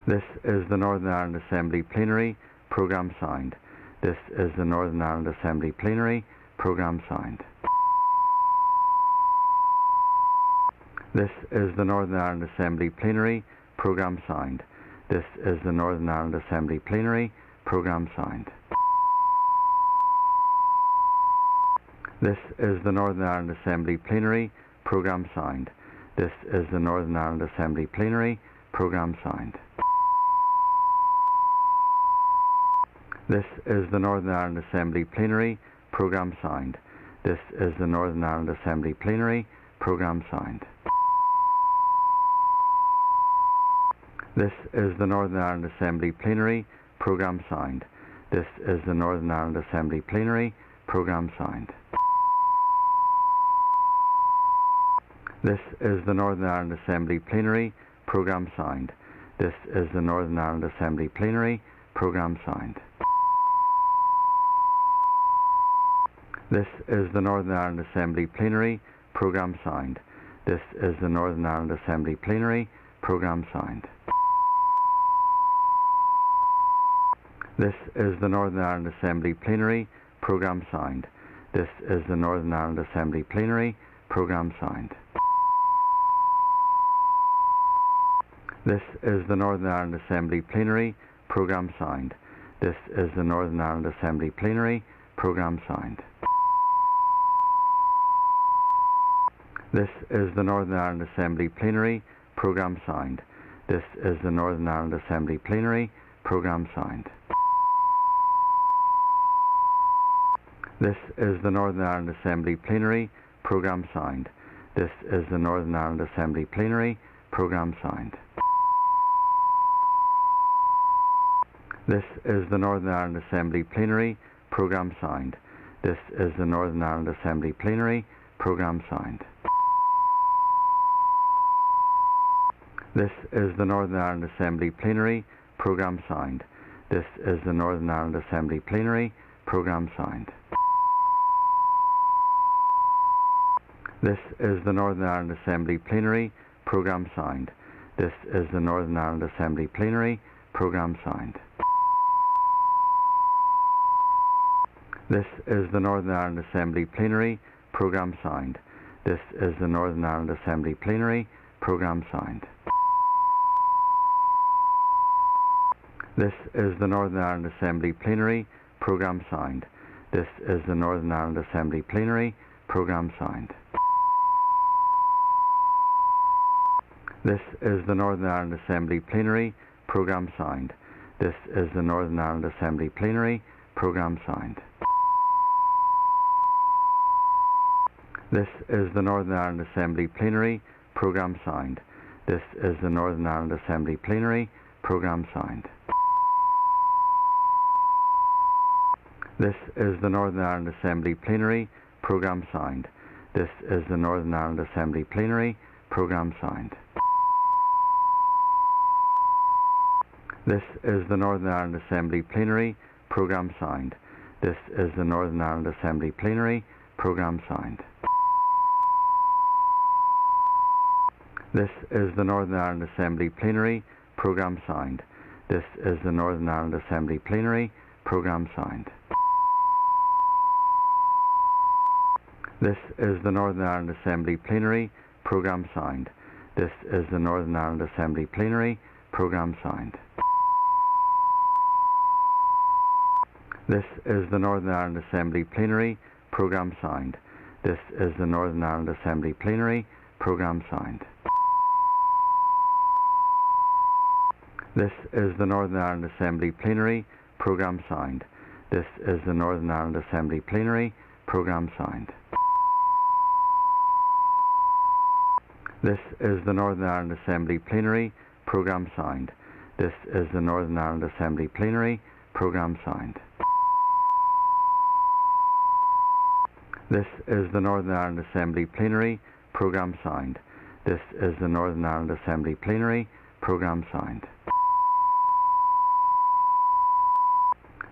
This is the Northern Ireland Assembly Plenary, programme signed. This is the Northern Ireland Assembly Plenary, programme signed. This is the Northern Ireland Assembly Plenary, programme signed. This is the Northern Ireland Assembly Plenary, programme signed. This is the Northern Ireland Assembly Plenary, programme signed. This is the Northern Ireland Assembly Plenary, programme signed. This is the Northern Ireland Assembly Plenary, programme signed. This is the Northern Ireland Assembly Plenary, programme signed. This is the Northern Ireland Assembly Plenary, programme signed. This is the Northern Ireland Assembly Plenary, programme signed. This is the Northern Ireland Assembly Plenary, programme signed. This is the Northern Ireland Assembly Plenary, programme signed. This is the Northern Ireland Assembly Plenary, programme signed. This is the Northern Ireland Assembly Plenary, programme signed. This is the Northern Ireland Assembly Plenary, programme signed. This is the Northern Ireland Assembly Plenary, programme signed. This is the Northern Ireland Assembly Plenary, programme signed. This is the Northern Ireland Assembly Plenary, programme signed. This is the Northern Ireland Assembly Plenary, programme signed. This is the Northern Ireland Assembly Plenary, programme signed. This is the Northern Ireland Assembly Plenary, programme signed. This is the Northern Ireland Assembly Plenary, programme signed. This is the Northern Ireland Assembly Plenary, programme signed. This is the Northern Ireland Assembly Plenary, programme signed. This is the Northern Ireland Assembly Plenary, programme signed. This is the Northern Ireland Assembly Plenary, programme signed. This is the Northern Ireland Assembly Plenary, programme signed. This is the Northern Ireland Assembly Plenary, programme signed. This is the Northern Ireland Assembly Plenary, programme signed. This is the Northern Ireland Assembly Plenary, programme signed. This is the Northern Ireland Assembly Plenary, programme signed. This is the Northern Ireland Assembly Plenary, programme signed. This is the Northern Ireland Assembly Plenary, programme signed. This is the Northern Ireland Assembly Plenary, programme signed. This is the Northern Ireland Assembly Plenary, programme signed. This is the Northern Ireland Assembly Plenary, programme signed. This is the Northern Ireland Assembly Plenary, programme signed. This is the Northern Ireland Assembly Plenary, programme signed. This is the Northern Ireland Assembly Plenary, programme signed. This is the Northern Ireland Assembly Plenary, programme signed. This is the Northern Ireland Assembly Plenary, programme signed. This is the Northern Ireland Assembly Plenary, programme signed. This is the Northern Ireland Assembly Plenary, programme signed. This is the Northern Ireland Assembly Plenary, programme signed. This is the Northern Ireland Assembly Plenary, programme signed. This is the Northern Ireland Assembly Plenary, programme signed. This is the Northern Ireland Assembly Plenary, programme signed. This is the Northern Ireland Assembly Plenary, programme signed. This is the Northern Ireland Assembly Plenary, programme signed. This is the Northern Ireland Assembly Plenary, programme signed. This is the Northern Ireland Assembly Plenary, programme signed. This is the Northern Ireland Assembly Plenary, programme signed.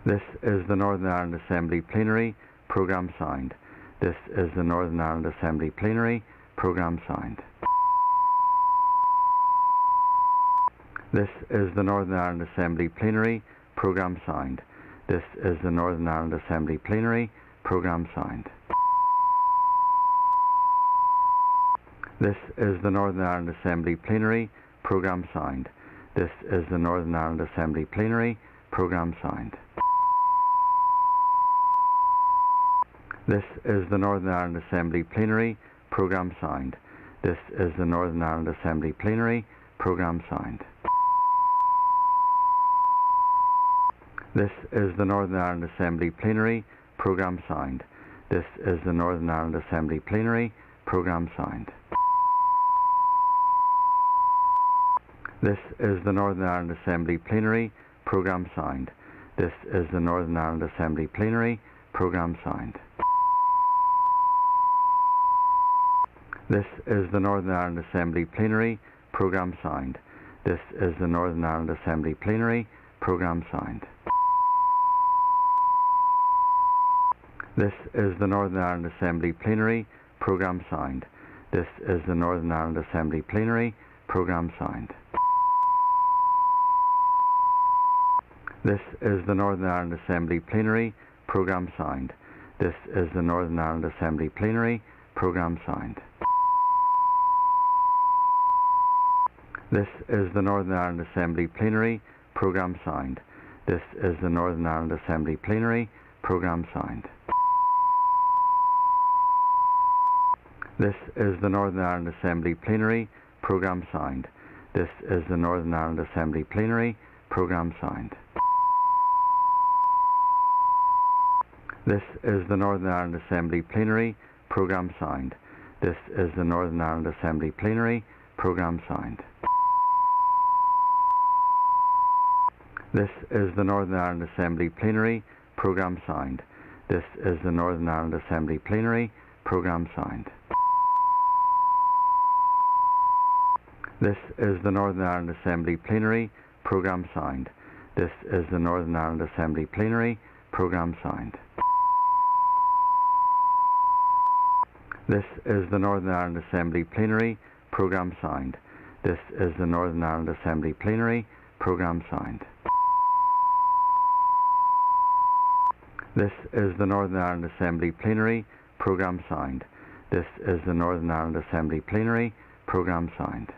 This is the Northern Ireland Assembly Plenary, programme signed. This is the Northern Ireland Assembly Plenary, programme signed. This is the Northern Ireland Assembly Plenary Programme Signed. This is the Northern Ireland Assembly Plenary Programme Signed. This is the Northern Ireland Assembly Plenary Programme Signed. This is the Northern Ireland Assembly Plenary Programme Signed. This is the Northern Ireland Assembly Plenary Programme Signed. This is the Northern Ireland Assembly Plenary Programme Signed. This is the Northern Ireland Assembly Plenary Programme Signed. This is the Northern Ireland Assembly Plenary Programme Signed. This is the Northern Ireland Assembly Plenary Programme Signed. This is the Northern Ireland Assembly Plenary Programme Signed. This is the Northern Ireland Assembly Plenary Programme Signed. This is the Northern Ireland Assembly Plenary Programme Signed. This is the Northern Ireland Assembly Plenary Programme Signed. This is the Northern Ireland Assembly Plenary Programme Signed. This is the Northern Ireland Assembly Plenary Programme Signed. This is the Northern Ireland Assembly Plenary Programme Signed. This is the Northern Ireland Assembly Plenary Programme Signed. This is the Northern Ireland Assembly Plenary Programme Signed. This is the Northern Ireland Assembly Plenary Programme Signed. This is the Northern Ireland Assembly Plenary Programme Signed. This is the Northern Ireland Assembly Plenary Programme Signed. This is the Northern Ireland Assembly Plenary Programme Signed. This is the Northern Ireland Assembly Plenary Programme Signed. This is the Northern Ireland Assembly Plenary Programme Signed. This is the Northern Ireland Assembly Plenary Programme Signed. This is the Northern Ireland Assembly Plenary Programme Signed. This is the Northern Ireland Assembly Plenary Programme Signed. This is the Northern Ireland Assembly Plenary Programme Signed. This is the Northern Ireland Assembly Plenary Programme Signed. This is the Northern Ireland Assembly Plenary Programme Signed.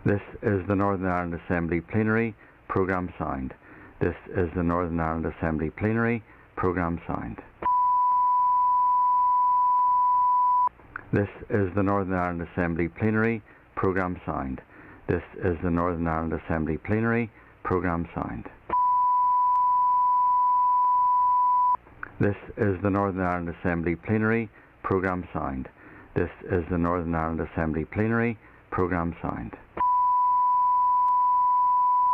This is the Northern Ireland Assembly Plenary Programme Signed. This is the Northern Ireland Assembly Plenary Programme Signed. This is the Northern Ireland Assembly Plenary Programme Signed. This is the Northern Ireland Assembly Plenary Programme Signed. This is the Northern Ireland Assembly Plenary Programme Signed. This is the Northern Ireland Assembly Plenary Programme Signed.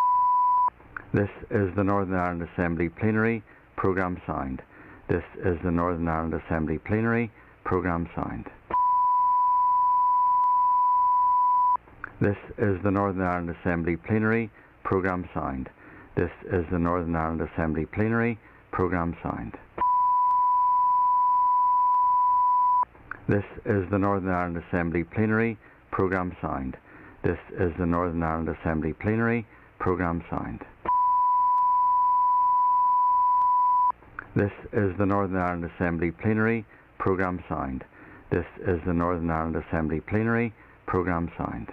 This is the Northern Ireland Assembly Plenary Programme Signed. This is the Northern Ireland Assembly Plenary Programme Signed. This is the Northern Ireland Assembly Plenary Programme Signed. This is the Northern Ireland Assembly Plenary Programme Signed. This is the Northern Ireland Assembly Plenary Programme Signed. This is the Northern Ireland Assembly Plenary Programme Signed. This is the Northern Ireland Assembly Plenary Programme Signed. This is the Northern Ireland Assembly Plenary Programme Signed.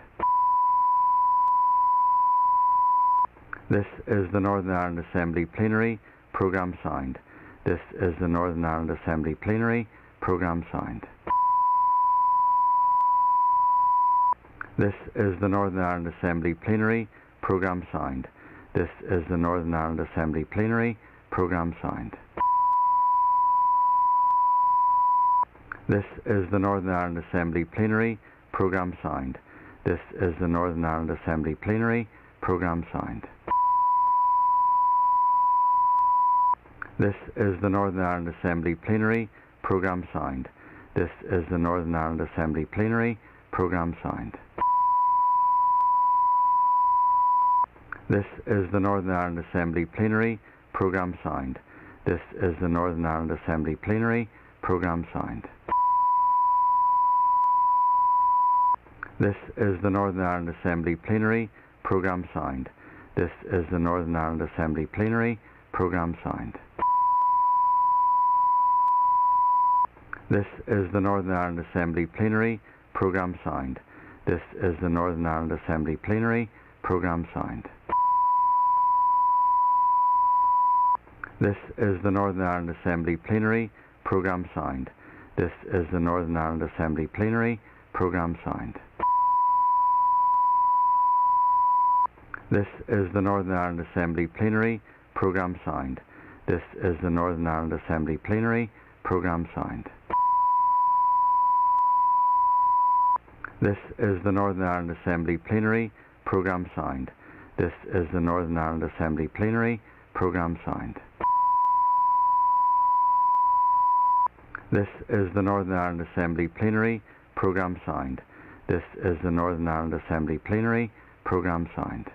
This is the Northern Ireland Assembly Plenary Programme Signed. This is the Northern Ireland Assembly Plenary Programme Signed. This is the Northern Ireland Assembly Plenary Programme Signed. This is the Northern Ireland Assembly Plenary Programme Signed. This is the Northern Ireland Assembly Plenary Programme Signed. This is the Northern Ireland Assembly Plenary Programme Signed. This is the Northern Ireland Assembly Plenary Programme Signed. This is the Northern Ireland Assembly Plenary Programme Signed. This is the Northern Ireland Assembly Plenary Programme Signed. This is the Northern Ireland Assembly Plenary Programme Signed. This is the Northern Ireland Assembly Plenary, programme signed. This is the Northern Ireland Assembly Plenary, programme signed. This is the Northern Ireland Assembly Plenary, programme signed. This is the Northern Ireland Assembly Plenary, programme signed. This is the Northern Ireland Assembly Plenary, programme signed. This is the Northern Ireland Assembly Plenary, programme signed. This is the Northern Ireland Assembly Plenary, programme signed. This is the Northern Ireland Assembly Plenary, programme signed. This is the Northern Ireland Assembly Plenary, programme signed. This is the Northern Ireland Assembly Plenary, programme signed. This is the Northern Ireland Assembly Plenary, programme signed. This is the Northern Ireland Assembly Plenary, programme signed.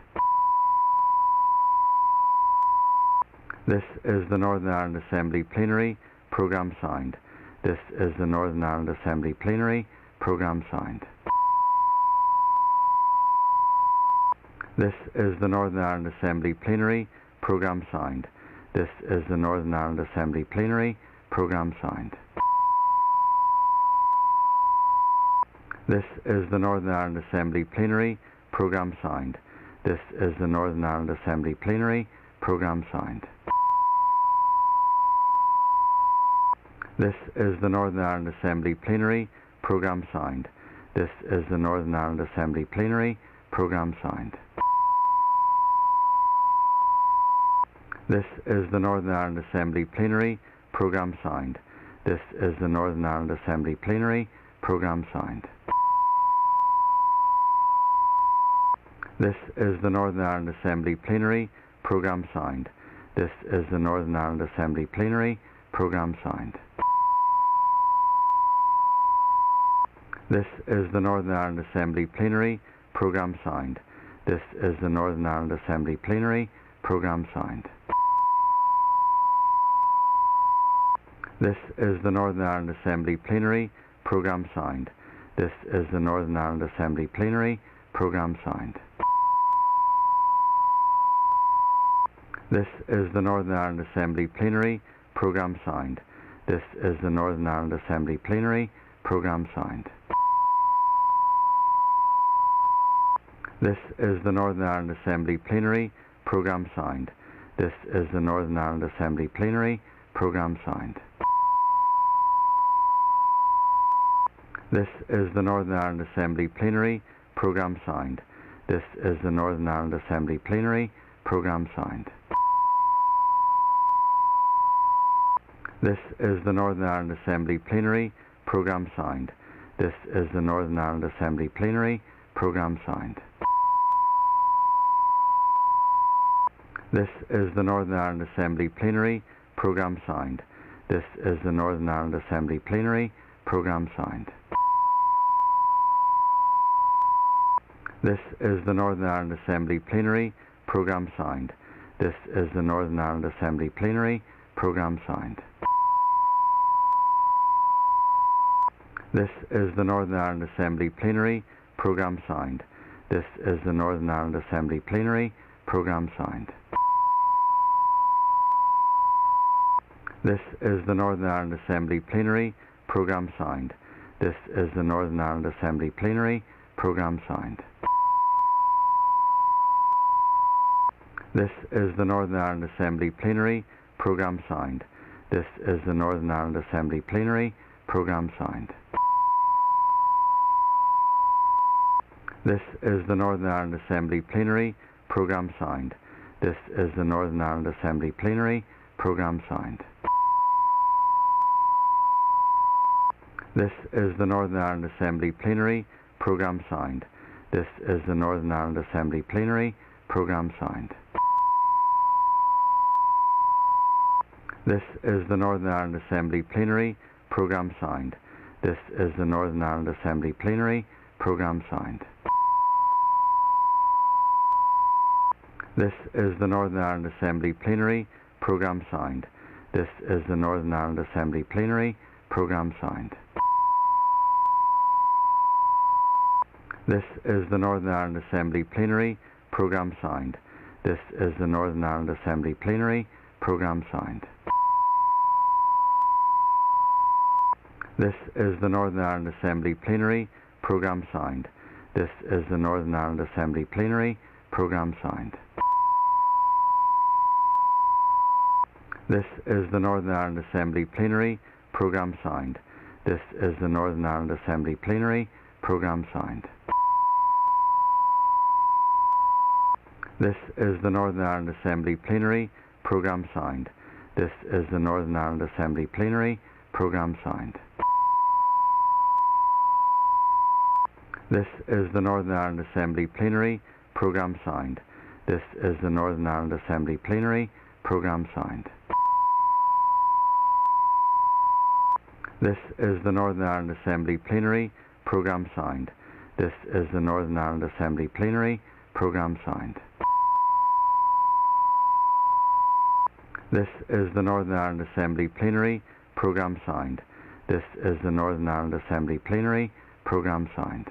This is the Northern Ireland Assembly Plenary, programme signed. This is the Northern Ireland Assembly Plenary, programme signed. This is the Northern Ireland Assembly Plenary, programme signed. This is the Northern Ireland Assembly Plenary, programme signed. This is the Northern Ireland Assembly Plenary, programme signed. This is the Northern Ireland Assembly Plenary, programme signed. This is the Northern Ireland Assembly Plenary, programme signed. This is the Northern Ireland Assembly Plenary, programme signed. This is the Northern Ireland Assembly Plenary, programme signed. This is the Northern Ireland Assembly Plenary, programme signed. This is the Northern Ireland Assembly Plenary, programme signed. This is the Northern Ireland Assembly Plenary, programme signed. This is the Northern Ireland Assembly Plenary, programme signed. This is the Northern Ireland Assembly Plenary, programme signed. This is the Northern Ireland Assembly Plenary, programme signed. This is the Northern Ireland Assembly Plenary, programme signed. This is the Northern Ireland Assembly Plenary, programme signed. This is the Northern Ireland Assembly Plenary, programme signed. This is the Northern Ireland Assembly Plenary, programme signed. This is the Northern Ireland Assembly Plenary, programme signed. This is the Northern Ireland Assembly Plenary, programme signed. This is the Northern Ireland Assembly Plenary, programme signed. This is the Northern Ireland Assembly Plenary, programme signed. This is the Northern Ireland Assembly Plenary, programme signed. This is the Northern Ireland Assembly Plenary, programme signed. This is the Northern Ireland Assembly Plenary, programme signed. This is the Northern Ireland Assembly Plenary, programme signed. This is the Northern Ireland Assembly Plenary, programme signed. This is the Northern Ireland Assembly Plenary, programme signed. This is the Northern Ireland Assembly Plenary, programme signed. This is the Northern Ireland Assembly Plenary, programme signed. This is the Northern Ireland Assembly Plenary, programme signed. This is the Northern Ireland Assembly Plenary, programme signed. This is the Northern Ireland Assembly Plenary, programme signed. This is the Northern Ireland Assembly Plenary, programme signed. This is the Northern Ireland Assembly Plenary, programme signed. This is the Northern Ireland Assembly Plenary, programme signed. This is the Northern Ireland Assembly Plenary, programme signed. This is the Northern Ireland Assembly Plenary, programme signed. This is the Northern Ireland Assembly Plenary, programme signed. This is the Northern Ireland Assembly Plenary, programme signed. This is the Northern Ireland Assembly Plenary, programme signed. This is the Northern Ireland Assembly Plenary Programme Signed. This is the Northern Ireland Assembly Plenary Programme Signed. This is the Northern Ireland Assembly Plenary Programme Signed. This is the Northern Ireland Assembly Plenary Programme Signed. This is the Northern Ireland Assembly Plenary Programme Signed. This is the Northern Ireland Assembly Plenary Programme Signed. This is the Northern Ireland Assembly Plenary Programme Signed. This is the Northern Ireland Assembly Plenary Programme Signed. This is the Northern Ireland Assembly Plenary Programme Signed. This is the Northern Ireland Assembly Plenary Programme Signed. This is the Northern Ireland Assembly Plenary Programme Signed. This is the Northern Ireland Assembly Plenary Programme Signed. This is the Northern Ireland Assembly Plenary Programme Signed. This is the Northern Ireland Assembly Plenary Programme Signed.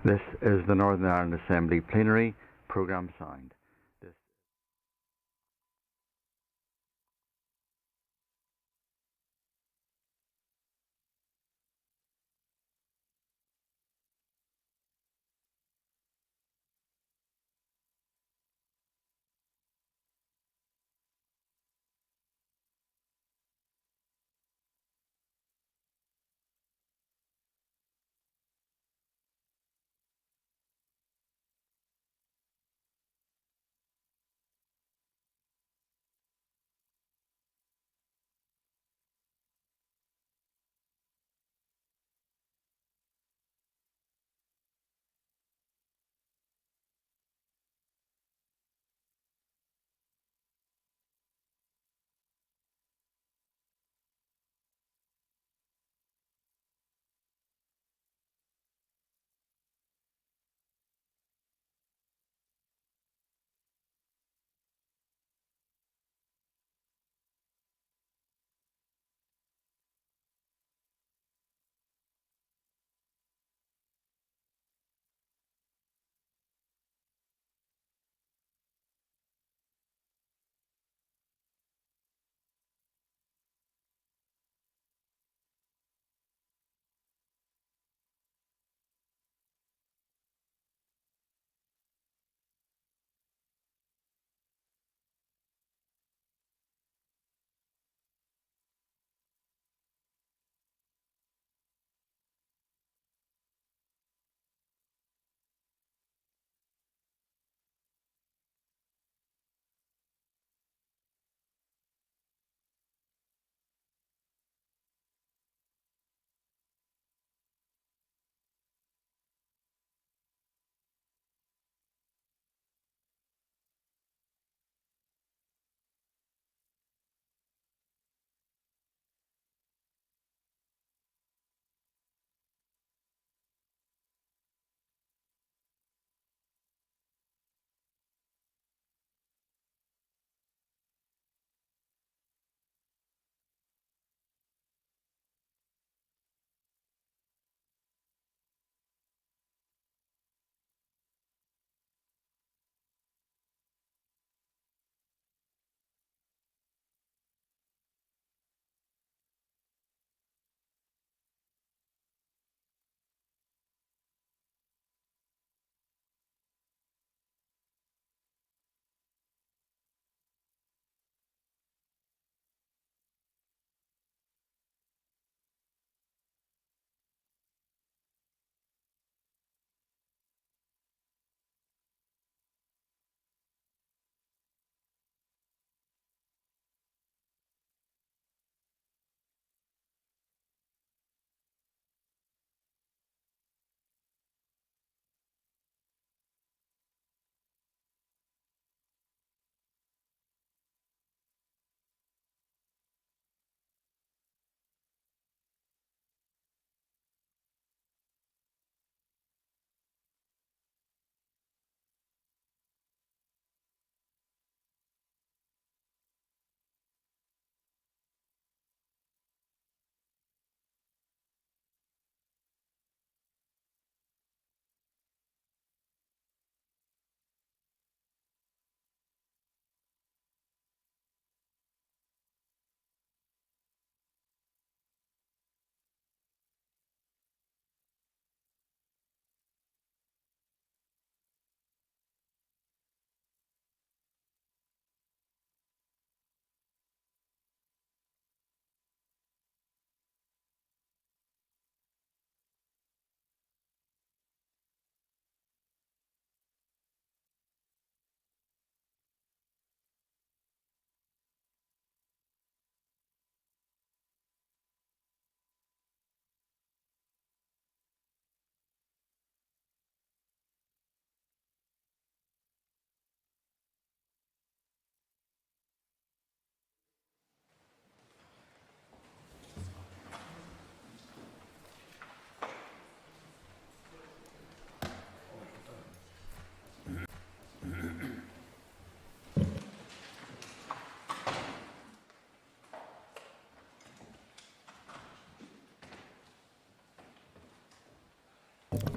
This is the Northern Ireland Assembly Plenary Programme Signed.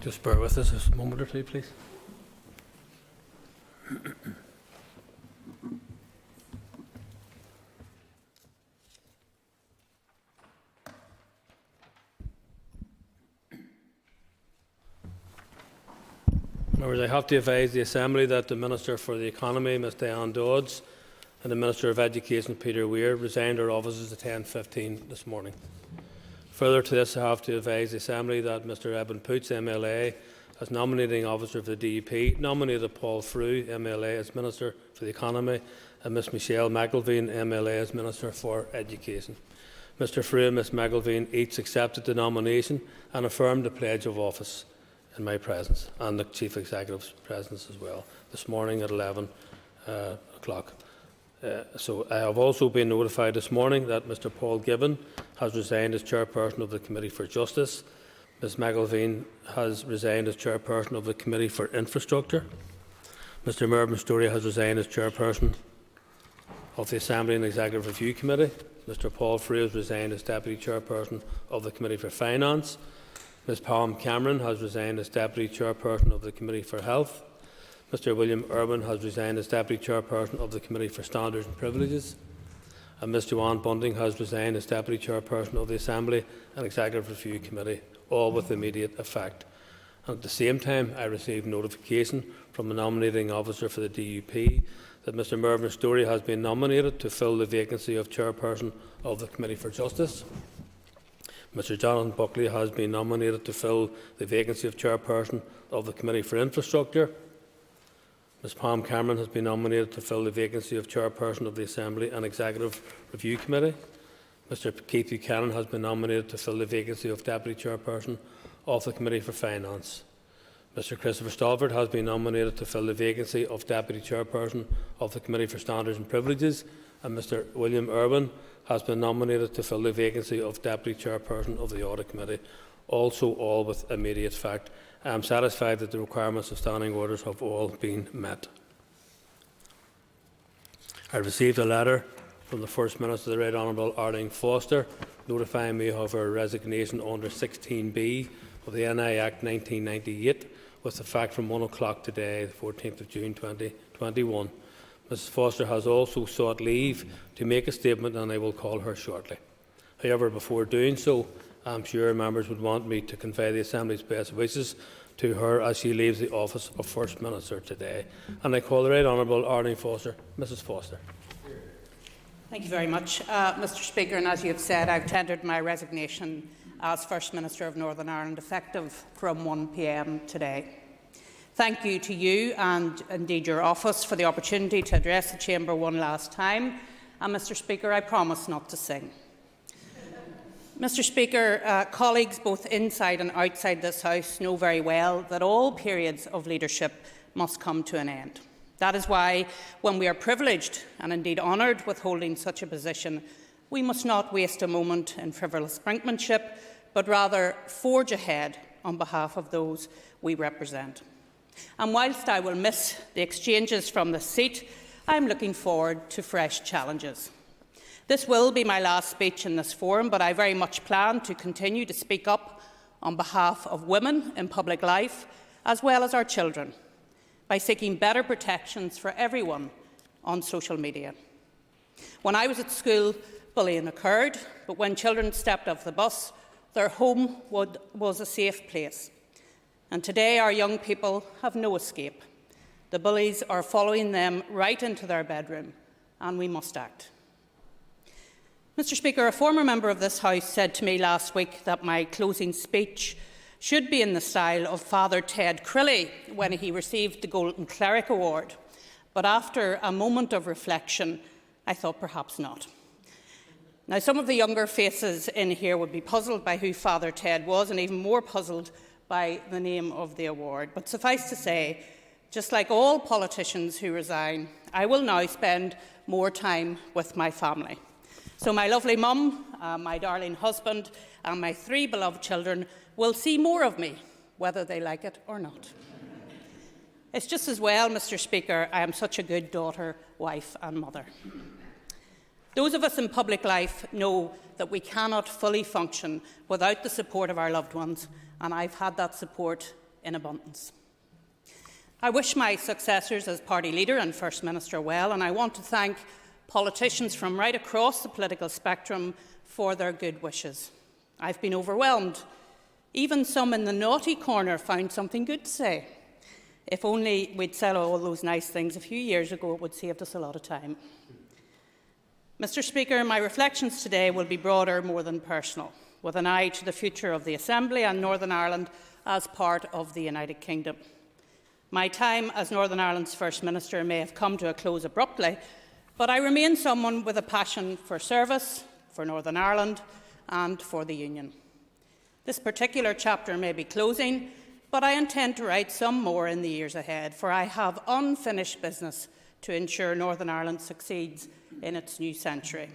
Just bear with us a moment or two, please. Members, I have to advise the Assembly that the Minister for the Economy, Ms Diane Dodds, and the Minister of Education, Peter Weir, resigned their offices at 10:15 this morning. Further to this, I have to advise the Assembly that Mr Edwin Poots, MLA, as nominating officer for the DUP, nominated Paul Frew, MLA, as Minister for the Economy, and Ms Michelle McElveen, MLA, as Minister for Education. Mr Frew and Ms McElveen each accepted the nomination and affirmed the pledge of office in my presence, and the Chief Executive's presence as well, this morning at 11 o'clock. So I have also been notified this morning that Mr Paul Gibbon has resigned as Chairperson of the Committee for Justice. Ms McElveen has resigned as Chairperson of the Committee for Infrastructure. Mr Mervyn Story has resigned as Chairperson of the Assembly and Executive Review Committee. Mr Paul Frew has resigned as Deputy Chairperson of the Committee for Finance. Ms Pam Cameron has resigned as Deputy Chairperson of the Committee for Health. Mr William Urban has resigned as Deputy Chairperson of the Committee for Standards and Privileges. And Ms Joanne Bunting has resigned as Deputy Chairperson of the Assembly and Executive Review Committee, all with immediate effect. And at the same time, I received notification from the nominating officer for the DUP that Mr Mervyn Story has been nominated to fill the vacancy of Chairperson of the Committee for Justice. Mr Jonathan Buckley has been nominated to fill the vacancy of Chairperson of the Committee for Infrastructure. Ms Pam Cameron has been nominated to fill the vacancy of Chairperson of the Assembly and Executive Review Committee. Mr Keith Buchanan has been nominated to fill the vacancy of Deputy Chairperson of the Committee for Finance. Mr Christopher Stalford has been nominated to fill the vacancy of Deputy Chairperson of the Committee for Standards and Privileges, and Mr William Urban has been nominated to fill the vacancy of Deputy Chairperson of the Audit Committee, also all with immediate effect. I am satisfied that the requirements of standing orders have all been met. I received a letter from the First Minister, the Right Honourable Arlene Foster, notifying me of her resignation under 16B of the NI Act 1998, with effect from 1 o'clock today, the 14th of June 2021. Mrs Foster has also sought leave to make a statement, and I will call her shortly. However, before doing so, I am sure members would want me to convey the Assembly's best wishes to her as she leaves the office of First Minister today. And I call the Right Honourable Arlene Foster. Mrs Foster. Thank you very much, Mr Speaker. And as you have said, I have tendered my resignation as First Minister of Northern Ireland, effective from 1 p.m. today. Thank you to you and indeed your office for the opportunity to address the Chamber one last time. And Mr Speaker, I promise not to sing. Mr Speaker, colleagues both inside and outside this House know very well that all periods of leadership must come to an end. That is why, when we are privileged and indeed honoured with holding such a position, we must not waste a moment in frivolous brinkmanship, but rather forge ahead on behalf of those we represent. And whilst I will miss the exchanges from the seat, I am looking forward to fresh challenges. This will be my last speech in this forum, but I very much plan to continue to speak up on behalf of women in public life, as well as our children, by seeking better protections for everyone on social media. When I was at school, bullying occurred, but when children stepped off the bus, their home was a safe place. And today our young people have no escape. The bullies are following them right into their bedroom, and we must act. Mr Speaker, a former member of this House said to me last week that my closing speech should be in the style of Father Ted Crilly when he received the Golden Cleric Award. But after a moment of reflection, I thought perhaps not. Now, some of the younger faces in here would be puzzled by who Father Ted was, and even more puzzled by the name of the award. But suffice to say, just like all politicians who resign, I will now spend more time with my family. So my lovely mum, my darling husband and my 3 beloved children will see more of me, whether they like it or not. It's just as well, Mr Speaker, I am such a good daughter, wife and mother. Those of us in public life know that we cannot fully function without the support of our loved ones, and I've had that support in abundance. I wish my successors as party leader and First Minister well, and I want to thank politicians from right across the political spectrum for their good wishes. I've been overwhelmed. Even some in the naughty corner found something good to say. If only we'd said all those nice things a few years ago, it would save us a lot of time. Mr. Speaker, my reflections today will be broader more than personal, with an eye to the future of the Assembly and Northern Ireland as part of the United Kingdom. My time as Northern Ireland's First Minister may have come to a close abruptly, but I remain someone with a passion for service, for Northern Ireland and for the Union. This particular chapter may be closing, but I intend to write some more in the years ahead, for I have unfinished business to ensure Northern Ireland succeeds in its new century.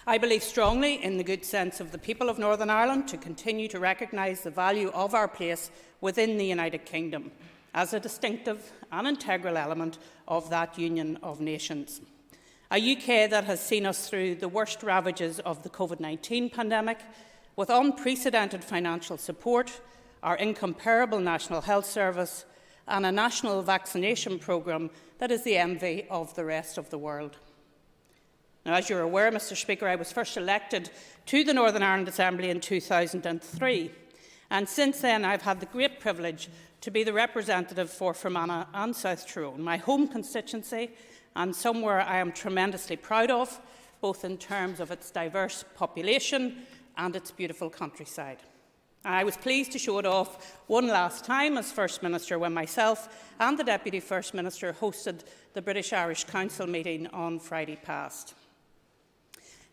I believe strongly in the good sense of the people of Northern Ireland to continue to recognise the value of our place within the United Kingdom as a distinctive and integral element of that union of nations. A UK that has seen us through the worst ravages of the COVID-19 pandemic, with unprecedented financial support, our incomparable National Health Service and a national vaccination programme that is the envy of the rest of the world. Now, as you're aware, Mr. Speaker, I was first elected to the Northern Ireland Assembly in 2003, and since then I've had the great privilege to be the representative for Fermanagh and South Tyrone, my home constituency, and somewhere I am tremendously proud of, both in terms of its diverse population and its beautiful countryside. I was pleased to show it off one last time as First Minister when myself and the Deputy First Minister hosted the British-Irish Council meeting on Friday past.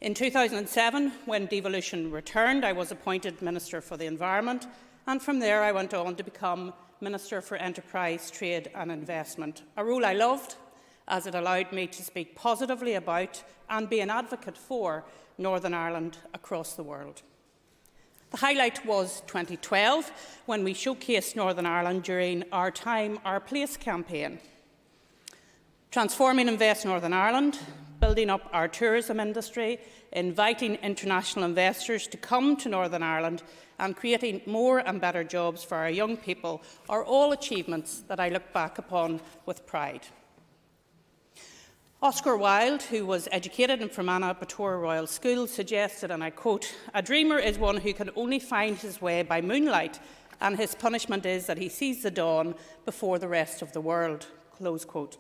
In 2007, when devolution returned, I was appointed Minister for the Environment, and from there I went on to become Minister for Enterprise, Trade and Investment, a role I loved as it allowed me to speak positively about and be an advocate for Northern Ireland across the world. The highlight was 2012, when we showcased Northern Ireland during our Time, Our Place campaign. Transforming Invest Northern Ireland, building up our tourism industry, inviting international investors to come to Northern Ireland and creating more and better jobs for our young people are all achievements that I look back upon with pride. Oscar Wilde, who was educated in Fermanagh Batour Royal School, suggested, and I quote, "A dreamer is one who can only find his way by moonlight, and his punishment is that he sees the dawn before the rest of the world." Close quote.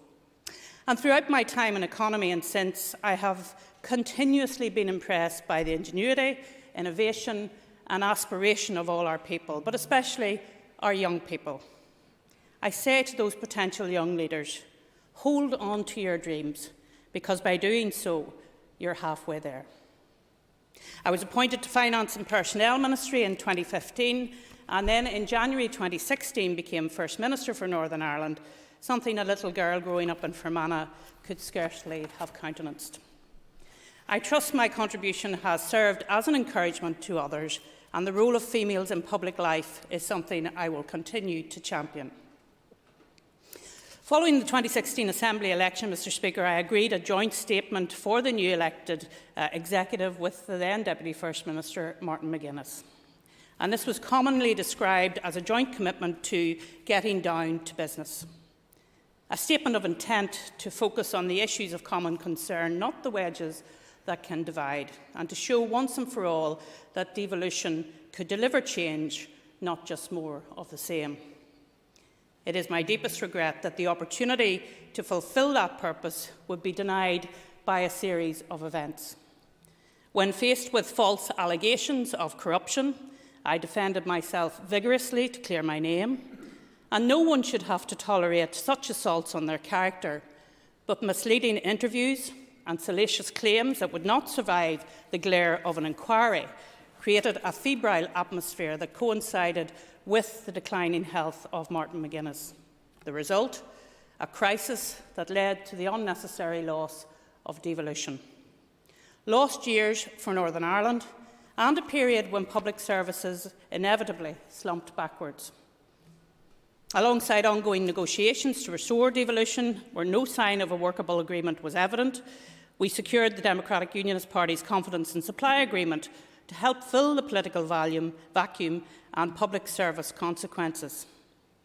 And throughout my time in economy and since, I have continuously been impressed by the ingenuity, innovation and aspiration of all our people, but especially our young people. I say to those potential young leaders, hold on to your dreams, because by doing so, you're halfway there. I was appointed to Finance and Personnel Ministry in 2015, and then in January 2016 became First Minister for Northern Ireland, something a little girl growing up in Fermanagh could scarcely have countenanced. I trust my contribution has served as an encouragement to others, and the role of females in public life is something I will continue to champion. Following the 2016 Assembly election, Mr. Speaker, I agreed a joint statement for the new elected executive with the then Deputy First Minister, Martin McGuinness. And this was commonly described as a joint commitment to getting down to business. A statement of intent to focus on the issues of common concern, not the wedges that can divide, and to show once and for all that devolution could deliver change, not just more of the same. It is my deepest regret that the opportunity to fulfil that purpose would be denied by a series of events. When faced with false allegations of corruption, I defended myself vigorously to clear my name, and no one should have to tolerate such assaults on their character, but misleading interviews and salacious claims that would not survive the glare of an inquiry created a febrile atmosphere that coincided with the declining health of Martin McGuinness. The result? A crisis that led to the unnecessary loss of devolution. Lost years for Northern Ireland, and a period when public services inevitably slumped backwards. Alongside ongoing negotiations to restore devolution, where no sign of a workable agreement was evident, we secured the Democratic Unionist Party's confidence and supply agreement, to help fill the political vacuum and public service consequences.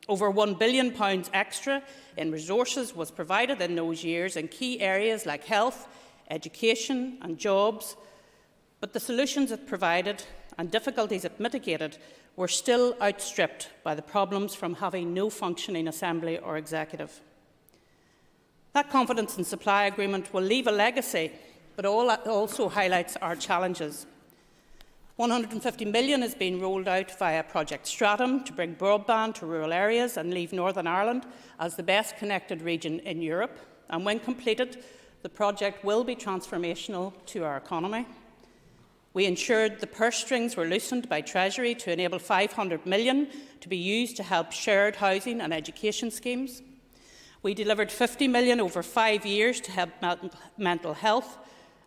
Over £1 billion extra in resources was provided in those years in key areas like health, education and jobs, but the solutions it provided and difficulties it mitigated were still outstripped by the problems from having no functioning Assembly or Executive. That confidence and supply agreement will leave a legacy, but also highlights our challenges. £150 million is being rolled out via Project Stratum to bring broadband to rural areas and leave Northern Ireland as the best connected region in Europe. And when completed, the project will be transformational to our economy. We ensured the purse strings were loosened by Treasury to enable £500 million to be used to help shared housing and education schemes. We delivered £50 million over 5 years to help mental health,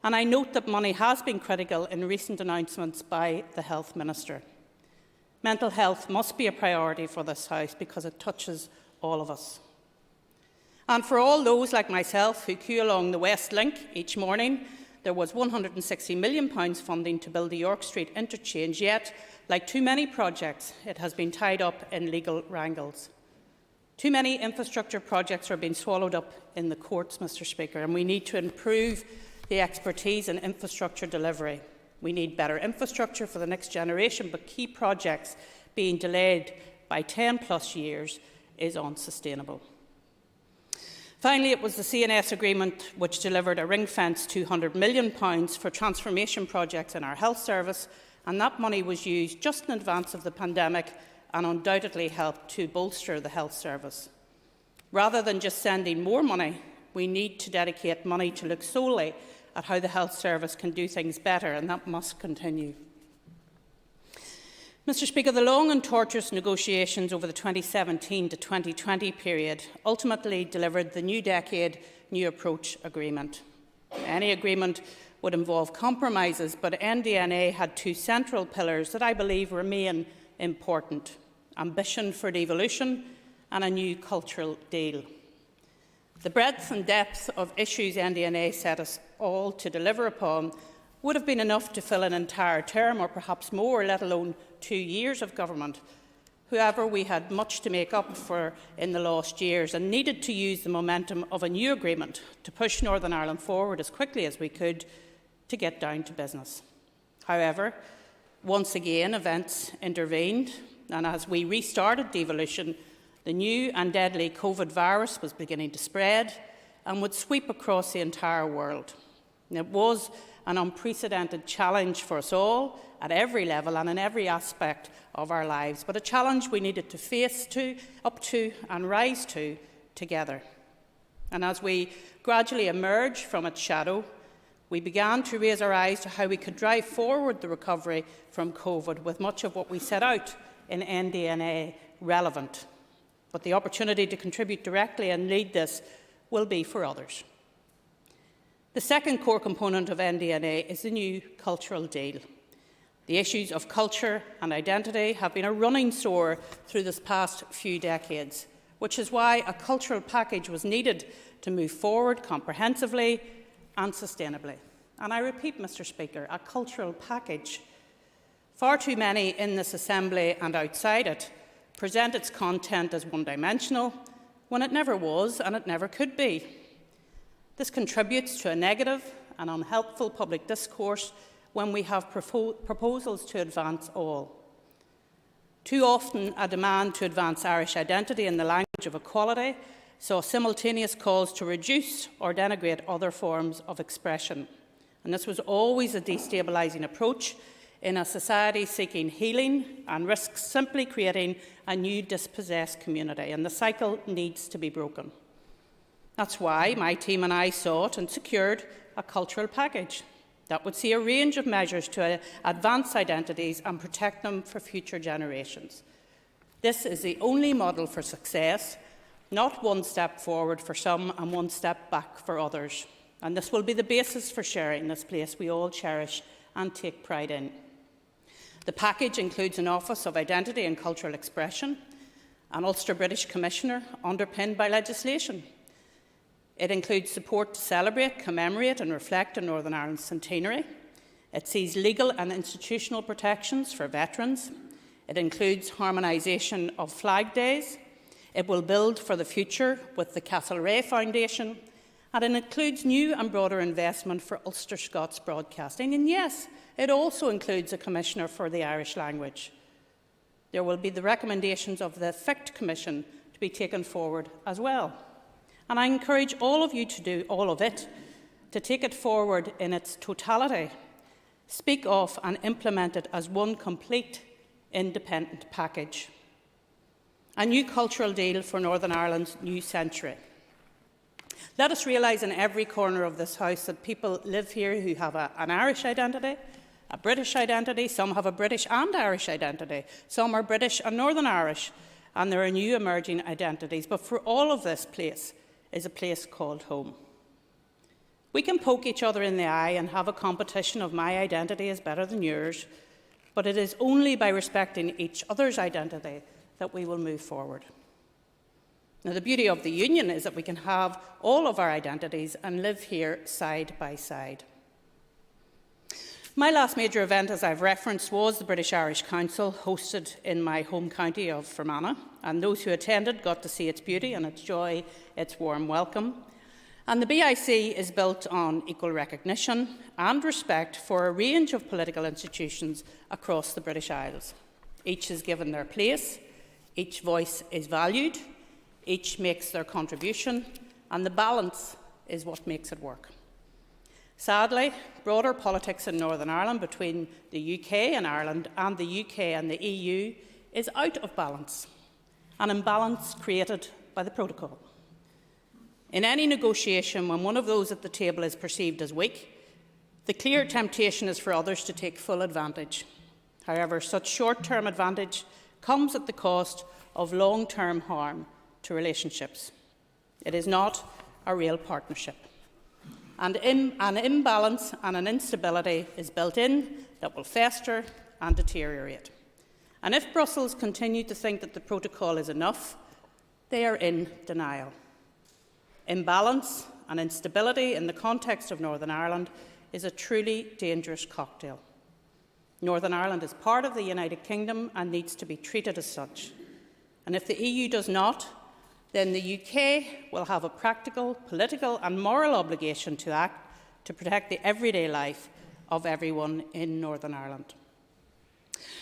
and I note that money has been critical in recent announcements by the Health Minister. Mental health must be a priority for this House because it touches all of us. And for all those like myself who queue along the West Link each morning, there was £160 million funding to build the York Street interchange, yet, like too many projects, it has been tied up in legal wrangles. Too many infrastructure projects are being swallowed up in the courts, Mr. Speaker, and we need to improve the expertise in infrastructure delivery. We need better infrastructure for the next generation, but key projects being delayed by 10+ years is unsustainable. Finally, it was the CNS agreement which delivered a ring-fenced £200 million for transformation projects in our health service, and that money was used just in advance of the pandemic and undoubtedly helped to bolster the health service. Rather than just sending more money, we need to dedicate money to look solely at how the health service can do things better, and that must continue. Mr. Speaker, the long and tortuous negotiations over the 2017 to 2020 period ultimately delivered the New Decade, New Approach agreement. Any agreement would involve compromises, but NDNA had two central pillars that I believe remain important: ambition for devolution and a new cultural deal. The breadth and depth of issues NDNA set us all to deliver upon would have been enough to fill an entire term, or perhaps more, let alone 2 years of government. However, we had much to make up for in the lost years and needed to use the momentum of a new agreement to push Northern Ireland forward as quickly as we could to get down to business. However, once again, events intervened, and as we restarted devolution, the new and deadly COVID virus was beginning to spread and would sweep across the entire world. And it was an unprecedented challenge for us all at every level and in every aspect of our lives, but a challenge we needed to face up to and rise to together. And as we gradually emerged from its shadow, we began to raise our eyes to how we could drive forward the recovery from COVID, with much of what we set out in NDNA relevant. But the opportunity to contribute directly and lead this will be for others. The second core component of NDNA is the new cultural deal. The issues of culture and identity have been a running sore through this past few decades, which is why a cultural package was needed to move forward comprehensively and sustainably. And I repeat, Mr. Speaker, a cultural package. Far too many in this Assembly and outside it present its content as one-dimensional, when it never was and it never could be. This contributes to a negative and unhelpful public discourse when we have proposals to advance all. Too often, a demand to advance Irish identity in the language of equality saw simultaneous calls to reduce or denigrate other forms of expression. And this was always a destabilising approach in a society seeking healing and risks simply creating a new dispossessed community, and the cycle needs to be broken. That's why my team and I sought and secured a cultural package that would see a range of measures to advance identities and protect them for future generations. This is the only model for success, not one step forward for some and one step back for others. And this will be the basis for sharing this place we all cherish and take pride in. The package includes an Office of Identity and Cultural Expression, an Ulster British Commissioner underpinned by legislation. It includes support to celebrate, commemorate and reflect on Northern Ireland's centenary. It sees legal and institutional protections for veterans. It includes harmonisation of flag days. It will build for the future with the Castlereagh Foundation. And it includes new and broader investment for Ulster Scots broadcasting. And yes, it also includes a Commissioner for the Irish language. There will be the recommendations of the FICT Commission to be taken forward as well. And I encourage all of you to do all of it, to take it forward in its totality, speak of and implement it as one complete independent package. A new cultural deal for Northern Ireland's new century. Let us realise in every corner of this House that people live here who have an Irish identity, a British identity, some have a British and Irish identity, some are British and Northern Irish, and there are new emerging identities. But for all of this place is a place called home. We can poke each other in the eye and have a competition of my identity is better than yours, but it is only by respecting each other's identity that we will move forward. Now, the beauty of the Union is that we can have all of our identities and live here side by side. My last major event, as I've referenced, was the British Irish Council, hosted in my home county of Fermanagh, and those who attended got to see its beauty and its joy, its warm welcome. And the BIC is built on equal recognition and respect for a range of political institutions across the British Isles. Each is given their place, each voice is valued, each makes their contribution, and the balance is what makes it work. Sadly, broader politics in Northern Ireland between the UK and Ireland and the UK and the EU is out of balance, an imbalance created by the protocol. In any negotiation, when one of those at the table is perceived as weak, the clear temptation is for others to take full advantage. However, such short-term advantage comes at the cost of long-term harm to relationships. It is not a real partnership. And an imbalance and an instability is built in that will fester and deteriorate. And if Brussels continue to think that the protocol is enough, they are in denial. Imbalance and instability in the context of Northern Ireland is a truly dangerous cocktail. Northern Ireland is part of the United Kingdom and needs to be treated as such. And if the EU does not, then the UK will have a practical, political and moral obligation to act to protect the everyday life of everyone in Northern Ireland.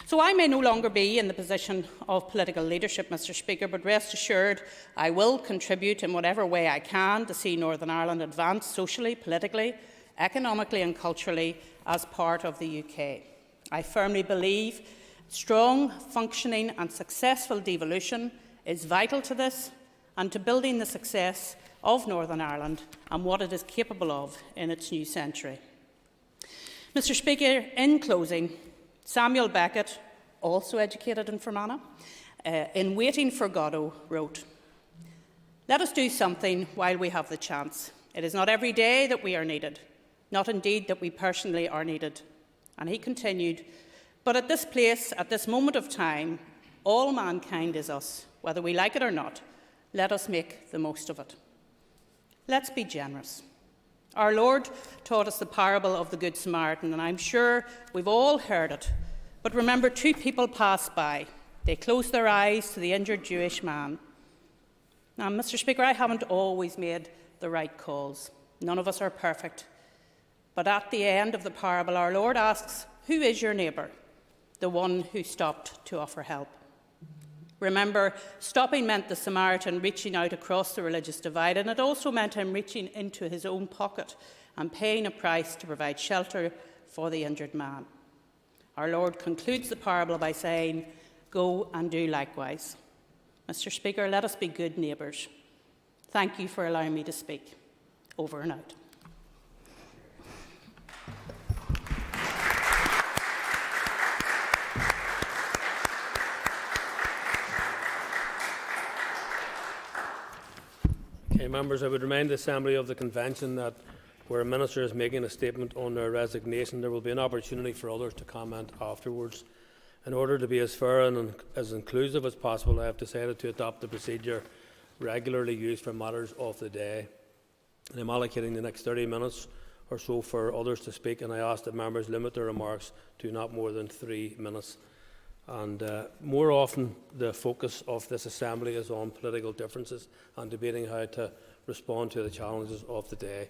So I may no longer be in the position of political leadership, Mr. Speaker, but rest assured I will contribute in whatever way I can to see Northern Ireland advance socially, politically, economically and culturally as part of the UK. I firmly believe strong, functioning and successful devolution is vital to this and to building the success of Northern Ireland and what it is capable of in its new century. Mr. Speaker, in closing, Samuel Beckett, also educated in Fermanagh, in Waiting for Godot, wrote, "Let us do something while we have the chance. It is not every day that we are needed, not indeed that we personally are needed." And he continued, "But at this place, at this moment of time, all mankind is us, whether we like it or not. Let us make the most of it. Let's be generous." Our Lord taught us the parable of the Good Samaritan, and I'm sure we've all heard it. But remember, two people passed by. They closed their eyes to the injured Jewish man. Now, Mr. Speaker, I haven't always made the right calls. None of us are perfect. But at the end of the parable, our Lord asks, "Who is your neighbour?" The one who stopped to offer help. Remember, stopping meant the Samaritan reaching out across the religious divide, and it also meant him reaching into his own pocket and paying a price to provide shelter for the injured man. Our Lord concludes the parable by saying, "Go and do likewise." Mr. Speaker, let us be good neighbours. Thank you for allowing me to speak. Over and out. Members, I would remind the Assembly of the Convention that where a Minister is making a statement on their resignation, there will be an opportunity for others to comment afterwards. In order to be as fair and as inclusive as possible, I have decided to adopt the procedure regularly used for matters of the day. And I'm allocating the next 30 minutes or so for others to speak, and I ask that members limit their remarks to not more than 3 minutes. And more often, the focus of this Assembly is on political differences and debating how to respond to the challenges of the day.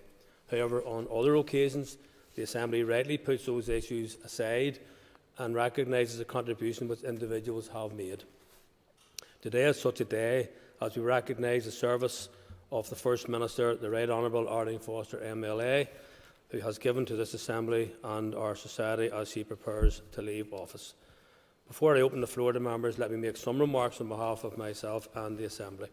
However, on other occasions, the Assembly rightly puts those issues aside and recognises the contribution which individuals have made. Today is such a day as we recognise the service of the First Minister, the Right Honourable Arlene Foster MLA, who has given to this Assembly and our society as she prepares to leave office. Before I open the floor to members, let me make some remarks on behalf of myself and the Assembly.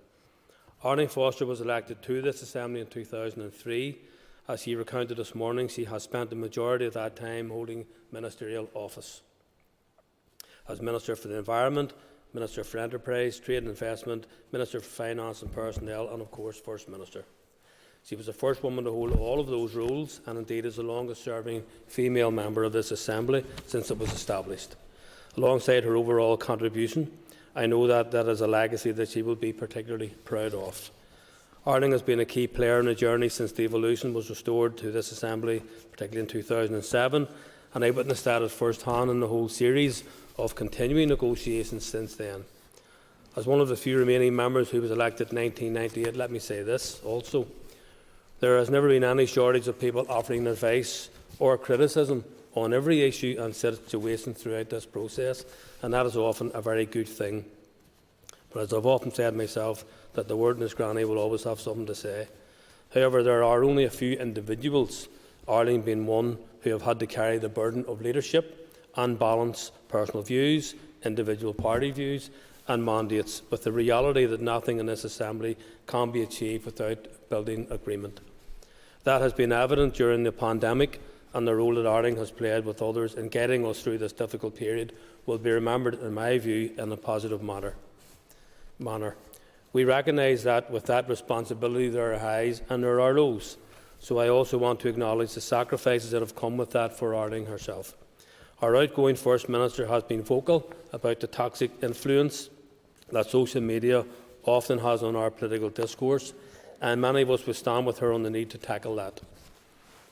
Arlene Foster was elected to this Assembly in 2003. As she recounted this morning, she has spent the majority of that time holding ministerial office. As Minister for the Environment, Minister for Enterprise, Trade and Investment, Minister for Finance and Personnel, and of course First Minister. She was the first woman to hold all of those roles, and indeed is the longest serving female member of this Assembly since it was established. Alongside her overall contribution, I know that is a legacy that she will be particularly proud of. Arlene has been a key player in the journey since devolution was restored to this Assembly, particularly in 2007, and I witnessed that at first hand in the whole series of continuing negotiations since then. As one of the few remaining members who was elected in 1998, let me say this also. There has never been any shortage of people offering advice or criticism on every issue and situation throughout this process, and that is often a very good thing. But as I've often said myself, that the word in his granny will always have something to say. However, there are only a few individuals, Arlene being one, who have had to carry the burden of leadership and balance personal views, individual party views and mandates with the reality that nothing in this Assembly can be achieved without building agreement. That has been evident during the pandemic, and the role that Arlene has played with others in getting us through this difficult period will be remembered, in my view, in a positive manner. We recognise that with that responsibility there are highs and there are lows, so I also want to acknowledge the sacrifices that have come with that for Arlene herself. Our outgoing First Minister has been vocal about the toxic influence that social media often has on our political discourse, and many of us will stand with her on the need to tackle that.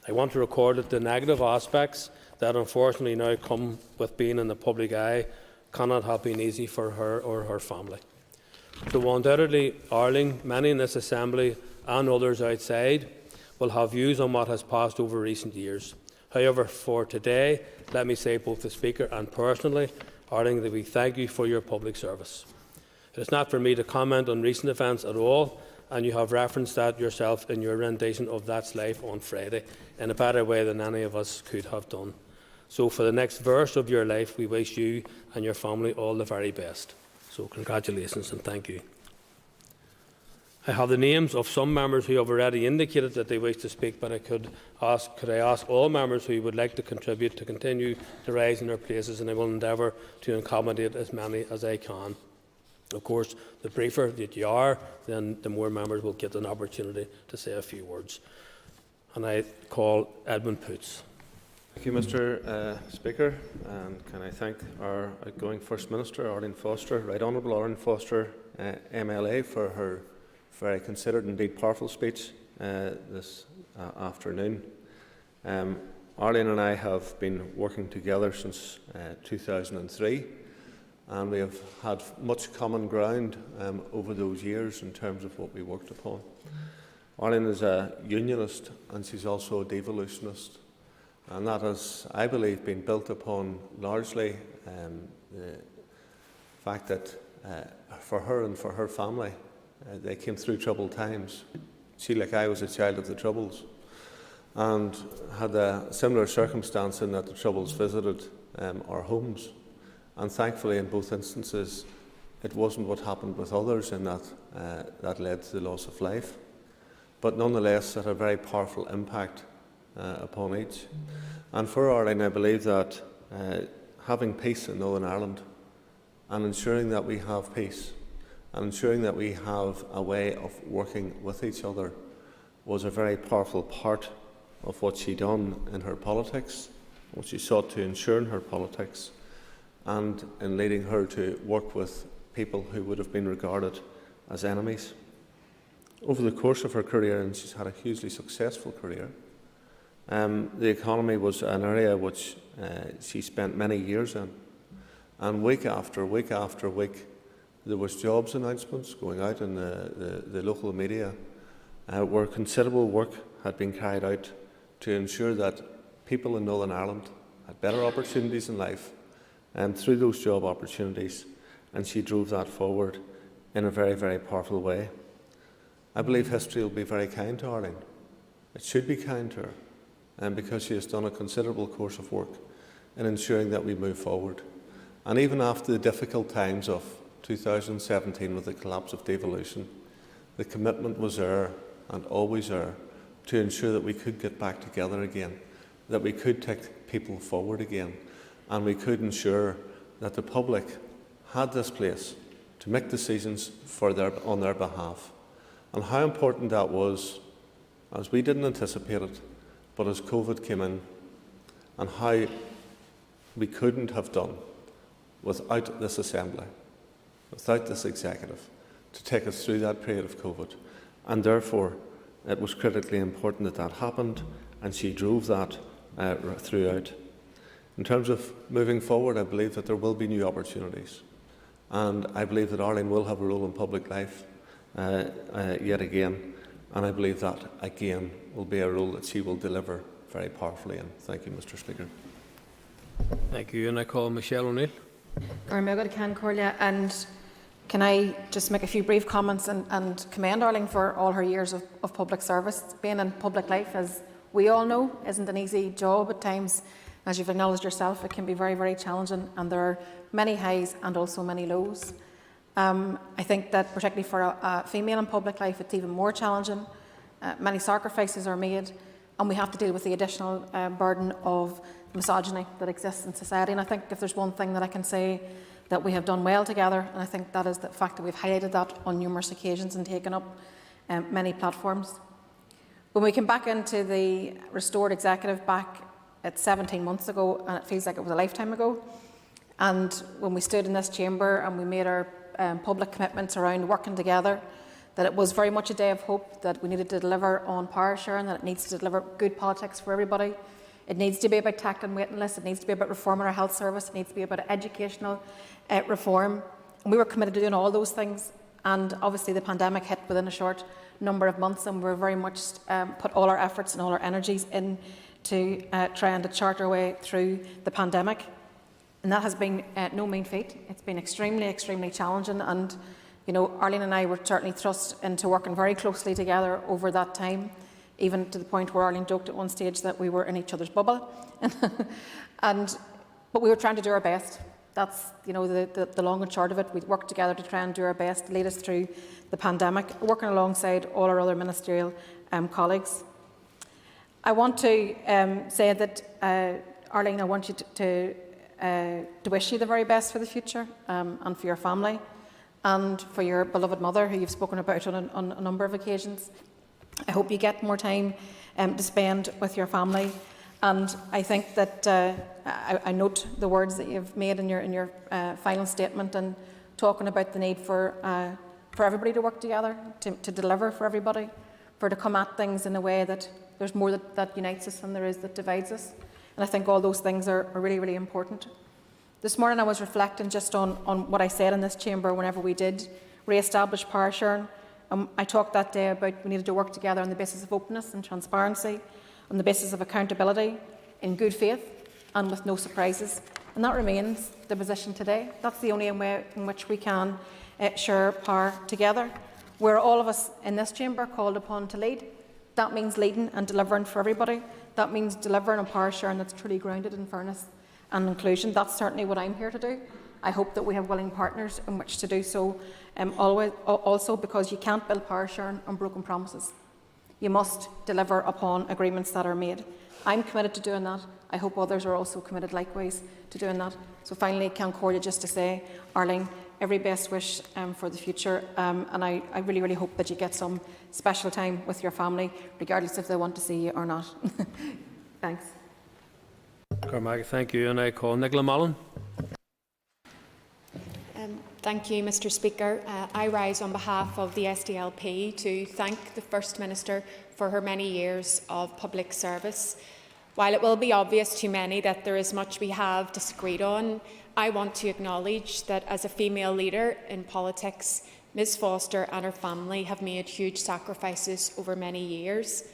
I want to record that the negative aspects that unfortunately now come with being in the public eye cannot have been easy for her or her family. So undoubtedly, Arlene, many in this Assembly and others outside will have views on what has passed over recent years. However, for today, let me say both the Speaker and personally, Arlene, that we thank you for your public service. It is not for me to comment on recent events at all, and you have referenced that yourself in your rendition of That's Life on Friday in a better way than any of us could have done. So for the next verse of your life, we wish you and your family all the very best. So congratulations and thank you. I have the names of some members who have already indicated that they wish to speak, but could I ask all members who would like to contribute to continue to rise in their places, and I will endeavour to accommodate as many as I can. Of course, the briefer that you are, then the more members will get an opportunity to say a few words. And I call Edwin Poots. Thank you, Mr. Speaker, and can I thank our outgoing First Minister, Arlene Foster, Right Honourable Arlene Foster, MLA, for her very considered, indeed powerful speech this afternoon. Arlene and I have been working together since 2003, and we have had much common ground over those years in terms of what we worked upon. Arlene is a unionist and she's also a devolutionist, and that has, I believe, been built upon largely the fact that for her and for her family, they came through troubled times. She, like I, was a child of the Troubles and had a similar circumstance in that the Troubles visited our homes. And thankfully, in both instances, it wasn't what happened with others in that that led to the loss of life. But nonetheless, it had a very powerful impact upon each. And for Arlene, I believe that having peace in Northern Ireland and ensuring that we have peace and ensuring that we have a way of working with each other was a very powerful part of what she done in her politics, what she sought to ensure in her politics, and in leading her to work with people who would have been regarded as enemies. Over the course of her career, and she's had a hugely successful career, The economy was an area which she spent many years in, and week after week after week there was jobs announcements going out in the local media where considerable work had been carried out to ensure that people in Northern Ireland had better opportunities in life and through those job opportunities, and she drove that forward in a very, very powerful way. I believe history will be very kind to Arlene. It should be kind to her, and because she has done a considerable course of work in ensuring that we move forward. And even after the difficult times of 2017 with the collapse of devolution, the commitment was there and always there to ensure that we could get back together again, that we could take people forward again, and we could ensure that the public had this place to make decisions on their behalf. And how important that was, as we didn't anticipate it, but as COVID came in, and how we couldn't have done without this Assembly, without this Executive, to take us through that period of COVID. And therefore, it was critically important that that happened, and she drove that throughout. In terms of moving forward, I believe that there will be new opportunities, and I believe that Arlene will have a role in public life yet again, and I believe that again will be a role that she will deliver very powerfully in. Thank you, Mr. Speaker. Thank you, and I call Michelle O'Neill. And can I just make a few brief comments and commend Arlene for all her years of public service. Being in public life, as we all know, isn't an easy job at times. As you've acknowledged yourself, it can be very, very challenging, and there are many highs and also many lows. I think that particularly for a female in public life, it's even more challenging. Many sacrifices are made, and we have to deal with the additional burden of misogyny that exists in society. And I think if there's one thing that I can say that we have done well together, and I think that is the fact that we've highlighted that on numerous occasions and taken up many platforms. When we came back into the restored executive back at 17 months ago, and it feels like it was a lifetime ago, and when we stood in this chamber and we made our public commitments around working together, that it was very much a day of hope, that we needed to deliver on power sharing, that it needs to deliver good politics for everybody. It needs to be about tackling waiting lists, it needs to be about reforming our health service, it needs to be about educational reform. And we were committed to doing all those things, and obviously the pandemic hit within a short number of months, and we were very much put all our efforts and all our energies in to trying to chart our way through the pandemic. And that has been no mean feat. It's been extremely, extremely challenging, and you know, Arlene and I were certainly thrust into working very closely together over that time, even to the point where Arlene joked at one stage that we were in each other's bubble. But we were trying to do our best. That's, you know, the long and short of it. We worked together to try and do our best to lead us through the pandemic, working alongside all our other ministerial colleagues. I want to say that, Arlene, I want you to wish you the very best for the future, and for your family, and for your beloved mother, who you've spoken about on a number of occasions. I hope you get more time to spend with your family, and I think that I note the words that you've made in your final statement, and talking about the need for everybody to work together, to deliver for everybody, to come at things in a way that there's more that unites us than there is that divides us. And I think all those things are really, really important. This morning I was reflecting just on what I said in this chamber whenever we did re-establish power sharing. I talked that day about we needed to work together on the basis of openness and transparency, on the basis of accountability, in good faith and with no surprises. And that remains the position today. That's the only way in which we can share power together. We're all of us in this chamber called upon to lead. That means leading and delivering for everybody. That means delivering a power sharing that's truly grounded in fairness and inclusion. That's certainly what I'm here to do. I hope that we have willing partners in which to do so, also because you can't build power sharing on broken promises. You must deliver upon agreements that are made. I'm committed to doing that. I hope others are also committed likewise to doing that. So finally, Concordia, just to say, Arlene, every best wish for the future, and I really, really hope that you get some special time with your family, regardless if they want to see you or not. Thanks. Cormac, thank you, and I call Nichola Mallon. Thank you, Mr Speaker. I rise on behalf of the SDLP to thank the First Minister for her many years of public service. While it will be obvious to many that there is much we have disagreed on, I want to acknowledge that as a female leader in politics, Ms Foster and her family have made huge sacrifices over many years.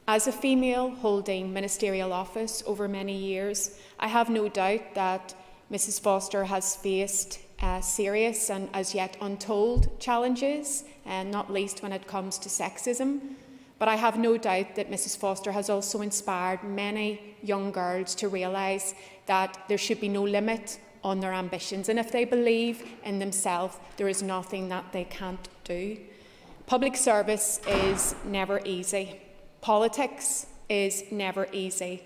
As a female holding ministerial office over many years, I have no doubt that Mrs Foster has faced serious and as yet untold challenges, not least when it comes to sexism. But I have no doubt that Mrs Foster has also inspired many young girls to realise that there should be no limit on their ambitions, and if they believe in themselves, there is nothing that they can't do. Public service is never easy. Politics is never easy.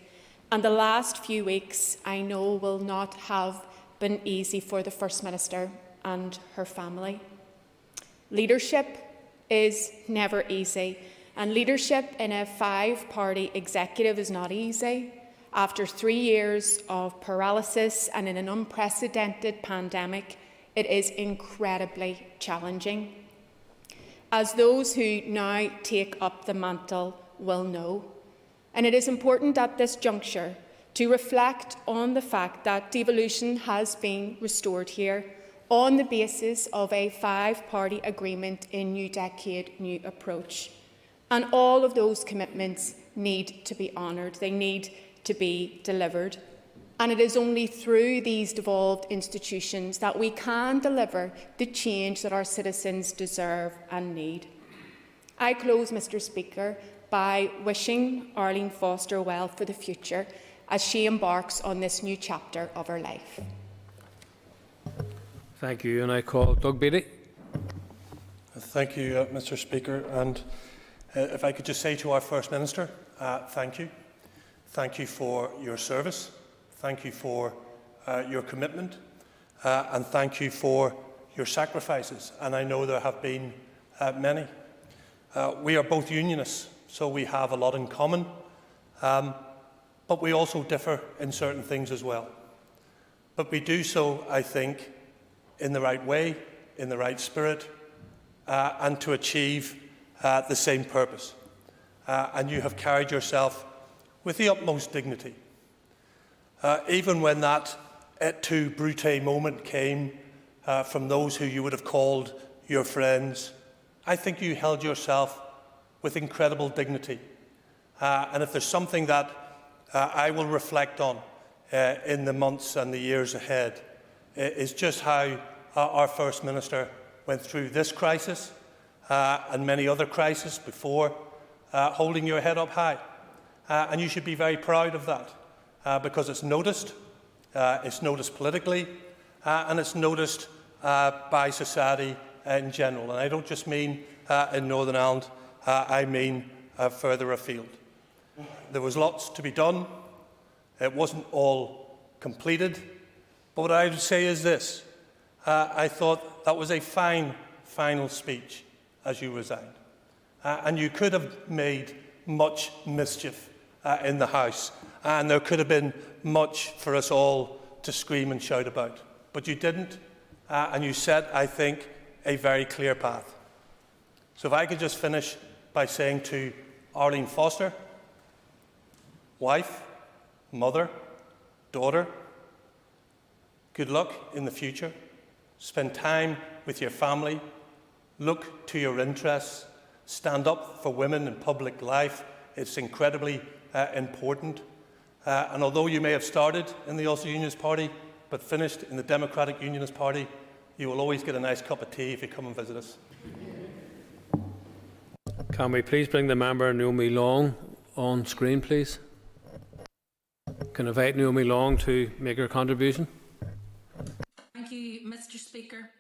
And the last few weeks, I know, will not have been easy for the First Minister and her family. Leadership is never easy, and leadership in a 5-party executive is not easy. After 3 years of paralysis and in an unprecedented pandemic, it is incredibly challenging. As those who now take up the mantle will know. And it is important at this juncture to reflect on the fact that devolution has been restored here on the basis of a 5-party agreement in New Decade, New Approach. And all of those commitments need to be honoured. They need to be delivered. And it is only through these devolved institutions that we can deliver the change that our citizens deserve and need. I close, Mr Speaker, by wishing Arlene Foster well for the future as she embarks on this new chapter of her life. Thank you, and I call Doug Beattie. Thank you, Mr Speaker. And if I could just say to our First Minister, thank you. Thank you for your service. Thank you for your commitment. And thank you for your sacrifices. And I know there have been many. We are both unionists, so we have a lot in common. But we also differ in certain things as well. But we do so, I think, in the right way, in the right spirit, and to achieve the same purpose. And you have carried yourself with the utmost dignity. Even when that et tu brute moment came from those who you would have called your friends, I think you held yourself with incredible dignity. And if there's something that I will reflect on in the months and the years ahead, is just how our First Minister went through this crisis and many other crises before, holding your head up high. And you should be very proud of that, because it's noticed politically, and it's noticed by society in general. And I don't just mean in Northern Ireland, I mean further afield. There was lots to be done. It wasn't all completed. But what I would say is this. I thought that was a fine final speech as you resigned. And you could have made much mischief in the House. And there could have been much for us all to scream and shout about. But you didn't. And you set, I think, a very clear path. So if I could just finish by saying to Arlene Foster, wife, mother, daughter, good luck in the future. Spend time with your family. Look to your interests. Stand up for women in public life. It's incredibly important. And although you may have started in the Ulster Unionist Party but finished in the Democratic Unionist Party, you will always get a nice cup of tea if you come and visit us. Can we please bring the member Naomi Long on screen, please? Can I invite Naomi Long to make her contribution? Thank you, Mr Speaker.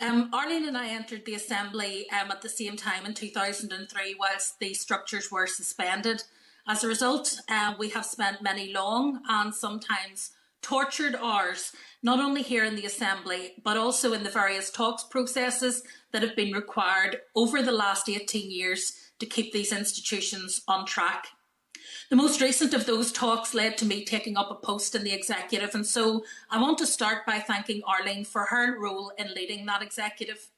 Arlene and I entered the Assembly at the same time in 2003 whilst the structures were suspended. As a result, we have spent many long and sometimes tortured hours, not only here in the Assembly, but also in the various talks processes that have been required over the last 18 years to keep these institutions on track. The most recent of those talks led to me taking up a post in the executive, and so I want to start by thanking Arlene for her role in leading that executive.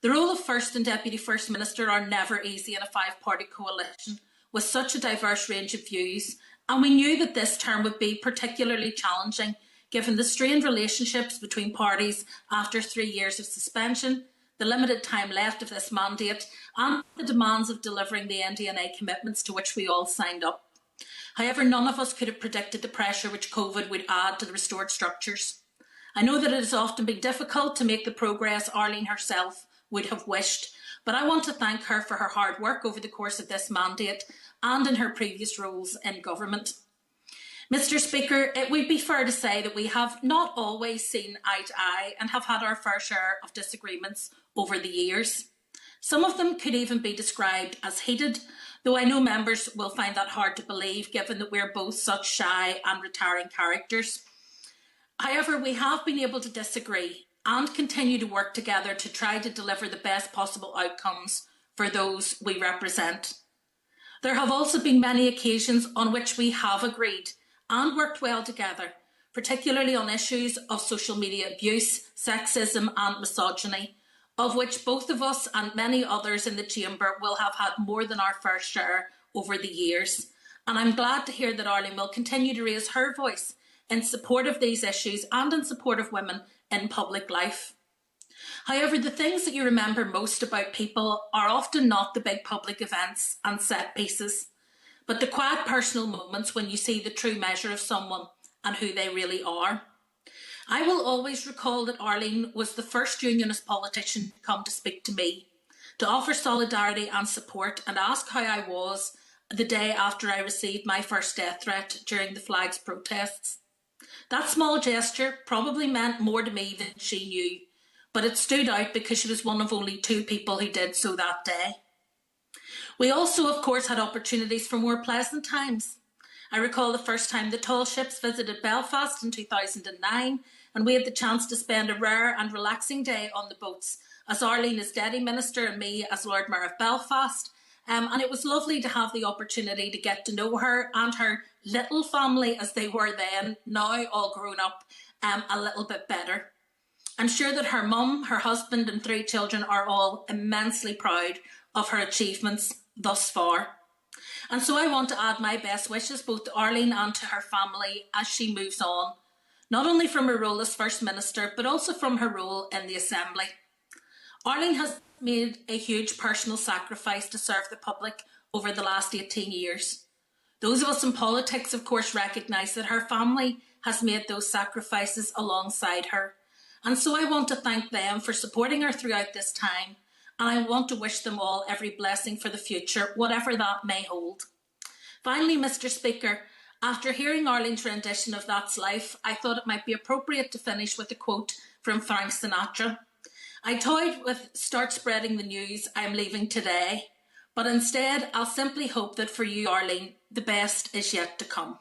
The role of First and Deputy First Minister are never easy in a five-party coalition with such a diverse range of views, and we knew that this term would be particularly challenging given the strained relationships between parties after 3 years of suspension, the limited time left of this mandate, and the demands of delivering the NDNA commitments to which we all signed up. However, none of us could have predicted the pressure which COVID would add to the restored structures. I know that it has often been difficult to make the progress Arlene herself would have wished, but I want to thank her for her hard work over the course of this mandate and in her previous roles in government. Mr. Speaker, it would be fair to say that we have not always seen eye to eye and have had our fair share of disagreements over the years. Some of them could even be described as heated, though I know members will find that hard to believe given that we're both such shy and retiring characters. However, we have been able to disagree and continue to work together to try to deliver the best possible outcomes for those we represent. There have also been many occasions on which we have agreed and worked well together, particularly on issues of social media abuse, sexism and misogyny, of which both of us and many others in the chamber will have had more than our fair share over the years. And I'm glad to hear that Arlene will continue to raise her voice in support of these issues and in support of women in public life. However, the things that you remember most about people are often not the big public events and set pieces, but the quiet personal moments when you see the true measure of someone and who they really are. I will always recall that Arlene was the first unionist politician to come to speak to me, to offer solidarity and support and ask how I was the day after I received my first death threat during the Flags protests. That small gesture probably meant more to me than she knew, but it stood out because she was one of only 2 people who did so that day. We also, of course, had opportunities for more pleasant times. I recall the first time the tall ships visited Belfast in 2009, and we had the chance to spend a rare and relaxing day on the boats, as Arlene as Deputy Minister and me as Lord Mayor of Belfast. And it was lovely to have the opportunity to get to know her and her little family as they were then, now all grown up, a little bit better. I'm sure that her mum, her husband and 3 children are all immensely proud of her achievements thus far. And so I want to add my best wishes both to Arlene and to her family as she moves on, not only from her role as First Minister, but also from her role in the Assembly. Arlene has made a huge personal sacrifice to serve the public over the last 18 years. Those of us in politics, of course, recognise that her family has made those sacrifices alongside her. And so I want to thank them for supporting her throughout this time, and I want to wish them all every blessing for the future, whatever that may hold. Finally, Mr. Speaker, after hearing Arlene's rendition of That's Life, I thought it might be appropriate to finish with a quote from Frank Sinatra. I toyed with start spreading the news I'm leaving today, but instead I'll simply hope that for you, Arlene, the best is yet to come.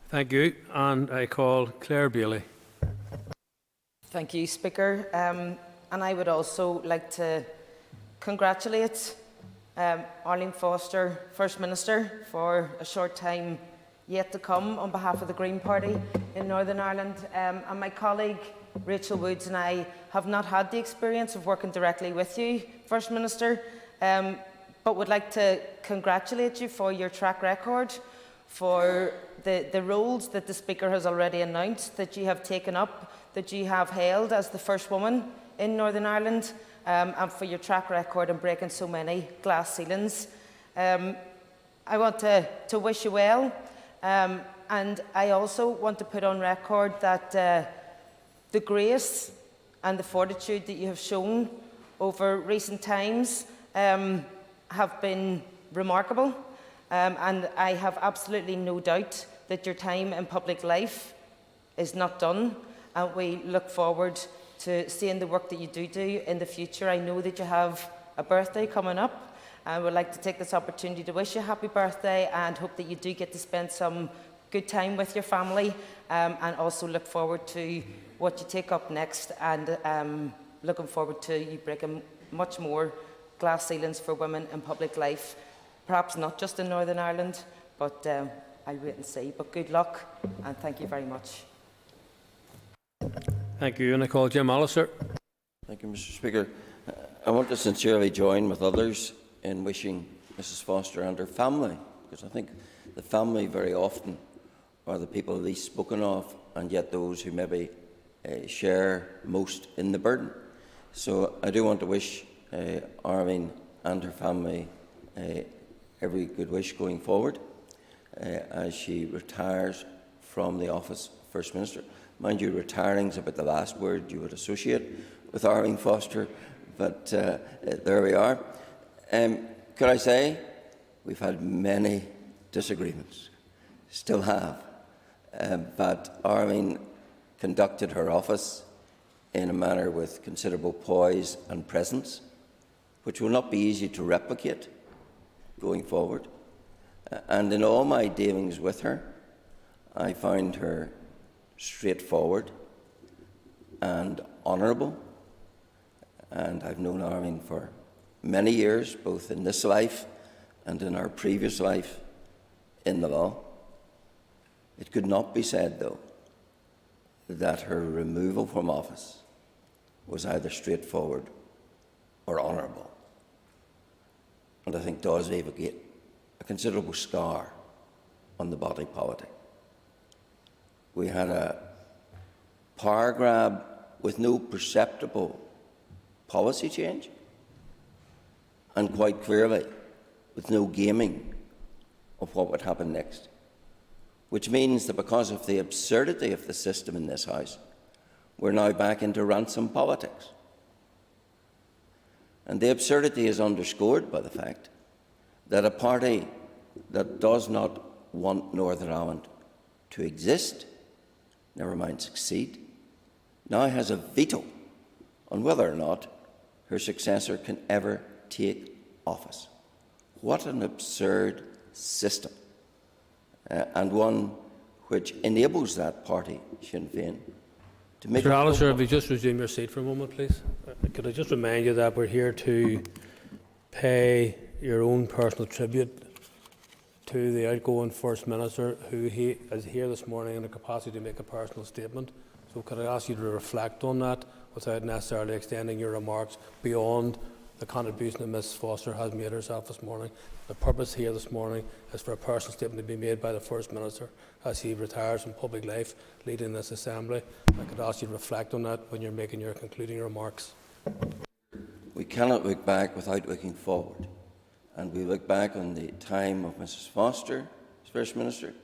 Thank you, and I call Claire Bailey. Thank you, Speaker. And I would also like to congratulate Arlene Foster, First Minister, for a short time yet to come on behalf of the Green Party in Northern Ireland. And my colleague Rachel Woods and I have not had the experience of working directly with you, First Minister, but would like to congratulate you for your track record, for the roles that the Speaker has already announced that you have taken up, that you have held as the first woman in Northern Ireland, and for your track record in breaking so many glass ceilings. I want to wish you well, and I also want to put on record that the grace and the fortitude that you have shown over recent times have been remarkable, and I have absolutely no doubt that your time in public life is not done, and we look forward to seeing the work that you do in the future. I know that you have a birthday coming up, and would like to take this opportunity to wish you a happy birthday and hope that you do get to spend some good time with your family, and also look forward to what you take up next, and looking forward to you breaking much more glass ceilings for women in public life, perhaps not just in Northern Ireland, but I'll wait and see. But good luck, and thank you very much. Thank you. And I call Jim Allister. Thank you, Mr. Speaker. I want to sincerely join with others in wishing Mrs. Foster and her family, because I think the family very often are the people least spoken of, and yet those who maybe share most in the burden. So I do want to wish Arlene and her family every good wish going forward as she retires from the office of First Minister. Mind you, retiring is about the last word you would associate with Arlene Foster, but there we are. Could I say, we've had many disagreements, still have, but Arlene conducted her office in a manner with considerable poise and presence, which will not be easy to replicate going forward. And in all my dealings with her, I find her straightforward and honourable. And I've known Arlene for many years, both in this life and in our previous life in the law. It could not be said, though, that her removal from office was either straightforward or honourable. And I think does leave a considerable scar on the body politic. We had a power grab with no perceptible policy change, and quite clearly with no gaming of what would happen next, which means that because of the absurdity of the system in this House, we're now back into ransom politics. And the absurdity is underscored by the fact that a party that does not want Northern Ireland to exist, never mind succeed, now has a veto on whether or not her successor can ever take office. What an absurd system, and one which enables that party, Sinn Féin, to make... Mr. Allister, if you just resume your seat for a moment, please. Could I just remind you that we're here to pay your own personal tribute to the outgoing First Minister, who is here this morning in a capacity to make a personal statement. So could I ask you to reflect on that without necessarily extending your remarks beyond the contribution that Ms Foster has made herself this morning? The purpose here this morning is for a personal statement to be made by the First Minister as he retires from public life, leading this Assembly. I could ask you to reflect on that when you're making your concluding remarks. We cannot look back without looking forward. And we look back on the time of Mrs Foster as First Minister,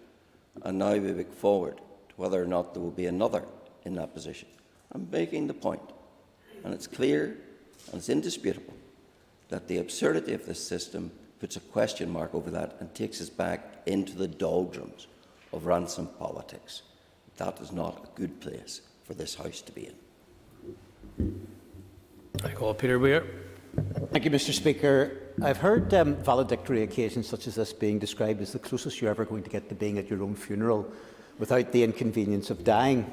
and now we look forward to whether or not there will be another in that position. I'm making the point, and it's clear and it's indisputable that the absurdity of this system puts a question mark over that and takes us back into the doldrums of ransom politics. That is not a good place for this House to be in. I call Peter Weir. Thank you, Mr. Speaker. I've heard valedictory occasions such as this being described as the closest you're ever going to get to being at your own funeral without the inconvenience of dying.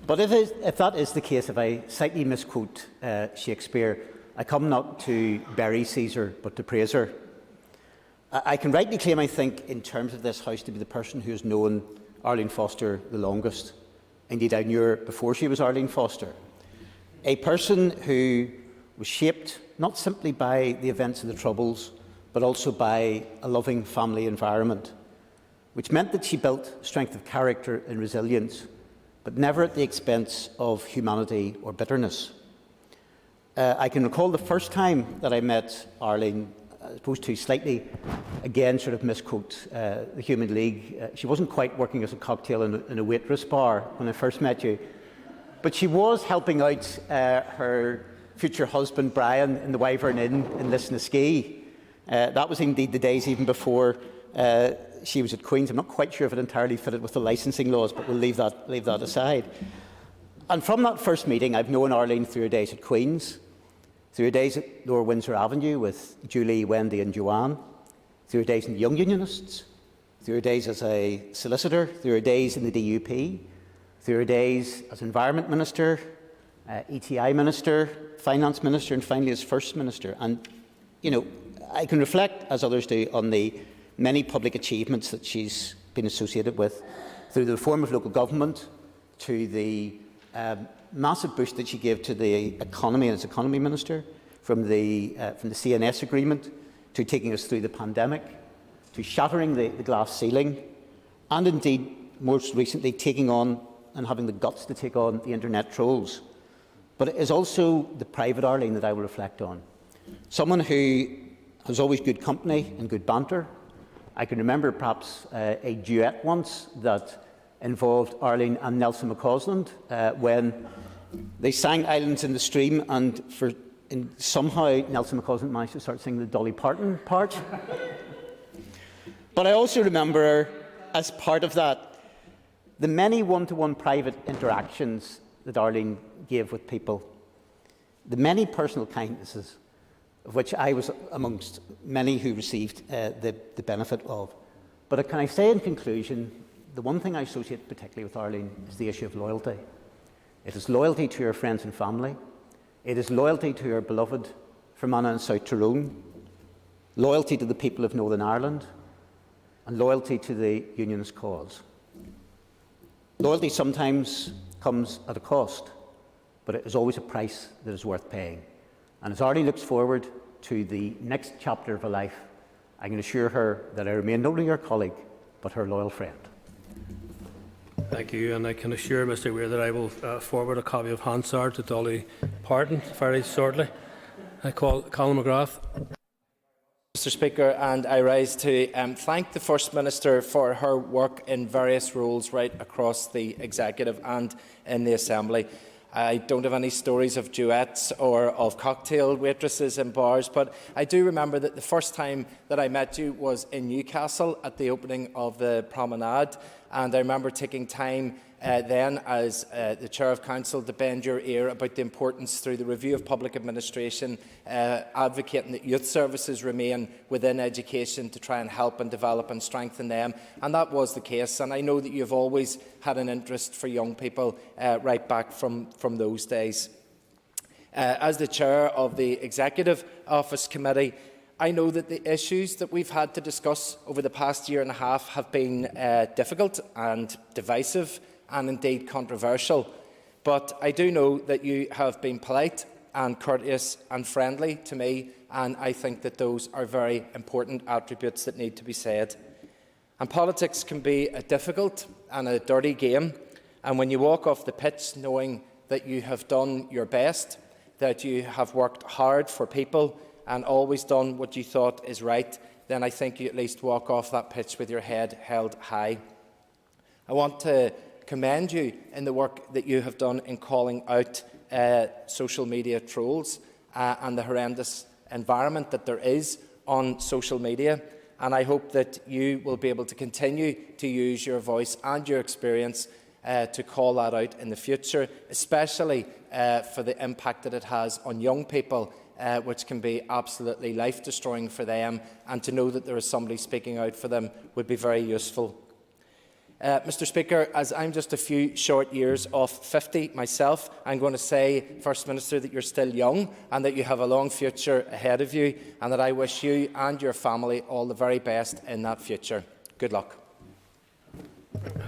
But if that is the case, if I slightly misquote Shakespeare, I come not to bury Caesar, but to praise her. I can rightly claim, I think, in terms of this House, to be the person who has known Arlene Foster the longest. Indeed, I knew her before she was Arlene Foster. A person who was shaped not simply by the events of the Troubles, but also by a loving family environment, which meant that she built strength of character and resilience, but never at the expense of humanity or bitterness. I can recall the first time that I met Arlene, as opposed to slightly, again, sort of misquote the Human League. She wasn't quite working as a cocktail in a waitress bar when I first met you, but she was helping out her future husband Brian in the Wyvern Inn in Lisnaskea. That was indeed the days even before she was at Queen's. I'm not quite sure if it entirely fitted with the licensing laws, but we'll leave that aside. And from that first meeting, I've known Arlene through her days at Queen's, through her days at Lower Windsor Avenue with Julie, Wendy and Joanne, through her days in the Young Unionists, through her days as a solicitor, through her days in the DUP, through her days as Environment Minister, ETI Minister, Finance Minister, and finally as First Minister. And I can reflect, as others do, on the many public achievements that she's been associated with, through the reform of local government, to the massive boost that she gave to the economy as economy minister, from the CNS agreement, to taking us through the pandemic, to shattering the glass ceiling, and indeed, most recently, taking on and having the guts to take on the internet trolls. But it is also the private Arlene that I will reflect on. Someone who has always good company and good banter. I can remember perhaps a duet once that involved Arlene and Nelson McCausland when they sang Islands in the Stream, and somehow Nelson McCausland managed to start singing the Dolly Parton part. But I also remember, as part of that, the many one-to-one private interactions that Arlene gave with people, the many personal kindnesses, of which I was amongst many who received the benefit of. But can I say in conclusion, the one thing I associate particularly with Arlene is the issue of loyalty. It is loyalty to her friends and family. It is loyalty to her beloved Fermanagh and South Tyrone, loyalty to the people of Northern Ireland, and loyalty to the unionist cause. Loyalty sometimes comes at a cost, but it is always a price that is worth paying. And as Arlene looks forward to the next chapter of her life, I can assure her that I remain not only her colleague, but her loyal friend. Thank you, and I can assure Mr Weir that I will forward a copy of Hansard to Dolly Parton very shortly. I call Colin McGrath. Mr Speaker, and I rise to thank the First Minister for her work in various roles right across the Executive and in the Assembly. I don't have any stories of duets or of cocktail waitresses in bars, but I do remember that the first time that I met you was in Newcastle at the opening of the Promenade, and I remember taking time then as the Chair of Council to bend your ear about the importance through the review of public administration, advocating that youth services remain within education to try and help and develop and strengthen them. And that was the case. And I know that you've always had an interest for young people right back from those days. As the Chair of the Executive Office Committee, I know that the issues that we've had to discuss over the past year and a half have been difficult and divisive, and indeed controversial, but I do know that you have been polite and courteous and friendly to me, and I think that those are very important attributes that need to be said. And politics can be a difficult and a dirty game, and when you walk off the pitch knowing that you have done your best, that you have worked hard for people and always done what you thought is right, then I think you at least walk off that pitch with your head held high. I want to commend you in the work that you have done in calling out social media trolls and the horrendous environment that there is on social media. And I hope that you will be able to continue to use your voice and your experience to call that out in the future, especially for the impact that it has on young people, which can be absolutely life-destroying for them, and to know that there is somebody speaking out for them would be very useful. Mr Speaker, as I'm just a few short years off 50 myself, I'm going to say, First Minister, that you're still young and that you have a long future ahead of you, and that I wish you and your family all the very best in that future. Good luck.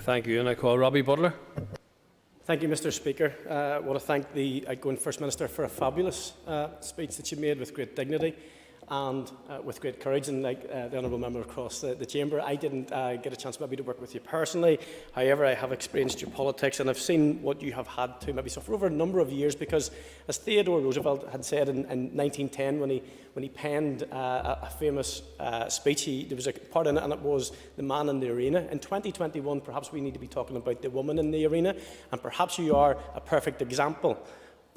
Thank you, and I call Robbie Butler. Thank you, Mr Speaker. I want to thank the outgoing First Minister for a fabulous speech that she made with great dignity and with great courage. And like the honourable member across the chamber, I didn't get a chance maybe to work with you personally. However, I have experienced your politics, and I've seen what you have had to maybe suffer over a number of years, because as Theodore Roosevelt had said in 1910 when he penned a famous speech, there was a part in it, and it was the man in the arena. In 2021, perhaps we need to be talking about the woman in the arena, and perhaps you are a perfect example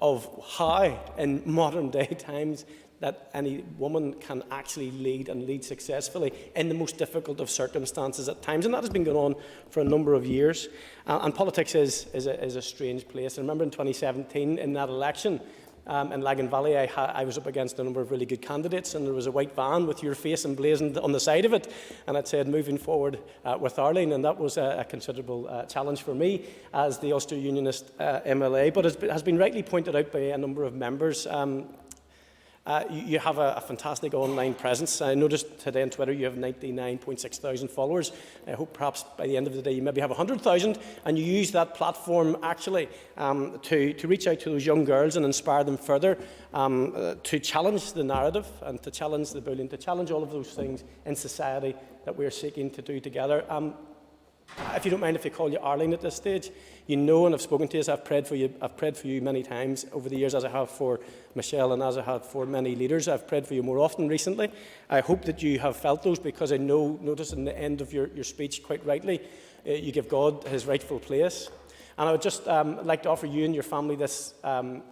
of how in modern day times that any woman can actually lead and lead successfully in the most difficult of circumstances at times. And that has been going on for a number of years. And politics is a strange place. I remember in 2017, in that election in Lagan Valley, I was up against a number of really good candidates, and there was a white van with your face emblazoned on the side of it, and it said, "Moving forward with Arlene," and that was a considerable challenge for me as the Ulster Unionist MLA. But as has been rightly pointed out by a number of members, You have a fantastic online presence. I noticed today on Twitter you have 99.6 thousand followers. I hope perhaps by the end of the day you maybe have 100,000, and you use that platform actually to reach out to those young girls and inspire them further, to challenge the narrative and to challenge the bullying, to challenge all of those things in society that we are seeking to do together. If you don't mind if I call you Arlene at this stage, you know, and I've spoken to you, I've prayed for you many times over the years, as I have for Michelle and as I have for many leaders. I've prayed for you more often recently. I hope that you have felt those, because I notice in the end of your speech, quite rightly, you give God his rightful place. And I would just like to offer you and your family this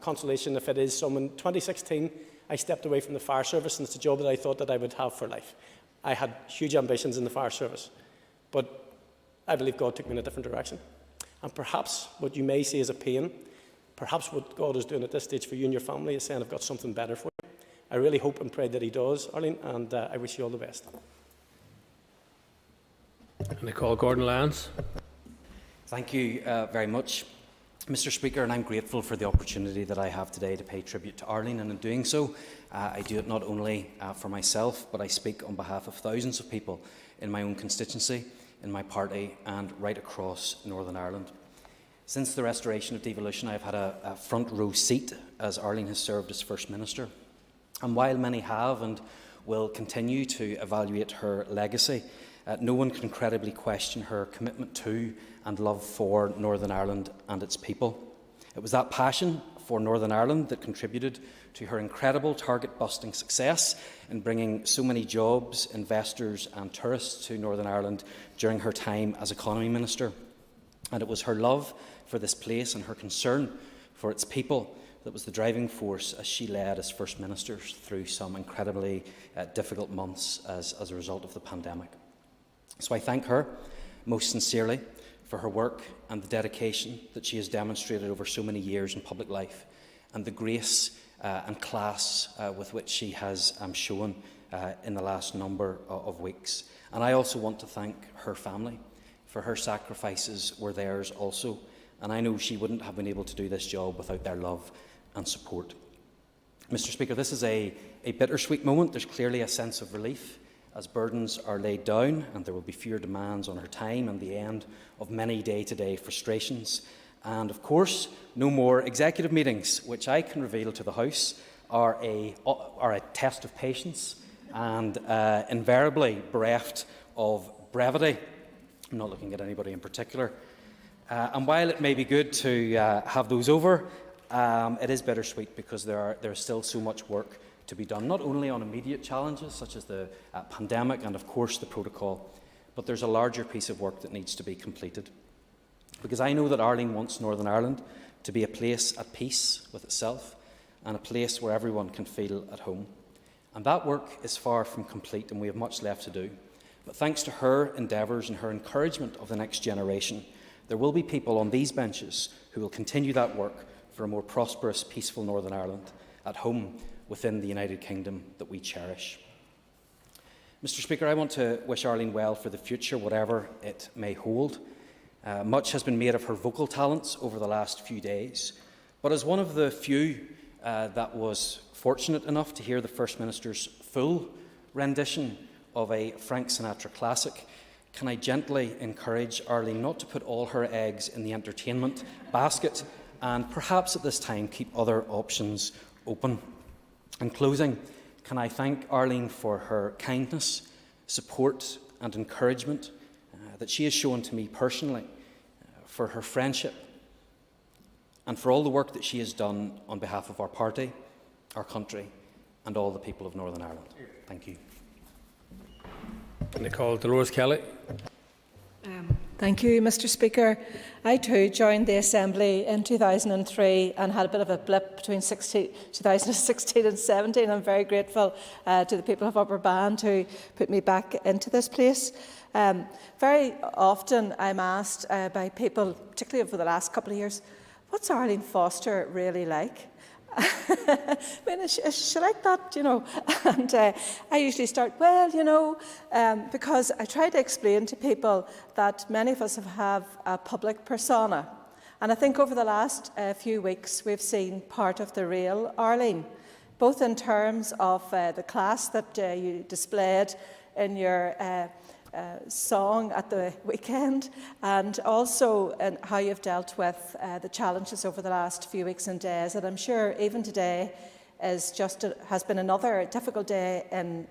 consolation, if it is some. In 2016, I stepped away from the fire service, and it's a job that I thought that I would have for life. I had huge ambitions in the fire service, but I believe God took me in a different direction. And perhaps what you may see as a pain, perhaps what God is doing at this stage for you and your family is saying, I've got something better for you. I really hope and pray that he does, Arlene, and I wish you all the best. And I call Gordon Lyons. Thank you very much, Mr. Speaker, and I'm grateful for the opportunity that I have today to pay tribute to Arlene, and in doing so, I do it not only for myself, but I speak on behalf of thousands of people in my own constituency, in my party, and right across Northern Ireland. Since the restoration of devolution, I've had a front row seat as Arlene has served as First Minister. And while many have and will continue to evaluate her legacy, no one can credibly question her commitment to and love for Northern Ireland and its people. It was that passion for Northern Ireland that contributed to her incredible target-busting success in bringing so many jobs, investors and tourists to Northern Ireland during her time as Economy Minister. And it was her love for this place and her concern for its people that was the driving force as she led as First Minister through some incredibly difficult months as a result of the pandemic. So I thank her most sincerely for her work and the dedication that she has demonstrated over so many years in public life, and the grace and class with which she has shown in the last number of weeks. And I also want to thank her family, for her sacrifices were theirs also, and I know she wouldn't have been able to do this job without their love and support. Mr. Speaker, this is a bittersweet moment. There's clearly a sense of relief as burdens are laid down and there will be fewer demands on her time and the end of many day-to-day frustrations. And of course, no more executive meetings, which I can reveal to the House are a test of patience and invariably bereft of brevity. I'm not looking at anybody in particular. And while it may be good to have those over, it is bittersweet because there is still so much work to be done, not only on immediate challenges such as the pandemic and of course the protocol, but there's a larger piece of work that needs to be completed. Because I know that Arlene wants Northern Ireland to be a place at peace with itself and a place where everyone can feel at home. And that work is far from complete and we have much left to do. But thanks to her endeavours and her encouragement of the next generation, there will be people on these benches who will continue that work for a more prosperous, peaceful Northern Ireland at home within the United Kingdom that we cherish. Mr. Speaker, I want to wish Arlene well for the future, whatever it may hold. Much has been made of her vocal talents over the last few days, but as one of the few that was fortunate enough to hear the First Minister's full rendition of a Frank Sinatra classic, can I gently encourage Arlene not to put all her eggs in the entertainment basket and perhaps at this time keep other options open. In closing, can I thank Arlene for her kindness, support and encouragement that she has shown to me personally, for her friendship and for all the work that she has done on behalf of our party, our country and all the people of Northern Ireland. Thank you. Nicola Kelly. Thank you, Mr. Speaker. I too joined the Assembly in 2003 and had a bit of a blip between 2016 and 17. I'm very grateful to the people of Upper Bann who put me back into this place. Very often I'm asked by people, particularly over the last couple of years, what's Arlene Foster really like? I mean, is she like that, you know? And I usually start, well, you know, because I try to explain to people that many of us have a public persona. And I think over the last few weeks, we've seen part of the real Arlene. both in terms of the class that you displayed in your song at the weekend, and also in how you've dealt with the challenges over the last few weeks and days. And I'm sure even today has been another difficult day in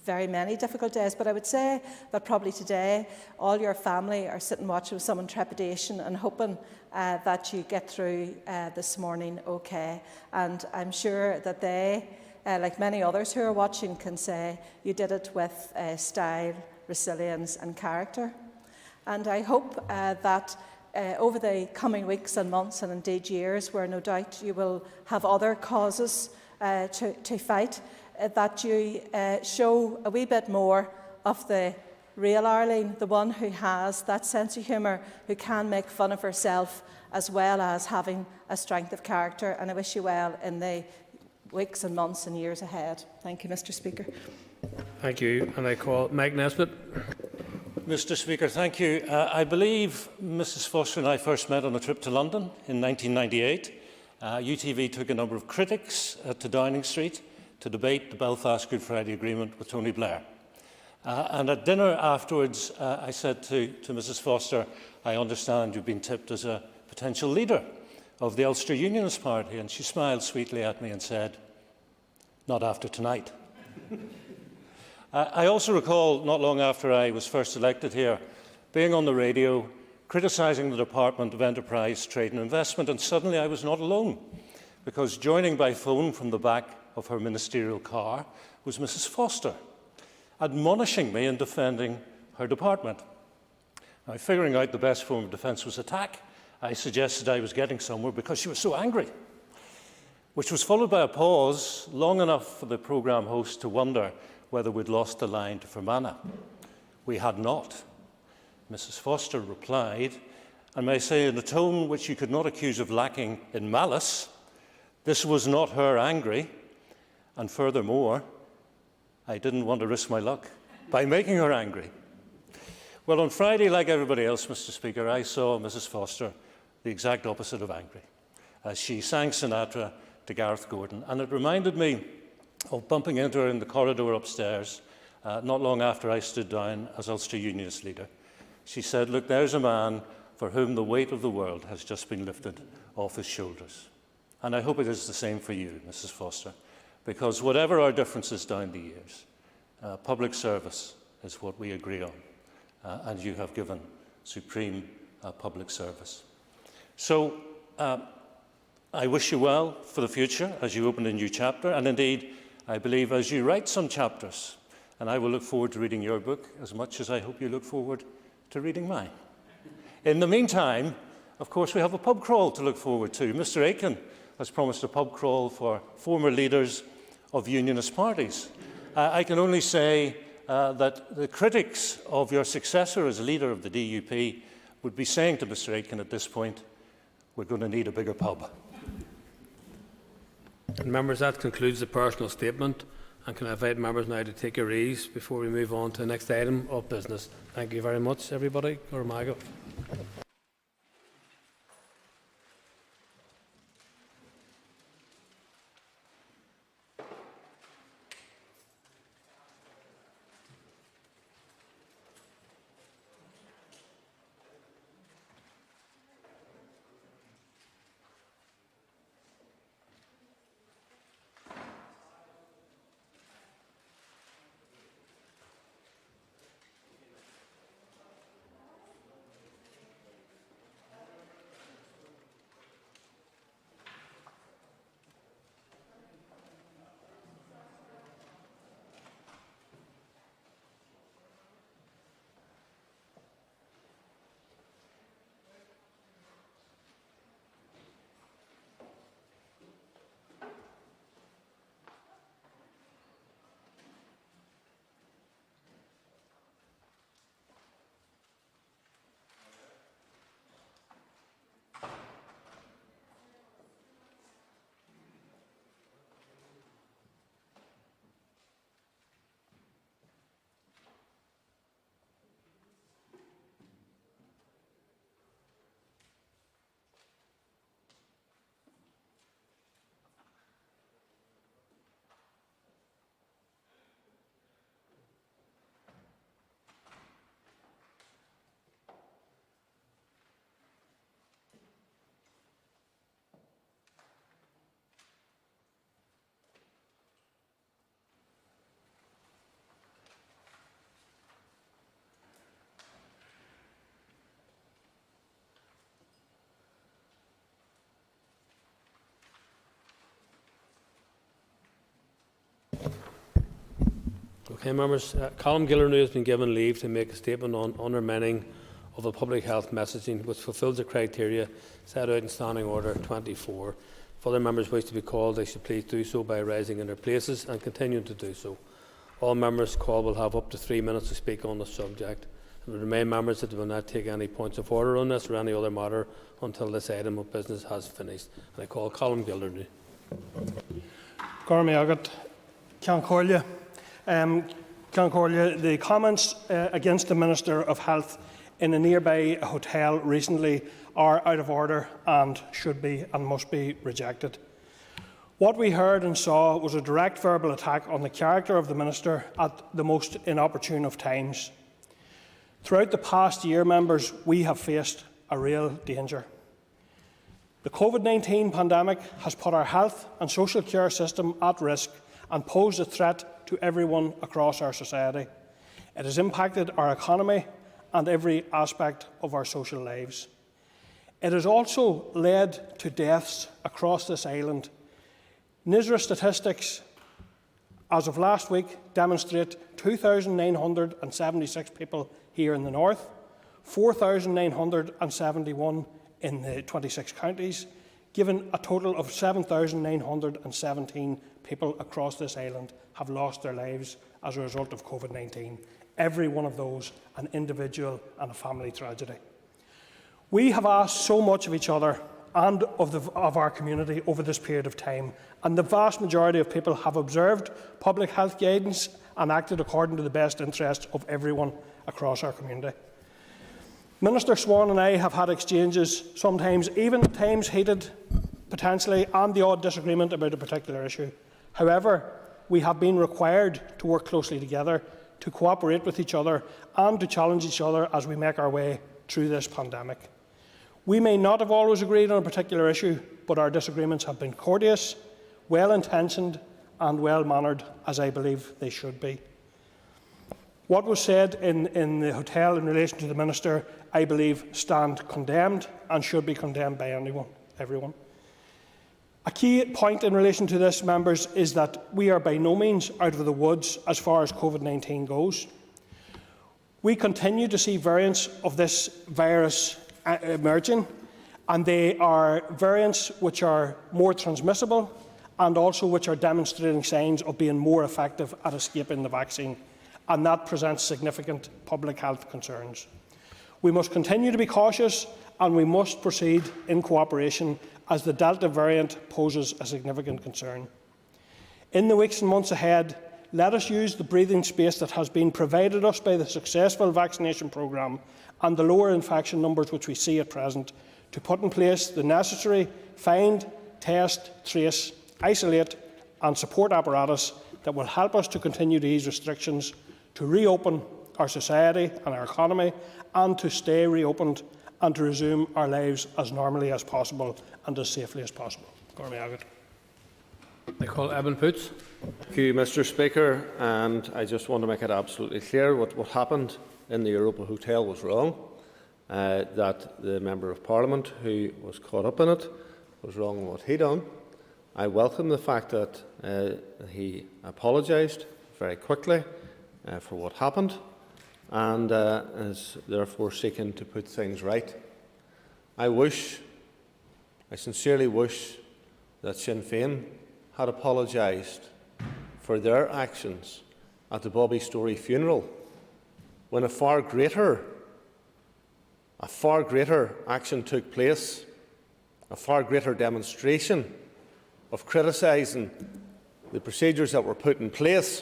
very many difficult days, but I would say that probably today all your family are sitting watching with some trepidation and hoping that you get through this morning okay. And I'm sure that they, like many others who are watching, can say you did it with style, resilience and character. And I hope that over the coming weeks and months, and indeed years, where no doubt you will have other causes to fight, that you show a wee bit more of the real Arlene, the one who has that sense of humour, who can make fun of herself, as well as having a strength of character. And I wish you well in the weeks and months and years ahead. Thank you, Mr. Speaker. Thank you. And I call Mike Nesbitt. Mr. Speaker, thank you. I believe Mrs. Foster and I first met on a trip to London in 1998. UTV took a number of critics to Downing Street to debate the Belfast Good Friday Agreement with Tony Blair. And at dinner afterwards, I said to Mrs. Foster, I understand you've been tipped as a potential leader of the Ulster Unionist Party. And she smiled sweetly at me and said, not after tonight. I also recall, not long after I was first elected here, being on the radio, criticising the Department of Enterprise, Trade and Investment, and suddenly I was not alone, because joining by phone from the back of her ministerial car was Mrs. Foster, admonishing me and defending her department. Now, figuring out the best form of defence was attack, I suggested I was getting somewhere because she was so angry, which was followed by a pause long enough for the programme host to wonder whether we'd lost the line to Fermanagh. We had not. Mrs. Foster replied, and may I say in a tone which you could not accuse of lacking in malice, this was not her angry, and furthermore, I didn't want to risk my luck by making her angry. Well, on Friday, like everybody else, Mr. Speaker, I saw Mrs. Foster the exact opposite of angry, as she sang Sinatra to Gareth Gordon, and it reminded me of bumping into her in the corridor upstairs not long after I stood down as Ulster Unionist leader. She said, look, there's a man for whom the weight of the world has just been lifted off his shoulders. And I hope it is the same for you, Mrs. Foster, because whatever our differences down the years, public service is what we agree on, and you have given supreme public service. So I wish you well for the future as you open a new chapter, and indeed, I believe as you write some chapters, and I will look forward to reading your book as much as I hope you look forward to reading mine. In the meantime, of course, we have a pub crawl to look forward to. Mr. Aiken has promised a pub crawl for former leaders of unionist parties. I can only say that the critics of your successor as leader of the DUP would be saying to Mr. Aiken at this point, we're going to need a bigger pub. And members, that concludes the personal statement. And can I invite members now to take your ease before we move on to the next item of business. Thank you very much, everybody. Gormago. Okay, members. Colm Gillernew has been given leave to make a statement on undermining of the public health messaging which fulfils the criteria set out in Standing Order 24. If other members wish to be called, they should please do so by rising in their places and continuing to do so. All members called will have up to 3 minutes to speak on the subject. It will remain members that will not take any points of order on this or any other matter until this item of business has finished. And I call Colm Gildernew. The comments against the Minister of Health in a nearby hotel recently are out of order and should be and must be rejected. What we heard and saw was a direct verbal attack on the character of the Minister at the most inopportune of times. Throughout the past year, members, we have faced a real danger. The COVID-19 pandemic has put our health and social care system at risk and posed a threat to everyone across our society. It has impacted our economy and every aspect of our social lives. It has also led to deaths across this island. NISRA statistics as of last week demonstrate 2,976 people here in the north, 4,971 in the 26 counties, giving a total of 7,917 people across this island have lost their lives as a result of COVID-19. Every one of those an individual and a family tragedy. We have asked so much of each other and of our community over this period of time, and the vast majority of people have observed public health guidance and acted according to the best interests of everyone across our community. Minister Swan and I have had exchanges, sometimes even at times heated, potentially, and the odd disagreement about a particular issue. However, we have been required to work closely together, to cooperate with each other and to challenge each other as we make our way through this pandemic. We may not have always agreed on a particular issue, but our disagreements have been courteous, well-intentioned and well-mannered, as I believe they should be. What was said in the hotel in relation to the Minister, I believe, stand condemned and should be condemned by everyone. A key point in relation to this, members, is that we are by no means out of the woods as far as COVID-19 goes. We continue to see variants of this virus emerging, and they are variants which are more transmissible and also which are demonstrating signs of being more effective at escaping the vaccine, and that presents significant public health concerns. We must continue to be cautious and we must proceed in cooperation as the Delta variant poses a significant concern. In the weeks and months ahead, let us use the breathing space that has been provided us by the successful vaccination programme and the lower infection numbers which we see at present to put in place the necessary find, test, trace, isolate and support apparatus that will help us to continue to ease restrictions, to reopen our society and our economy, and to stay reopened and to resume our lives as normally as possible and as safely as possible. I call Edwin Poots. Thank you, Mr. Speaker, and I just want to make it absolutely clear what happened in the Europa Hotel was wrong, that the Member of Parliament who was caught up in it was wrong in what he done. I welcome the fact that he apologised very quickly for what happened and is therefore seeking to put things right. I sincerely wish that Sinn Féin had apologised for their actions at the Bobby Story funeral, when a far greater action took place, a far greater demonstration of criticising the procedures that were put in place.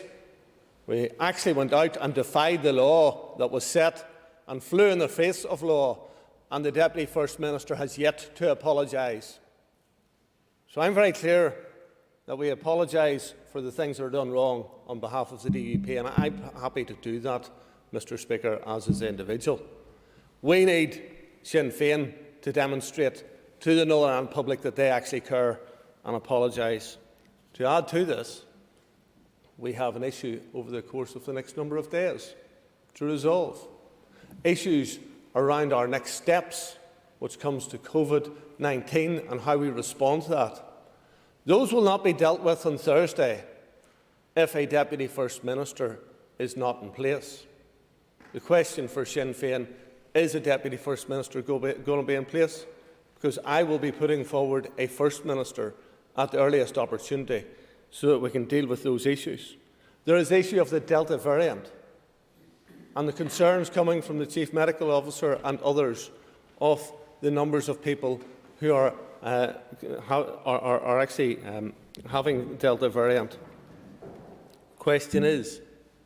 We actually went out and defied the law that was set and flew in the face of law, and the Deputy First Minister has yet to apologise. So I'm very clear that we apologise for the things that are done wrong on behalf of the DUP, and I'm happy to do that, Mr. Speaker, as is the individual. We need Sinn Féin to demonstrate to the Northern Ireland public that they actually care and apologise. To add to this, we have an issue over the course of the next number of days to resolve. Issues around our next steps, which comes to COVID-19 and how we respond to that. Those will not be dealt with on Thursday if a Deputy First Minister is not in place. The question for Sinn Féin, is a Deputy First Minister going to be in place? Because I will be putting forward a First Minister at the earliest opportunity so that we can deal with those issues. There is the issue of the Delta variant and the concerns coming from the Chief Medical Officer and others of the numbers of people who are actually having Delta variant. Question is,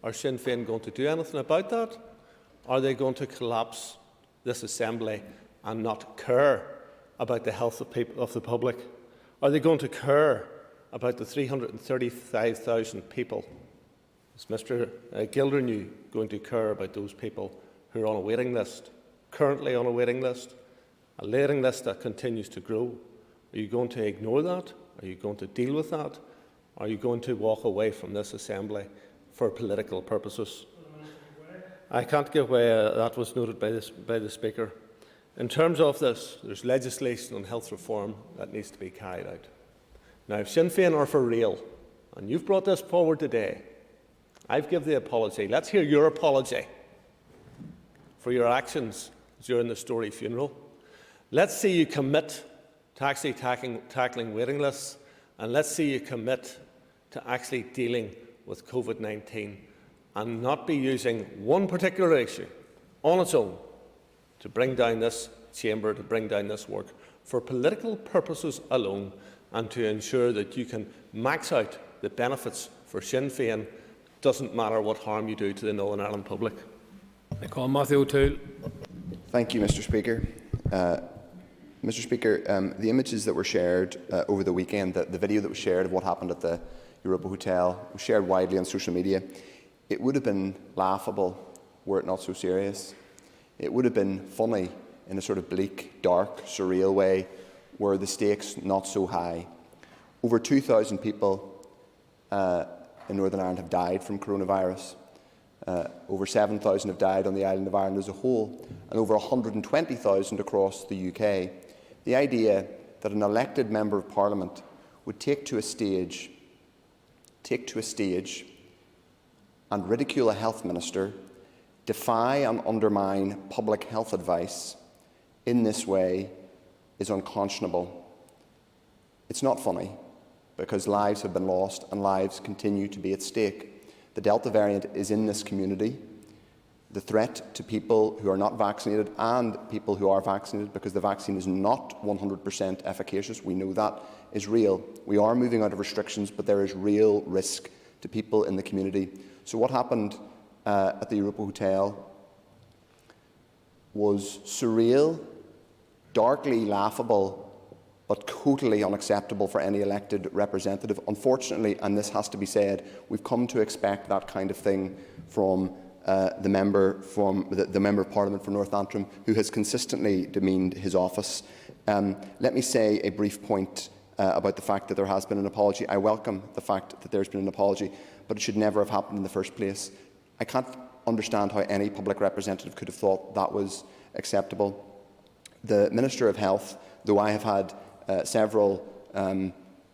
are Sinn Féin going to do anything about that? Are they going to collapse this Assembly and not care about the health of the public? Are they going to care about the 335,000 people? Is Mr Gildernew going to care about those people who are on a waiting list, currently on a waiting list that continues to grow? Are you going to ignore that? Are you going to deal with that? Are you going to walk away from this Assembly for political purposes? I can't give away. That was noted by the Speaker. In terms of this, there's legislation on health reform that needs to be carried out. Now, if Sinn Féin are for real, and you've brought this forward today, I've given the apology. Let's hear your apology for your actions during the Story funeral. Let's see you commit to actually tackling waiting lists, and let's see you commit to actually dealing with COVID-19 and not be using one particular issue on its own to bring down this chamber, to bring down this work for political purposes alone, and to ensure that you can max out the benefits for Sinn Féin. Doesn't matter what harm you do to the Northern Ireland public. I call Matthew O'Toole. Thank you, Mr. Speaker. Mr. Speaker, the images that were shared over the weekend, the video that was shared of what happened at the Europa Hotel, was shared widely on social media. It would have been laughable were it not so serious. It would have been funny in a sort of bleak, dark, surreal way, were the stakes not so high. Over 2,000 people in Northern Ireland have died from coronavirus. Over 7,000 have died on the island of Ireland as a whole, and over 120,000 across the UK. The idea that an elected Member of Parliament would take to a stage and ridicule a health minister, defy and undermine public health advice in this way is unconscionable. It's not funny, because lives have been lost and lives continue to be at stake. The Delta variant is in this community. The threat to people who are not vaccinated and people who are vaccinated, because the vaccine is not 100% efficacious, we know that, is real. We are moving out of restrictions, but there is real risk to people in the community. So what happened at the Europa Hotel was surreal, darkly laughable, but totally unacceptable for any elected representative. Unfortunately, and this has to be said, we've come to expect that kind of thing from the Member of Parliament for North Antrim, who has consistently demeaned his office. Let me say a brief point about the fact that there has been an apology. I welcome the fact that there's been an apology, but it should never have happened in the first place. I can't understand how any public representative could have thought that was acceptable. The Minister of Health, though I have had several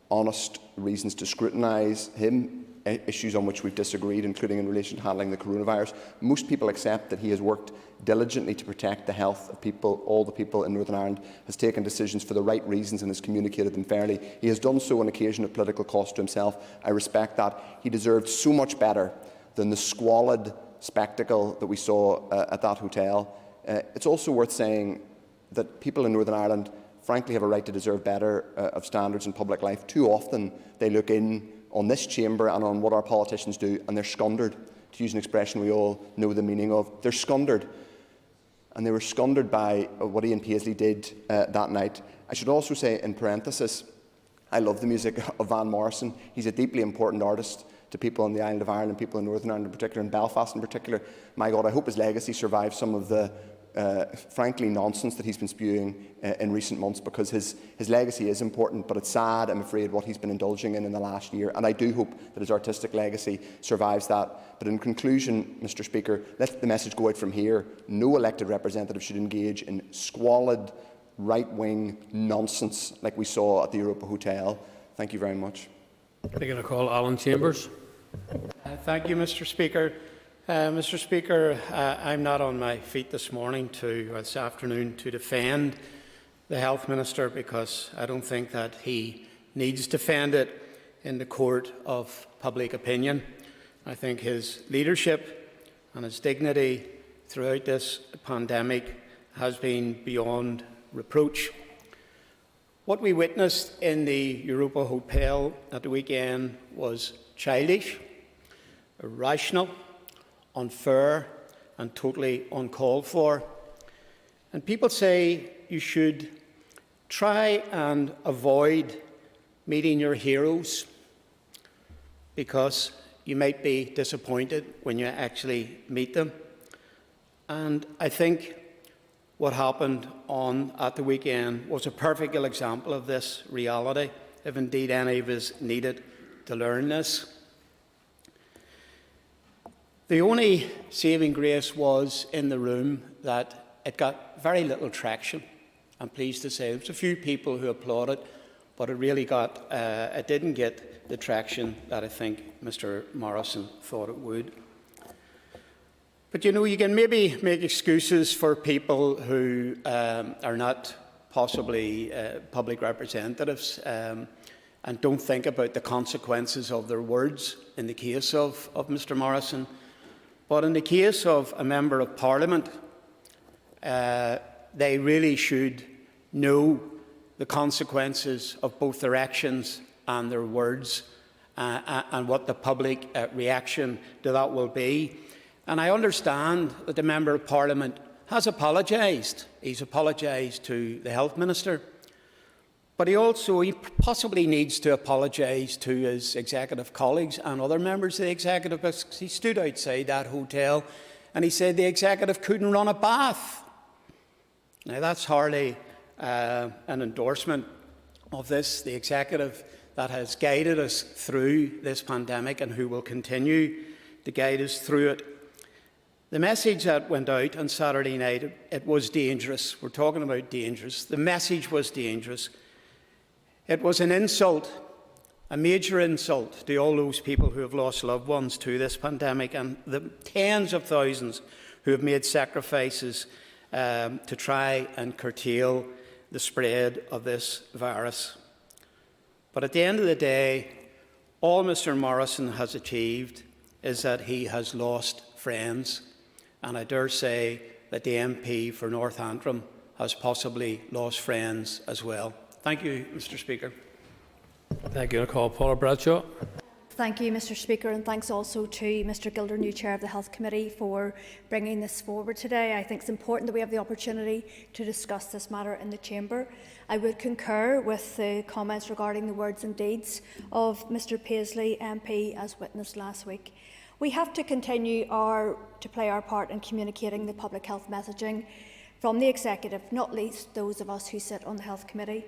honest reasons to scrutinise him, issues on which we've disagreed, including in relation to handling the coronavirus, most people accept that he has worked diligently to protect the health of people, all the people in Northern Ireland, has taken decisions for the right reasons and has communicated them fairly. He has done so on occasion at political cost to himself. I respect that. He deserved so much better than the squalid spectacle that we saw at that hotel. It's also worth saying that people in Northern Ireland frankly have a right to deserve better of standards in public life. Too often they look in on this chamber and on what our politicians do, and they're scundered, to use an expression we all know the meaning of. They're scundered. And they were scundered by what Ian Paisley did that night. I should also say, in parenthesis, I love the music of Van Morrison. He's a deeply important artist to people on the island of Ireland, people in Northern Ireland in particular, and Belfast in particular. My God, I hope his legacy survives some of the frankly nonsense that he's been spewing in recent months, because his legacy is important, but it's sad, I'm afraid, what he's been indulging in the last year, and I do hope that his artistic legacy survives that. But in conclusion, Mr. Speaker, let the message go out from here: no elected representative should engage in squalid right-wing nonsense like we saw at the Europa Hotel. Thank you very much. I'm going to call Alan Chambers. Thank you, Mr. Speaker. Mr. Speaker, I'm not on my feet this afternoon to defend the Health Minister, because I don't think that he needs defended in the court of public opinion. I think his leadership and his dignity throughout this pandemic has been beyond reproach. What we witnessed in the Europa Hotel at the weekend was childish, irrational, unfair and totally uncalled for. And people say you should try and avoid meeting your heroes because you might be disappointed when you actually meet them. And I think what happened at the weekend was a perfect example of this reality, if indeed any of us needed to learn this. The only saving grace was in the room that it got very little traction. I'm pleased to say there was a few people who applauded, but it didn't get the traction that I think Mr. Morrison thought it would. But you can maybe make excuses for people who are not possibly public representatives and don't think about the consequences of their words in the case of Mr. Morrison. But in the case of a Member of Parliament, they really should know the consequences of both their actions and their words and what the public reaction to that will be. And I understand that the Member of Parliament has apologised. He's apologised to the Health Minister. But he possibly needs to apologise to his executive colleagues and other members of the executive, because he stood outside that hotel and he said the executive couldn't run a bath. Now, that's hardly an endorsement of the executive that has guided us through this pandemic and who will continue to guide us through it. The message that went out on Saturday night, it was dangerous. We're talking about dangerous. The message was dangerous. It was an insult, a major insult to all those people who have lost loved ones to this pandemic and the tens of thousands who have made sacrifices to try and curtail the spread of this virus. But at the end of the day, all Mr. Morrison has achieved is that he has lost friends. And I dare say that the MP for North Antrim has possibly lost friends as well. Thank you, Mr. Speaker. Thank you. I call Paula Bradshaw. Thank you, Mr. Speaker, and thanks also to Mr. Gilder, new Chair of the Health Committee, for bringing this forward today. I think it's important that we have the opportunity to discuss this matter in the Chamber. I would concur with the comments regarding the words and deeds of Mr. Paisley MP, as witnessed last week. We have to continue to play our part in communicating the public health messaging from the Executive, not least those of us who sit on the Health Committee.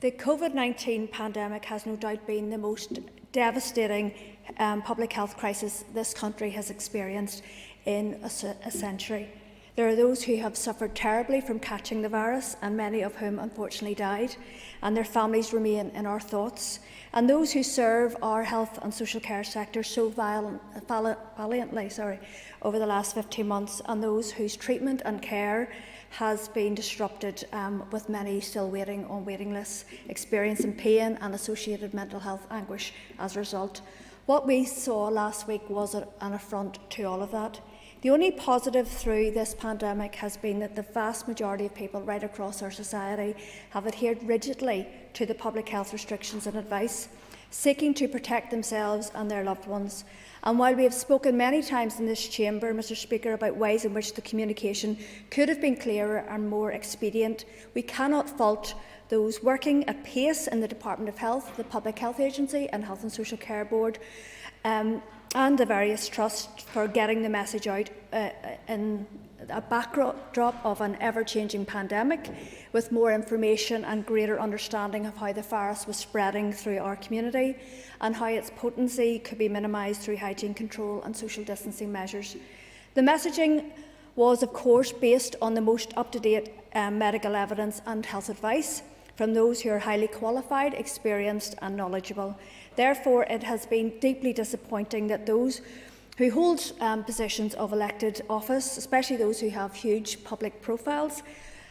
The COVID-19 pandemic has no doubt been the most devastating public health crisis this country has experienced in a century. There are those who have suffered terribly from catching the virus, and many of whom unfortunately died, and their families remain in our thoughts. And those who serve our health and social care sector so valiantly over the last 15 months, and those whose treatment and care has been disrupted, with many still waiting on waiting lists, experiencing pain and associated mental health anguish as a result. What we saw last week was an affront to all of that. The only positive through this pandemic has been that the vast majority of people right across our society have adhered rigidly to the public health restrictions and advice, seeking to protect themselves and their loved ones. And while we have spoken many times in this chamber, Mr. Speaker, about ways in which the communication could have been clearer and more expedient, we cannot fault those working at pace in the Department of Health, the Public Health Agency and Health and Social Care Board, and the various trusts for getting the message out in a backdrop of an ever-changing pandemic, with more information and greater understanding of how the virus was spreading through our community and how its potency could be minimised through hygiene control and social distancing measures. The messaging was, of course, based on the most up-to-date medical evidence and health advice from those who are highly qualified, experienced and knowledgeable. Therefore, it has been deeply disappointing that those who hold positions of elected office, especially those who have huge public profiles,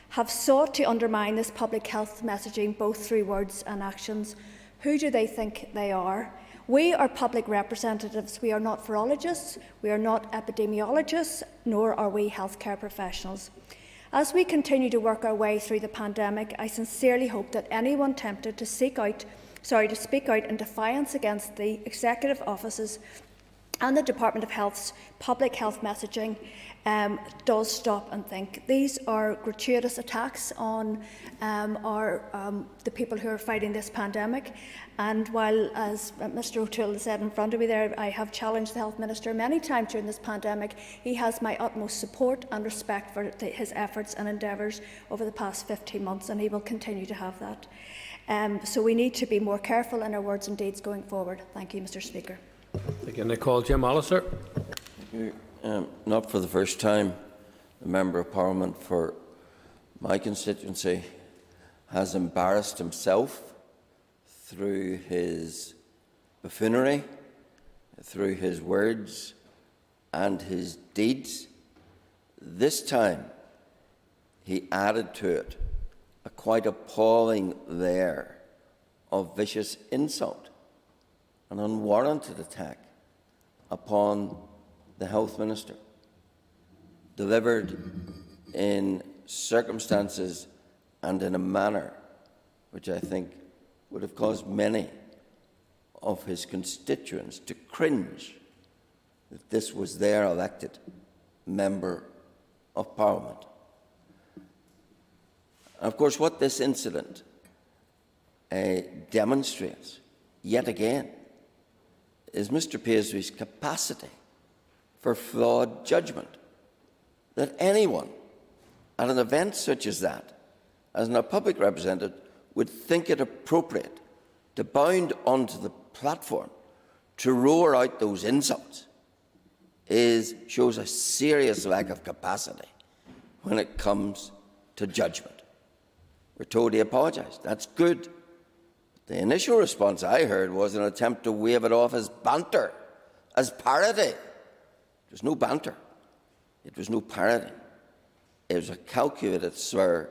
have sought to undermine this public health messaging both through words and actions. Who do they think they are? We are public representatives. We are not virologists, we are not epidemiologists, nor are we healthcare professionals. As we continue to work our way through the pandemic, I sincerely hope that anyone tempted to speak out in defiance against the executive offices and the Department of Health's public health messaging does stop and think. These are gratuitous attacks on the people who are fighting this pandemic. And while, as Mr O'Toole said in front of me there, I have challenged the Health Minister many times during this pandemic, he has my utmost support and respect for his efforts and endeavours over the past 15 months, and he will continue to have that. So we need to be more careful in our words and deeds going forward. Thank you, Mr Speaker. Thank you. Nichola Mallon, sir. Not for the first time, the Member of Parliament for my constituency has embarrassed himself through his buffoonery, through his words and his deeds. This time, he added to it a quite appalling layer of vicious insult, an unwarranted attack upon the Health Minister, delivered in circumstances and in a manner which I think would have caused many of his constituents to cringe that this was their elected Member of Parliament. And of course, what this incident demonstrates, yet again, is Mr Paisley's capacity for flawed judgment, that anyone at an event such as that, as a public representative, would think it appropriate to bound onto the platform to roar out those insults shows a serious lack of capacity when it comes to judgment. We're told he apologised. That's good. The initial response I heard was an attempt to wave it off as banter, as parody. It was no banter. It was no parody. It was a calculated slur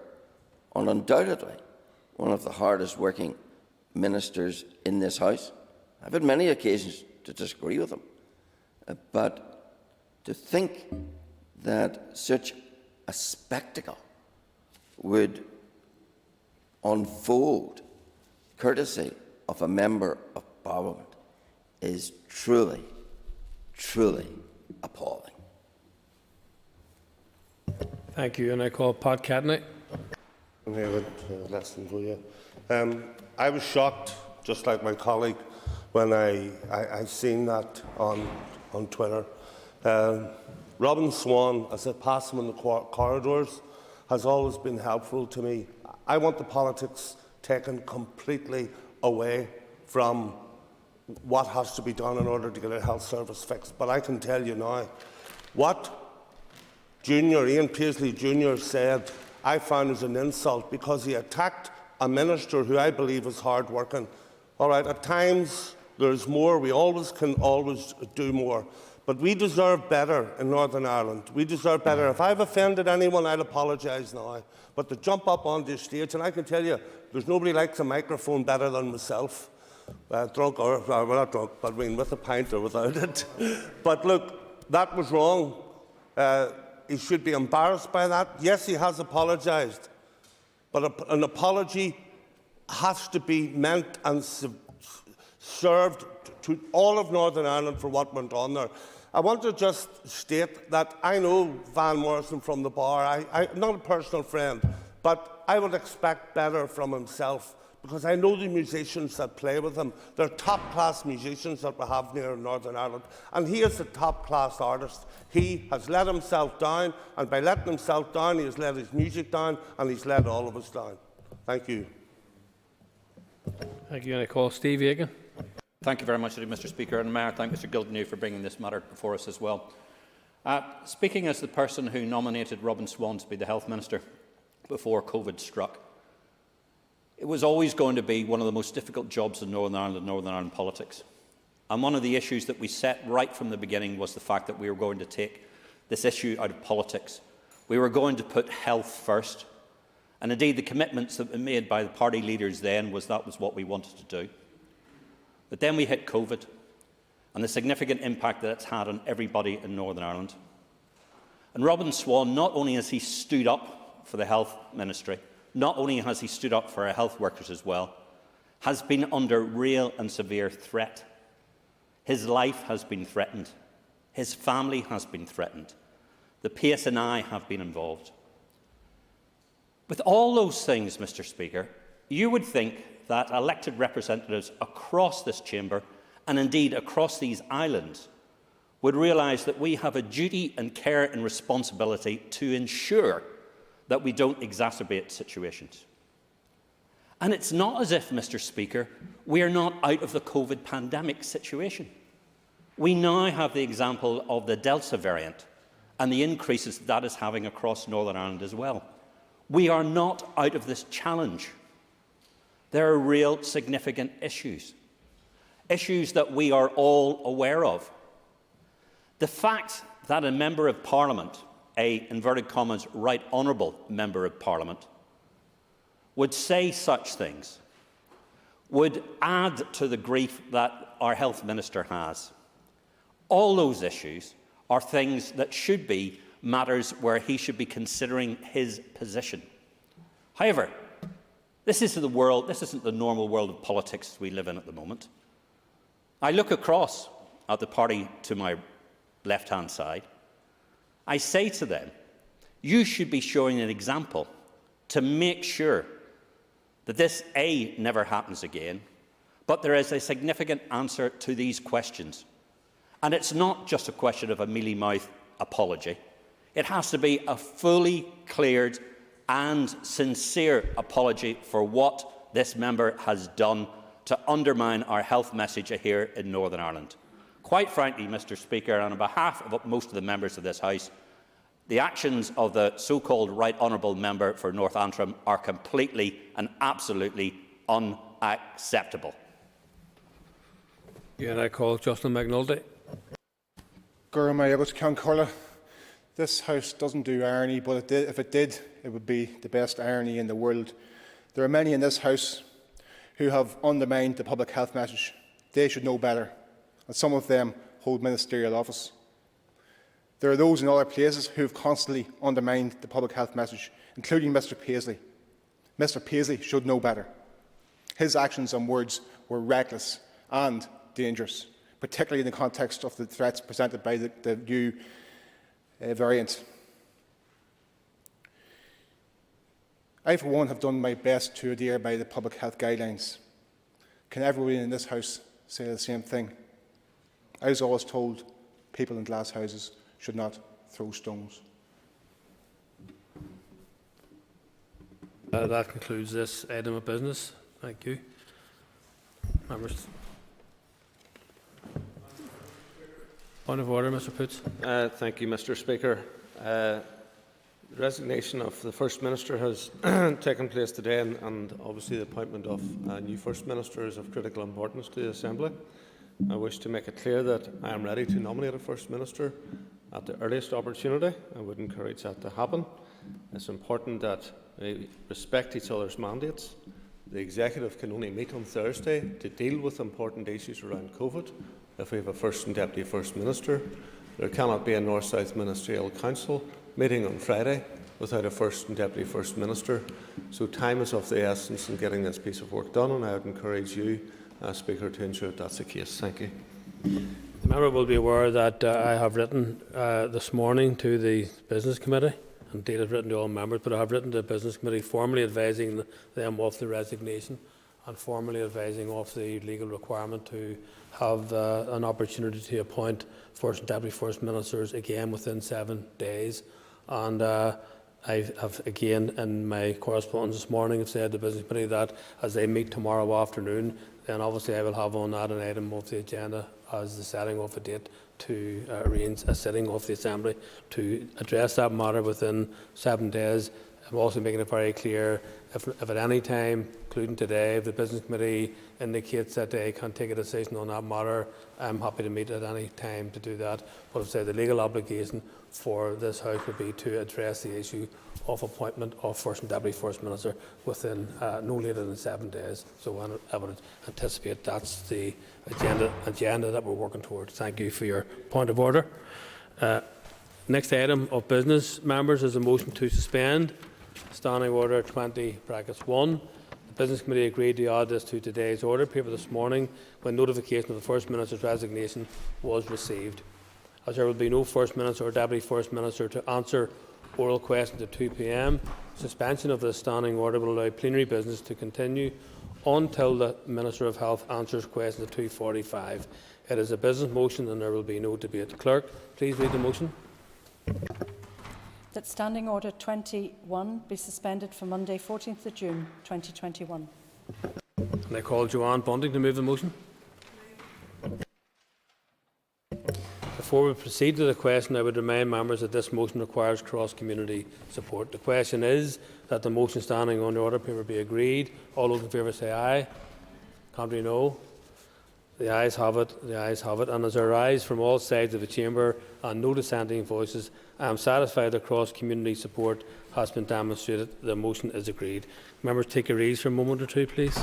on undoubtedly one of the hardest working ministers in this House. I've had many occasions to disagree with him, but to think that such a spectacle would unfold courtesy of a Member of Parliament is truly, truly appalling. Thank you. And I call Pat Cataney. I was shocked, just like my colleague, when I seen that on Twitter. Robin Swan, as I pass him in the corridors, has always been helpful to me. I want the politics taken completely away from what has to be done in order to get a health service fixed. But I can tell you now, what Ian Paisley Jr. said, I found as an insult because he attacked a minister who I believe is hard working. All right, at times there's more. We can always do more. But we deserve better in Northern Ireland. We deserve better. If I've offended anyone, I'll apologise now. But to jump up on this stage, and I can tell you, there's nobody likes a microphone better than myself. Drunk or, well, not drunk, but I mean with a pint or without it. But look, that was wrong. He should be embarrassed by that. Yes, he has apologised. But an apology has to be meant and served to all of Northern Ireland for what went on there. I want to just state that I know Van Morrison from the bar. I'm not a personal friend, but I would expect better from himself because I know the musicians that play with him. They're top-class musicians that we have near Northern Ireland, and he is a top-class artist. He has let himself down, and by letting himself down, he has let his music down, and he's let all of us down. Thank you. Thank you. And I call Steve Egan. Thank you very much, Mr Speaker. And may I thank Mr Gildernew for bringing this matter before us as well. Speaking as the person who nominated Robin Swan to be the Health Minister before COVID struck, it was always going to be one of the most difficult jobs in Northern Ireland and Northern Ireland politics. And one of the issues that we set right from the beginning was the fact that we were going to take this issue out of politics. We were going to put health first. And indeed, the commitments that were made by the party leaders then was that was what we wanted to do. But then we hit COVID and the significant impact that it's had on everybody in Northern Ireland. And Robin Swan, not only has he stood up for the health ministry, not only has he stood up for our health workers as well, has been under real and severe threat. His life has been threatened. His family has been threatened. The PSNI have been involved. With all those things, Mr. Speaker, you would think that elected representatives across this chamber, and indeed across these islands, would realise that we have a duty and care and responsibility to ensure that we don't exacerbate situations. And it's not as if, Mr. Speaker, we are not out of the COVID pandemic situation. We now have the example of the Delta variant and the increases that is having across Northern Ireland as well. We are not out of this challenge. There are real significant issues that we are all aware of. The fact that a Member of Parliament, a inverted commas right honourable Member of Parliament, would say such things would add to the grief that our Health Minister has. All those issues are things that should be matters where he should be considering his position. However, this isn't the normal world of politics we live in at the moment. I look across at the party to my left-hand side. I say to them, you should be showing an example to make sure that this, A, never happens again, but there is a significant answer to these questions. And it's not just a question of a mealy-mouthed apology. It has to be a fully cleared and sincere apology for what this member has done to undermine our health message here in Northern Ireland. Quite frankly, Mr. Speaker, and on behalf of most of the members of this House, the actions of the so-called Right Honourable Member for North Antrim are completely and absolutely unacceptable. And I call Justin McNulty. This House doesn't do irony, but if it did, it would be the best irony in the world. There are many in this House who have undermined the public health message. They should know better, and some of them hold ministerial office. There are those in other places who have constantly undermined the public health message, including Mr Paisley. Mr Paisley should know better. His actions and words were reckless and dangerous, particularly in the context of the threats presented by the new variant. I, for one, have done my best to adhere by the public health guidelines. Can everyone in this House say the same thing? I was always told people in glass houses should not throw stones. That concludes this item of business. Thank you. Members. Point of order, Mr Poots. Thank you, Mr Speaker. The resignation of the First Minister has taken place today, and obviously the appointment of a new First Minister is of critical importance to the Assembly. I wish to make it clear that I am ready to nominate a First Minister at the earliest opportunity. I would encourage that to happen. It's important that we respect each other's mandates. The Executive can only meet on Thursday to deal with important issues around COVID. If we have a First and Deputy First Minister, there cannot be a North-South Ministerial Council meeting on Friday without a First and Deputy First Minister. So time is of the essence in getting this piece of work done, and I would encourage you, Speaker, to ensure that that's the case. Thank you. The member will be aware that I have written this morning to the Business Committee. Indeed, I've written to all members, but I have written to the Business Committee formally advising them of the resignation and formally advising of the legal requirement to have an opportunity to appoint First and Deputy First Ministers again within 7 days. And I have again in my correspondence this morning said to the Business Committee that as they meet tomorrow afternoon, then obviously I will have on that an item of the agenda as the setting of a date to arrange a sitting of the Assembly to address that matter within 7 days I'm also making it very clear, if at any time, including today, if the Business Committee indicates that they can take a decision on that matter, I'm happy to meet at any time to do that. But I'd say the legal obligation for this House would be to address the issue of appointment of First and Deputy First Minister within no later than 7 days. So I would anticipate that's the agenda that we're working towards. Thank you for your point of order. Next item of business, members, is a motion to suspend Standing Order 20(1). The Business Committee agreed to add this to today's order paper this morning when notification of the First Minister's resignation was received. As there will be no First Minister or Deputy First Minister to answer oral questions at 2 p.m, suspension of the standing order will allow plenary business to continue until the Minister of Health answers questions at 2:45. It is a business motion and there will be no debate. Clerk, please read the motion. That Standing Order 21 be suspended for Monday, 14th of June 2021. And I call Joanne Bunting to move the motion. Before we proceed to the question, I would remind members that this motion requires cross-community support. The question is that the motion standing on the order paper be agreed. All those in favour say aye. Contrary, no. The ayes have it. The ayes have it. And as I rise from all sides of the chamber and no dissenting voices, I am satisfied that cross-community support has been demonstrated. The motion is agreed. Members, take your ease for a moment or two, please.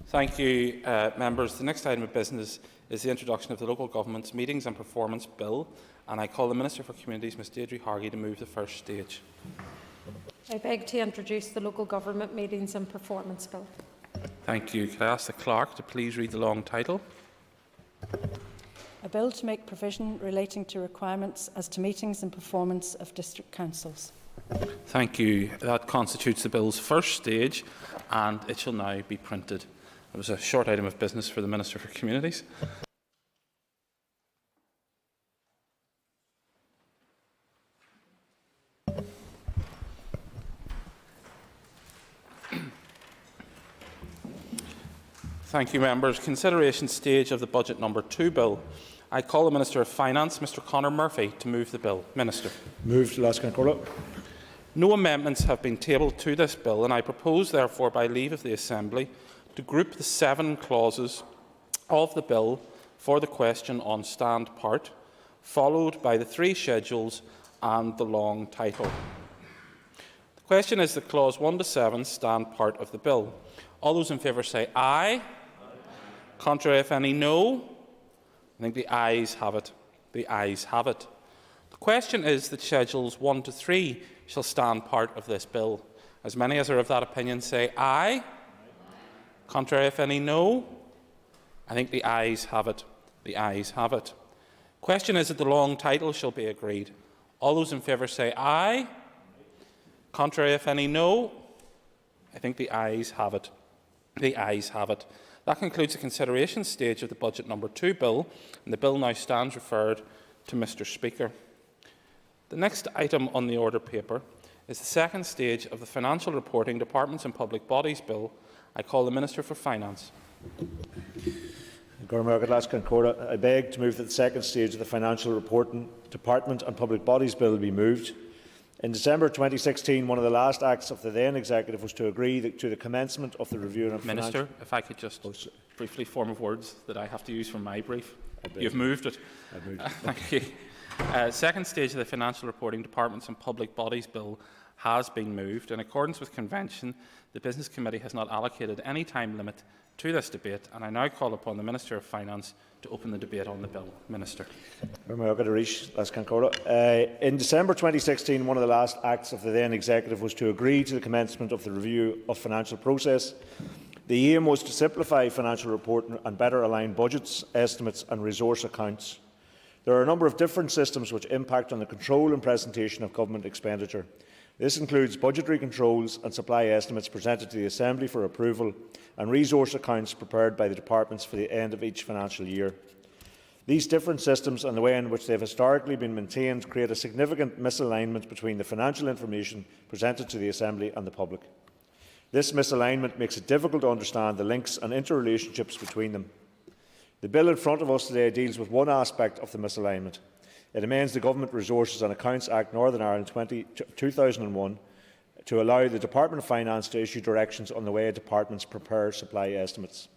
Thank you, members. The next item of business is the introduction of the Local Government's Meetings and Performance Bill, and I call the Minister for Communities, Ms Deirdre Hargey, to move the first stage. I beg to introduce the Local Government Meetings and Performance Bill. Thank you. Could I ask the Clerk to please read the long title? A bill to make provision relating to requirements as to meetings and performance of district councils. Thank you. That constitutes the bill's first stage, and it shall now be printed. It was a short item of business for the Minister for Communities. Thank you, members. Consideration stage of the Budget Number 2 bill. I call the Minister of Finance, Mr Conor Murphy, to move the bill. Minister. Moved. No amendments have been tabled to this bill, and I propose, therefore, by leave of the Assembly, to group the 7 clauses of the bill for the question on stand part, followed by the 3 schedules and the long title. The question is that clause 1 to 7 stand part of the bill. All those in favour say aye. Contrary, if any, no. I think the ayes have it. The ayes have it. The question is that schedules 1 to 3 shall stand part of this bill. As many as are of that opinion say aye. Contrary, if any, no. I think the ayes have it. The ayes have it. Question is that the long title shall be agreed. All those in favour say aye. Contrary, if any, no. I think the ayes have it. The ayes have it. That concludes the consideration stage of the Budget Number 2 bill, and the bill now stands referred to Mr Speaker. The next item on the order paper is the second stage of the Financial Reporting Departments and Public Bodies Bill. I call the Minister for Finance. I beg to move that the second stage of the Financial Reporting Department and Public Bodies Bill be moved. In December 2016, one of the last acts of the then Executive was to agree to the commencement of the review of Minister, if I could just briefly form of words that I have to use from my brief. You've moved it. I've moved it. Thank you. Second stage of the Financial Reporting Departments and Public Bodies Bill has been moved. In accordance with convention, the Business Committee has not allocated any time limit to this debate, and I now call upon the Minister of Finance to open the debate on the bill. Minister. In December 2016, one of the last acts of the then Executive was to agree to the commencement of the review of financial process. The aim was to simplify financial reporting and better align budgets, estimates and resource accounts. There are a number of different systems which impact on the control and presentation of government expenditure. This includes budgetary controls and supply estimates presented to the Assembly for approval and resource accounts prepared by the departments for the end of each financial year. These different systems and the way in which they have historically been maintained create a significant misalignment between the financial information presented to the Assembly and the public. This misalignment makes it difficult to understand the links and interrelationships between them. The bill in front of us today deals with one aspect of the misalignment. It amends the Government Resources and Accounts Act Northern Ireland 2001 to allow the Department of Finance to issue directions on the way departments prepare supply estimates.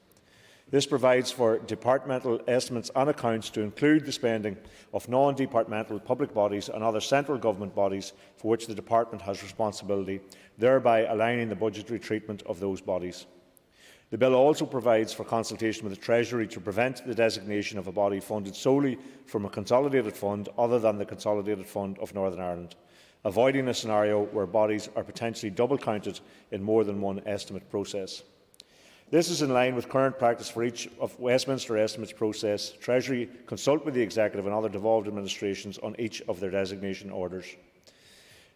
This provides for departmental estimates and accounts to include the spending of non-departmental public bodies and other central government bodies for which the department has responsibility, thereby aligning the budgetary treatment of those bodies. The bill also provides for consultation with the Treasury to prevent the designation of a body funded solely from a consolidated fund other than the Consolidated Fund of Northern Ireland, avoiding a scenario where bodies are potentially double counted in more than one estimate process. This is in line with current practice for each of Westminster estimates process. Treasury consult with the Executive and other devolved administrations on each of their designation orders.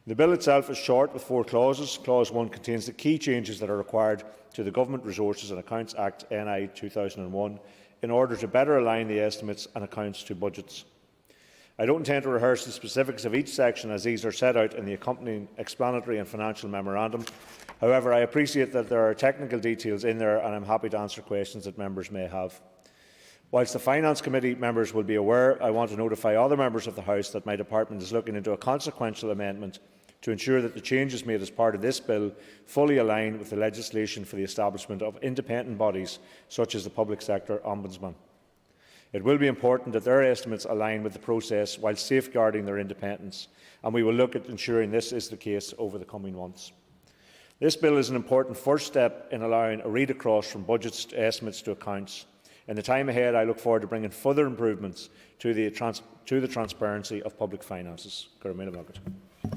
The bill itself is short with 4 clauses. Clause 1 contains the key changes that are required to the Government Resources and Accounts Act NI 2001 in order to better align the estimates and accounts to budgets. I don't intend to rehearse the specifics of each section as these are set out in the accompanying explanatory and financial memorandum. However, I appreciate that there are technical details in there and I am happy to answer questions that members may have. Whilst the Finance Committee members will be aware, I want to notify other members of the House that my department is looking into a consequential amendment to ensure that the changes made as part of this bill fully align with the legislation for the establishment of independent bodies such as the Public Sector Ombudsman. It will be important that their estimates align with the process while safeguarding their independence, and we will look at ensuring this is the case over the coming months. This bill is an important first step in allowing a read across from budgets to estimates to accounts. In the time ahead, I look forward to bringing further improvements to the transparency of public finances.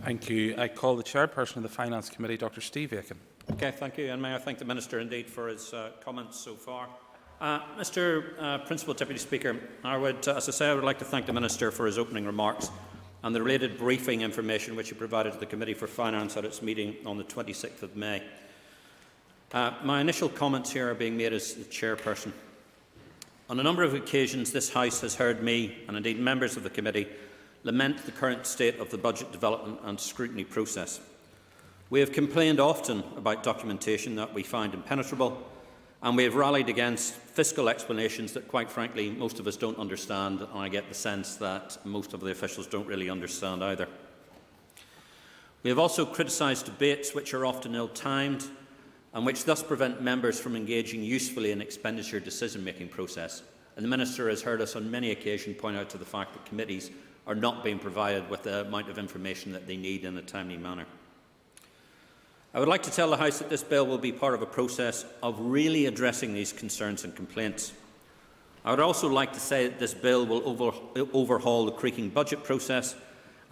Thank you. I call the Chairperson of the Finance Committee, Dr Steve Aiken. Okay, thank you. And may I thank the Minister indeed for his comments so far. Mr Principal Deputy Speaker, I would like to thank the Minister for his opening remarks and the related briefing information which he provided to the Committee for Finance at its meeting on the 26th of May. My initial comments here are being made as the Chairperson. On a number of occasions, this House has heard me, and indeed members of the Committee, lament the current state of the budget development and scrutiny process. We have complained often about documentation that we find impenetrable, and we have rallied against fiscal explanations that, quite frankly, most of us don't understand, and I get the sense that most of the officials don't really understand either. We have also criticised debates which are often ill-timed and which thus prevent members from engaging usefully in expenditure decision-making process. And the Minister has heard us on many occasions point out to the fact that committees are not being provided with the amount of information that they need in a timely manner. I would like to tell the House that this bill will be part of a process of really addressing these concerns and complaints. I would also like to say that this bill will overhaul the creaking budget process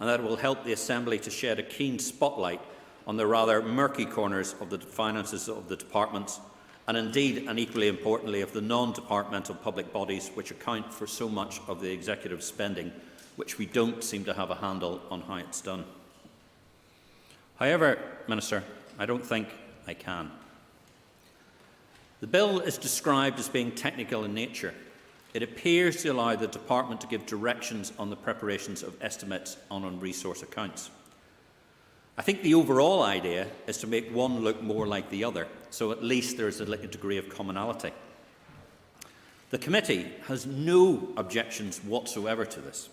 and that it will help the Assembly to shed a keen spotlight on the rather murky corners of the finances of the departments and indeed, and equally importantly, of the non-departmental public bodies which account for so much of the executive spending, which we don't seem to have a handle on how it's done. However, Minister, I don't think I can. The bill is described as being technical in nature. It appears to allow the department to give directions on the preparations of estimates on resource accounts. I think the overall idea is to make one look more like the other, so at least there is a degree of commonality. The committee has no objections whatsoever to this.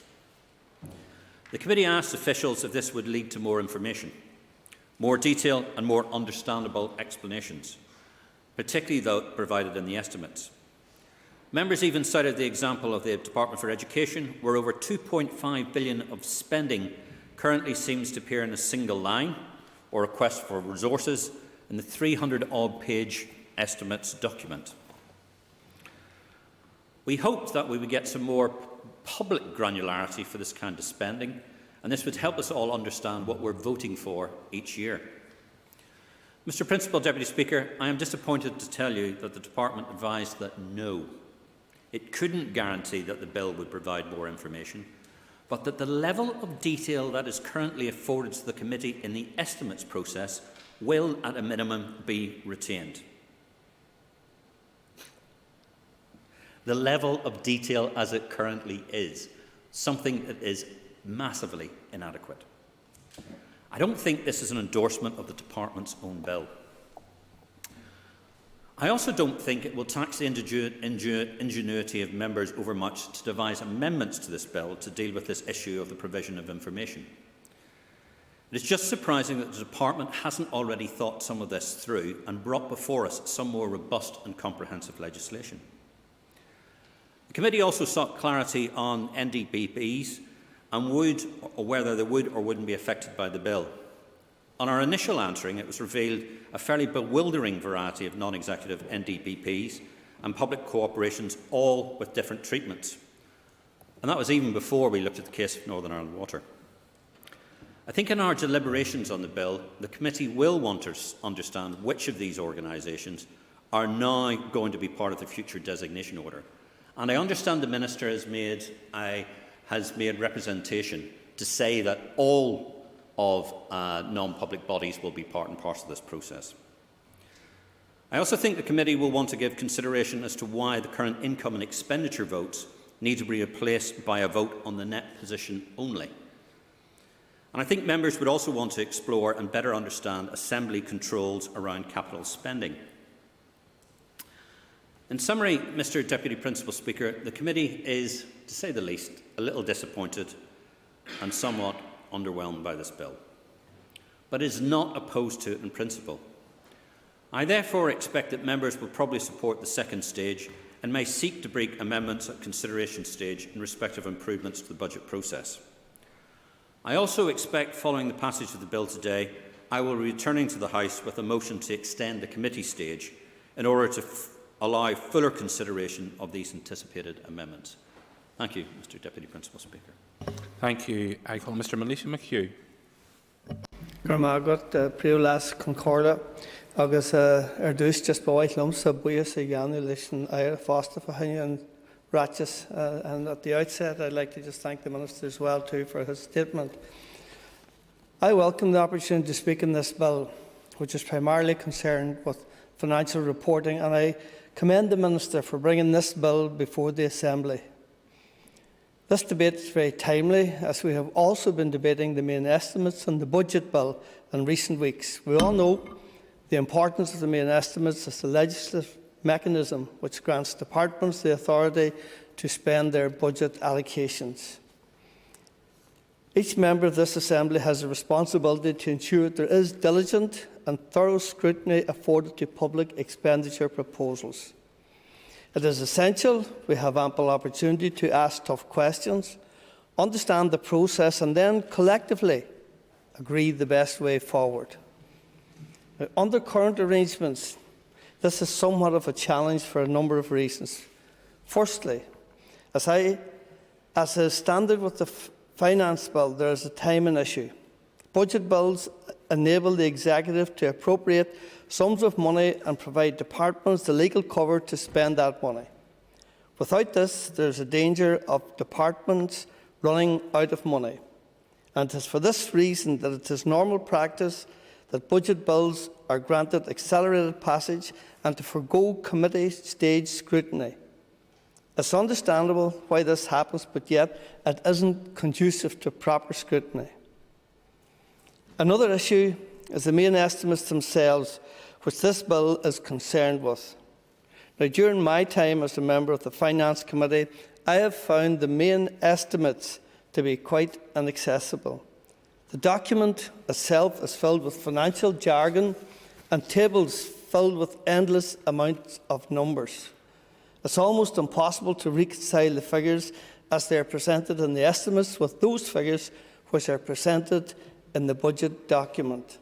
The committee asked officials if this would lead to more information, more detail and more understandable explanations, particularly those provided in the estimates. Members even cited the example of the Department for Education, where over £2.5 billion of spending currently seems to appear in a single line or request for resources in the 300-odd page estimates document. We hoped that we would get some more public granularity for this kind of spending, and this would help us all understand what we're voting for each year. Mr. Principal Deputy Speaker, I am disappointed to tell you that the Department advised that no, it couldn't guarantee that the bill would provide more information, but that the level of detail that is currently afforded to the committee in the estimates process will, at a minimum, be retained. The level of detail as it currently is, something that is massively inadequate. I don't think this is an endorsement of the Department's own bill. I also don't think it will tax the ingenuity of members overmuch to devise amendments to this bill to deal with this issue of the provision of information. It is just surprising that the Department hasn't already thought some of this through and brought before us some more robust and comprehensive legislation. The committee also sought clarity on NDBPs and whether they would or wouldn't be affected by the bill. On our initial answering, it was revealed a fairly bewildering variety of non-executive NDBPs and public corporations, all with different treatments. And that was even before we looked at the case of Northern Ireland Water. I think in our deliberations on the bill, the committee will want to understand which of these organisations are now going to be part of the future designation order. And I understand the Minister has made representation to say that all of non-public bodies will be part and parcel of this process. I also think the committee will want to give consideration as to why the current income and expenditure votes need to be replaced by a vote on the net position only. And I think members would also want to explore and better understand Assembly controls around capital spending. In summary, Mr. Deputy Principal Speaker, the committee is, to say the least, a little disappointed and somewhat underwhelmed by this bill, but is not opposed to it in principle. I therefore expect that members will probably support the second stage and may seek to bring amendments at consideration stage in respect of improvements to the budget process. I also expect, following the passage of the bill today, I will be returning to the House with a motion to extend the committee stage in order to allow fuller consideration of these anticipated amendments. Thank you, Mr. Deputy Principal Speaker. Thank you. I call Mr. Melissa McHugh. Gurmagat Priolas Concorda, Agus Erdus just by lumps of Buas again, listen, I Foster for and Ratches. And at the outset, I'd like to just thank the Minister as well too for his statement. I welcome the opportunity to speak in this bill, which is primarily concerned with financial reporting, and I commend the Minister for bringing this bill before the Assembly. This debate is very timely, as we have also been debating the main estimates and the budget bill in recent weeks. We all know the importance of the main estimates as the legislative mechanism which grants departments the authority to spend their budget allocations. Each member of this Assembly has a responsibility to ensure that there is diligent and thorough scrutiny afforded to public expenditure proposals. It is essential we have ample opportunity to ask tough questions, understand the process and then collectively agree the best way forward. Now, under current arrangements, this is somewhat of a challenge for a number of reasons. Firstly, as is standard with the Finance Bill, there is a timing issue. Budget bills enable the Executive to appropriate sums of money and provide departments the legal cover to spend that money. Without this, there is a danger of departments running out of money. And it is for this reason that it is normal practice that budget bills are granted accelerated passage and to forgo committee stage scrutiny. It's understandable why this happens, but yet it isn't conducive to proper scrutiny. Another issue is the main estimates themselves, which this bill is concerned with. Now, during my time as a member of the Finance Committee, I have found the main estimates to be quite inaccessible. The document itself is filled with financial jargon and tables filled with endless amounts of numbers. It's almost impossible to reconcile the figures as they are presented in the estimates with those figures which are presented in the budget document.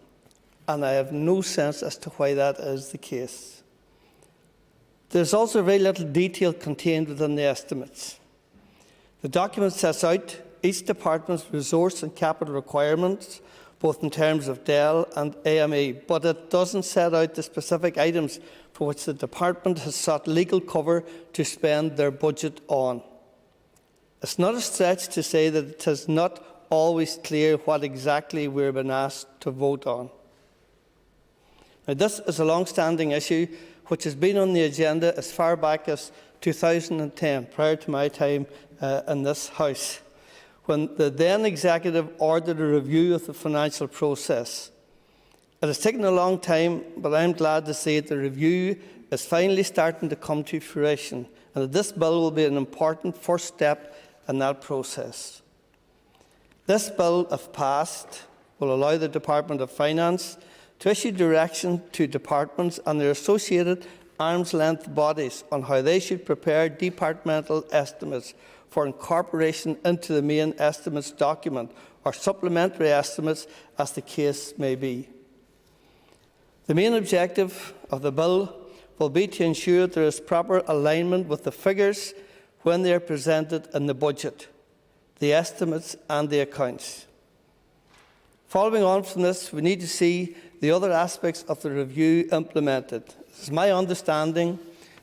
And I have no sense as to why that is the case. There's also very little detail contained within the estimates. The document sets out each department's resource and capital requirements, both in terms of DEL and AME, but it doesn't set out the specific items for which the department has sought legal cover to spend their budget on. It's not a stretch to say that it is not always clear what exactly we're being asked to vote on. Now, this is a long-standing issue which has been on the agenda as far back as 2010, prior to my time in this House, when the then executive ordered a review of the financial process. It has taken a long time, but I'm glad to see that the review is finally starting to come to fruition, and that this bill will be an important first step in that process. This bill, if passed, will allow the Department of Finance to issue direction to departments and their associated arm's-length bodies on how they should prepare departmental estimates for incorporation into the main estimates document or supplementary estimates as the case may be. The main objective of the bill will be to ensure there is proper alignment with the figures when they are presented in the budget, the estimates and the accounts. Following on from this, we need to see the other aspects of the review implemented. It is my understanding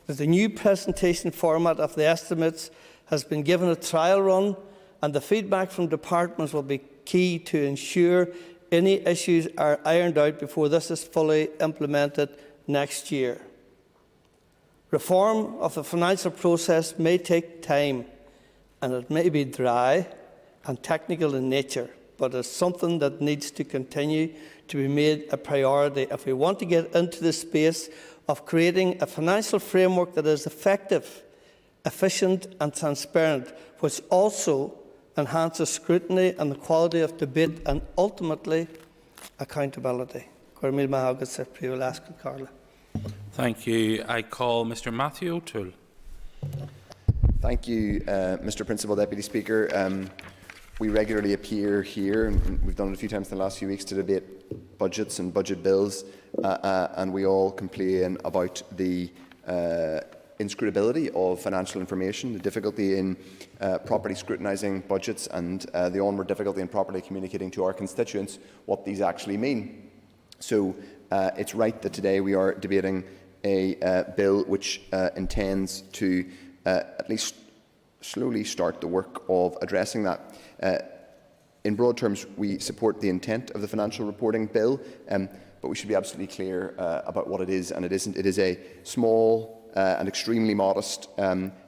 that the new presentation format of the estimates has been given a trial run, and the feedback from departments will be key to ensure any issues are ironed out before this is fully implemented next year. Reform of the financial process may take time, and it may be dry and technical in nature, but it's something that needs to continue to be made a priority if we want to get into the space of creating a financial framework that is effective, efficient and transparent, which also enhances scrutiny and the quality of debate and ultimately accountability. Thank you. I call Mr Matthew O'Toole. Thank you, Mr Principal Deputy Speaker. We regularly appear here, and we've done it a few times in the last few weeks, to debate budgets and budget bills, and we all complain about the inscrutability of financial information, the difficulty in properly scrutinising budgets, and the onward difficulty in properly communicating to our constituents what these actually mean. So it's right that today we are debating a bill which intends to at least slowly start the work of addressing that. In broad terms, we support the intent of the financial reporting bill, but we should be absolutely clear about what it is and it isn't. It is a small and extremely modest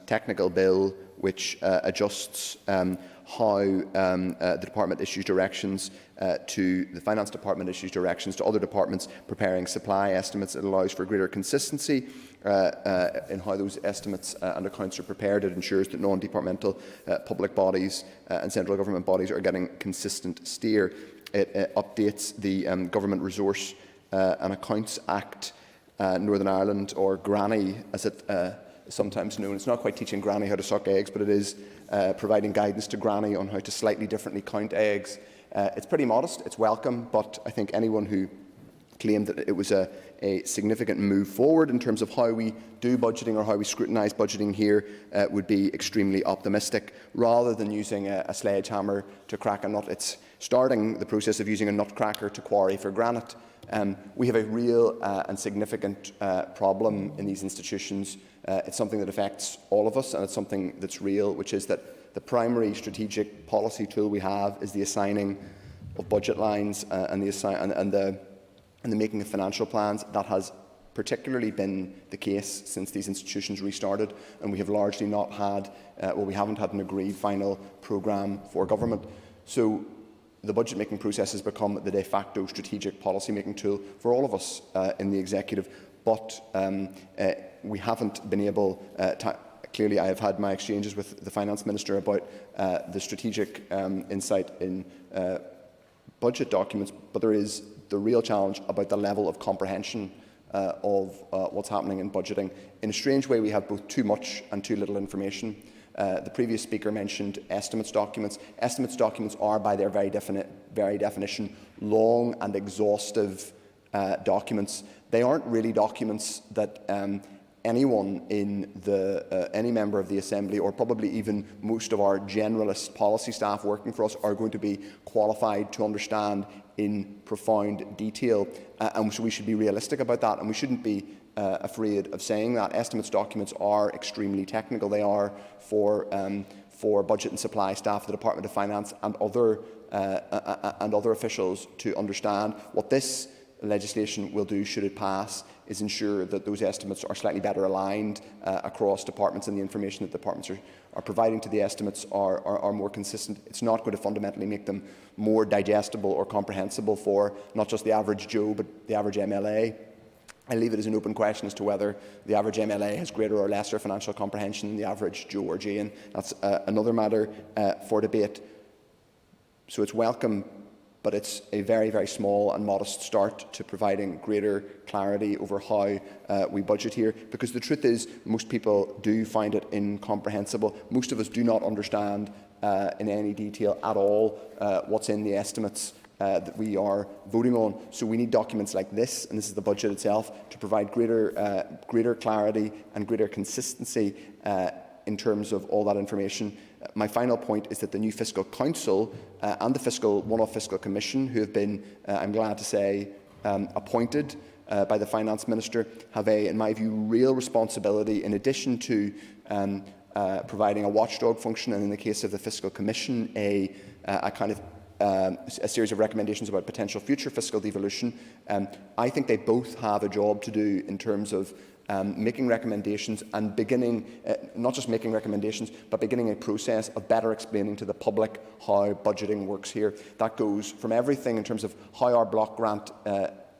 technical bill which adjusts how the Department issues directions to the Finance Department issues directions to other departments preparing supply estimates. It allows for greater consistency in how those estimates and accounts are prepared. It ensures that non-departmental public bodies and central government bodies are getting consistent steer. It updates the Government Resource and Accounts Act, Northern Ireland, or Granny as it is sometimes known. It's not quite teaching Granny how to suck eggs, but it is providing guidance to Granny on how to slightly differently count eggs. It's pretty modest, it's welcome, but I think anyone who claimed that it was a significant move forward in terms of how we do budgeting or how we scrutinise budgeting here would be extremely optimistic. Rather than using a sledgehammer to crack a nut, it's starting the process of using a nutcracker to quarry for granite. We have a real and significant problem in these institutions. It's something that affects all of us, and it's something that's real, which is that the primary strategic policy tool we have is the assigning of budget lines and the making of financial plans. That has particularly been the case since these institutions restarted, and we have largely not had, we haven't had an agreed final programme for government. So the budget making process has become the de facto strategic policy making tool for all of us in the executive. but we haven't been able to. Clearly, I have had my exchanges with the Finance Minister about the strategic insight in budget documents, but there is the real challenge about the level of comprehension of what's happening in budgeting. In a strange way, we have both too much and too little information. The previous speaker mentioned estimates documents. Estimates documents are, by their very definition, long and exhaustive documents. They aren't really documents that anyone in any member of the Assembly, or probably even most of our generalist policy staff working for us, are going to be qualified to understand in profound detail. And so we should be realistic about that, and we shouldn't be afraid of saying that. Estimates documents are extremely technical. They are for budget and supply staff, the Department of Finance and other officials to understand. What this legislation will do, should it pass, is ensure that those estimates are slightly better aligned across departments, and the information that departments are providing to the estimates are more consistent. It's not going to fundamentally make them more digestible or comprehensible for not just the average Joe, but the average MLA. I leave it as an open question as to whether the average MLA has greater or lesser financial comprehension than the average Joe or Jane. That's another matter for debate. So it's welcome, but it's a very, very small and modest start to providing greater clarity over how we budget here, because the truth is most people do find it incomprehensible. Most of us do not understand in any detail at all what's in the estimates that we are voting on. So we need documents like this, and this is the budget itself, to provide greater clarity and greater consistency in terms of all that information. My final point is that the new Fiscal Council and the One-Off Fiscal Commission, who have been, I'm glad to say, appointed by the Finance Minister, have in my view, real responsibility, in addition to providing a watchdog function, and in the case of the Fiscal Commission, a kind of a series of recommendations about potential future fiscal devolution. I think they both have a job to do in terms of making recommendations and beginning, not just making recommendations, but beginning a process of better explaining to the public how budgeting works here. That goes from everything in terms of how our block grant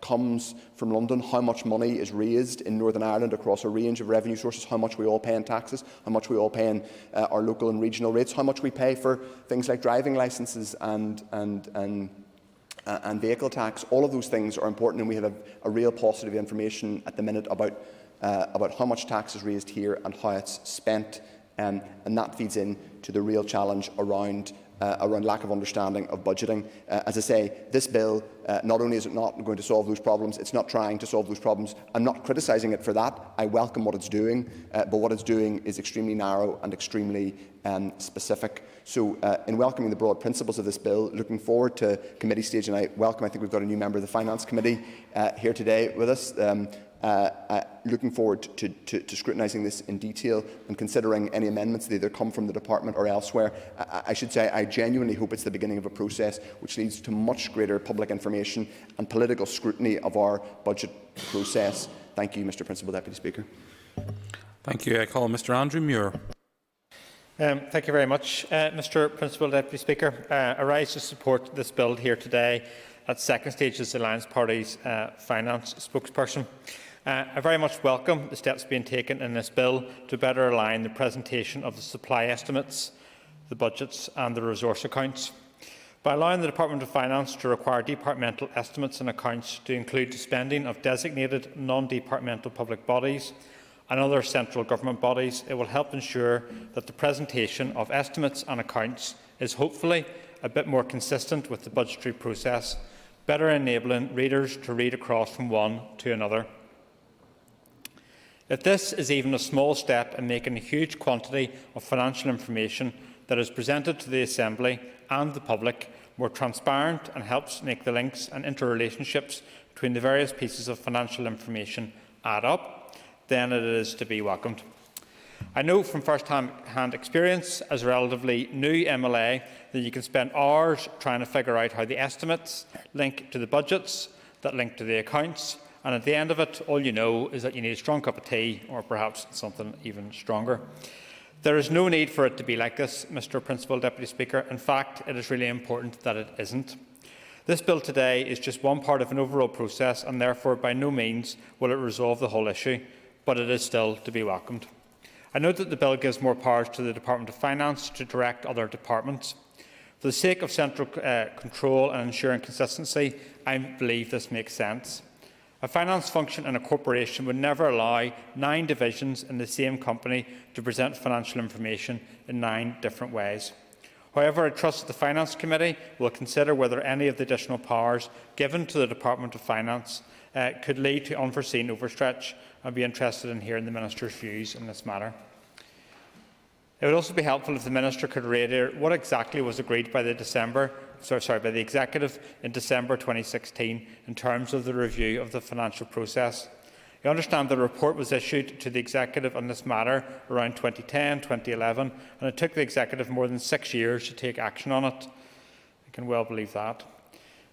comes from London, how much money is raised in Northern Ireland across a range of revenue sources, how much we all pay in taxes, how much we all pay in our local and regional rates, how much we pay for things like driving licences and vehicle tax. All of those things are important, and we have a real paucity of information at the minute about how much tax is raised here and how it's spent, and that feeds into the real challenge around lack of understanding of budgeting. As I say, this bill, not only is it not going to solve those problems, it's not trying to solve those problems. I'm not criticising it for that. I welcome what it's doing, but what it's doing is extremely narrow and extremely specific. So in welcoming the broad principles of this bill, looking forward to committee stage, and I think we've got a new member of the Finance Committee here today with us, looking forward to scrutinising this in detail and considering any amendments that either come from the department or elsewhere. I should say I genuinely hope it's the beginning of a process which leads to much greater public information and political scrutiny of our budget process. Thank you, Mr. Principal Deputy Speaker. Thank you. I call Mr. Andrew Muir. Thank you very much, Mr. Principal Deputy Speaker. I rise to support this bill here today at second stage as the Alliance Party's finance spokesperson. I very much welcome the steps being taken in this bill to better align the presentation of the supply estimates, the budgets and the resource accounts. By allowing the Department of Finance to require departmental estimates and accounts to include the spending of designated non-departmental public bodies and other central government bodies, it will help ensure that the presentation of estimates and accounts is hopefully a bit more consistent with the budgetary process, better enabling readers to read across from one to another. If this is even a small step in making a huge quantity of financial information that is presented to the Assembly and the public more transparent and helps make the links and interrelationships between the various pieces of financial information add up, then it is to be welcomed. I know from first-hand experience as a relatively new MLA that you can spend hours trying to figure out how the estimates link to the budgets that link to the accounts, and at the end of it, all you know is that you need a strong cup of tea, or perhaps something even stronger. There is no need for it to be like this, Mr. Principal Deputy Speaker. In fact, it is really important that it isn't. This bill today is just one part of an overall process, and therefore by no means will it resolve the whole issue, but it is still to be welcomed. I note that the bill gives more powers to the Department of Finance to direct other departments. For the sake of central control and ensuring consistency, I believe this makes sense. A finance function in a corporation would never allow 9 divisions in the same company to present financial information in 9 different ways. However, I trust that the Finance Committee will consider whether any of the additional powers given to the Department of Finance could lead to unforeseen overstretch, and be interested in hearing the Minister's views in this matter. It would also be helpful if the Minister could reiterate what exactly was agreed by the Executive in December 2016 in terms of the review of the financial process. I understand the report was issued to the Executive on this matter around 2010-2011, and it took the Executive more than 6 years to take action on it. I can well believe that.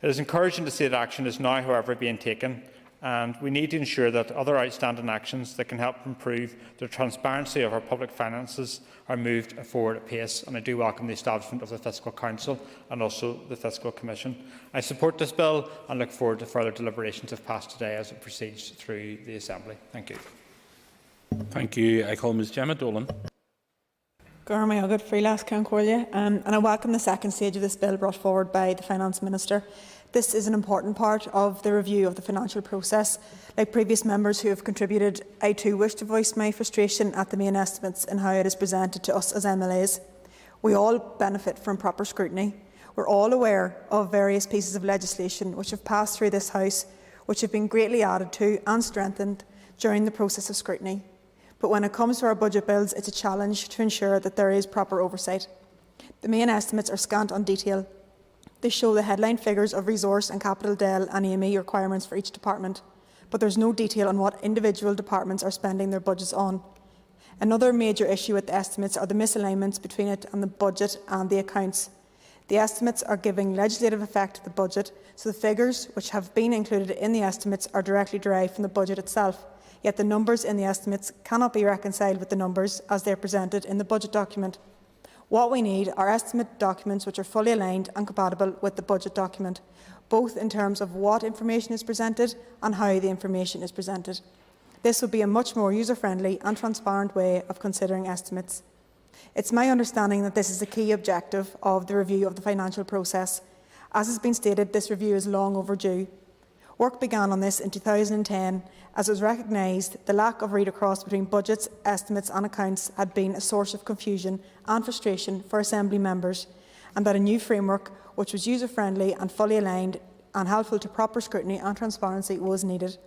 It is encouraging to see that action is now, however, being taken, and we need to ensure that other outstanding actions that can help improve the transparency of our public finances are moved forward at pace, and I do welcome the establishment of the Fiscal Council and also the Fiscal Commission. I support this bill and look forward to further deliberations if passed today as it proceeds through the Assembly. Thank you. Thank you. I call Ms Gemma Dolan. And I welcome the second stage of this bill brought forward by the Finance Minister. This is an important part of the review of the financial process. Like previous members who have contributed, I too wish to voice my frustration at the main estimates and how it is presented to us as MLAs. We all benefit from proper scrutiny. We're all aware of various pieces of legislation which have passed through this House, which have been greatly added to and strengthened during the process of scrutiny. But when it comes to our budget bills, it's a challenge to ensure that there is proper oversight. The main estimates are scant on detail. They show the headline figures of resource and capital DEL and AME requirements for each department, but there is no detail on what individual departments are spending their budgets on. Another major issue with the estimates are the misalignments between it and the budget and the accounts. The estimates are giving legislative effect to the budget, so the figures which have been included in the estimates are directly derived from the budget itself, yet the numbers in the estimates cannot be reconciled with the numbers as they are presented in the budget document. What we need are estimate documents which are fully aligned and compatible with the budget document, both in terms of what information is presented and how the information is presented. This would be a much more user-friendly and transparent way of considering estimates. It's my understanding that this is a key objective of the review of the financial process. As has been stated, this review is long overdue. Work began on this in 2010, as it was recognised the lack of read-across between budgets, estimates and accounts had been a source of confusion and frustration for Assembly members, and that a new framework which was user-friendly and fully aligned and helpful to proper scrutiny and transparency was needed.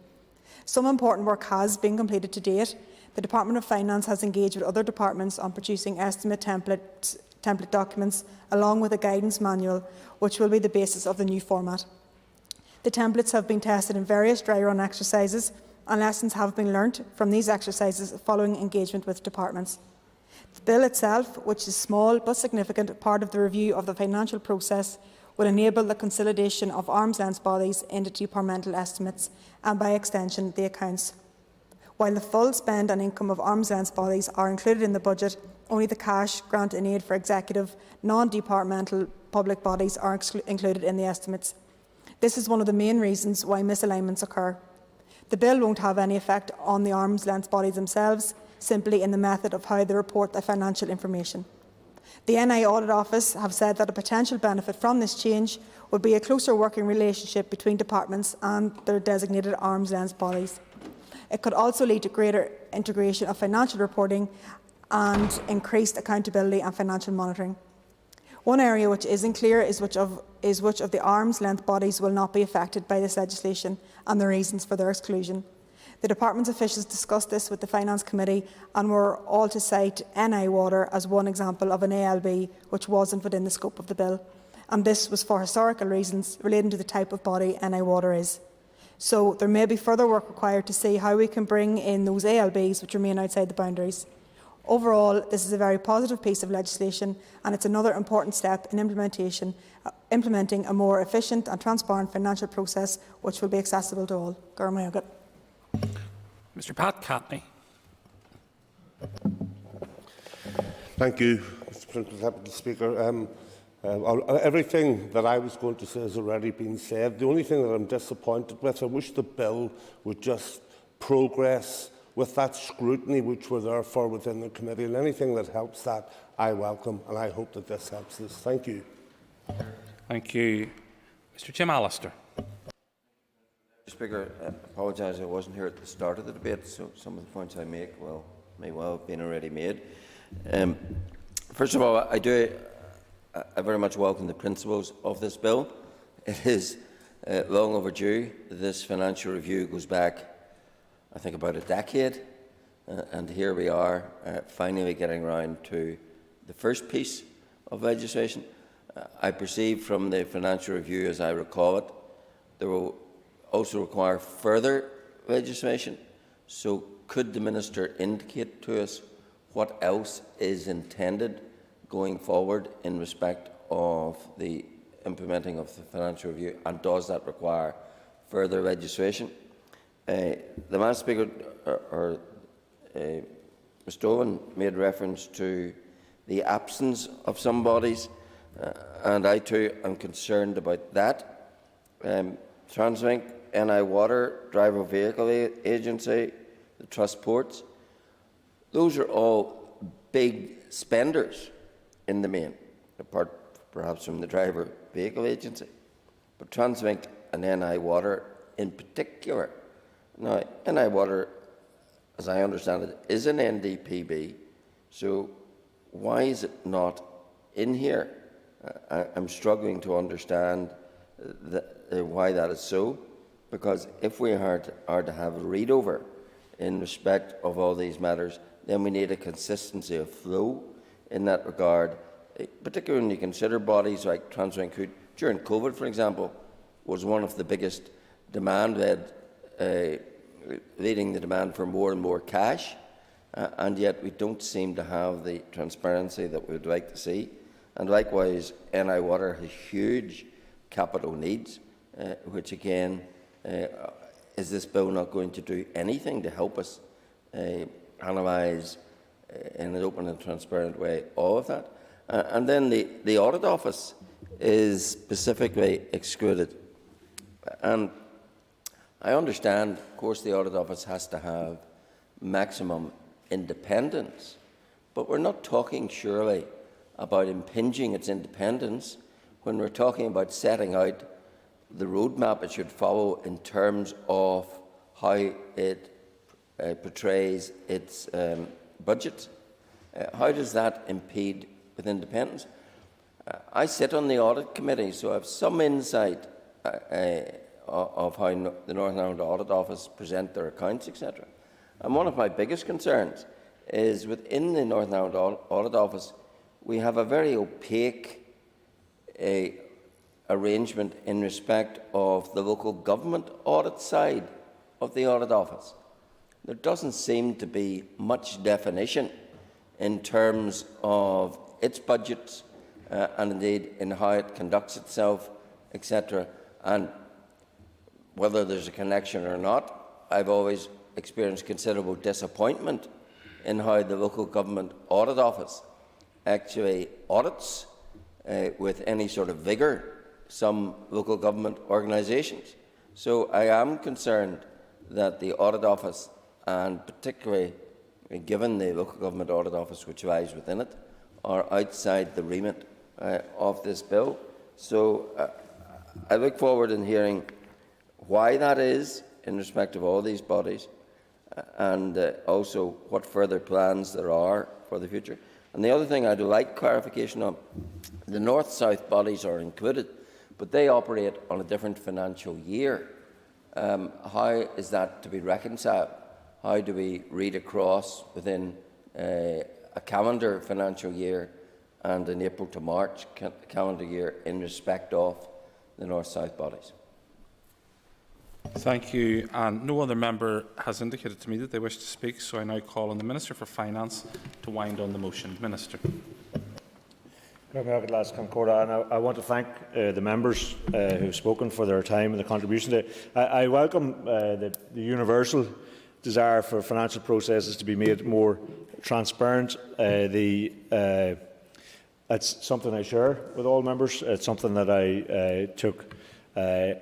Some important work has been completed to date. The Department of Finance has engaged with other departments on producing estimate template documents along with a guidance manual, which will be the basis of the new format. The templates have been tested in various dry run exercises, and lessons have been learnt from these exercises following engagement with departments. The bill itself, which is a small but significant part of the review of the financial process, will enable the consolidation of arm's-length bodies into departmental estimates and, by extension, the accounts. While the full spend and income of arm's-length bodies are included in the budget, only the cash, grant and aid for executive, non-departmental public bodies are included in the estimates. This is one of the main reasons why misalignments occur. The bill won't have any effect on the arm's-length bodies themselves, simply in the method of how they report their financial information. The NI Audit Office have said that a potential benefit from this change would be a closer working relationship between departments and their designated arm's-length bodies. It could also lead to greater integration of financial reporting and increased accountability and financial monitoring. One area which isn't clear is which of the arm's-length bodies will not be affected by this legislation and the reasons for their exclusion. The Department's officials discussed this with the Finance Committee and were all to cite NI Water as one example of an ALB which wasn't within the scope of the bill, and this was for historical reasons relating to the type of body NI Water is. So there may be further work required to see how we can bring in those ALBs which remain outside the boundaries. Overall, this is a very positive piece of legislation, and it's another important step in implementing a more efficient and transparent financial process which will be accessible to all. Mr Pat Catney. Thank you, Mr. Deputy Speaker. Everything that I was going to say has already been said. The only thing that I'm disappointed with, I wish the bill would just progress with that scrutiny which we're there for within the committee, and anything that helps that I welcome, and I hope that this helps us. Thank you. Thank you. Mr Jim Allister. Mr. Speaker, I apologise I wasn't here at the start of the debate, so some of the points I make may well have been already made. First of all, I very much welcome the principles of this bill. It is long overdue. This financial review goes back, I think, about a decade, and here we are finally getting around to the first piece of legislation. I perceive from the financial review, as I recall it, there will also require further legislation. So could the Minister indicate to us what else is intended going forward in respect of the implementing of the financial review, and does that require further legislation? The Madam Speaker, Mr Owen, made reference to the absence of some bodies, and I too am concerned about that. Translink, NI Water, Driver Vehicle Agency, the Trust Ports, those are all big spenders in the main, apart perhaps from the Driver Vehicle Agency. But Translink and NI Water in particular. Now, NI Water, as I understand it, is an NDPB, so why is it not in here? I'm struggling to understand why that is so, because if we are to have a read-over in respect of all these matters, then we need a consistency of flow in that regard, particularly when you consider bodies like Translink, who during COVID, for example, was one of the biggest demand-led, leading the demand for more and more cash, and yet we don't seem to have the transparency that we would like to see. And likewise, NI Water has huge capital needs, which again, is this bill not going to do anything to help us analyse in an open and transparent way all of that? And then the Audit Office is specifically excluded. And I understand, of course, the Audit Office has to have maximum independence, but we're not talking surely about impinging its independence when we're talking about setting out the roadmap it should follow in terms of how it portrays its budget. How does that impede with independence? I sit on the Audit Committee, so I have some insight of how the Northern Ireland Audit Office present their accounts, etc. And one of my biggest concerns is within the Northern Ireland Audit Office, we have a very opaque arrangement in respect of the local government audit side of the Audit Office. There doesn't seem to be much definition in terms of its budgets and indeed in how it conducts itself, etc. And whether there's a connection or not, I've always experienced considerable disappointment in how the local government audit office actually audits with any sort of vigour some local government organisations. So I am concerned that the Audit Office, and particularly given the Local Government Audit Office which lies within it, are outside the remit of this bill. So I look forward in hearing why that is in respect of all these bodies, and also what further plans there are for the future. And the other thing I'd like clarification on, the North-South bodies are included, but they operate on a different financial year. How is that to be reconciled? How do we read across within a calendar financial year and an April to March calendar year in respect of the North-South bodies? Thank you. And no other member has indicated to me that they wish to speak, so I now call on the Minister for Finance to wind on the motion. Minister. I want to thank the members who have spoken for their time and their contribution today. I welcome the universal desire for financial processes to be made more transparent. The It's something I share with all members. It's something that I took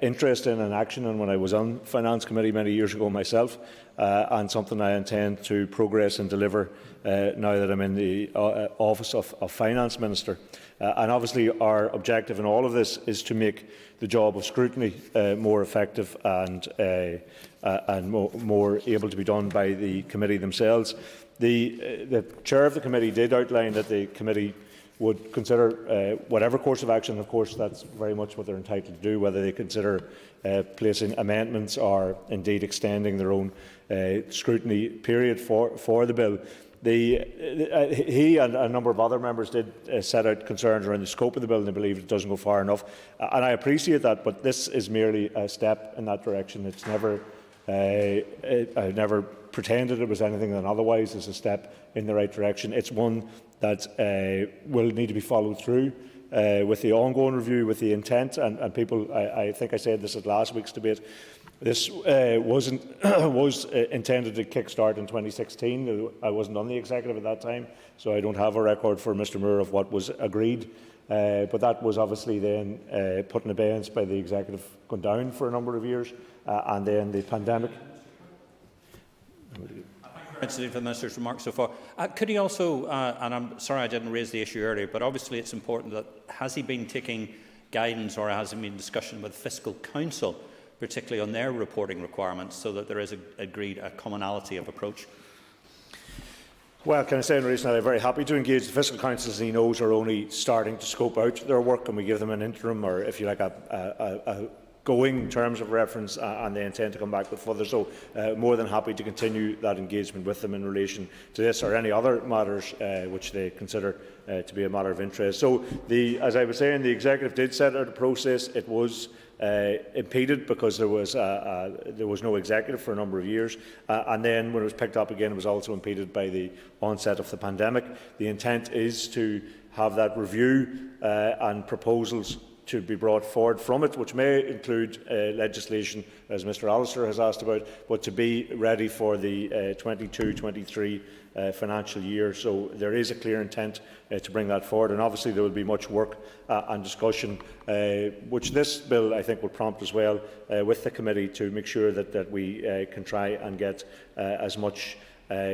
interest in and action on when I was on Finance Committee many years ago myself, and something I intend to progress and deliver now that I'm in the office of Finance Minister. And obviously our objective in all of this is to make the job of scrutiny more effective and more able to be done by the committee themselves. The chair of the committee did outline that the committee would consider whatever course of action. Of course, that's very much what they're entitled to do, whether they consider placing amendments or indeed extending their own scrutiny period for the bill. He and a number of other members did set out concerns around the scope of the bill, and they believe it doesn't go far enough. And I appreciate that, but this is merely a step in that direction. It's never, I never pretended it was anything than otherwise. It's a step in the right direction. It's one that will need to be followed through with the ongoing review, with the intent, and people, I think I said this at last week's debate, this was intended to kick-start in 2016. I wasn't on the executive at that time, so I don't have a record for Mr Moore of what was agreed. But that was obviously then put in abeyance by the executive going down for a number of years, and then the pandemic. Incident for the Minister's remarks so far. Could he also, and I'm sorry I didn't raise the issue earlier, but obviously it's important that has he been taking guidance or has he been in discussion with Fiscal Council, particularly on their reporting requirements, so that there is a commonality of approach? Well, can I say in relation that I'm very happy to engage the Fiscal Council, as he knows, are only starting to scope out their work, and we give them an interim, or if you like, a going terms of reference, and they intend to come back with further. So more than happy to continue that engagement with them in relation to this or any other matters which they consider to be a matter of interest. So, as I was saying, the executive did set out a process. It was impeded because there was no executive for a number of years, and then when it was picked up again, it was also impeded by the onset of the pandemic. The intent is to have that review and proposals to be brought forward from it, which may include legislation, as Mr Allister has asked about, but to be ready for the 22-23 financial year. So there is a clear intent to bring that forward, and obviously there will be much work and discussion, which this bill, I think, will prompt as well with the committee to make sure that we can try and get as much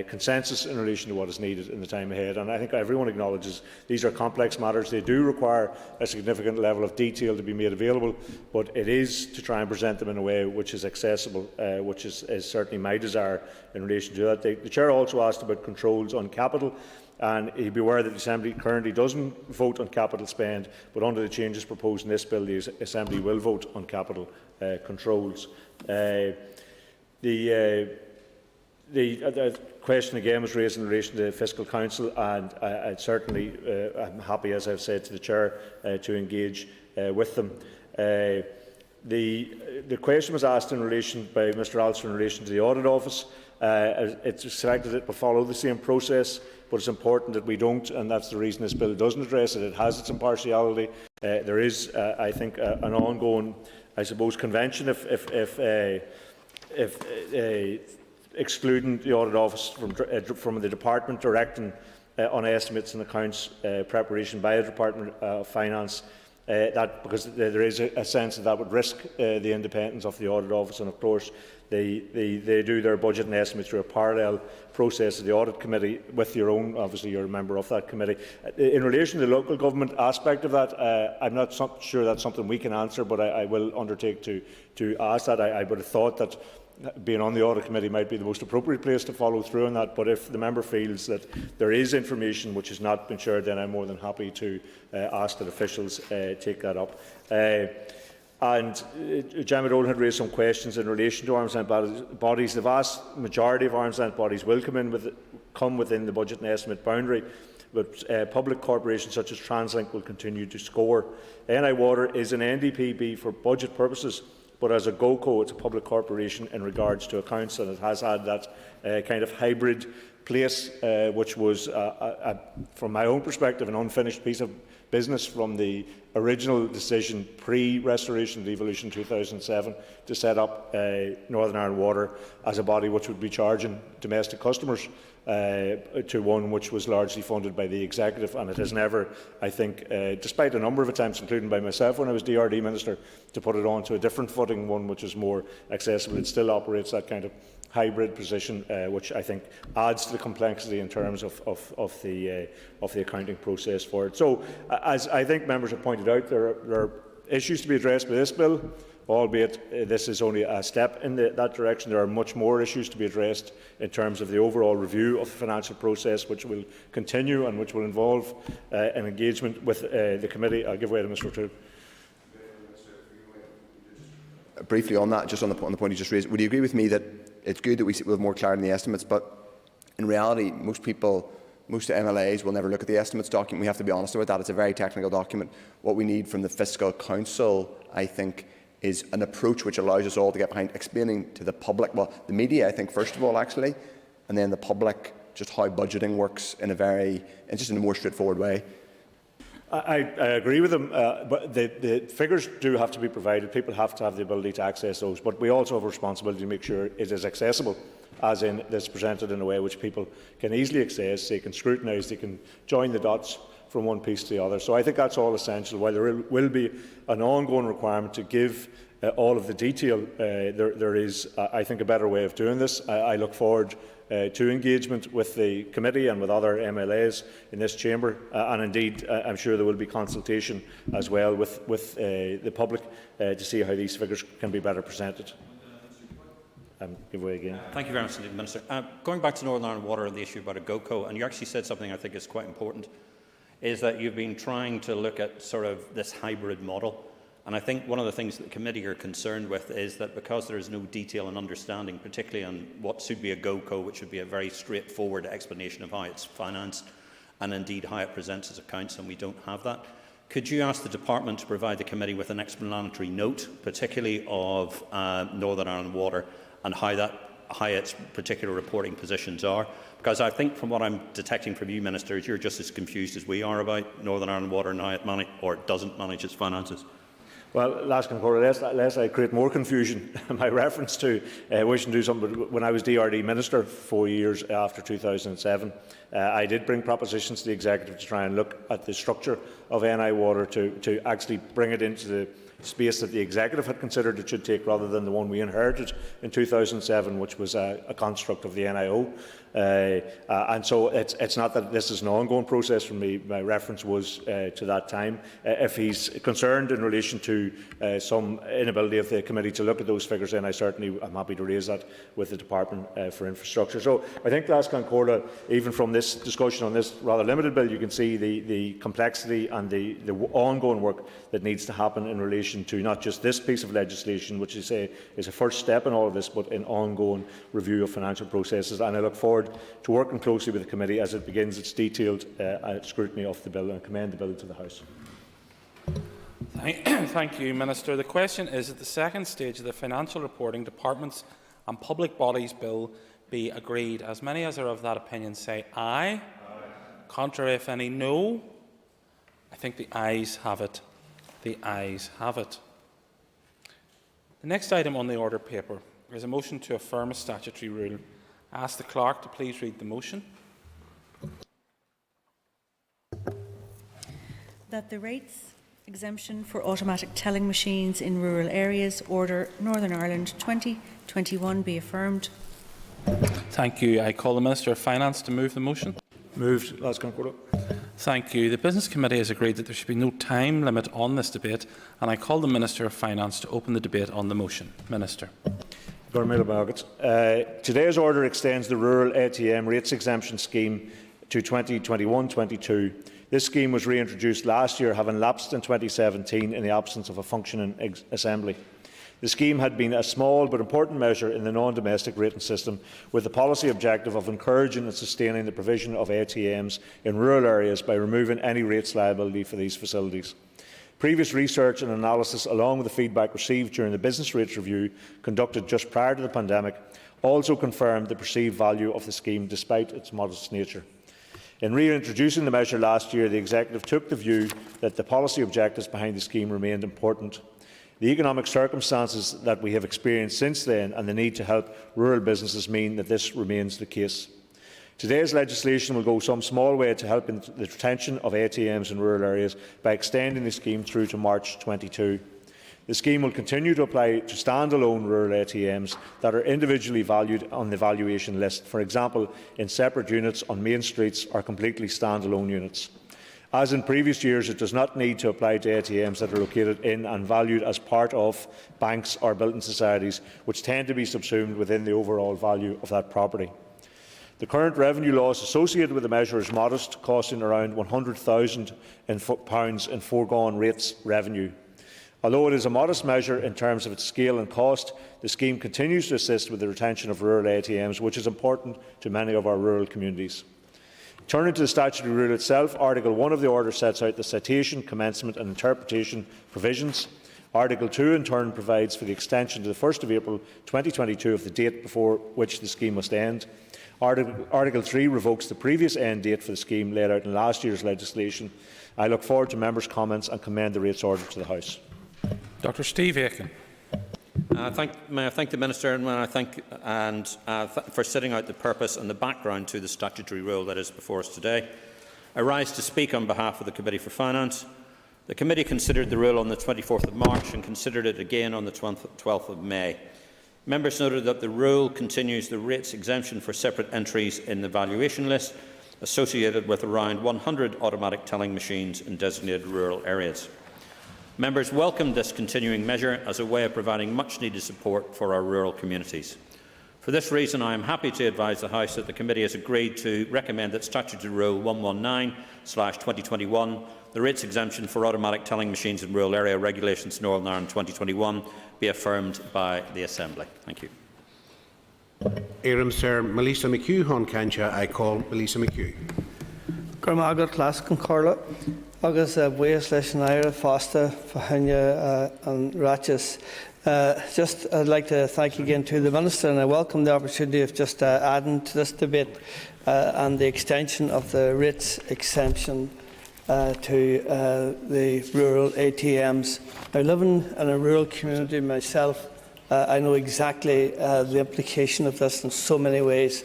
consensus in relation to what is needed in the time ahead. And I think everyone acknowledges these are complex matters. They do require a significant level of detail to be made available, but it is to try and present them in a way which is accessible, which is certainly my desire in relation to that. The Chair also asked about controls on capital, and he'd be aware that the Assembly currently doesn't vote on capital spend, but under the changes proposed in this bill, the Assembly will vote on capital controls. The question again was raised in relation to the Fiscal Council, and I certainly am happy, as I've said to the Chair, to engage with them. The question was asked in relation by Mr Allister in relation to the Audit Office. It's selected it will follow the same process, but it's important that we don't, and that's the reason this bill doesn't address it. It has its impartiality. There is, I think, an ongoing, I suppose, convention if excluding the Audit Office from the Department directing on estimates and accounts preparation by the Department of Finance, because there is a sense that would risk the independence of the Audit Office, and of course they do their budget and estimates through a parallel process of the Audit Committee with your own, obviously you're a member of that committee. In relation to the local government aspect of that, I'm not sure that's something we can answer, but I will undertake to ask that. I would have thought that being on the Audit Committee might be the most appropriate place to follow through on that, but if the member feels that there is information which has not been shared, then I'm more than happy to ask that officials take that up. And Gemma Dolan had raised some questions in relation to arm's length bodies. The vast majority of arm's length bodies will come within the budget and estimate boundary, but public corporations such as TransLink will continue to score. NI Water is an NDPB for budget purposes, but as a GoCo, it's a public corporation in regards to accounts, and it has had that kind of hybrid place, which was, from my own perspective, an unfinished piece of business from the original decision pre-restoration devolution 2007 to set up Northern Ireland Water as a body which would be charging domestic customers to one which was largely funded by the Executive, and it has never, I think, despite a number of attempts, including by myself when I was DRD Minister, to put it on to a different footing, one which is more accessible. It still operates that kind of hybrid position, which I think adds to the complexity in terms of the accounting process for it. So, as I think members have pointed out, there are issues to be addressed by this bill, albeit this is only a step in that direction. There are much more issues to be addressed in terms of the overall review of the financial process, which will continue and which will involve an engagement with the committee. I'll give way to Mr. O'Toole. Briefly on that, just on the point you just raised, would you agree with me that it's good that we have more clarity in the estimates, but in reality, most MLAs will never look at the estimates document. We have to be honest about that. It's a very technical document. What we need from the Fiscal Council, I think, is an approach which allows us all to get behind explaining to the public, well, the media, I think, first of all, actually, and then the public, just how budgeting works in a more straightforward way. I agree with them, but the figures do have to be provided. People have to have the ability to access those, but we also have a responsibility to make sure it is accessible, as in it's presented in a way which people can easily access, they can scrutinise, they can join the dots from one piece to the other. So I think that's all essential. While there will be an ongoing requirement to give all of the detail, there is, I think, a better way of doing this. I look forward to engagement with the committee and with other MLAs in this chamber, and indeed I'm sure there will be consultation as well with the public to see how these figures can be better presented. Give way again. Thank you very much, Minister. Going back to Northern Ireland Water and the issue about a GoCo, and you actually said something I think is quite important, is that you've been trying to look at sort of this hybrid model. And I think one of the things that the committee are concerned with is that because there is no detail and understanding, particularly on what should be a GoCo, which would be a very straightforward explanation of how it's financed and indeed how it presents its accounts, and we don't have that. Could you ask the Department to provide the committee with an explanatory note, particularly of Northern Ireland Water and how its particular reporting positions are? Because I think from what I'm detecting from you, Ministers, you're just as confused as we are about Northern Ireland Water and how it doesn't manage its finances. Well, lest I create more confusion, my reference to wishing to do something, when I was DRD Minister 4 years after 2007, I did bring propositions to the Executive to try and look at the structure of NI Water to actually bring it into the space that the Executive had considered it should take, rather than the one we inherited in 2007, which was a construct of the NIO. And so it's not that this is an ongoing process for me. My reference was to that time. If he's concerned in relation to some inability of the committee to look at those figures, then I certainly am happy to raise that with the Department for Infrastructure. So I think, Last Concorda, even from this discussion on this rather limited bill, you can see the complexity and the ongoing work that needs to happen in relation to not just this piece of legislation, which is a first step in all of this, but in ongoing review of financial processes. And I look forward to working closely with the committee as it begins its detailed scrutiny of the bill, and commend the bill to the House. Thank you, Minister. The question is that the second stage of the Financial Reporting Departments and Public Bodies Bill be agreed. As many as are of that opinion say aye. Aye. Contrary, if any, no. I think the ayes have it. The ayes have it. The next item on the order paper is a motion to affirm a statutory rule. I ask the Clerk to please read the motion. That the rates exemption for automatic telling machines in rural areas, Order Northern Ireland 2021, be affirmed. Thank you. I call the Minister of Finance to move the motion. Moved. Last Concorda. Thank you. The Business Committee has agreed that there should be no time limit on this debate, and I call the Minister of Finance to open the debate on the motion. Minister. Today's order extends the rural ATM rates exemption scheme to 2021-22. This scheme was reintroduced last year, having lapsed in 2017 in the absence of a functioning assembly. The scheme had been a small but important measure in the non-domestic rating system, with the policy objective of encouraging and sustaining the provision of ATMs in rural areas by removing any rates liability for these facilities. Previous research and analysis, along with the feedback received during the business rates review conducted just prior to the pandemic, also confirmed the perceived value of the scheme despite its modest nature. In reintroducing the measure last year, the Executive took the view that the policy objectives behind the scheme remained important. The economic circumstances that we have experienced since then and the need to help rural businesses mean that this remains the case. Today's legislation will go some small way to helping the retention of ATMs in rural areas by extending the scheme through to March 2022. The scheme will continue to apply to stand-alone rural ATMs that are individually valued on the valuation list, for example, in separate units on main streets or completely stand-alone units. As in previous years, it does not need to apply to ATMs that are located in and valued as part of banks or building societies, which tend to be subsumed within the overall value of that property. The current revenue loss associated with the measure is modest, costing around £100,000 in foregone rates revenue. Although it is a modest measure in terms of its scale and cost, the scheme continues to assist with the retention of rural ATMs, which is important to many of our rural communities. Turning to the statutory rule itself, Article 1 of the Order sets out the citation, commencement and interpretation provisions. Article 2 in turn provides for the extension to the 1st of April 2022 of the date before which the scheme must end. Article 3 revokes the previous end date for the scheme laid out in last year's legislation. I look forward to members' comments and commend the rates order to the House. Dr. Steve Aiken. May I thank the Minister for setting out the purpose and the background to the statutory rule that is before us today. I rise to speak on behalf of the Committee for Finance. The Committee considered the rule on the 24th of March and considered it again on the 12th of May. Members noted that the rule continues the rates exemption for separate entries in the valuation list associated with around 100 automatic telling machines in designated rural areas. Members welcomed this continuing measure as a way of providing much-needed support for our rural communities. For this reason, I am happy to advise the House that the Committee has agreed to recommend that Statutory Rule 119/2021, the rates exemption for automatic telling machines in rural area regulations Northern Ireland 2021, be affirmed by the Assembly. Thank you. Sir Melissa McHugh on Cancha. I call Melissa McHugh. Agus buíos leis an Arlene Foster Fahanya and Ratchis. I'd like to thank again to the Minister, and I welcome the opportunity of just adding to this debate and the extension of the rates exemption to the rural ATMs. Now, living in a rural community myself, I know exactly the implication of this in so many ways.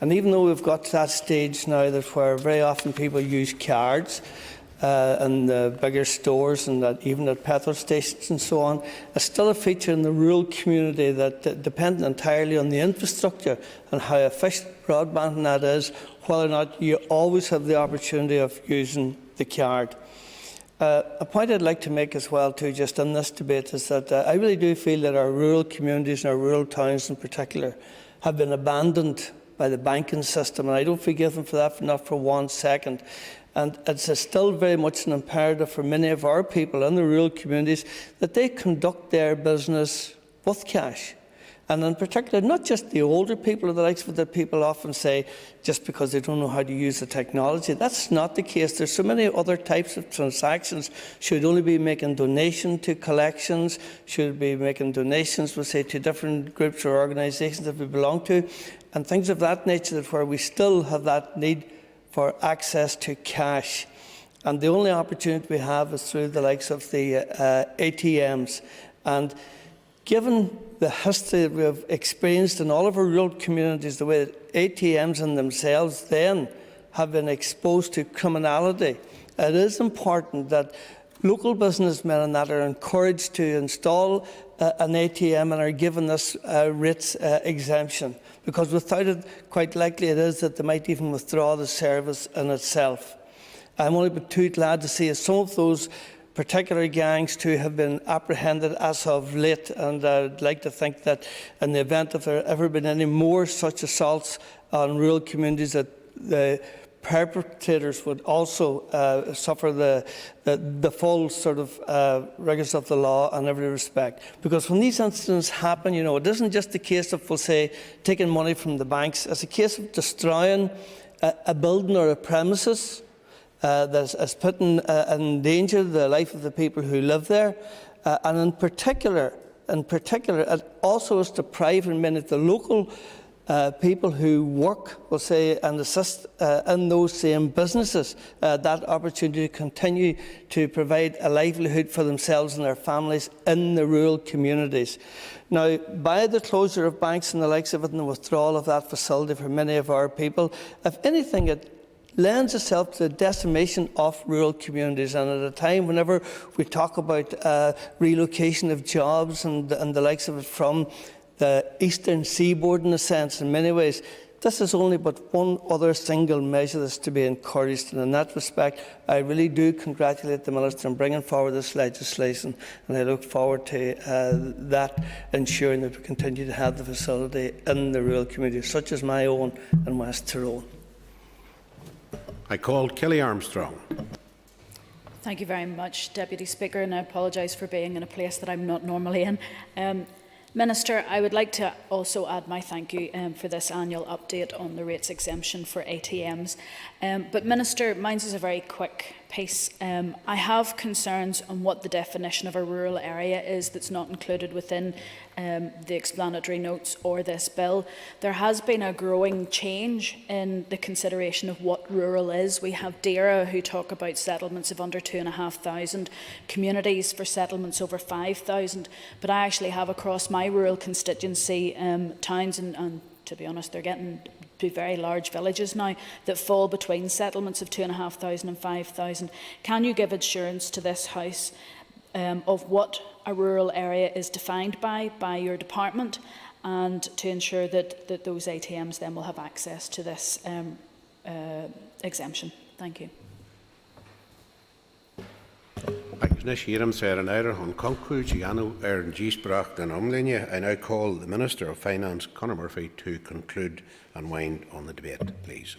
And even though we've got to that stage now that where very often people use cards, in the bigger stores and even at petrol stations and so on, it's still a feature in the rural community that depends entirely on the infrastructure and how efficient broadband that is, whether or not you always have the opportunity of using the card. A point I'd like to make as well too, just in this debate, is that I really do feel that our rural communities and our rural towns in particular have been abandoned by the banking system, and I don't forgive them for that, not for 1 second. And it's still very much an imperative for many of our people in the rural communities that they conduct their business with cash. And in particular, not just the older people, or the likes of that people often say, just because they don't know how to use the technology. That's not the case. There's so many other types of transactions. Should only be making donation to collections, should be making donations, we'll say, to different groups or organisations that we belong to, and things of that nature, that where we still have that need for access to cash. And the only opportunity we have is through the likes of the ATMs. And given the history that we have experienced in all of our rural communities, the way that ATMs in themselves then have been exposed to criminality, it is important that local businessmen and that are encouraged to install an ATM and are given this rates exemption. Because without it, quite likely it is that they might even withdraw the service in itself. I'm only but too glad to see some of those particular gangs too have been apprehended as of late, and I'd like to think that in the event of there ever been any more such assaults on rural communities, that the perpetrators would also suffer the full sort of rigours of the law in every respect. Because when these incidents happen, you know, it isn't just a case of, we'll say, taking money from the banks. It's a case of destroying a building or a premises that is putting in danger the life of the people who live there. And in particular, in particular, it also is depriving many of the local people who work, we'll say, and assist in those same businesses that opportunity to continue to provide a livelihood for themselves and their families in the rural communities. Now, by the closure of banks and the likes of it and the withdrawal of that facility for many of our people, if anything, it lends itself to the decimation of rural communities. And at a time whenever we talk about relocation of jobs and the likes of it from the eastern seaboard, in a sense, in many ways, this is only but one other single measure that's to be encouraged. And in that respect, I really do congratulate the Minister on bringing forward this legislation, and I look forward to that ensuring that we continue to have the facility in the rural communities, such as my own in West Tyrone. I call Kelly Armstrong. Thank you very much, Deputy Speaker, and I apologise for being in a place that I'm not normally in. Minister, I would like to also add my thank you for this annual update on the rates exemption for ATMs. But Minister, mine is a very quick piece. I have concerns on what the definition of a rural area is that's not included within the explanatory notes or this bill. There has been a growing change in the consideration of what rural is. We have DERA who talk about settlements of under 2,500, communities for settlements over 5,000, but I actually have across my rural constituency towns and to be honest, they're getting to very large villages now that fall between settlements of 2,500 and 5,000. Can you give assurance to this House of what a rural area is defined by your department, and to ensure that those ATMs then will have access to this exemption? Thank you. I now call the Minister of Finance, Conor Murphy, to conclude and wind on the debate, please.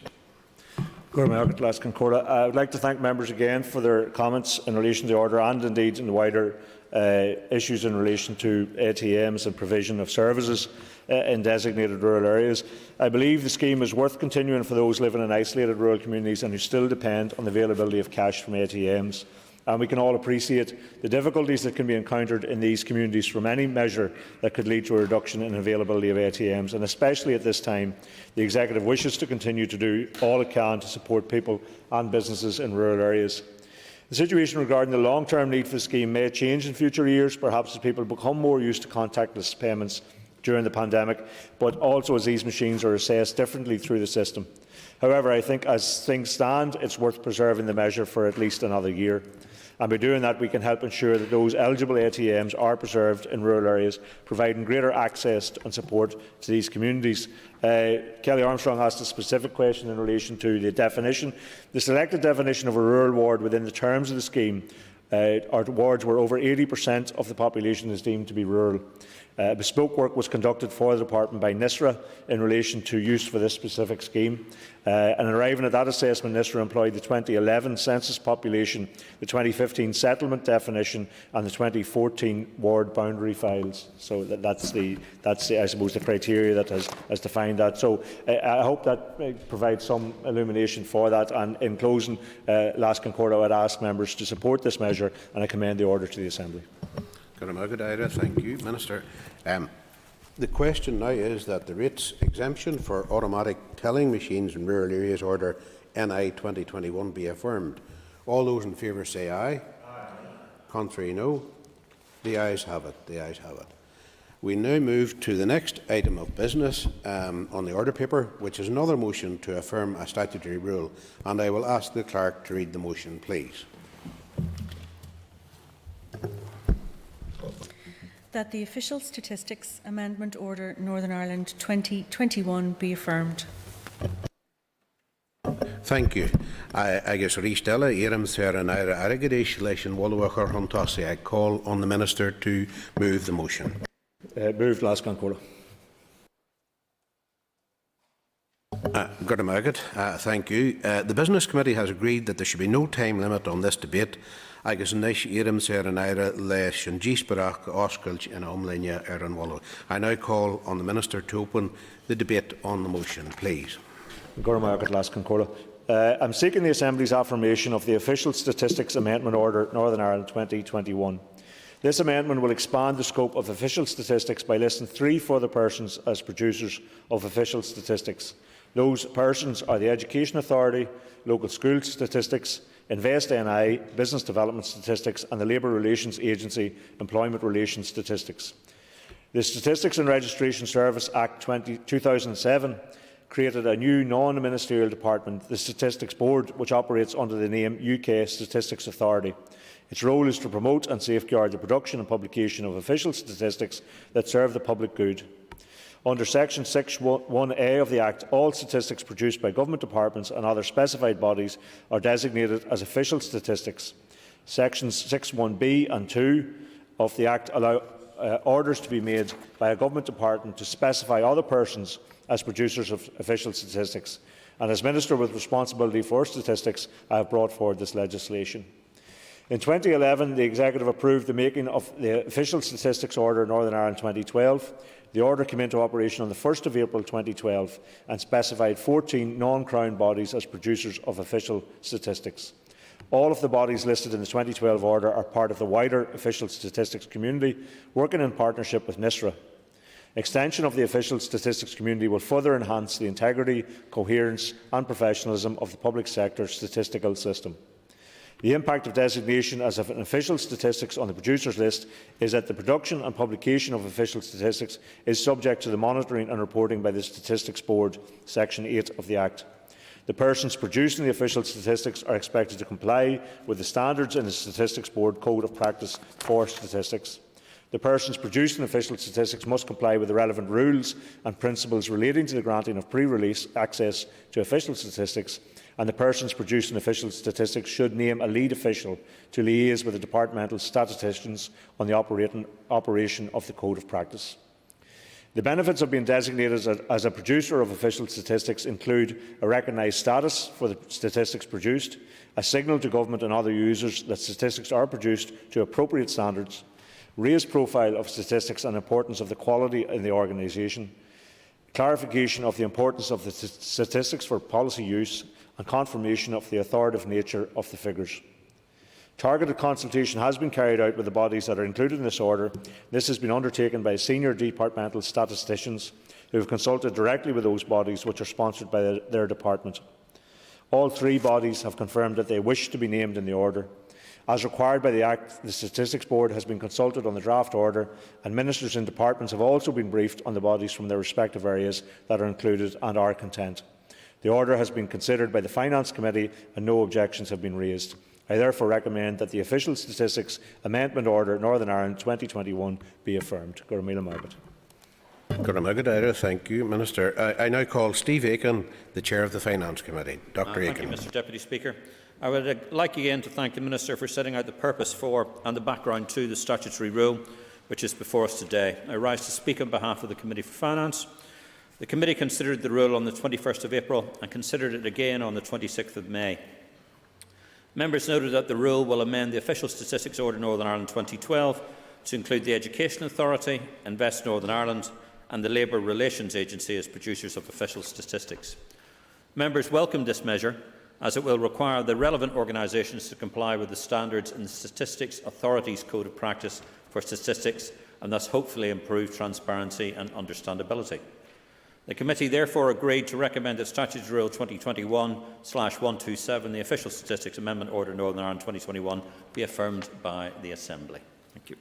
I would like to thank members again for their comments in relation to the order and indeed in the wider issues in relation to ATMs and provision of services in designated rural areas. I believe the scheme is worth continuing for those living in isolated rural communities and who still depend on the availability of cash from ATMs. And we can all appreciate the difficulties that can be encountered in these communities from any measure that could lead to a reduction in availability of ATMs. And especially at this time, the Executive wishes to continue to do all it can to support people and businesses in rural areas. The situation regarding the long-term need for the scheme may change in future years, perhaps as people become more used to contactless payments during the pandemic, but also as these machines are assessed differently through the system. However, I think as things stand, it's worth preserving the measure for at least another year. And by doing that, we can help ensure that those eligible ATMs are preserved in rural areas, providing greater access and support to these communities. Kelly Armstrong asked a specific question in relation to the definition. The selected definition of a rural ward within the terms of the scheme are wards where over 80% of the population is deemed to be rural. Bespoke work was conducted for the Department by NISRA in relation to use for this specific scheme. And arriving at that assessment, NISRA employed the 2011 census population, the 2015 settlement definition and the 2014 ward boundary files. So that's I suppose, the criteria that has defined that. So I hope that provides some illumination for that. And in closing, Las Concordia, I would ask members to support this measure, and I commend the order to the Assembly. Thank you, Minister. The question now is that the rates exemption for automatic telling machines in rural areas order NI 2021 be affirmed. All those in favour say aye. Aye. Contrary, no. The ayes have it. The ayes have it. We now move to the next item of business on the order paper, which is another motion to affirm a statutory rule, and I will ask the clerk to read the motion, please. That the Official Statistics Amendment Order Northern Ireland 2021 be affirmed. Thank you. I call on the Minister to move the motion. Moved, Las Concordia. Thank you. The Business Committee has agreed that there should be no time limit on this debate. I now call on the Minister to open the debate on the motion, please. I'm seeking the Assembly's affirmation of the Official Statistics Amendment Order Northern Ireland 2021. This amendment will expand the scope of official statistics by listing 3 further persons as producers of official statistics. Those persons are the Education Authority, Local School Statistics, Invest NI, Business Development Statistics and the Labour Relations Agency Employment Relations Statistics. The Statistics and Registration Service Act 2007 created a new non-ministerial department, the Statistics Board, which operates under the name UK Statistics Authority. Its role is to promote and safeguard the production and publication of official statistics that serve the public good. Under Section 6(1)(a) of the Act, all statistics produced by government departments and other specified bodies are designated as official statistics. Sections 6(1)(b) and 2 of the Act allow orders to be made by a government department to specify other persons as producers of official statistics. And as Minister with responsibility for statistics, I have brought forward this legislation. In 2011, the Executive approved the making of the Official Statistics Order Northern Ireland 2012. The order came into operation on the 1st of April 2012 and specified 14 non-Crown bodies as producers of official statistics. All of the bodies listed in the 2012 order are part of the wider official statistics community, working in partnership with NISRA. Extension of the official statistics community will further enhance the integrity, coherence and professionalism of the public sector statistical system. The impact of designation as an official statistics on the producers list is that the production and publication of official statistics is subject to the monitoring and reporting by the Statistics Board, Section 8 of the Act. The persons producing the official statistics are expected to comply with the standards in the Statistics Board Code of Practice for Statistics. The persons producing official statistics must comply with the relevant rules and principles relating to the granting of pre-release access to official statistics, and the persons producing official statistics should name a lead official to liaise with the departmental statisticians on the operation of the Code of Practice. The benefits of being designated as a producer of official statistics include a recognised status for the statistics produced, a signal to government and other users that statistics are produced to appropriate standards, raised profile of statistics and importance of the quality in the organisation, clarification of the importance of the statistics for policy use, and confirmation of the authoritative nature of the figures. Targeted consultation has been carried out with the bodies that are included in this order. This has been undertaken by senior departmental statisticians who have consulted directly with those bodies which are sponsored by their department. All 3 bodies have confirmed that they wish to be named in the order. As required by the Act, the Statistics Board has been consulted on the draft order, and ministers in departments have also been briefed on the bodies from their respective areas that are included and are content. The order has been considered by the Finance Committee and no objections have been raised. I therefore recommend that the Official Statistics Amendment Order Northern Ireland 2021 be affirmed. Thank you, Minister. I now call Steve Aiken, the Chair of the Finance Committee. Dr. Aiken. Thank you, Mr Deputy Speaker. I would like again to thank the Minister for setting out the purpose for and the background to the statutory rule which is before us today. I rise to speak on behalf of the Committee for Finance. The Committee considered the rule on the 21st of April and considered it again on the 26th of May. Members noted that the rule will amend the Official Statistics Order Northern Ireland 2012 to include the Education Authority, Invest Northern Ireland and the Labour Relations Agency as producers of official statistics. Members welcomed this measure as it will require the relevant organisations to comply with the standards in the Statistics Authority's Code of Practice for Statistics and thus hopefully improve transparency and understandability. The Committee therefore agreed to recommend that Statutory Rule 2021/127, the Official Statistics Amendment Order Northern Ireland 2021, be affirmed by the Assembly. Thank you.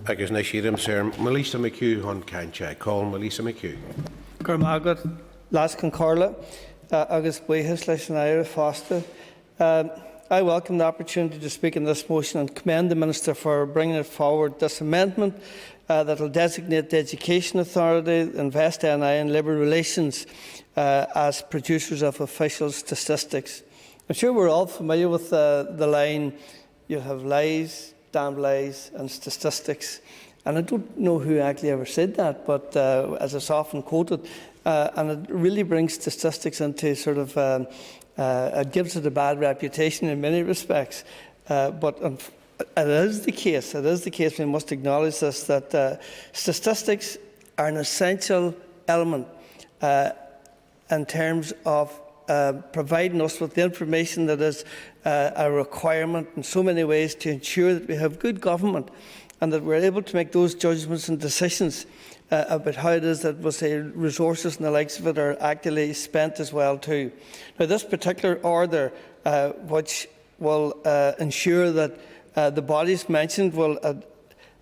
Agus na siadam sir, Melissa McHugh on cancha. Call Melissa McHugh. Gormagat, Laskin Corla, Agus Buhas Naomi Foster. I welcome the opportunity to speak in this motion and commend the Minister for bringing it forward. This amendment that will designate the Education Authority, Invest NI and Labour Relations as producers of official statistics. I'm sure we're all familiar with the line, you have lies, damned lies and statistics. And I don't know who actually ever said that, but as it's often quoted, and it really brings statistics into sort of, it gives it a bad reputation in many respects. But it is the case, we must acknowledge this, that statistics are an essential element in terms of providing us with the information that is a requirement in so many ways to ensure that we have good government and that we're able to make those judgments and decisions about how it is that we'll say resources and the likes of it are actually spent as well too. Now, this particular order, which will ensure that the bodies mentioned will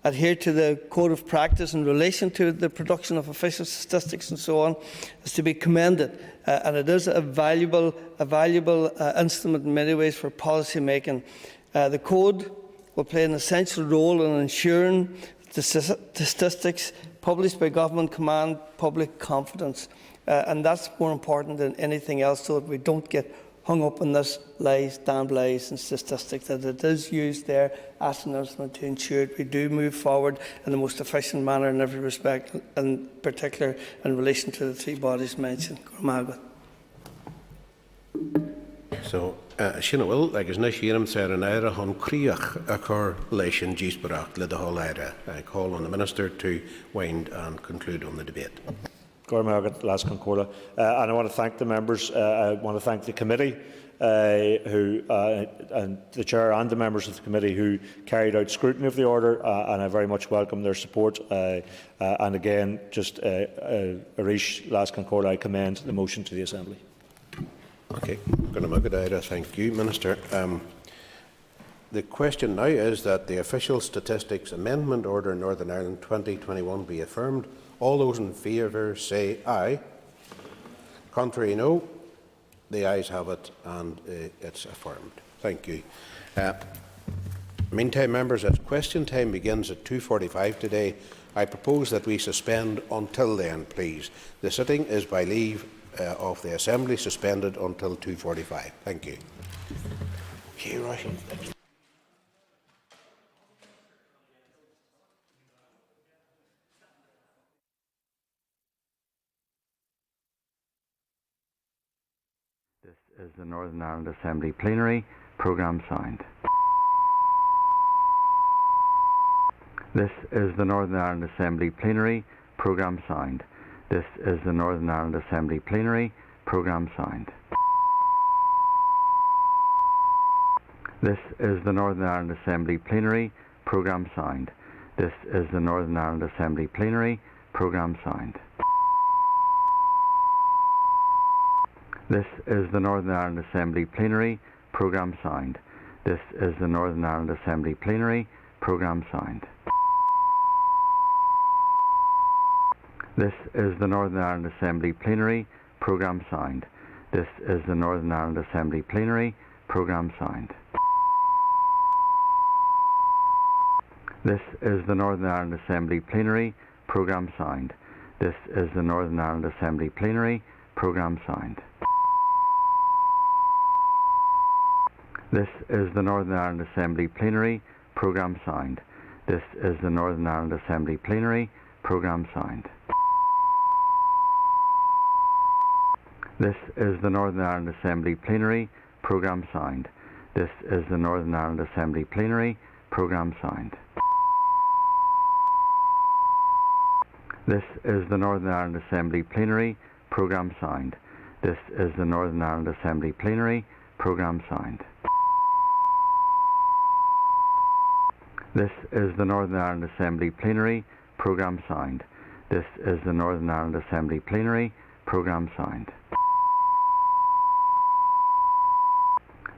adhere to the code of practice in relation to the production of official statistics and so on, is to be commended. And it is a valuable instrument in many ways for policy making. The code will play an essential role in ensuring the statistics published by government command public confidence. And that's more important than anything else, so that we don't get hung up on this lies, damned lies and statistics, that it is used there as an instrument to ensure that we do move forward in the most efficient manner in every respect, in particular in relation to the three bodies mentioned. So, Sinna will, agus na síram ser an aire hon críach a chur leis an díosbaracht le de hall aire. I call on the Minister to wind and conclude on the debate. And I want to thank the members. I want to thank the committee, and the chair and the members of the committee who carried out scrutiny of the order, and I very much welcome their support. And again, just Arish Lasconcorda, I commend the motion to the Assembly. Okay, thank you, Minister. The question now is that the Official Statistics Amendment Order Northern Ireland 2021 be affirmed. All those in favour say aye. Contrary, no. The ayes have it, and it's affirmed. Thank you. Meantime, members, as question time begins at 2:45 today, I propose that we suspend until then, please. The sitting is by leave of the Assembly suspended until 2:45. Thank you. Okay, right. This is the Northern Ireland Assembly Plenary. Programme signed. This is the Northern Ireland Assembly Plenary. Programme signed. This is the Northern Ireland Assembly Plenary. Programme signed. This is the Northern Ireland Assembly Plenary. Programme signed. This is the Northern Ireland Assembly Plenary. Programme signed. This is the Northern Ireland Assembly Plenary. Programme signed. This is the Northern Ireland Assembly Plenary. Programme signed. This is the Northern Ireland Assembly Plenary. Programme signed. This is the Northern Ireland Assembly Plenary. Programme signed. This is the Northern Ireland Assembly Plenary. Programme signed. This is the Northern Ireland Assembly Plenary. Programme signed. This is the Northern Ireland Assembly Plenary. Programme signed. This is the Northern Ireland Assembly Plenary. Programme signed. This is the Northern Ireland Assembly Plenary. Programme signed. This is the Northern Ireland Assembly Plenary. Programme signed. This is the Northern Ireland Assembly Plenary. Programme signed. This is the Northern Ireland Assembly Plenary. Programme signed. This is the Northern Ireland Assembly Plenary. Programme signed. This is the Northern Ireland Assembly Plenary. Programme signed.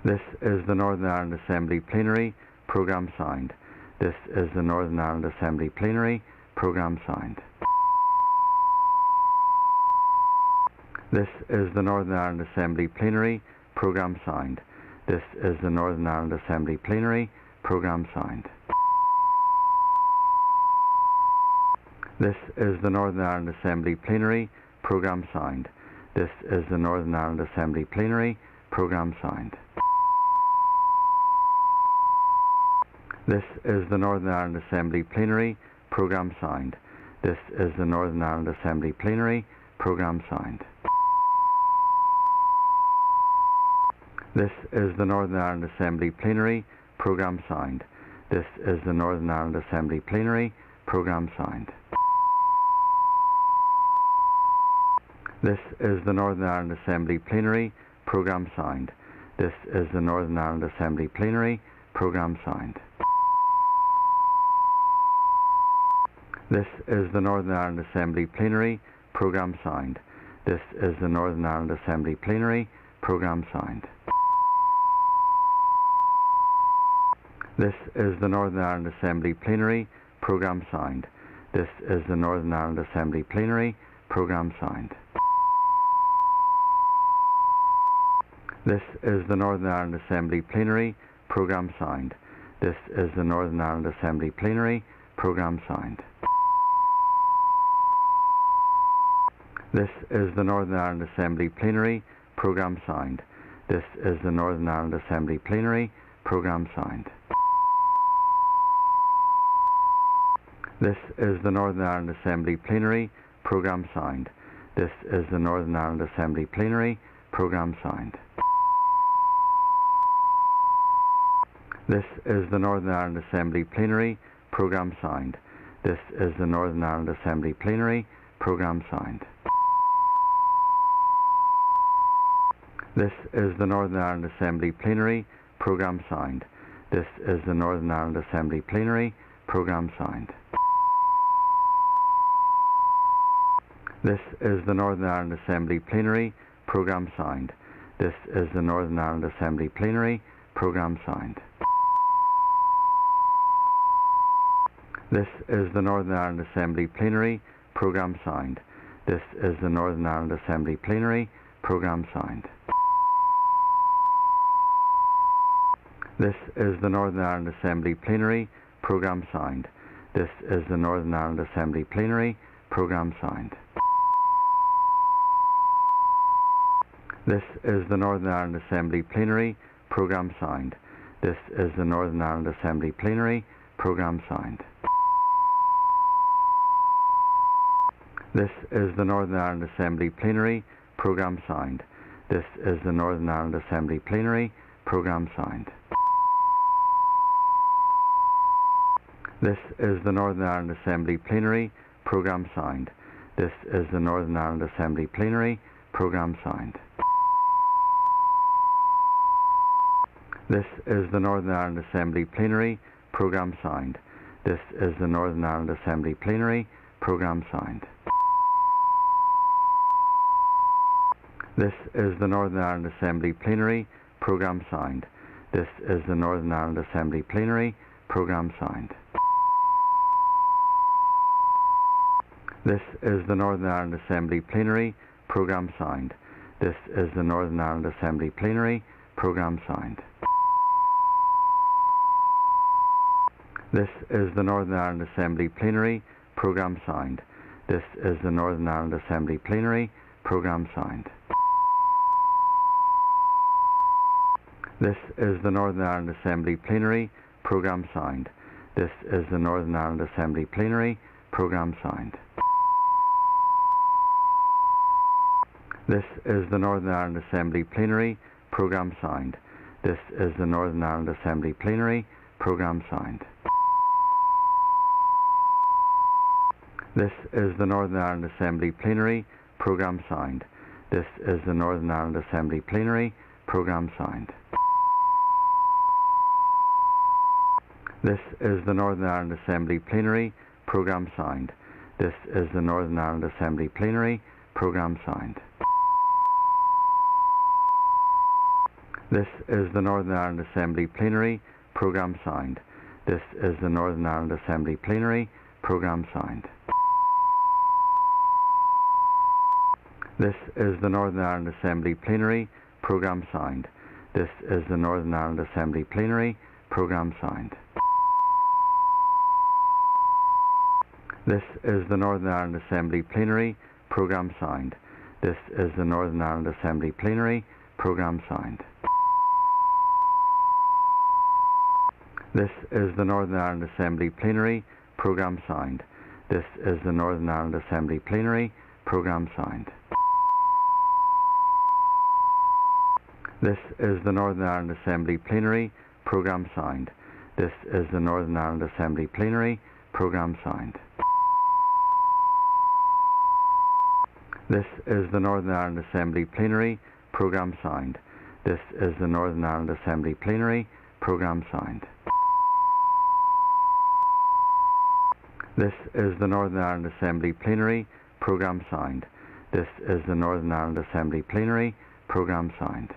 This is the Northern Ireland Assembly Plenary. Programme signed. This is the Northern Ireland Assembly Plenary. Programme signed. This is the Northern Ireland Assembly Plenary. Programme signed. This is the Northern Ireland Assembly Plenary. Programme signed. This is the Northern Ireland Assembly Plenary. Programme signed. This is the Northern Ireland Assembly Plenary. Programme signed. This is the Northern Ireland Assembly Plenary. Programme signed. This is the Northern Ireland Assembly Plenary. Programme signed. This is the Northern Ireland Assembly Plenary. Programme signed. This is the Northern Ireland Assembly Plenary. Programme signed. This is the Northern Ireland Assembly Plenary. Programme signed. This is the Northern Ireland Assembly Plenary. Programme signed. This is the Northern Ireland Assembly Plenary. Programme signed. This is the Northern Ireland Assembly Plenary. Programme signed. This is the Northern Ireland Assembly Plenary. Programme signed. This is the Northern Ireland Assembly Plenary. Programme signed. This is the Northern Ireland Assembly Plenary. Programme signed. This is the Northern Ireland Assembly Plenary. Programme signed. This is the Northern Ireland Assembly Plenary. Programme signed. This is the Northern Ireland Assembly Plenary. Programme signed. This is the Northern Ireland Assembly Plenary. Programme signed. This is the Northern Ireland Assembly Plenary. Programme signed. This is the Northern Ireland Assembly Plenary. Programme signed. This is the Northern Ireland Assembly Plenary. Programme signed. This is the Northern Ireland Assembly Plenary. Programme signed. This is the Northern Ireland Assembly Plenary. Programme signed. This is the Northern Ireland Assembly Plenary. Programme signed. This is the Northern Ireland Assembly Plenary. Programme signed. This is the Northern Ireland Assembly Plenary. Programme signed. This is the Northern Ireland Assembly Plenary. Programme signed. This is the Northern Ireland Assembly Plenary. Programme signed. This is the Northern Ireland Assembly Plenary. Programme signed. This is the Northern Ireland Assembly Plenary. Programme signed. This is the Northern Ireland Assembly Plenary. Programme signed. This is the Northern Ireland Assembly Plenary. Programme signed. This is the Northern Ireland Assembly Plenary. Programme signed. This is the Northern Ireland Assembly Plenary. Programme signed. This is the Northern Ireland Assembly Plenary. Programme signed. This is the Northern Ireland Assembly Plenary. Programme signed. This is the Northern Ireland Assembly Plenary. Programme signed. This is the Northern Ireland Assembly Plenary. Programme signed. This is the Northern Ireland Assembly Plenary. Programme signed. This is the Northern Ireland Assembly Plenary. Programme signed. This is the Northern Ireland Assembly Plenary. Programme signed. This is the Northern Ireland Assembly Plenary. Programme signed. This is the Northern Ireland Assembly Plenary. Programme signed. This is the Northern Ireland Assembly Plenary. Programme signed. This is the Northern Ireland Assembly Plenary. Programme signed. This is the Northern Ireland Assembly Plenary. Programme signed. This is the Northern Ireland Assembly Plenary. Programme signed. This is the Northern Ireland Assembly Plenary. Programme signed. This is the Northern Ireland Assembly Plenary. Programme signed. This is the Northern Ireland Assembly Plenary. Programme signed. This is the Northern Ireland Assembly Plenary. Programme signed. This is the Northern Ireland Assembly Plenary. Programme signed. This is the Northern Ireland Assembly Plenary. Programme signed. This is the Northern Ireland Assembly Plenary. Programme signed. This is the Northern Ireland Assembly Plenary. Programme signed. This is the Northern Ireland Assembly Plenary. Programme signed. This is the Northern Ireland Assembly Plenary. Programme signed. This is the Northern Ireland Assembly Plenary. Programme signed. This is the Northern Ireland Assembly Plenary. Programme signed. This is the Northern Ireland Assembly Plenary. Programme signed. This is the Northern Ireland Assembly Plenary. Programme signed. This is the Northern Ireland Assembly Plenary. Programme signed. This is the Northern Ireland Assembly Plenary. Programme signed. This is the Northern Ireland Assembly Plenary. Programme signed. This is the Northern Ireland Assembly Plenary. Programme signed.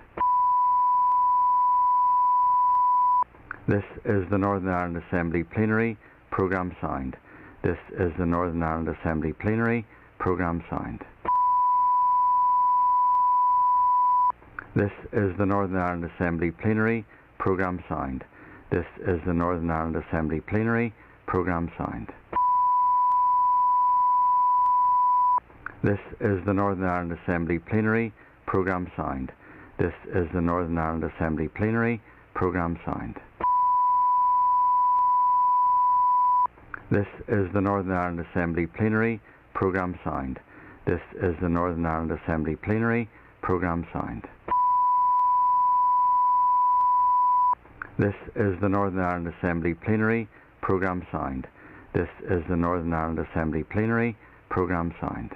This is the Northern Ireland Assembly Plenary. Programme signed. This is the Northern Ireland Assembly Plenary. Programme signed. This is the Northern Ireland Assembly Plenary. Programme signed. This is the Northern Ireland Assembly Plenary. Programme signed. This is the Northern Ireland Assembly Plenary. Programme signed. This is the Northern Ireland Assembly Plenary. Programme signed. This is the Northern Ireland Assembly Plenary. Programme signed. This is the Northern Ireland Assembly Plenary. Programme signed. This is the Northern Ireland Assembly Plenary. Programme signed. This is the Northern Ireland Assembly Plenary. Programme signed.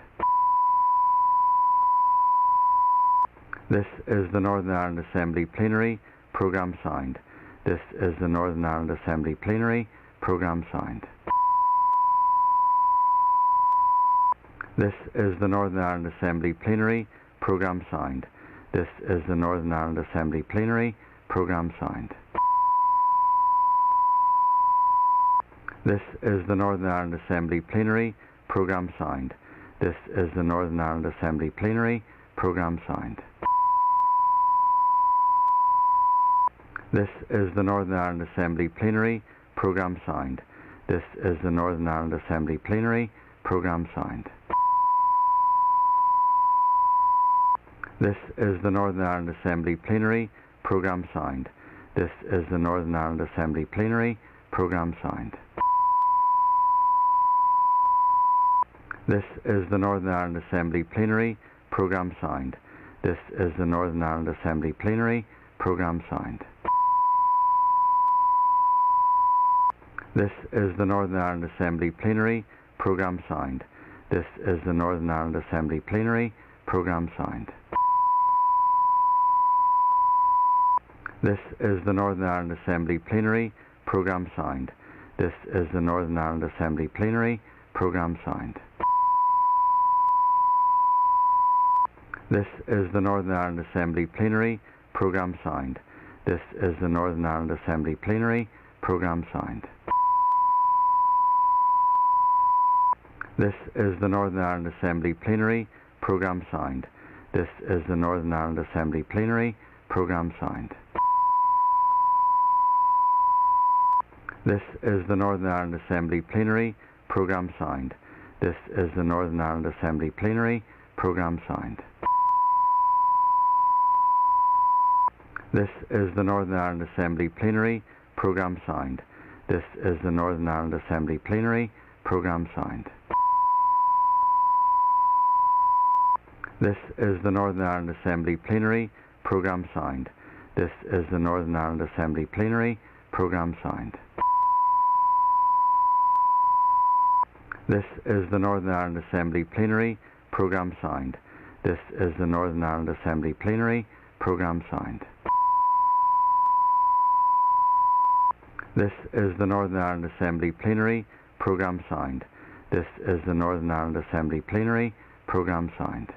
This is the Northern Ireland Assembly Plenary. Programme signed. This is the Northern Ireland Assembly Plenary. Programme signed. This is the Northern Ireland Assembly Plenary. Programme signed. This is the Northern Ireland Assembly Plenary. Programme signed. This is the Northern Ireland Assembly Plenary. Programme signed. This is the Northern Ireland Assembly Plenary. Programme signed. This is the Northern Ireland Assembly Plenary. Programme signed. This is the Northern Ireland Assembly Plenary. Programme signed. This is the Northern Ireland Assembly Plenary. Programme signed. This is the Northern Ireland Assembly Plenary. Programme signed. This is the Northern Ireland Assembly Plenary. Programme signed. This is the Northern Ireland Assembly Plenary. Programme signed. This is the Northern Ireland Assembly Plenary. Programme signed. This is the Northern Ireland Assembly Plenary. Programme signed. This is the Northern Ireland Assembly Plenary. Programme signed. This is the Northern Ireland Assembly Plenary. Programme signed. This is the Northern Ireland Assembly Plenary. Programme signed. This is the Northern Ireland Assembly Plenary. Programme signed. This is the Northern Ireland Assembly Plenary. Programme signed. This is the Northern Ireland Assembly Plenary. Programme signed. This is the Northern Ireland Assembly Plenary. Programme signed. This is the Northern Ireland Assembly Plenary. Programme signed. This is the Northern Ireland Assembly Plenary. Programme signed. This is the Northern Ireland Assembly Plenary. Programme signed. This is the Northern Ireland Assembly Plenary. Programme signed. This is the Northern Ireland Assembly Plenary. Programme signed. This is the Northern Ireland Assembly Plenary. Programme signed. This is the Northern Ireland Assembly Plenary. Programme signed. This is the Northern Ireland Assembly Plenary. Programme signed. This is the Northern Ireland Assembly Plenary. Programme signed.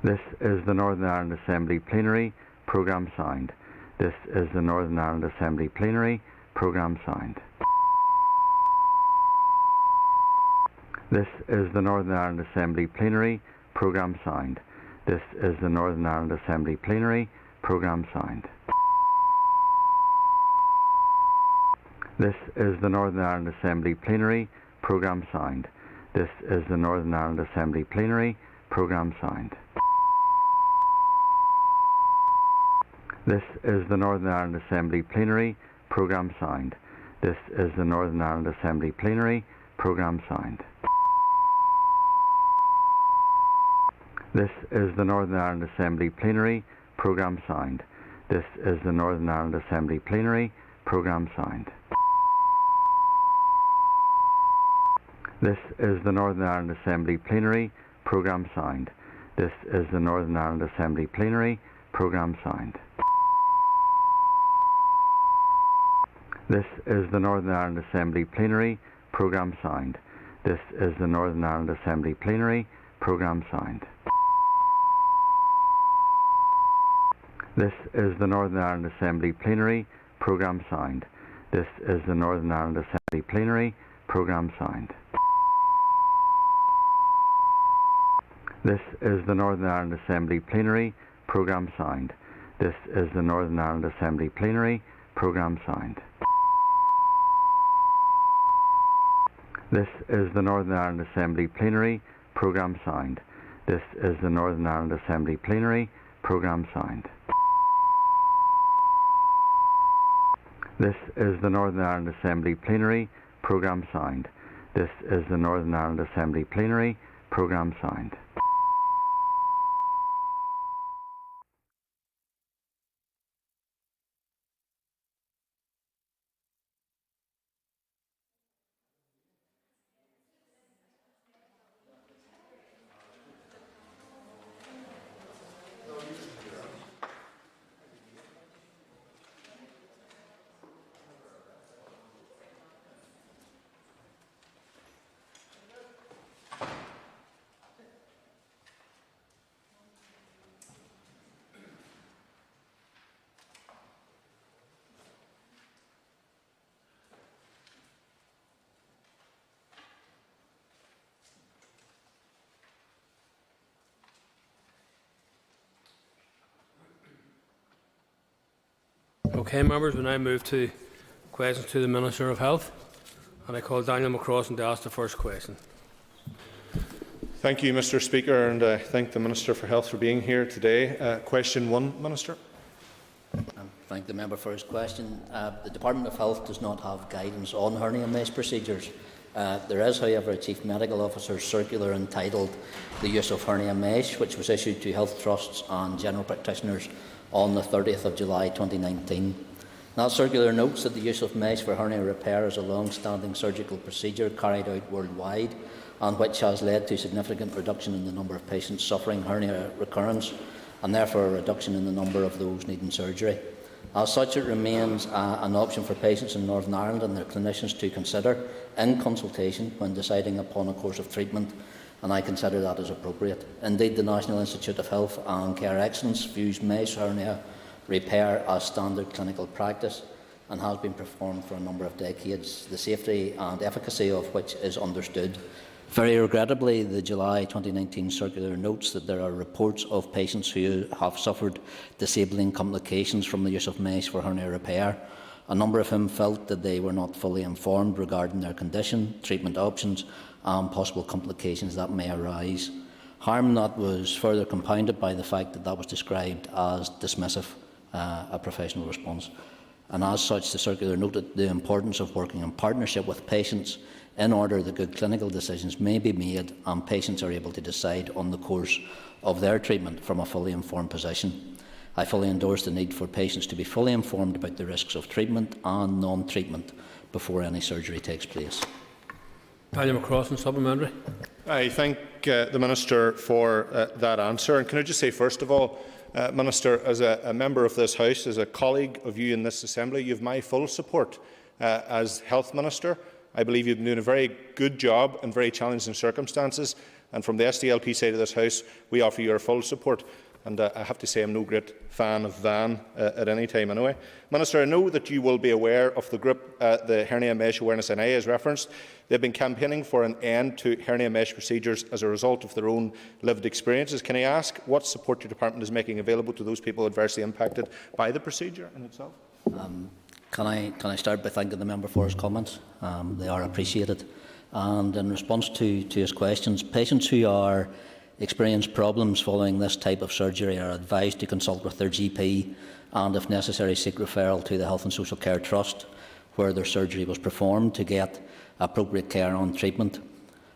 This is the Northern Ireland Assembly Plenary. Programme signed. This is the Northern Ireland Assembly Plenary. Programme signed. This is the Northern Ireland Assembly Plenary. Programme signed. This is the Northern Ireland Assembly Plenary. Programme signed. This is the Northern Ireland Assembly Plenary. Programme signed. This is the Northern Ireland Assembly Plenary. Programme signed. This is the Northern Ireland Assembly Plenary. Programme signed. This is the Northern Ireland Assembly Plenary. Programme signed. This is the Northern Ireland Assembly Plenary. Programme signed. This is the Northern Ireland Assembly Plenary. Programme signed. This is the Northern Ireland Assembly Plenary. Programme signed. This is the Northern Ireland Assembly Plenary. Programme signed. This is the Northern Ireland Assembly Plenary. Programme signed. This is the Northern Ireland Assembly Plenary. Programme signed. This is the Northern Ireland Assembly Plenary. Programme signed. This is the Northern Ireland Assembly Plenary. Programme signed. This is the Northern Ireland Assembly Plenary. Programme signed. This is the Northern Ireland Assembly Plenary. Programme signed. This is the Northern Ireland Assembly Plenary. Programme signed. This is the Northern Ireland Assembly Plenary. Programme signed. This is the Northern Ireland Assembly Plenary. Programme signed. This is the Northern Ireland Assembly Plenary. Programme signed. Okay, members, we now move to questions to the Minister of Health. And I call Daniel McCrossan to ask the first question. Thank you, Mr. Speaker, and I thank the Minister for Health for being here today. Question 1, Minister. Thank the member for his question. The Department of Health does not have guidance on hernia mesh procedures. There is, however, a Chief Medical Officer's circular entitled The Use of Hernia Mesh, which was issued to health trusts and general practitioners on the 30th of July 2019. That circular notes that the use of mesh for hernia repair is a long-standing surgical procedure carried out worldwide and which has led to a significant reduction in the number of patients suffering hernia recurrence and therefore a reduction in the number of those needing surgery. As such, it remains an option for patients in Northern Ireland and their clinicians to consider in consultation when deciding upon a course of treatment, and I consider that as appropriate. Indeed, the National Institute of Health and Care Excellence views mesh hernia repair as standard clinical practice and has been performed for a number of decades, the safety and efficacy of which is understood. Very regrettably, the July 2019 circular notes that there are reports of patients who have suffered disabling complications from the use of mesh for hernia repair, a number of whom felt that they were not fully informed regarding their condition, treatment options and possible complications that may arise. Harm that was further compounded by the fact that that was described as dismissive, a professional response. And as such, the circular noted the importance of working in partnership with patients in order that good clinical decisions may be made and patients are able to decide on the course of their treatment from a fully informed position. I fully endorse the need for patients to be fully informed about the risks of treatment and non-treatment before any surgery takes place. Daniel McCrossan, supplementary. I thank the Minister for that answer. And can I just say, first of all, Minister, as a member of this House, as a colleague of you in this Assembly, you have my full support as Health Minister. I believe you've been doing a very good job in very challenging circumstances, and from the SDLP side of this House, we offer you our full support. And I have to say I'm no great fan of Van at any time anyway. Minister, I know that you will be aware of the group, the Hernia Mesh Awareness NI is referenced. They've been campaigning for an end to hernia mesh procedures as a result of their own lived experiences. Can I ask what support your department is making available to those people adversely impacted by the procedure in itself? Can I start by thanking the member for his comments? They are appreciated. And in response to his questions, patients who experience problems following this type of surgery are advised to consult with their GP and, if necessary, seek referral to the Health and Social Care Trust where their surgery was performed to get appropriate care and treatment.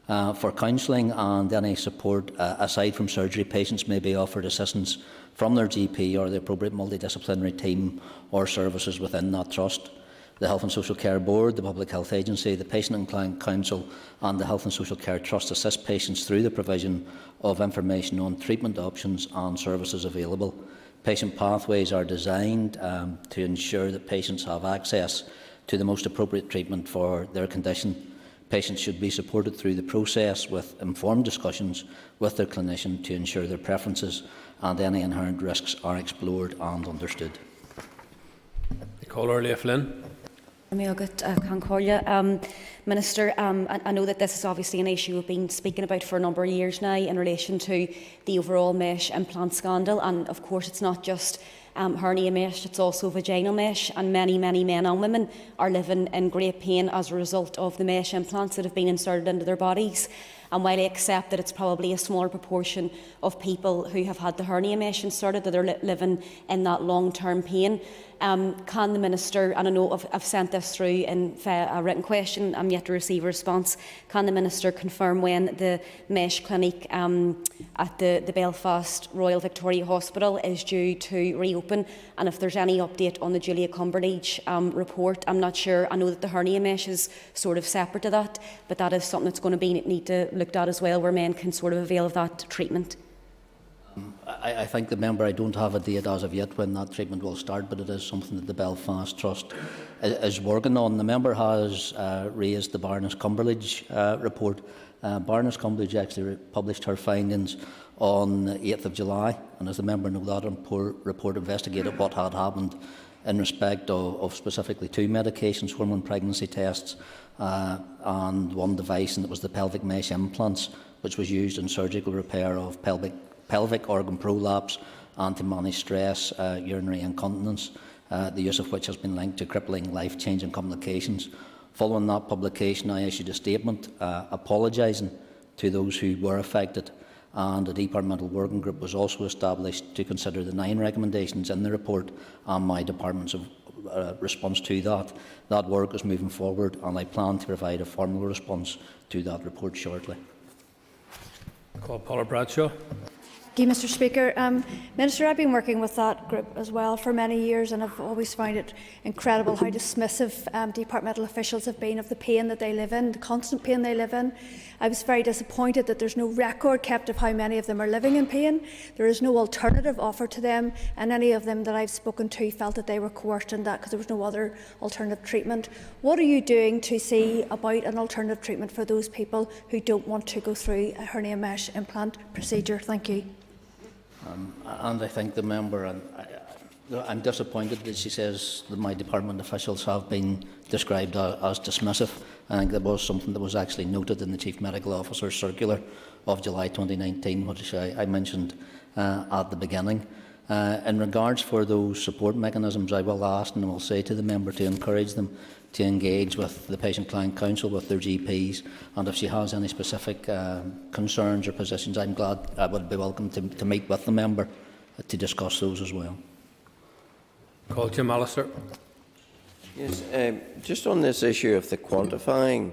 For counselling and any support aside from surgery, patients may be offered assistance from their GP or the appropriate multidisciplinary team or services within that trust. The Health and Social Care Board, the Public Health Agency, the Patient and Client Council and the Health and Social Care Trust assist patients through the provision of information on treatment options and services available. Patient pathways are designed to ensure that patients have access to the most appropriate treatment for their condition. Patients should be supported through the process with informed discussions with their clinician to ensure their preferences and any inherent risks are explored and understood. Nichola Flynn. Minister, I know that this is obviously an issue we've been speaking about for a number of years now in relation to the overall mesh implant scandal, and of course it's not just hernia mesh, it's also vaginal mesh, and many men and women are living in great pain as a result of the mesh implants that have been inserted into their bodies. And while I accept that it's probably a smaller proportion of people who have had the hernia mesh inserted that are living in that long-term pain, can the Minister, and I know I've sent this through in a written question, I'm yet to receive a response, can the Minister confirm when the mesh clinic at the Belfast Royal Victoria Hospital is due to reopen, and if there's any update on the Julia Cumberledge report? I'm not sure. I know that the hernia mesh is sort of separate to that, but that is something that's going to need to looked at as well, where men can sort of avail of that treatment. I think the member, I don't have a date as of yet when that treatment will start, but it is something that the Belfast Trust is working on. The member has raised the Baroness Cumberledge report. Baroness Cumberledge actually published her findings on the 8th of July, and as the member knows, that report investigated what had happened in respect of specifically 2 medications, hormone pregnancy tests, and 1 device, and it was the pelvic mesh implants, which was used in surgical repair of pelvic organ prolapse, anti-managed stress, urinary incontinence, the use of which has been linked to crippling, life-changing complications. Following that publication, I issued a statement apologising to those who were affected, and a departmental working group was also established to consider the 9 recommendations in the report and my department's response to that. That work is moving forward, and I plan to provide a formal response to that report shortly. Call Paula Bradshaw. Thank you, Mr. Speaker. Minister, I've been working with that group as well for many years, and I've always found it incredible how dismissive departmental officials have been of the pain that they live in, the constant pain they live in. I was very disappointed that there's no record kept of how many of them are living in pain. There is no alternative offered to them, and any of them that I've spoken to felt that they were coerced in that because there was no other alternative treatment. What are you doing to see about an alternative treatment for those people who don't want to go through a hernia mesh implant procedure? Thank you. And I think the member, and I'm disappointed that she says that my department officials have been described as dismissive. I think that was something that was actually noted in the Chief Medical Officer's circular of July 2019, which I mentioned at the beginning. In regards for those support mechanisms, I will ask and I will say to the member to encourage them to engage with the Patient Client Council, with their GPs, and if she has any specific concerns or positions, I'm glad I would be welcome to meet with the member to discuss those as well. Call Jim Allister. Yes, just on this issue of the quantifying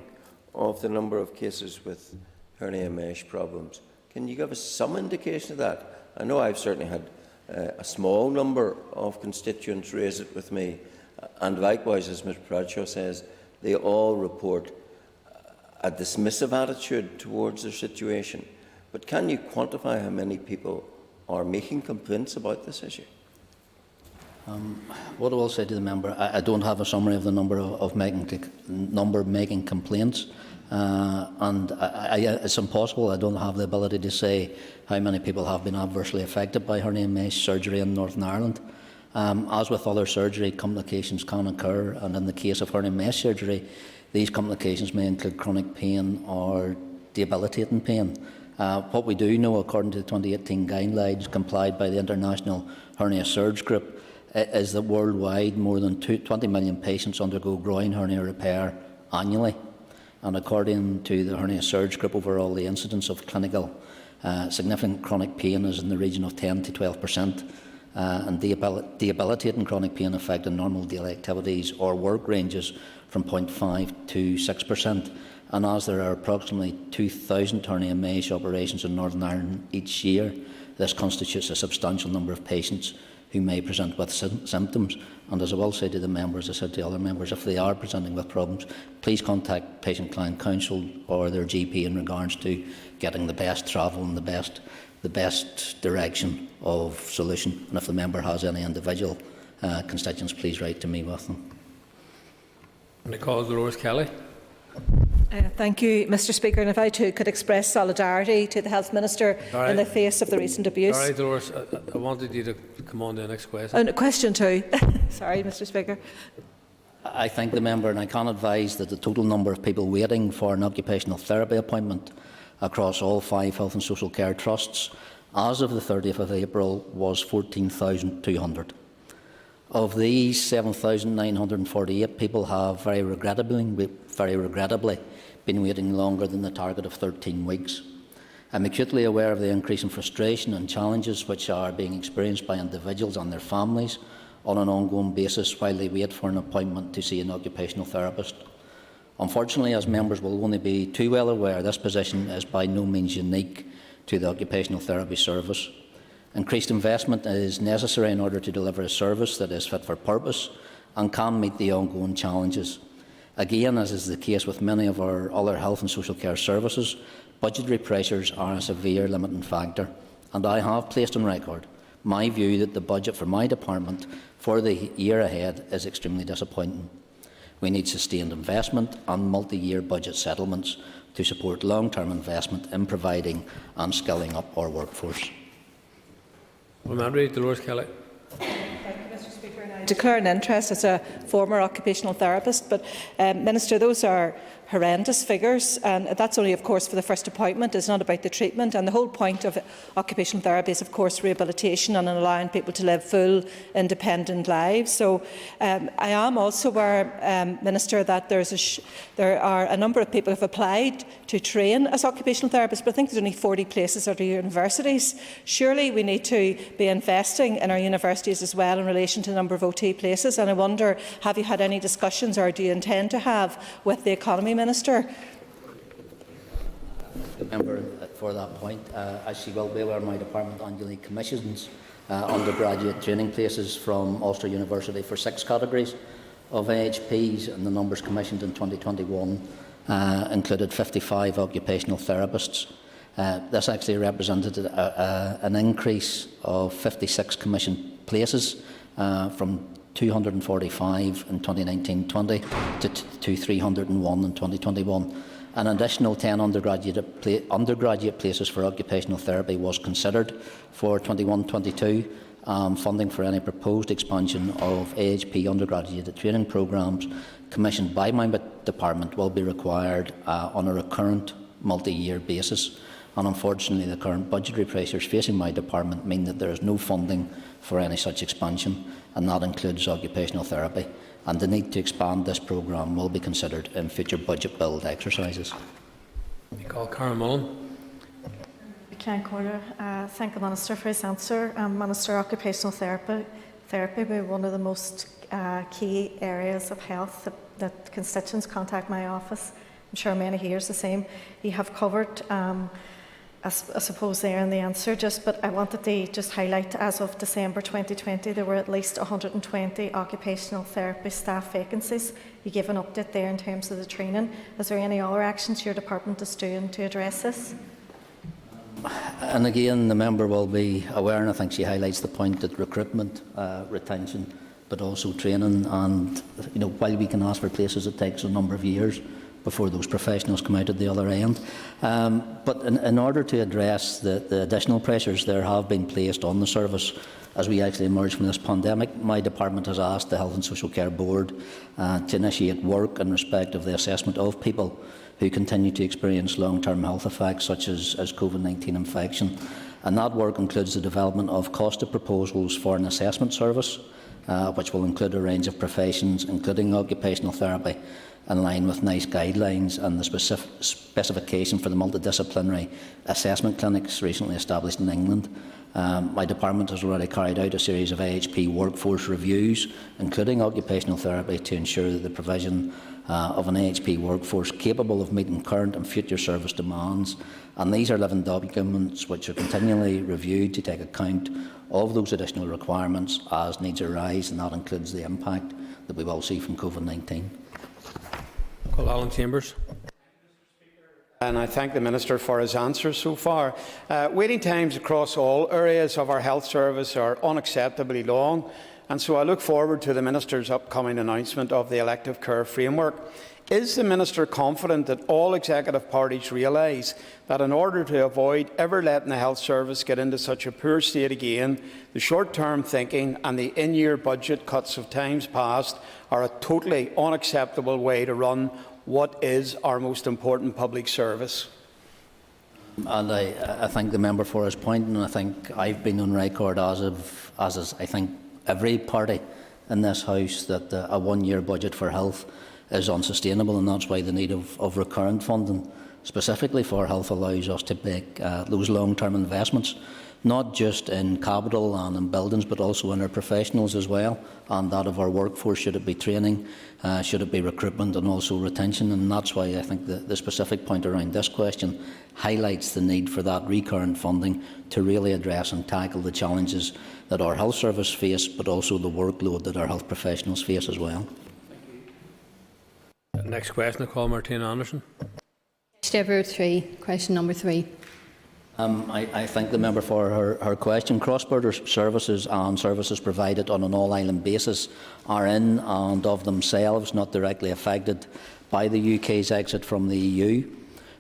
of the number of cases with hernia mesh problems, can you give us some indication of that? I know I've certainly had a small number of constituents raise it with me, and likewise, as Mr Bradshaw says, they all report a dismissive attitude towards their situation. But can you quantify how many people are making complaints about this issue? What I will say to the member, I don't have a summary of the number of making complaints, and it's impossible. I don't have the ability to say how many people have been adversely affected by hernia mesh surgery in Northern Ireland. As with other surgery, complications can occur, and in the case of hernia mesh surgery, these complications may include chronic pain or debilitating pain. What we do know, according to the 2018 guidelines complied by the International Hernia Surge Group, is that worldwide more than 20 million patients undergo groin hernia repair annually. And according to the Hernia Surge Group, overall the incidence of clinical significant chronic pain is in the region of 10 to 12%. And debilitating chronic pain affecting normal daily activities or work ranges from 0.5 to 6%. And as there are approximately 2,000 hernia mesh operations in Northern Ireland each year, this constitutes a substantial number of patients who may present with symptoms. And as I will say to the members, I said to other members, if they are presenting with problems, please contact patient-client counsel or their GP in regards to getting the best travel and the best direction of solution. And if the member has any individual constituents, please write to me with them. Nichola Mallon. Thank you, Mr Speaker. And if I too could express solidarity to the Health Minister in the face of the recent abuse. All right, Dolores, I wanted you to come on to the next question. Question 2. Sorry, Mr Speaker. I thank the member, and I can advise that the total number of people waiting for an occupational therapy appointment across all 5 health and social care trusts as of the 30th of April was 14,200. Of these, 7,948 people have very regrettably been waiting longer than the target of 13 weeks. I'm acutely aware of the increasing frustration and challenges which are being experienced by individuals and their families on an ongoing basis while they wait for an appointment to see an occupational therapist. Unfortunately, as members will only be too well aware, this position is by no means unique to the occupational therapy service. Increased investment is necessary in order to deliver a service that is fit for purpose and can meet the ongoing challenges. Again, as is the case with many of our other health and social care services, budgetary pressures are a severe limiting factor, and I have placed on record my view that the budget for my department for the year ahead is extremely disappointing. We need sustained investment and multi-year budget settlements to support long-term investment in providing and skilling up our workforce. Dolores Kelly. Declare an interest as a former occupational therapist, but Minister, those are horrendous figures, and that's only, of course, for the first appointment. It's not about the treatment, and the whole point of occupational therapy is, of course, rehabilitation and allowing people to live full, independent lives. So I am also aware, Minister, that there are a number of people who have applied to train as occupational therapists, but I think there's only 40 places at our universities. Surely we need to be investing in our universities as well in relation to the number of OT places, and I wonder, have you had any discussions, or do you intend to have, with the Economy Minister? Member, for that point, as she will be aware, my department annually commissions undergraduate training places from Ulster University for 6 categories of AHPs, and the numbers commissioned in 2021 included 55 occupational therapists. This actually represented an increase of 56 commissioned places from 245 in 2019-20 to 301 in 2021. An additional 10 undergraduate places for occupational therapy was considered for 21-22. Funding for any proposed expansion of AHP undergraduate training programmes commissioned by my department will be required on a recurrent multi-year basis. And unfortunately, the current budgetary pressures facing my department mean that there is no funding for any such expansion, and that includes occupational therapy. And the need to expand this programme will be considered in future budget build exercises. Karen Mullen. Thank the Minister for his answer. Minister, occupational therapy will be one of the most key areas of health that constituents contact my office. I'm sure many here is the same. You have covered I suppose there in the answer, but I wanted to just highlight, as of December 2020, there were at least 120 occupational therapy staff vacancies. You gave an update there in terms of the training. Is there any other actions your department is doing to address this? And again, the member will be aware, and I think she highlights the point that recruitment, retention, but also training, and while we can ask for places, it takes a number of years before those professionals come out at the other end. But in order to address the additional pressures there have been placed on the service as we actually emerge from this pandemic, my department has asked the Health and Social Care Board to initiate work in respect of the assessment of people who continue to experience long-term health effects such as COVID-19 infection. And that work includes the development of costed proposals for an assessment service, which will include a range of professions, including occupational therapy, in line with NICE guidelines and the specification for the multidisciplinary assessment clinics recently established in England. My department has already carried out a series of AHP workforce reviews, including occupational therapy, to ensure that the provision of an AHP workforce capable of meeting current and future service demands. And these are living documents which are continually reviewed to take account of those additional requirements as needs arise, and that includes the impact that we will see from COVID-19. Call Alan Chambers. And I thank the Minister for his answers so far. Waiting times across all areas of our health service are unacceptably long, and so I look forward to the Minister's upcoming announcement of the elective care framework. Is the Minister confident that all executive parties realise that in order to avoid ever letting the health service get into such a poor state again, the short-term thinking and the in-year budget cuts of times past are a totally unacceptable way to run what is our most important public service? And I thank the member for his point, and I think I've been on record, as is I think every party in this House, that a one-year budget for health is unsustainable, and that's why the need of recurrent funding specifically for health allows us to make those long-term investments, not just in capital and in buildings, but also in our professionals as well, and that of our workforce, should it be training, should it be recruitment, and also retention. And that's why I think the specific point around this question highlights the need for that recurrent funding to really address and tackle the challenges that our health service face, but also the workload that our health professionals face as well. Next question, I call Martina Anderson. Question number 3. I thank the member for her question. Cross-border services and services provided on an all-island basis are in and of themselves not directly affected by the UK's exit from the EU.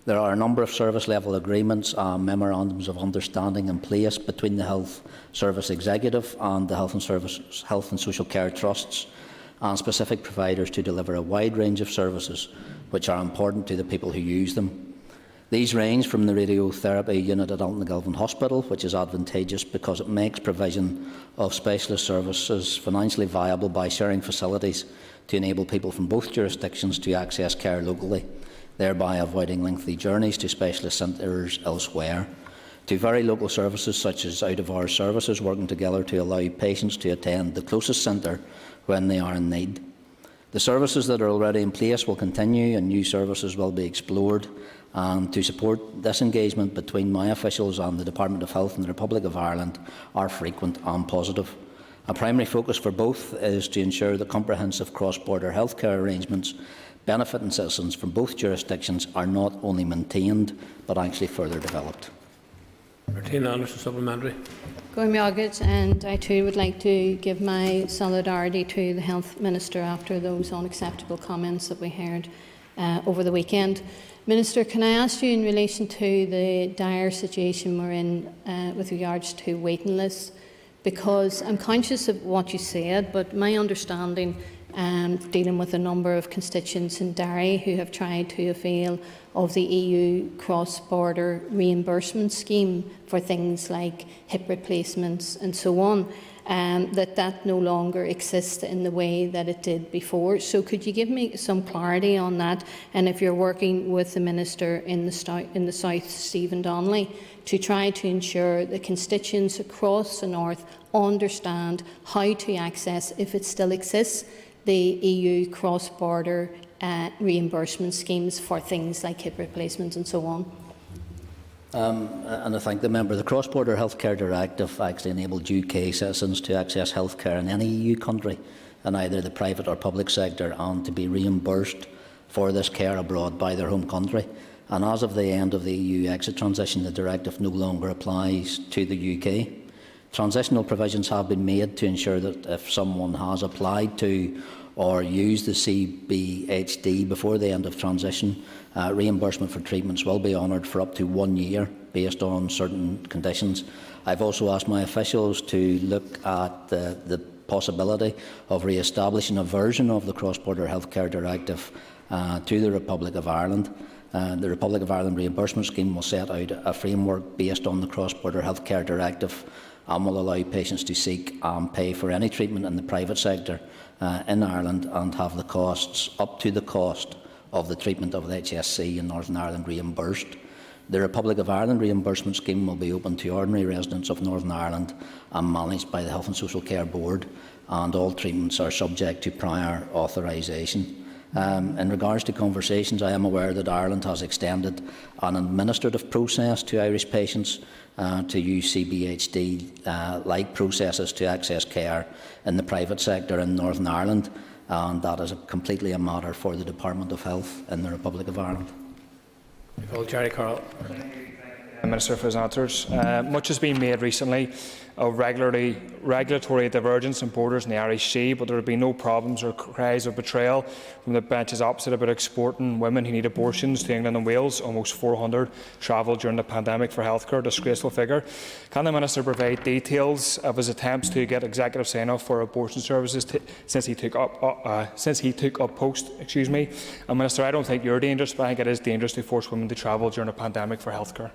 There are a number of service-level agreements and memorandums of understanding in place between the Health Service Executive and the Health and Social Care Trusts and specific providers to deliver a wide range of services which are important to the people who use them. These range from the radiotherapy unit at Alton Gilvan Hospital, which is advantageous because it makes provision of specialist services financially viable by sharing facilities to enable people from both jurisdictions to access care locally, thereby avoiding lengthy journeys to specialist centres elsewhere, to very local services such as out-of-hours services working together to allow patients to attend the closest centre when they are in need. The services that are already in place will continue, and new services will be explored. And to support this engagement between my officials and the Department of Health in the Republic of Ireland are frequent and positive. A primary focus for both is to ensure that comprehensive cross-border healthcare arrangements benefiting citizens from both jurisdictions are not only maintained but actually further developed. Martina Anderson, supplementary. And I too would like to give my solidarity to the Health Minister after those unacceptable comments that we heard over the weekend. Minister, can I ask you in relation to the dire situation we're in with regards to waiting lists? Because I'm conscious of what you said, but my understanding, dealing with a number of constituents in Derry who have tried to avail of the EU cross-border reimbursement scheme for things like hip replacements and so on, that no longer exists in the way that it did before. So could you give me some clarity on that? And if you're working with the Minister in the South, Stephen Donnelly, to try to ensure that constituents across the North understand how to access, if it still exists, the EU cross-border reimbursement schemes for things like hip replacements and so on. And I thank the member. The Cross-Border Healthcare Directive actually enabled UK citizens to access healthcare in any EU country in either the private or public sector and to be reimbursed for this care abroad by their home country. And as of the end of the EU exit transition, the directive no longer applies to the UK. Transitional provisions have been made to ensure that if someone has applied to or used the CBHD before the end of transition, reimbursement for treatments will be honoured for up to 1 year based on certain conditions. I've also asked my officials to look at the possibility of re-establishing a version of the Cross-Border Healthcare Directive to the Republic of Ireland. The Republic of Ireland reimbursement scheme will set out a framework based on the Cross-Border Healthcare Directive and will allow patients to seek and pay for any treatment in the private sector in Ireland and have the costs up to the cost of the treatment of the HSC in Northern Ireland reimbursed. The Republic of Ireland reimbursement scheme will be open to ordinary residents of Northern Ireland and managed by the Health and Social Care Board, and all treatments are subject to prior authorisation. In regards to conversations, I am aware that Ireland has extended an administrative process to Irish patients to use CBHD-like processes to access care in the private sector in Northern Ireland, and that is completely a matter for the Department of Health in the Republic of Ireland. Jerry Carroll. Minister for his answers. Much has been made recently of regulatory divergence in borders in the Irish Sea, but there have been no problems or cries of betrayal from the benches opposite about exporting women who need abortions to England and Wales. Almost 400 travelled during the pandemic for healthcare, a disgraceful figure. Can the Minister provide details of his attempts to get executive sign-off for abortion services since he took up post? And Minister, I don't think you're dangerous, but I think it is dangerous to force women to travel during a pandemic for healthcare.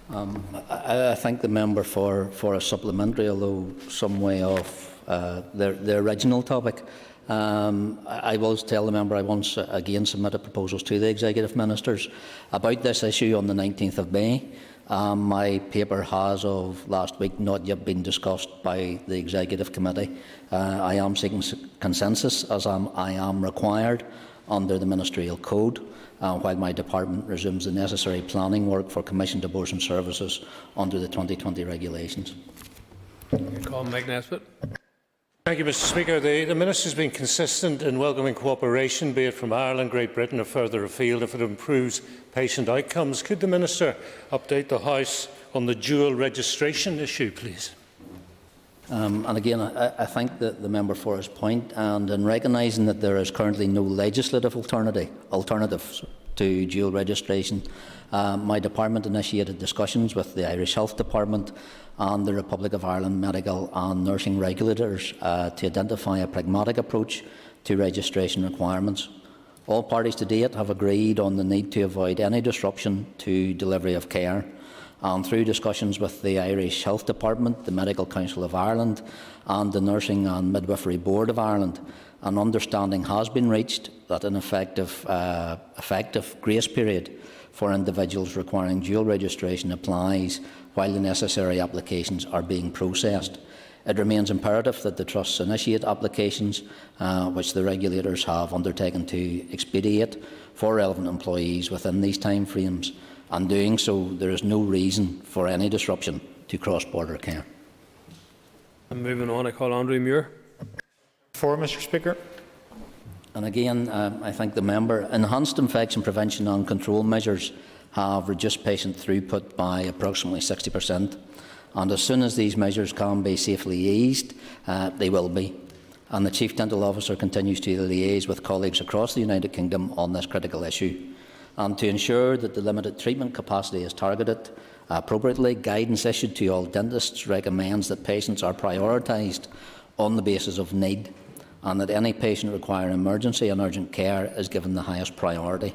I thank the member for a supplementary, although some way off the original topic. I will tell the member I once again submitted proposals to the Executive Ministers about this issue on the 19th of May. My paper has, of last week, not yet been discussed by the Executive Committee. I am seeking consensus, as I am required under the Ministerial Code, while my department resumes the necessary planning work for commissioned abortion services under the 2020 regulations. Mike Nesbitt. Thank you, Mr. Speaker. The Minister has been consistent in welcoming cooperation, be it from Ireland, Great Britain or further afield, if it improves patient outcomes. Could the Minister update the House on the dual registration issue, please? And again, I thank the member for his point, and in recognising that there is currently no legislative alternative to dual registration, my department initiated discussions with the Irish Health Department and the Republic of Ireland medical and nursing regulators to identify a pragmatic approach to registration requirements. All parties to date have agreed on the need to avoid any disruption to delivery of care. And through discussions with the Irish Health Department, the Medical Council of Ireland and the Nursing and Midwifery Board of Ireland, an understanding has been reached that an effective grace period for individuals requiring dual registration applies while the necessary applications are being processed. It remains imperative that the trusts initiate applications which the regulators have undertaken to expedite for relevant employees within these timeframes. And doing so, there is no reason for any disruption to cross-border care. And moving on, I call Andrew Muir. Mr. Speaker. And again, I thank the member. Enhanced infection prevention and control measures have reduced patient throughput by approximately 60%. And as soon as these measures can be safely eased, they will be. And the Chief Dental Officer continues to liaise with colleagues across the United Kingdom on this critical issue. And to ensure that the limited treatment capacity is targeted appropriately, guidance issued to all dentists recommends that patients are prioritised on the basis of need, and that any patient requiring emergency and urgent care is given the highest priority.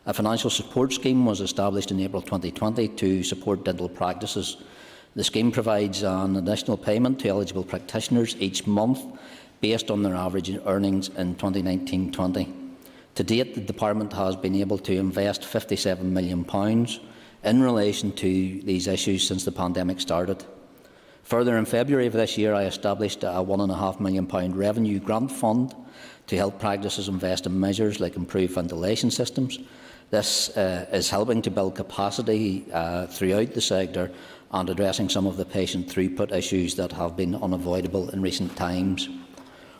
A financial support scheme was established in April 2020 to support dental practices. The scheme provides an additional payment to eligible practitioners each month based on their average earnings in 2019-20. To date, the Department has been able to invest £57 million in relation to these issues since the pandemic started. Further, in February of this year, I established a £1.5 million revenue grant fund to help practices invest in measures like improved ventilation systems. This is helping to build capacity throughout the sector and addressing some of the patient throughput issues that have been unavoidable in recent times.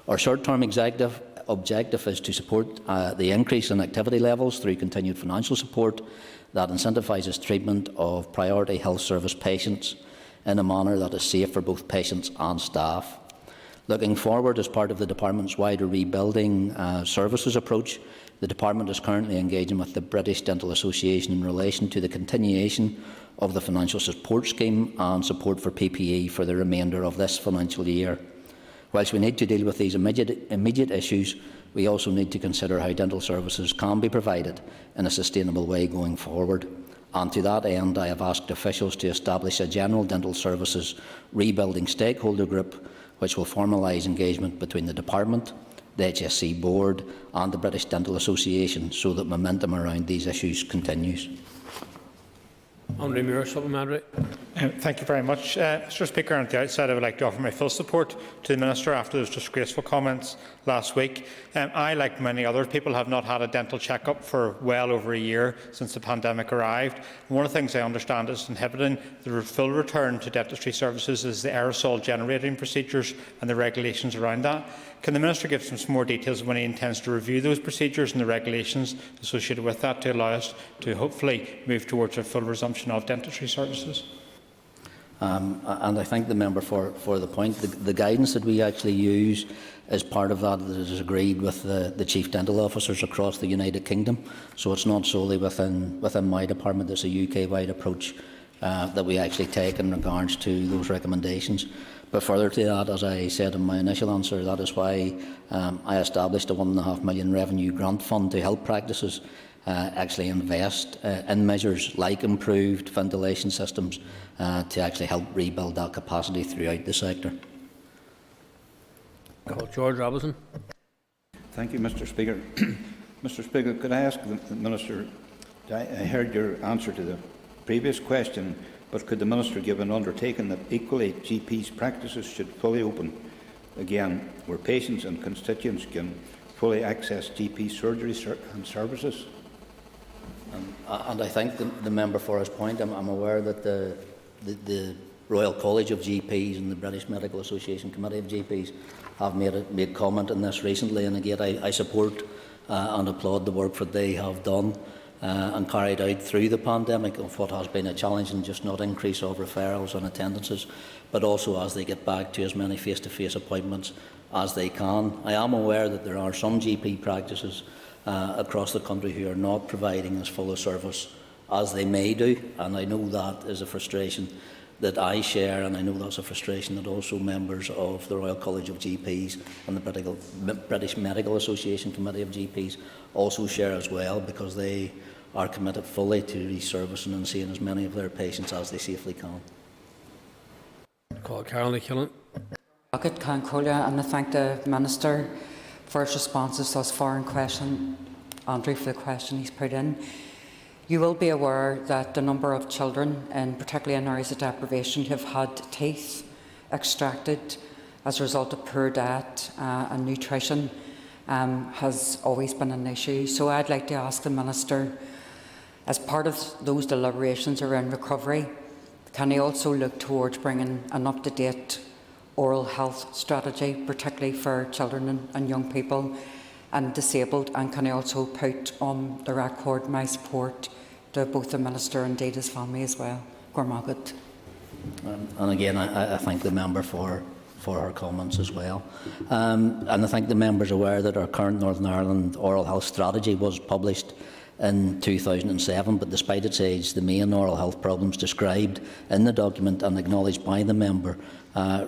Our short-term objective is to support the increase in activity levels through continued financial support that incentivises treatment of priority health service patients in a manner that is safe for both patients and staff. Looking forward, as part of the Department's wider rebuilding services approach, the Department is currently engaging with the British Dental Association in relation to the continuation of the financial support scheme and support for PPE for the remainder of this financial year. Whilst we need to deal with these immediate issues, we also need to consider how dental services can be provided in a sustainable way going forward. And to that end, I have asked officials to establish a general dental services rebuilding stakeholder group which will formalise engagement between the Department, the HSC Board and the British Dental Association so that momentum around these issues continues. Honourable Muir, supplementary. Thank you very much. Mr Speaker, at the outset I would like to offer my full support to the Minister after those disgraceful comments last week. I, like many other people, have not had a dental check-up for well over a year since the pandemic arrived. One of the things I understand is inhibiting the full return to dentistry services is the aerosol generating procedures and the regulations around that. Can the Minister give some more details when he intends to review those procedures and the regulations associated with that to allow us to hopefully move towards a full resumption of dentistry services? And I thank the member for the point. The guidance that we actually use as part of that is agreed with the Chief Dental Officers across the United Kingdom. So it's not solely within my department. It's a UK-wide approach that we actually take in regards to those recommendations. But further to that, as I said in my initial answer, that is why I established a £1.5 million revenue grant fund to help practices actually invest in measures like improved ventilation systems to actually help rebuild that capacity throughout the sector. George Robinson. Thank you, Mr Speaker. Mr Speaker, could I ask the Minister, I heard your answer to the previous question, but could the Minister give an undertaking that equally GPs' practices should fully open again, where patients and constituents can fully access GP surgery and services? And I thank the member for his point. I'm aware that the Royal College of GPs and the British Medical Association Committee of GPs have made comment on this recently, and again I support and applaud the work that they have done and carried out through the pandemic of what has been a challenge in just not increase of referrals and attendances, but also as they get back to as many face-to-face appointments as they can. I am aware that there are some GP practices across the country who are not providing as full a service as they may do, and I know that is a frustration that I share, and I know that's a frustration that also members of the Royal College of GPs and the British Medical Association Committee of GPs also share as well, because they are committed fully to reservicing and seeing as many of their patients as they safely can. Call Caroline Killen. And I thank the Minister for his responses thus far in question, Andrew, for the question he's put in. You will be aware that the number of children, and particularly in areas of deprivation, who have had teeth extracted as a result of poor diet and nutrition has always been an issue. So I'd like to ask the Minister, as part of those deliberations around recovery, can he also look towards bringing an up-to-date oral health strategy, particularly for children and young people and disabled, and can he also put on the record my support to both the Minister and indeed his family as well? Gormagat. And again, I thank the member for her comments as well. And I think the member is aware that our current Northern Ireland oral health strategy was published in 2007, but despite its age, the main oral health problems described in the document and acknowledged by the member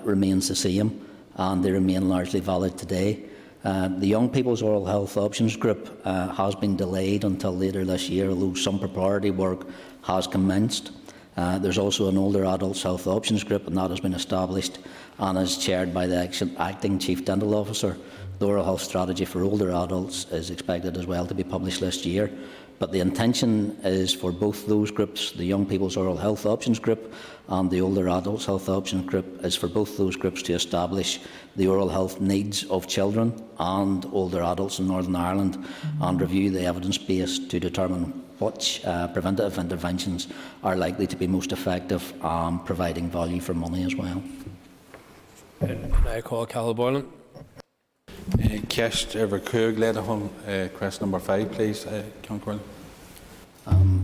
remains the same, and they remain largely valid today. The Young People's Oral Health Options Group has been delayed until later this year, although some preparatory work has commenced. There's also an Older Adults Health Options Group, and that has been established and is chaired by the Acting Chief Dental Officer. The Oral Health Strategy for Older Adults is expected as well to be published this year. But the intention is for both those groups, the Young People's Oral Health Options Group and the Older Adults Health Options Group, is for both those groups to establish the oral health needs of children and older adults in Northern Ireland and review the evidence base to determine which preventative interventions are likely to be most effective, providing value for money as well. I call Cal Boylan. Question number 5, please.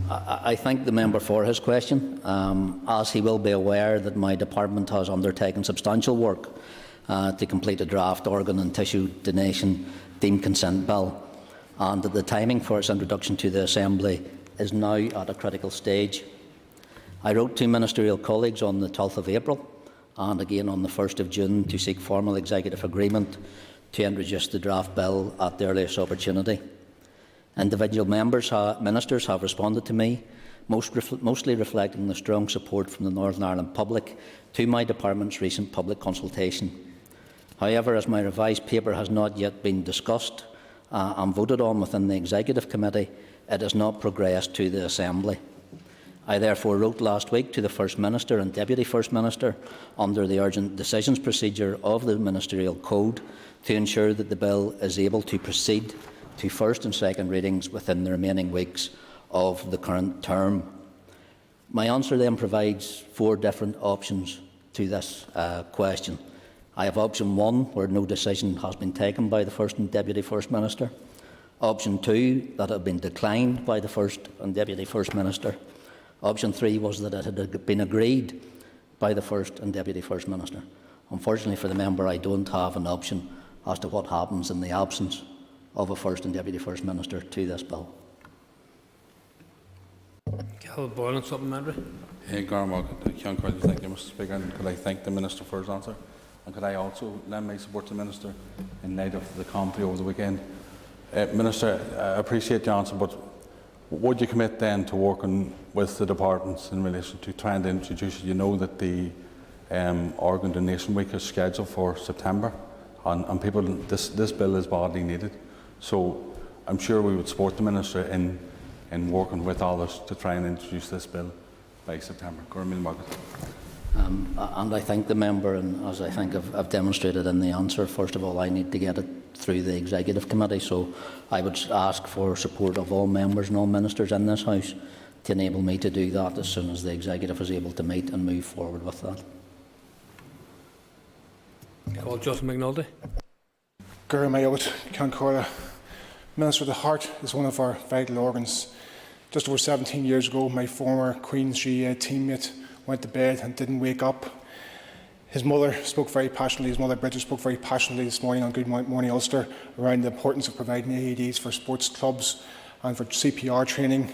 I thank the member for his question, as he will be aware that my department has undertaken substantial work to complete a draft organ and tissue donation deemed consent bill, and that the timing for its introduction to the Assembly is now at a critical stage. I wrote to ministerial colleagues on the 12th of April and again on the 1st of June to seek formal executive agreement to introduce the draft bill at the earliest opportunity. Individual ministers have responded to me, mostly reflecting the strong support from the Northern Ireland public to my department's recent public consultation. However, as my revised paper has not yet been discussed and voted on within the Executive Committee, it has not progressed to the Assembly. I therefore wrote last week to the First Minister and Deputy First Minister under the urgent decisions procedure of the Ministerial Code to ensure that the bill is able to proceed to first and second readings within the remaining weeks of the current term. My answer then provides 4 different options to this question. I have option 1, where no decision has been taken by the First and Deputy First Minister. Option 2, that it had been declined by the First and Deputy First Minister. Option 3 was that it had been agreed by the First and Deputy First Minister. Unfortunately for the member, I don't have an option as to what happens in the absence of a First and Deputy First Minister to this bill. Cal Boylan, supplementary. Thank you, Mr. Speaker, and could I thank the Minister for his answer? And could I also lend my support to the Minister in light of the commentary over the weekend? Minister, I appreciate the answer, but would you commit then to working with the departments in relation to trying to introduce, you know that the Organ Donation Week is scheduled for September, and people, this bill is badly needed. So I'm sure we would support the Minister in working with others to try and introduce this bill by September. And I thank the member, and as I think I've demonstrated in the answer, first of all, I need to get it through the Executive Committee, so I would ask for support of all members and all ministers in this House to enable me to do that as soon as the Executive is able to meet and move forward with that. Call Justin McNulty. Minister, the heart is one of our vital organs. Just over 17 years ago, my former Queen's GA teammate went to bed and didn't wake up. His mother spoke very passionately, his mother Bridget spoke very passionately this morning on Good Morning Ulster around the importance of providing AEDs for sports clubs and for CPR training.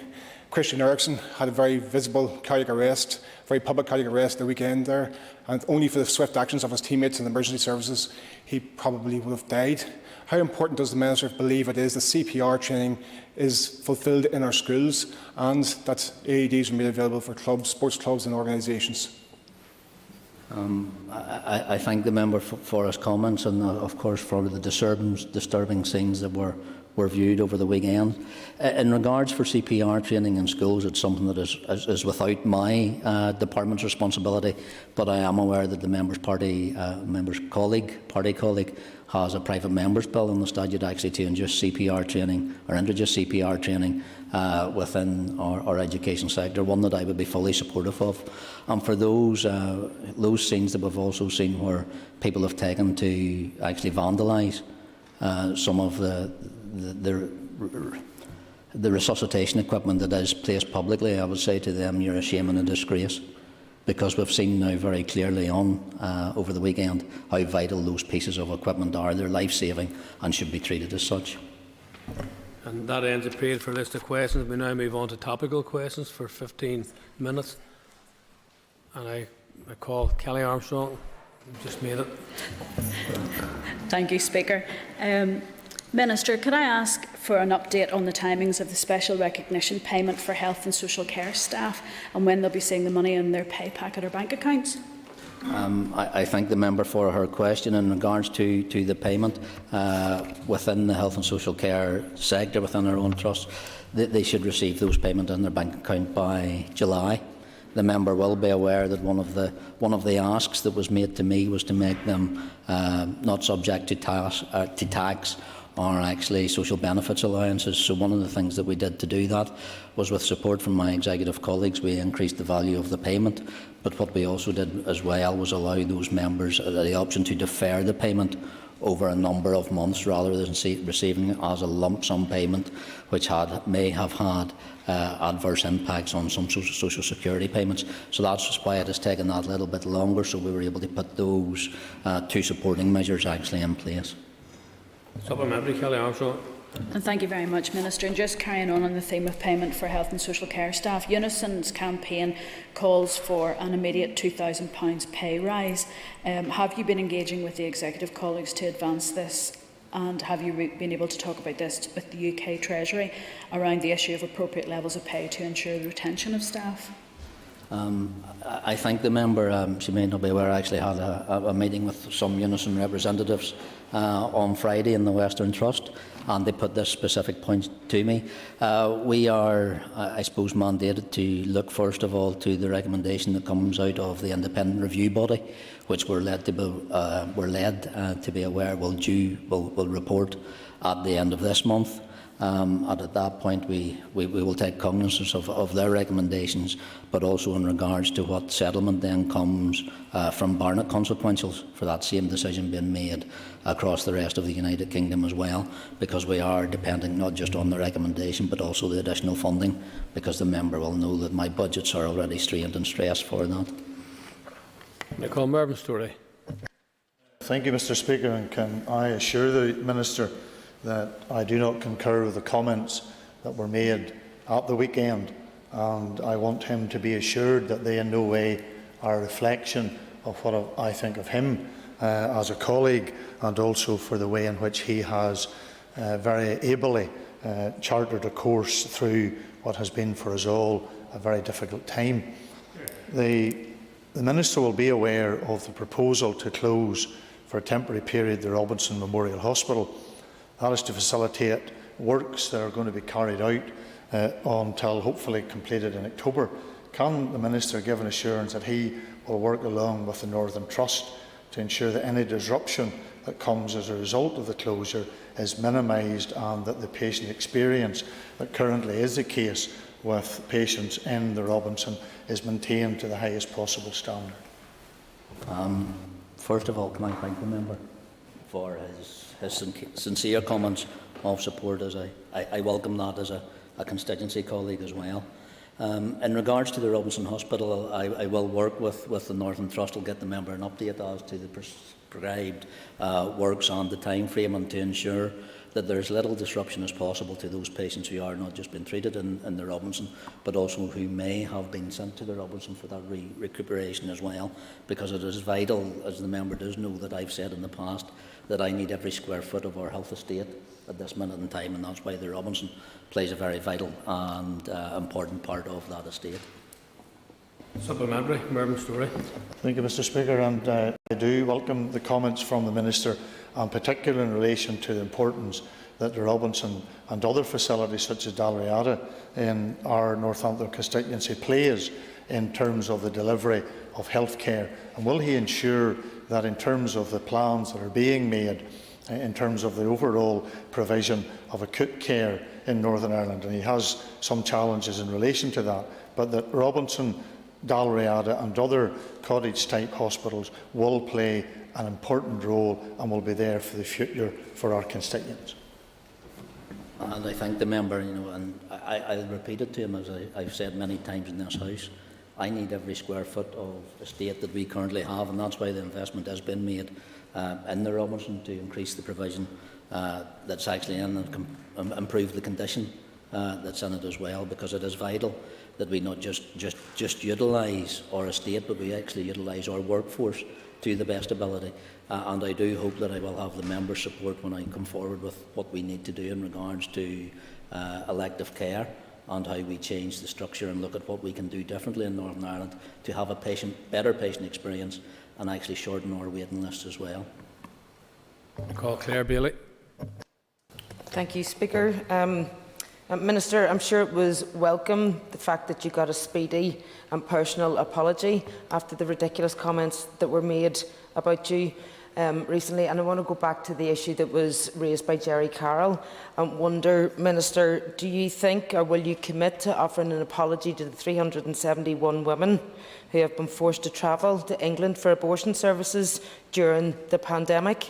Christian Eriksen had a very visible cardiac arrest, very public cardiac arrest the weekend there, and only for the swift actions of his teammates in the emergency services, he probably would have died. How important does the Minister believe it is that CPR training is fulfilled in our schools and that AEDs are made available for clubs, sports clubs and organisations? I thank the member for his comments and, of course, for the disturbing scenes that were viewed over the weekend. In regards for CPR training in schools, it's something that is without my department's responsibility, but I am aware that the member's party colleague has a private member's bill in the statute actually to introduce CPR training within our education sector, one that I would be fully supportive of. And for those scenes that we've also seen where people have taken to actually vandalise some of the resuscitation equipment that is placed publicly, I would say to them, you're a shame and a disgrace, because we've seen now very clearly over the weekend how vital those pieces of equipment are. They're life-saving and should be treated as such. And that ends the period for a list of questions. We now move on to topical questions for 15 minutes. And I call Kelly Armstrong. Just made it. Thank you, Speaker. Minister, could I ask for an update on the timings of the special recognition payment for health and social care staff and when they'll be seeing the money in their pay packet or bank accounts? I thank the member for her question in regards to the payment within the health and social care sector, within our own trust. They should receive those payments in their bank account by July. The member will be aware that one of the asks that was made to me was to make them not subject to tax or actually social benefits allowances. So one of the things that we did to do that was, with support from my executive colleagues, we increased the value of the payment. But what we also did as well was allow those members the option to defer the payment over a number of months rather than receiving it as a lump sum payment, which may have had adverse impacts on some social security payments. So that's why it has taken that little bit longer, so we were able to put those two supporting measures actually in place. Supplementary, Kelly Armstrong. And thank you very much, Minister. And just carrying on the theme of payment for health and social care staff, Unison's campaign calls for an immediate £2,000 pay rise. Have you been engaging with the executive colleagues to advance this And have you been able to talk about this with the UK Treasury around the issue of appropriate levels of pay to ensure the retention of staff? I thank the member. She may not be aware, I actually had a meeting with some Unison representatives on Friday in the Western Trust, and they put this specific point to me. We are, I suppose, mandated to look first of all to the recommendation that comes out of the independent review body, which we're led to be aware will report at the end of this month. And at that point, we will take cognizance of their recommendations, but also in regards to what settlement then comes from Barnett consequentials for that same decision being made across the rest of the United Kingdom as well, because we are depending not just on the recommendation but also the additional funding, because the member will know that my budgets are already strained and stressed for that. Nichola Mallon. Thank you, Mr. Speaker, and can I assure the Minister that I do not concur with the comments that were made at the weekend, and I want him to be assured that they in no way are a reflection of what I think of him as a colleague, and also for the way in which he has very ably chartered a course through what has been for us all a very difficult time. The Minister will be aware of the proposal to close for a temporary period the Robinson Memorial Hospital. That is to facilitate works that are going to be carried out until hopefully completed in October. Can the Minister give an assurance that he will work along with the Northern Trust to ensure that any disruption that comes as a result of the closure is minimised, and that the patient experience that currently is the case with patients in the Robinson is maintained to the highest possible standard? First of all, can I thank the member for his sincere comments of support, as I welcome that as a constituency colleague as well. In regards to the Robinson Hospital, I will work with the Northern Trust. Will get the member an update as to the prescribed works on the time frame, and to ensure that there is little disruption as possible to those patients who are not just being treated in the Robinson, but also who may have been sent to the Robinson for that recuperation as well, because it is vital, as the member does know, that I've said in the past, that I need every square foot of our health estate at this minute in time, and that's why the Robinson plays a very vital and important part of that estate. Supplementary, Mervyn Story. Thank you, Mr. Speaker, and I do welcome the comments from the Minister, and particularly in relation to the importance that the Robinson and other facilities such as Dalriada in our Northampton constituency plays in terms of the delivery of health care. And will he ensure that in terms of the plans that are being made, in terms of the overall provision of acute care in Northern Ireland, and he has some challenges in relation to that, but that Robinson, Dalriada and other cottage-type hospitals will play an important role and will be there for the future for our constituents? And I thank the member, and I'll repeat it to him, as I've said many times in this House. I need every square foot of estate that we currently have, and that's why the investment has been made in the Robinson to increase the provision that's actually in, and improve the condition that's in it as well, because it is vital that we not just utilise our estate, but we actually utilise our workforce to the best ability. And I do hope that I will have the member's support when I come forward with what we need to do in regards to elective care, and how we change the structure and look at what we can do differently in Northern Ireland to have a better patient experience and actually shorten our waiting lists as well. Call Claire Bailey. Thank you, Speaker. Minister, I'm sure it was welcome, the fact that you got a speedy and personal apology after the ridiculous comments that were made about you recently. And I want to go back to the issue that was raised by Jerry Carroll and wonder, Minister, do you think, or will you commit to offering an apology to the 371 women who have been forced to travel to England for abortion services during the pandemic?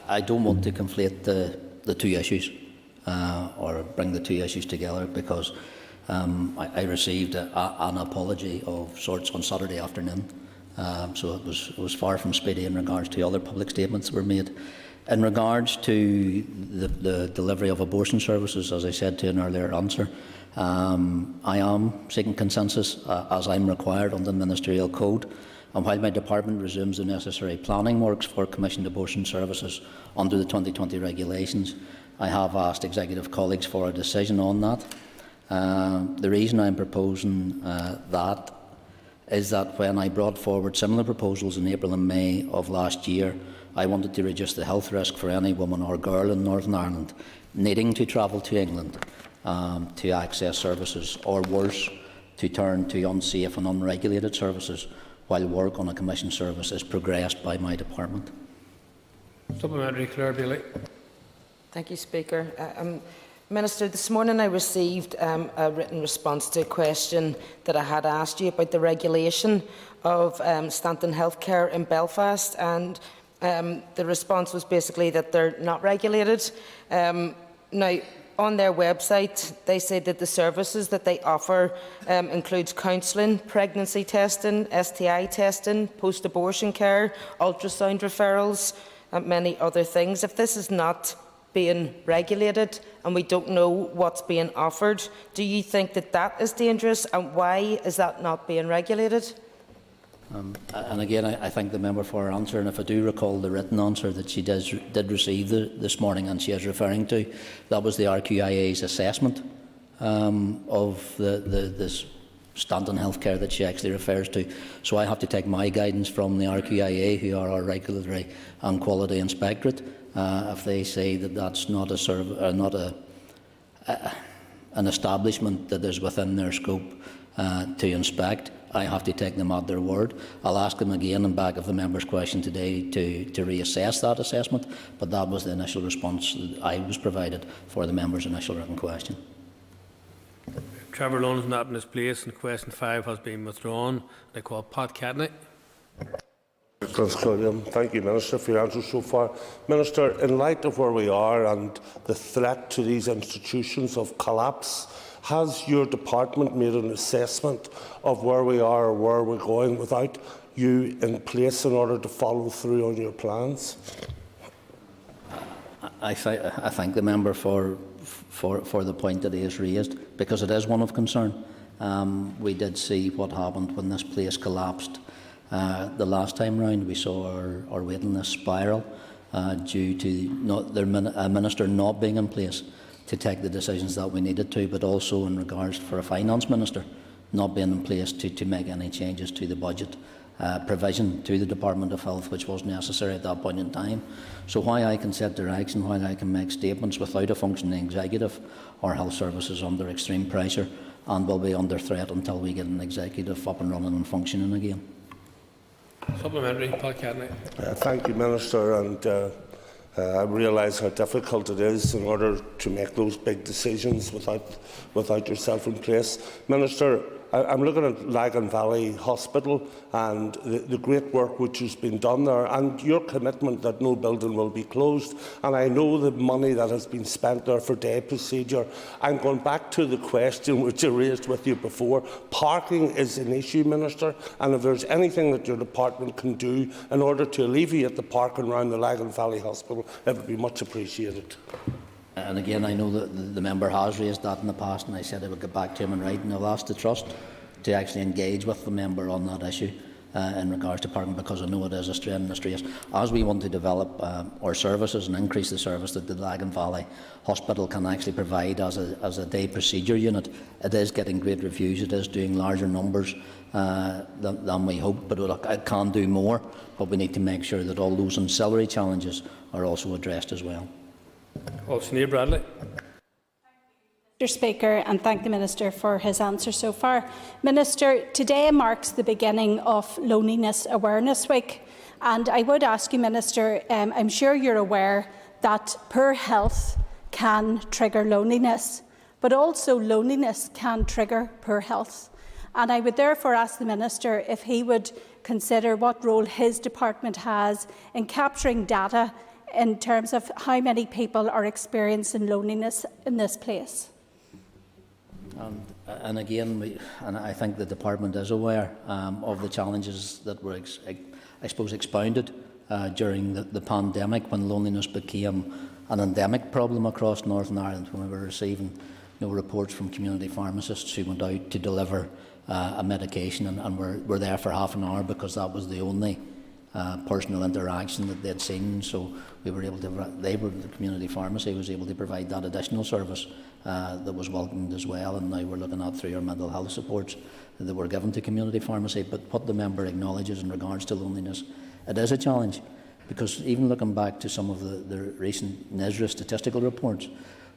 I don't want to conflate the two issues or bring the two issues together, because I received an apology of sorts on Saturday afternoon, so it was far from speedy in regards to other public statements that were made. In regards to the delivery of abortion services, as I said to an earlier answer, I am seeking consensus as I'm required under the Ministerial Code, and while my department resumes the necessary planning works for commissioned abortion services under the 2020 regulations, I have asked executive colleagues for a decision on that. The reason I am proposing that is that when I brought forward similar proposals in April and May of last year, I wanted to reduce the health risk for any woman or girl in Northern Ireland needing to travel to England to access services, or worse, to turn to unsafe and unregulated services while work on a commissioned service is progressed by my department. Supplementary, Claire Bailey. Thank you, Speaker. Minister, this morning I received a written response to a question that I had asked you about the regulation of Stanton Healthcare in Belfast, and the response was basically that they're not regulated. Now, on their website, they say that the services that they offer includes counselling, pregnancy testing, STI testing, post-abortion care, ultrasound referrals, and many other things. If this is not being regulated and we don't know what's being offered, do you think that that is dangerous, and why is that not being regulated? And again, I thank the member for her answer, and if I do recall the written answer that she did receive this morning and she is referring to, that was the RQIA's assessment of this Stanton Healthcare that she actually refers to. So I have to take my guidance from the RQIA, who are our regulatory and quality inspectorate. If they say that that's not an establishment that is within their scope to inspect, I have to take them at their word. I'll ask them again on back of the member's question today to reassess that assessment, but that was the initial response that I was provided for the member's initial written question. Trevor Lunn is not in his place, and question 5 has been withdrawn. I call Pat Cadney. Thank you, Minister, for your answers so far. Minister, in light of where we are and the threat to these institutions of collapse, has your department made an assessment of where we are or where we're going without you in place in order to follow through on your plans? I thank the member for the point that he has raised, because it is one of concern. We did see what happened when this place collapsed. The last time round, we saw our waiting list spiral due to a minister not being in place to take the decisions that we needed to, but also in regards for a finance minister not being in place to make any changes to the budget provision to the Department of Health, which was necessary at that point in time. So while I can set direction, while I can make statements, without a functioning executive, our health service is under extreme pressure and will be under threat until we get an executive up and running and functioning again. Supplementary, Pat Cadney. Thank you, Minister, and I realise how difficult it is in order to make those big decisions without yourself in place. Minister, I'm looking at Lagan Valley Hospital and the great work which has been done there, and your commitment that no building will be closed. And I know the money that has been spent there for day procedure. I'm going back to the question which I raised with you before. Parking is an issue, Minister, and if there's anything that your department can do in order to alleviate the parking around the Lagan Valley Hospital, it would be much appreciated. And again, I know that the member has raised that in the past, and I said I would get back to him in writing. I've asked the Trust to actually engage with the member on that issue in regards to parking, because I know it is a strain in the streets. As we want to develop our services and increase the service that the Lagan Valley Hospital can actually provide as a day procedure unit, it is getting great reviews. It is doing larger numbers than we hoped, but it can do more. But we need to make sure that all those ancillary challenges are also addressed as well. Sinead Bradley. Mr Speaker, and thank the Minister for his answer so far. Minister, today marks the beginning of Loneliness Awareness Week, and I would ask you, Minister, I'm sure you're aware that poor health can trigger loneliness, but also loneliness can trigger poor health. And I would therefore ask the Minister if he would consider what role his department has in capturing data in terms of how many people are experiencing loneliness in this place. And again, I think the department is aware of the challenges that were, I suppose, expounded during the pandemic, when loneliness became an endemic problem across Northern Ireland, when we were receiving reports from community pharmacists who went out to deliver a medication, and were there for half an hour because that was the only personal interaction that they'd seen. So we were able to, the community pharmacy was able to provide that additional service that was welcomed as well. And now we're looking at through our mental health supports that were given to community pharmacy. But what the member acknowledges in regards to loneliness, it is a challenge, because even looking back to some of the recent NISRA statistical reports,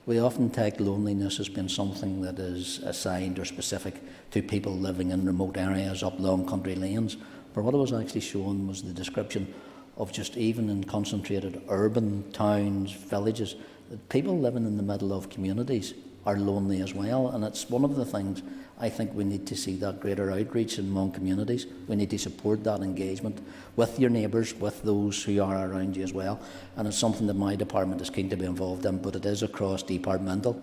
we often take loneliness as being something that is assigned or specific to people living in remote areas up long country lanes. But what it was actually shown was the description of just even in concentrated urban towns, villages, that people living in the middle of communities are lonely as well. And it's one of the things I think we need to see, that greater outreach among communities. We need to support that engagement with your neighbours, with those who are around you as well. And it's something that my department is keen to be involved in, but it is a cross-departmental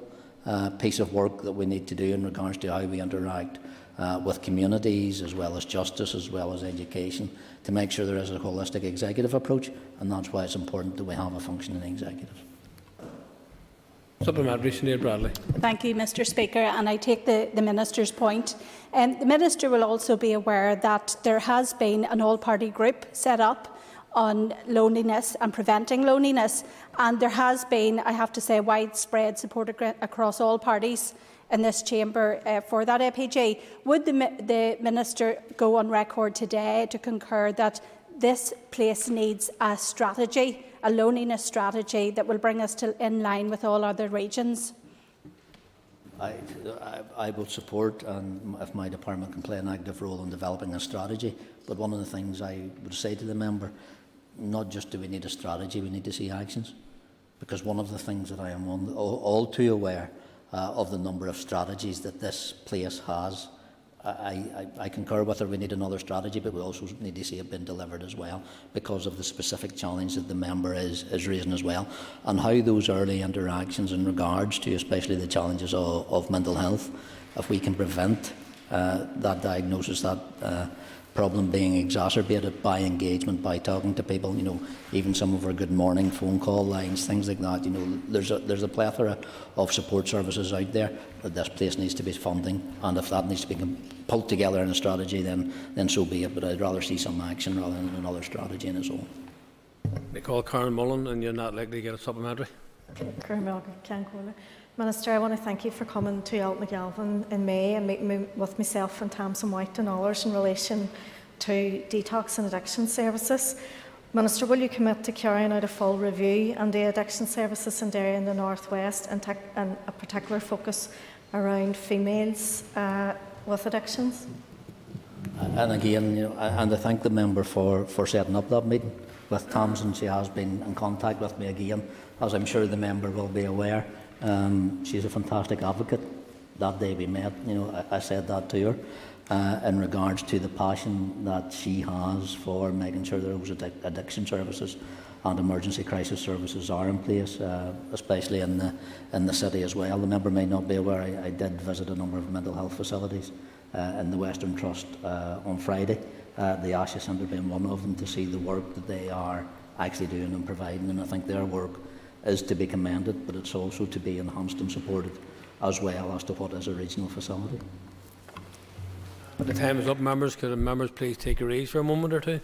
piece of work that we need to do in regards to how we interact with communities, as well as justice, as well as education, to make sure there is a holistic executive approach, and that's why it's important that we have a functioning executive. Supplementary, Sinead Bradley. Thank you, Mr. Speaker, and I take the Minister's point. The Minister will also be aware that there has been an all-party group set up on loneliness and preventing loneliness, and there has been, I have to say, widespread support across all parties in this chamber for that APG. Would the Minister go on record today to concur that this place needs a strategy, a loneliness strategy that will bring us in line with all other regions? I will support, and if my department can play an active role in developing a strategy. But one of the things I would say to the member, not just do we need a strategy, we need to see actions. Because one of the things that I am all too aware of the number of strategies that this place has. I concur with her, we need another strategy, but we also need to see it being delivered as well, because of the specific challenge that the member is raising as well, and how those early interactions in regards to especially the challenges of mental health, if we can prevent that diagnosis, that problem being exacerbated by engagement, by talking to people, even some of our good morning phone call lines, things like that. There's a plethora of support services out there that this place needs to be funding, and if that needs to be pulled together in a strategy, then so be it. But I'd rather see some action rather than another strategy in its own. Nichola Mallon, and you're not likely to get a supplementary. Minister, I want to thank you for coming to Altnagalvin in May and meeting with myself and Tamsin White and others in relation to detox and addiction services. Minister, will you commit to carrying out a full review on the addiction services in Derry in the North West, and a particular focus around females with addictions? And again, and I thank the member for setting up that meeting with Tamsin. She has been in contact with me again, as I'm sure the member will be aware. She's a fantastic advocate. That day we met, I said that to her in regards to the passion that she has for making sure that those addiction services and emergency crisis services are in place, especially in the city as well. The member may not be aware, I did visit a number of mental health facilities in the Western Trust on Friday, the Asha Centre being one of them, to see the work that they are actually doing and providing, and I think their work is to be commended, but it's also to be enhanced and supported as well as to what is a regional facility. The time is up, members. Could the members please take your ease for a moment or two?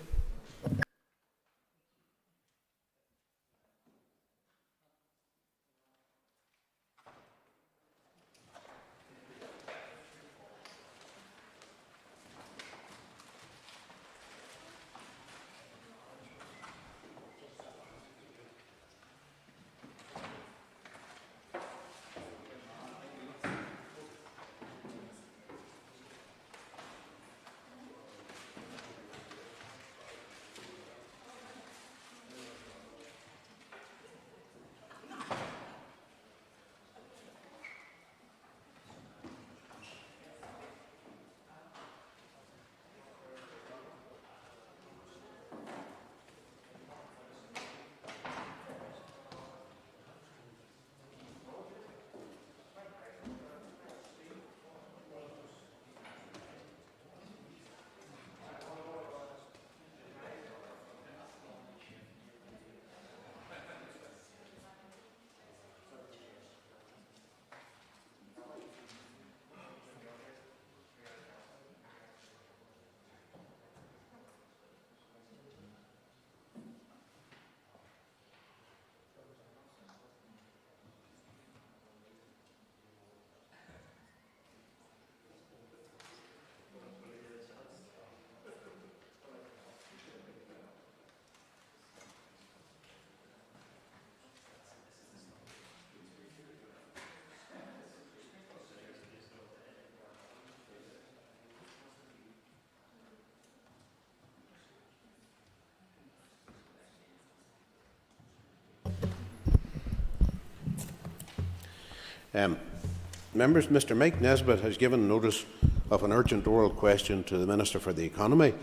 Members, Mr Mike Nesbitt has given notice of an urgent oral question to the Minister for the Economy,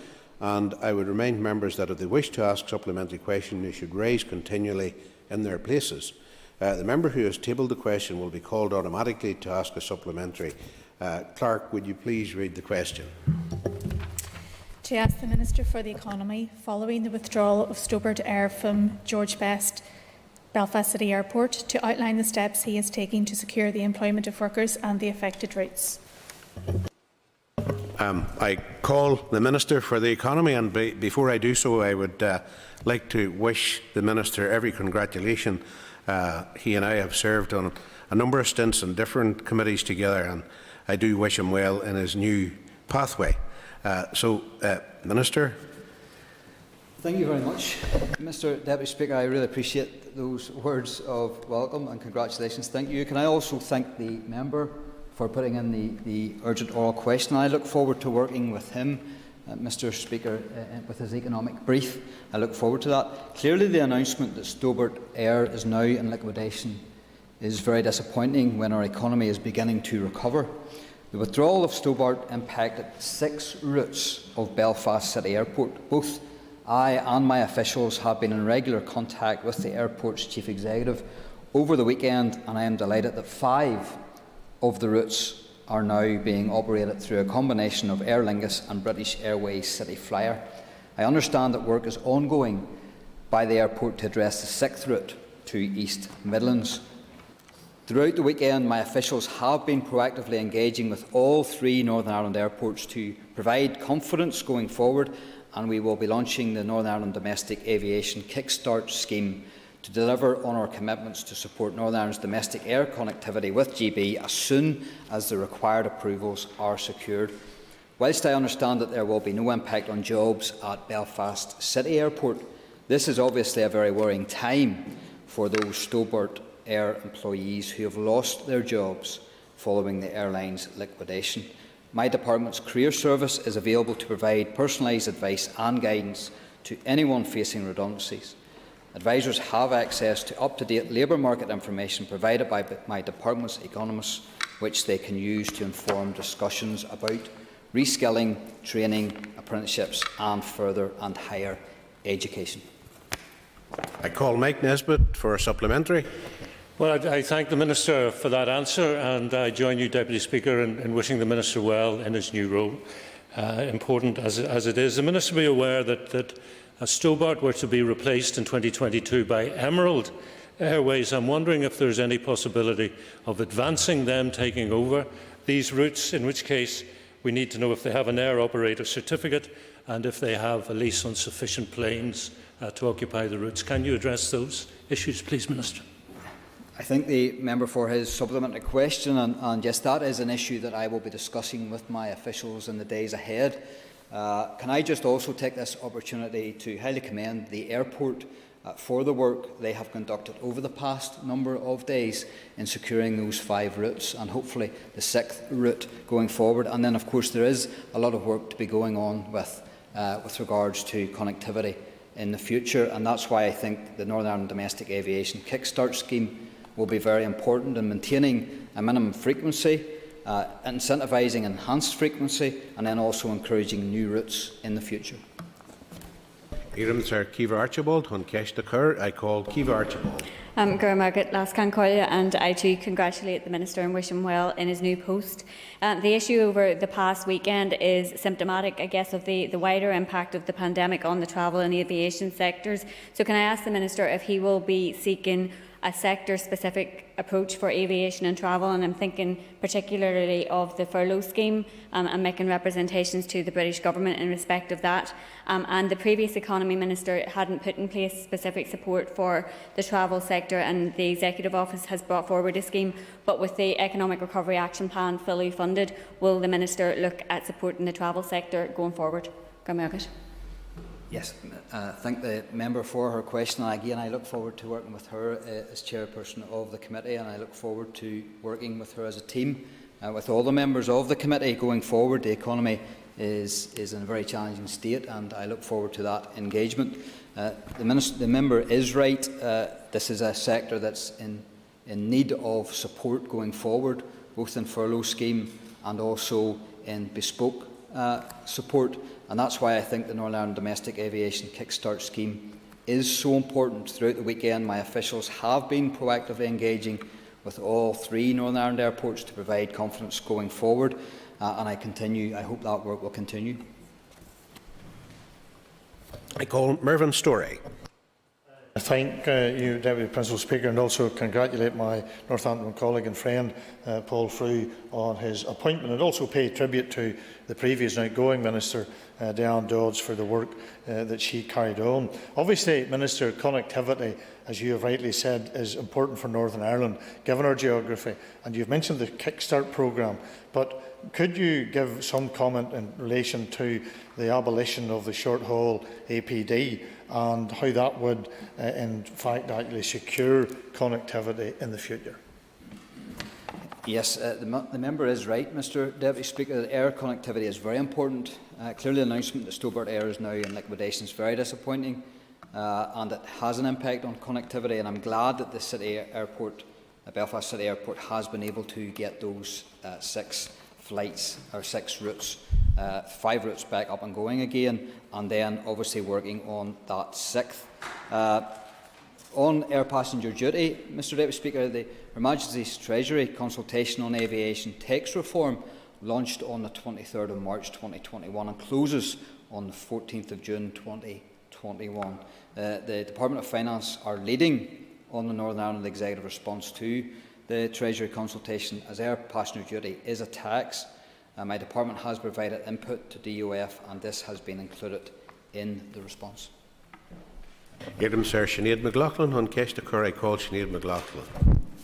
and I would remind members that if they wish to ask supplementary questions, they should raise continually in their places. The member who has tabled the question will be called automatically to ask a supplementary. Clerk, would you please read the question? To ask the Minister for the Economy, following the withdrawal of Stobart Air from George Best Belfast City Airport, to outline the steps he is taking to secure the employment of workers and the affected routes. I call the Minister for the Economy, and before I do so, I would like to wish the Minister every congratulation. He and I have served on a number of stints in different committees together, and I do wish him well in his new pathway. Minister. Thank you very much. Mr Deputy Speaker, I really appreciate those words of welcome and congratulations. Thank you. Can I also thank the member for putting in the urgent oral question? I look forward to working with him, Mr Speaker, with his economic brief. I look forward to that. Clearly, the announcement that Stobart Air is now in liquidation is very disappointing when our economy is beginning to recover. The withdrawal of Stobart impacted 6 routes of Belfast City Airport. Both I and my officials have been in regular contact with the airport's chief executive over the weekend, and I am delighted that 5 of the routes are now being operated through a combination of Aer Lingus and British Airways City Flyer. I understand that work is ongoing by the airport to address the 6th route to East Midlands. Throughout the weekend, my officials have been proactively engaging with all 3 Northern Ireland airports to provide confidence going forward, and we will be launching the Northern Ireland Domestic Aviation Kickstart Scheme to deliver on our commitments to support Northern Ireland's domestic air connectivity with GB as soon as the required approvals are secured. Whilst I understand that there will be no impact on jobs at Belfast City Airport, this is obviously a very worrying time for those Stobart Air employees who have lost their jobs following the airline's liquidation. My department's career service is available to provide personalised advice and guidance to anyone facing redundancies. Advisors have access to up-to-date labour market information provided by my department's economists, which they can use to inform discussions about reskilling, training, apprenticeships and further and higher education. I call Mike Nesbitt for a supplementary. Well, I thank the Minister for that answer, and I join you, Deputy Speaker, in wishing the Minister well in his new role, important as it is. The Minister be aware that as Stobart were to be replaced in 2022 by Emerald Airways, I'm wondering if there is any possibility of advancing them taking over these routes, in which case we need to know if they have an air operator certificate and if they have a lease on sufficient planes to occupy the routes. Can you address those issues, please, Minister? I thank the member for his supplementary question, and yes, that is an issue that I will be discussing with my officials in the days ahead. Can I just also take this opportunity to highly commend the airport for the work they have conducted over the past number of days in securing those 5 routes and hopefully the 6th route going forward. And then, of course, there is a lot of work to be going on with regards to connectivity in the future, and that's why I think the Northern Ireland Domestic Aviation Kickstart Scheme will be very important in maintaining a minimum frequency, incentivising enhanced frequency, and then also encouraging new routes in the future. Sir Kiva Archibald, on Ceist Cur. I call Kiva Archibald. Gurmargaret Lascan Collier, and I too congratulate the Minister and wish him well in his new post. The issue over the past weekend is symptomatic, I guess, of the wider impact of the pandemic on the travel and aviation sectors. So can I ask the Minister if he will be seeking a sector-specific approach for aviation and travel, and I'm thinking particularly of the furlough scheme and making representations to the British Government in respect of that. And the previous Economy Minister hadn't put in place specific support for the travel sector, and the Executive Office has brought forward a scheme, but with the Economic Recovery Action Plan fully funded, will the Minister look at supporting the travel sector going forward? Yes, thank the member for her question. And again, I look forward to working with her as chairperson of the committee, and I look forward to working with her as a team, with all the members of the committee going forward. The economy is in a very challenging state, and I look forward to that engagement. The member is right. This is a sector that's in in need of support going forward, both in furlough scheme and also in bespoke support. And that's why I think the Northern Ireland Domestic Aviation Kickstart Scheme is so important. Throughout the weekend, my officials have been proactively engaging with all 3 Northern Ireland airports to provide confidence going forward, and I hope that work will continue. I call Mervyn Storey. I thank you, Deputy Principal Speaker, and also congratulate my Northampton colleague and friend, Paul Frew, on his appointment, and also pay tribute to the previous and outgoing Minister, Diane Dodds, for the work that she carried on. Obviously, Minister, connectivity, as you have rightly said, is important for Northern Ireland, given our geography, and you've mentioned the Kickstart programme, but could you give some comment in relation to the abolition of the short-haul APD and how that would, in fact, actually secure connectivity in the future? Yes, the member is right, Mr Deputy Speaker. That air connectivity is very important. Clearly, the announcement that Stobart Air is now in liquidation is very disappointing, and it has an impact on connectivity. And I'm glad that the Belfast City Airport, has been able to get those 6 flights or 6 routes, 5 routes back up and going again, and then obviously working on that 6th. On air passenger duty, Mr Deputy Speaker, Her Majesty's Treasury consultation on aviation tax reform launched on the 23rd of March 2021 and closes on the 14th of June 2021. The Department of Finance are leading on the Northern Ireland Executive response to the Treasury consultation, as air passenger duty is a tax. My department has provided input to DOF, and this has been included in the response. Item Sir Sinead McLaughlin on Keshtakar. I call Sinead McLaughlin.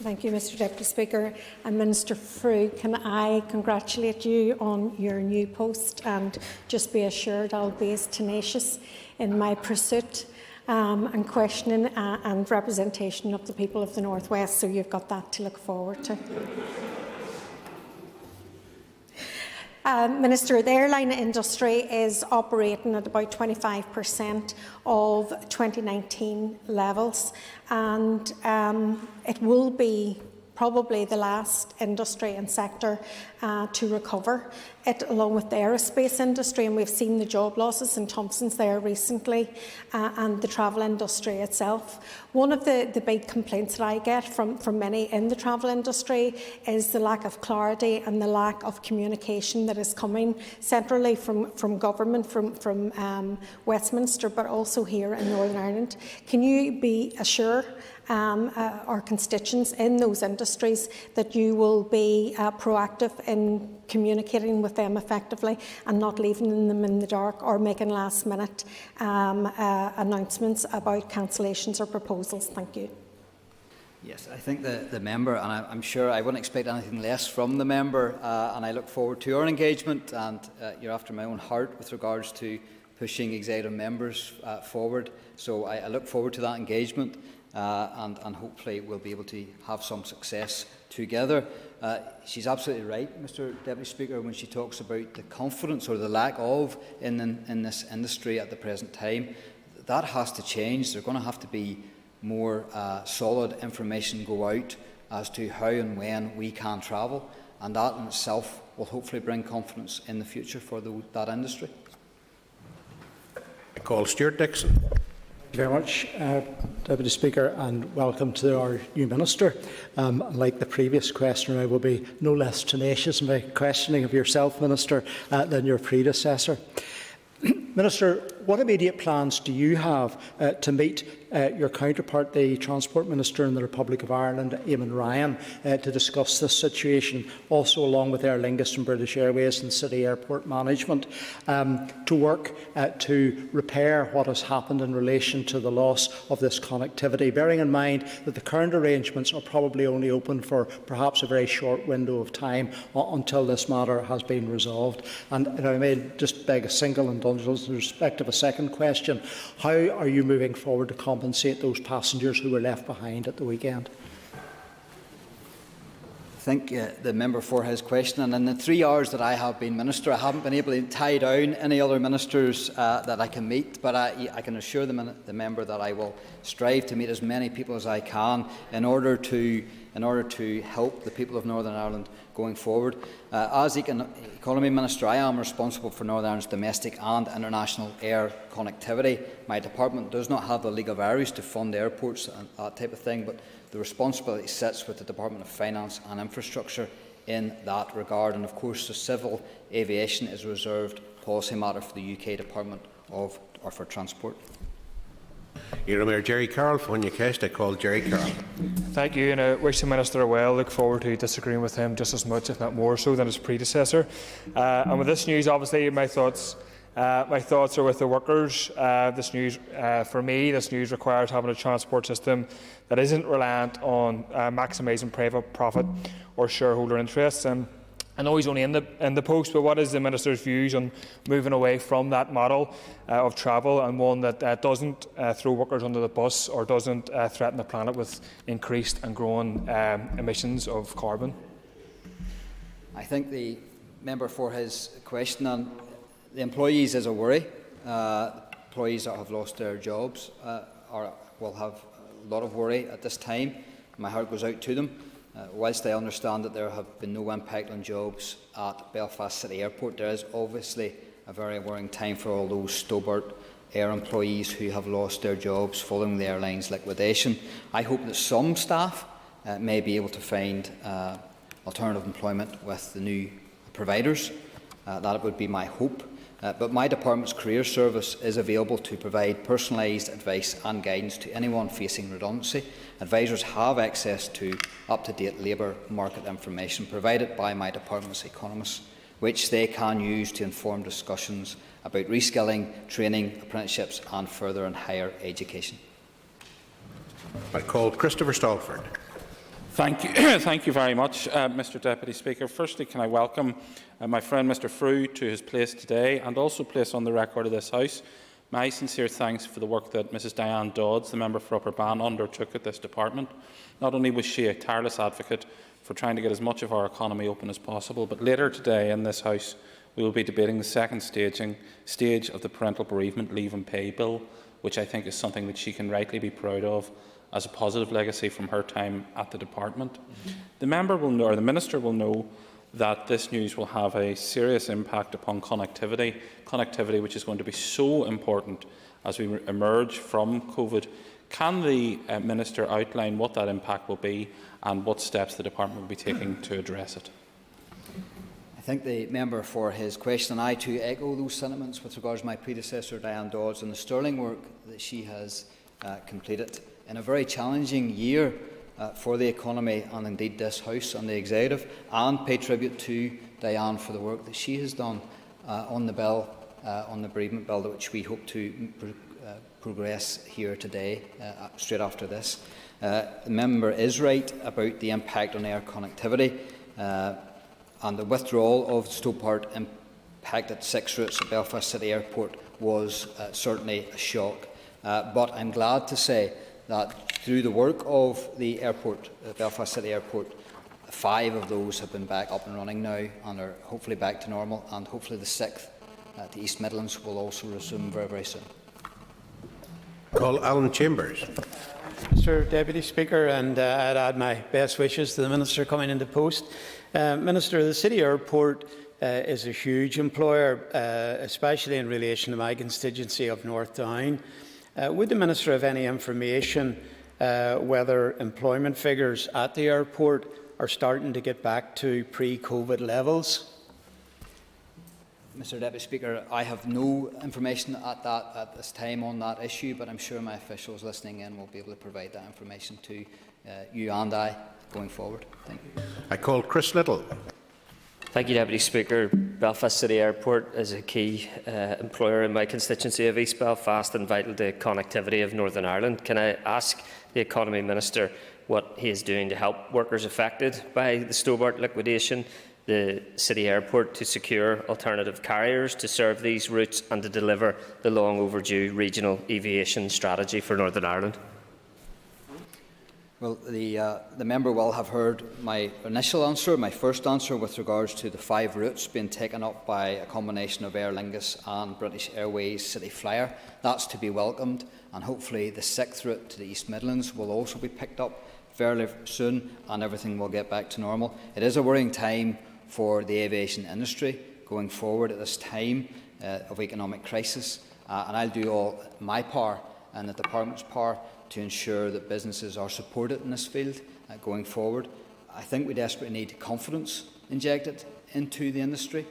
Thank you, Mr Deputy Speaker. And Minister Frew, can I congratulate you on your new post, and just be assured I'll be as tenacious in my pursuit and questioning and representation of the people of the North West, so you've got that to look forward to. Minister, the airline industry is operating at about 25% of 2019 levels, and it will be probably the last industry and sector to recover. It, along with the aerospace industry, and we've seen the job losses in Thompson's there recently, and the travel industry itself. One of the big complaints that I get from many in the travel industry is the lack of clarity and the lack of communication that is coming centrally from government, from Westminster, but also here in Northern Ireland. Can you be assured our constituents in those industries that you will be proactive in communicating with them effectively and not leaving them in the dark or making last-minute announcements about cancellations or proposals? Thank you. Yes, I think the member, and I'm sure I wouldn't expect anything less from the member, and I look forward to your engagement, and you're after my own heart with regards to pushing executive members forward. So I look forward to that engagement. And hopefully we'll be able to have some success together. She's absolutely right, Mr Deputy Speaker, when she talks about the confidence or the lack of in this industry at the present time. That has to change. There's going to have to be more solid information go out as to how and when we can travel, and that in itself will hopefully bring confidence in the future for that industry. I call Stuart Dixon. Thank you very much, Deputy Speaker, and welcome to our new Minister. Like the previous questioner, I will be no less tenacious in my questioning of yourself, Minister, than your predecessor. Minister, what immediate plans do you have to meet your counterpart, the Transport Minister in the Republic of Ireland, Eamon Ryan, to discuss this situation, also along with Aer Lingus and British Airways and City Airport Management, to work to repair what has happened in relation to the loss of this connectivity, bearing in mind that the current arrangements are probably only open for perhaps a very short window of time until this matter has been resolved. And if I may just beg a single indulgence in respect of a second question, how are you moving forward to compensate those passengers who were left behind at the weekend? Thank the member for his question. And in the 3 hours that I have been Minister, I haven't been able to tie down any other ministers that I can meet, but I can assure the member that I will strive to meet as many people as I can in order to in order to help the people of Northern Ireland going forward. As Economy Minister, I am responsible for Northern Ireland's domestic and international air connectivity. My department does not have the legal values to fund airports and that type of thing, but the responsibility sits with the Department of Finance and Infrastructure in that regard. And of course, the civil aviation is a reserved policy matter for the UK Department for Transport. Mayor Jerry Carroll, when you cast, I call Jerry Carroll. Thank you, and I wish the Minister well. Look forward to disagreeing with him just as much, if not more so, than his predecessor. And with this news, obviously, my thoughts are with the workers. This news, for me, this news requires having a transport system that isn't reliant on maximising private profit or shareholder interests. I know he's only in the post, but what is the Minister's views on moving away from that model of travel, and one that doesn't throw workers under the bus or doesn't threaten the planet with increased and growing emissions of carbon? I think the member for his question on the employees is a worry. Employees that have lost their jobs will have a lot of worry at this time. My heart goes out to them. Whilst I understand that there have been no impact on jobs at Belfast City Airport, there is obviously a very worrying time for all those Stobart Air employees who have lost their jobs following the airline's liquidation. I hope that some staff may be able to find alternative employment with the new providers. That would be my hope. But my department's career service is available to provide personalised advice and guidance to anyone facing redundancy. Advisors have access to up-to-date labour market information provided by my department's economists, which they can use to inform discussions about reskilling, training, apprenticeships and further and higher education. I call Christopher Stalford. Thank you. Thank you very much, Mr Deputy Speaker. Firstly, can I welcome my friend Mr Frew to his place today, and also place on the record of this House my sincere thanks for the work that Mrs Diane Dodds, the member for Upper Bann, undertook at this department. Not only was she a tireless advocate for trying to get as much of our economy open as possible, but later today in this House we will be debating the second stage of the Parental Bereavement Leave and Pay Bill, which I think is something that she can rightly be proud of as a positive legacy from her time at the department. The member will know, or the Minister will know, that this news will have a serious impact upon connectivity which is going to be so important as we emerge from COVID. Can the Minister outline what that impact will be and what steps the department will be taking to address it? I thank the member for his question, and I too echo those sentiments with regards to my predecessor Diane Dodds and the sterling work that she has completed in a very challenging year for the economy and indeed this House and the Executive, and pay tribute to Diane for the work that she has done on the bill, on the bereavement bill, which we hope to progress here today, straight after this. The member is right about the impact on air connectivity, and the withdrawal of Stobart impacted 6 routes at Belfast City Airport was certainly a shock. But I'm glad to say that through the work of the airport, Belfast City Airport, 5 of those have been back up and running now and are hopefully back to normal, and hopefully the 6th, the East Midlands, will also resume very, very soon. Call Alan Chambers. Mr Deputy Speaker, and I'd add my best wishes to the Minister coming into post. Minister, the City Airport is a huge employer, especially in relation to my constituency of North Down. Would the Minister have any information whether employment figures at the airport are starting to get back to pre-COVID levels? Mr Deputy Speaker, I have no information at this time on that issue, but I'm sure my officials listening in will be able to provide that information to you and I going forward. Thank you. I call Chris Little. Thank you, Deputy Speaker. Belfast City Airport is a key employer in my constituency of East Belfast and vital to connectivity of Northern Ireland. Can I ask the Economy Minister what he is doing to help workers affected by the Stobart liquidation, the City Airport, to secure alternative carriers to serve these routes and to deliver the long overdue regional aviation strategy for Northern Ireland? Well, the member will have heard my initial answer, my first answer, with regards to the 5 routes being taken up by a combination of Aer Lingus and British Airways City Flyer. That's to be welcomed, and hopefully the 6th route to the East Midlands will also be picked up fairly soon and everything will get back to normal. It is a worrying time for the aviation industry going forward at this time of economic crisis, and I'll do all my power and the Department's power to ensure that businesses are supported in this field going forward. I think we desperately need confidence injected into the industry.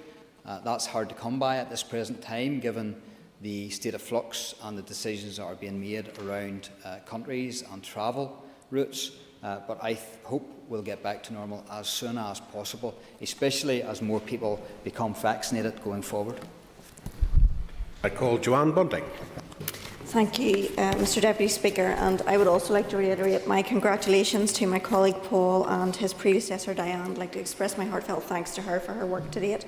That's hard to come by at this present time, given the state of flux and the decisions that are being made around countries and travel routes. But I hope we'll get back to normal as soon as possible, especially as more people become vaccinated going forward. I call Joanne Bunting. Thank you, Mr Deputy Speaker, and I would also like to reiterate my congratulations to my colleague Paul and his predecessor Diane. I'd like to express my heartfelt thanks to her for her work to date.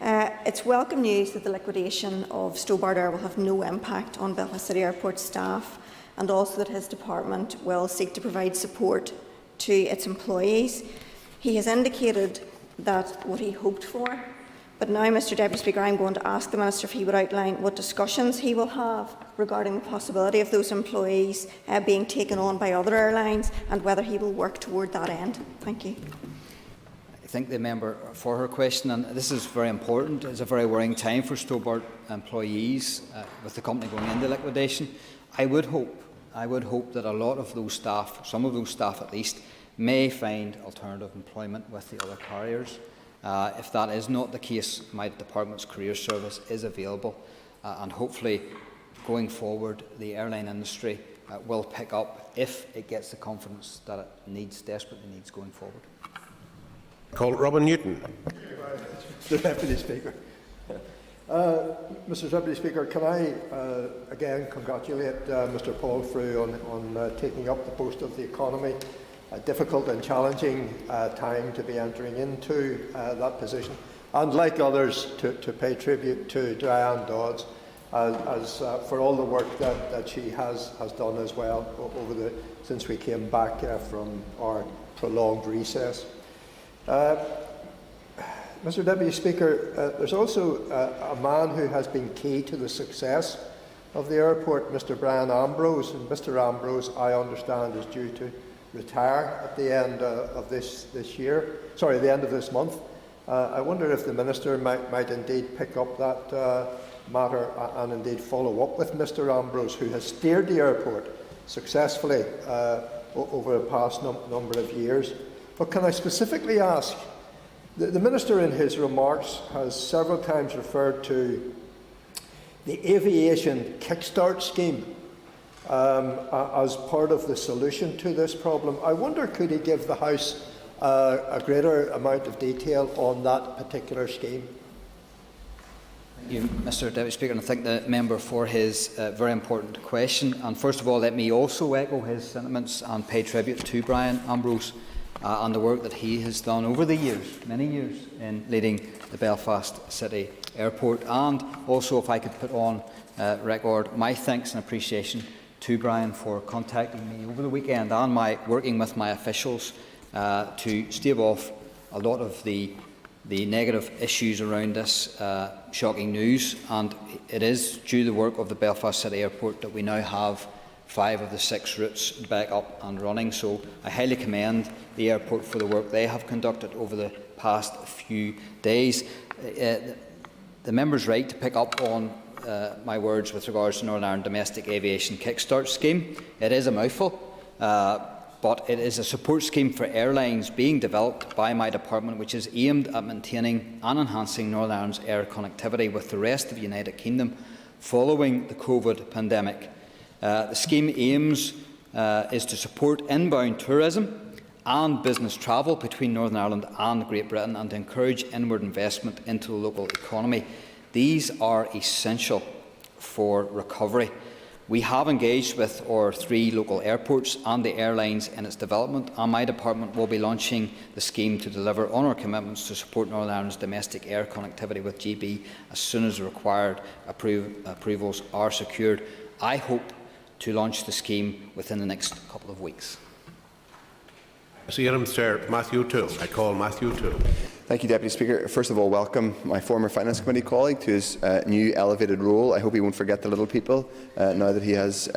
It's welcome news that the liquidation of Stobart Air will have no impact on Belfast City Airport staff, and also that his department will seek to provide support to its employees. He has indicated that what he hoped for, but now, Mr Deputy Speaker, I'm going to ask the Minister if he would outline what discussions he will have regarding the possibility of those employees being taken on by other airlines, and whether he will work toward that end. Thank you. I thank the member for her question, and this is very important. It's a very worrying time for Stobart employees with the company going into liquidation. I would hope that a lot of those staff, some of those staff at least, may find alternative employment with the other carriers. If that is not the case, my department's career service is available, and hopefully going forward the airline industry will pick up if it gets the confidence that it desperately needs going forward. Call Robin Newton. Mr Deputy Speaker. Mr Deputy Speaker, can I again congratulate Mr Paul Frew on taking up the post of the economy. A difficult and challenging time to be entering into that position, and like others to pay tribute to Diane Dodds for all the work that she has done as well since we came back from our prolonged recess. Mr Deputy Speaker, there's also a man who has been key to the success of the airport, Mr Brian Ambrose, and Mr Ambrose, I understand, is due to retire at the end of the end of this month. I wonder if the Minister might indeed pick up that matter and indeed follow up with Mr Ambrose, who has steered the airport successfully over the past number of years. But can I specifically ask, the Minister in his remarks has several times referred to the aviation kickstart scheme as part of the solution to this problem. I wonder, could he give the House a greater amount of detail on that particular scheme? Thank you, Mr Deputy Speaker, and I thank the member for his very important question. And first of all, let me also echo his sentiments and pay tribute to Brian Ambrose and the work that he has done over the years, many years, in leading the Belfast City Airport. And also, if I could put on record my thanks and appreciation to Brian for contacting me over the weekend and working with my officials to stave off a lot of the negative issues around this shocking news. And it is due to the work of the Belfast City Airport that we now have 5 of the 6 routes back up and running. So I highly commend the airport for the work they have conducted over the past few days. The member's right to pick up on my words with regards to Northern Ireland Domestic Aviation Kickstart Scheme. It is a mouthful, but it is a support scheme for airlines being developed by my department, which is aimed at maintaining and enhancing Northern Ireland's air connectivity with the rest of the United Kingdom following the COVID pandemic. The scheme aims is to support inbound tourism and business travel between Northern Ireland and Great Britain, and to encourage inward investment into the local economy. These are essential for recovery. We have engaged with our 3 local airports and the airlines in its development, and my department will be launching the scheme to deliver on our commitments to support Northern Ireland's domestic air connectivity with GB as soon as the required approvals are secured. I hope to launch the scheme within the next couple of weeks. See him, Sir Matthew Toole. I call Matthew Toole. Thank you, Deputy Speaker. First of all, welcome my former Finance Committee colleague to his new elevated role. I hope he won't forget the little people now that he has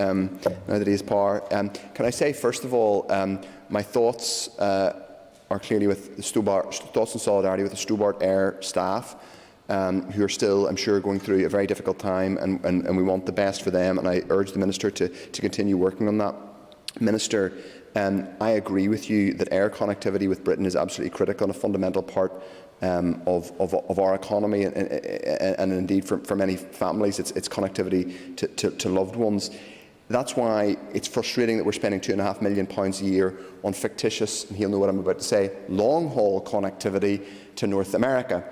power. Can I say, first of all, my thoughts are clearly with the thoughts and solidarity with the Stobart Air staff, who are still, I'm sure, going through a very difficult time, and we want the best for them. And I urge the Minister to continue working on that. Minister, I agree with you that air connectivity with Britain is absolutely critical and a fundamental part of our economy, and indeed for many families it's connectivity to loved ones. That's why it's frustrating that we're spending £2.5 million a year on fictitious, and he'll know what I'm about to say, long-haul connectivity to North America.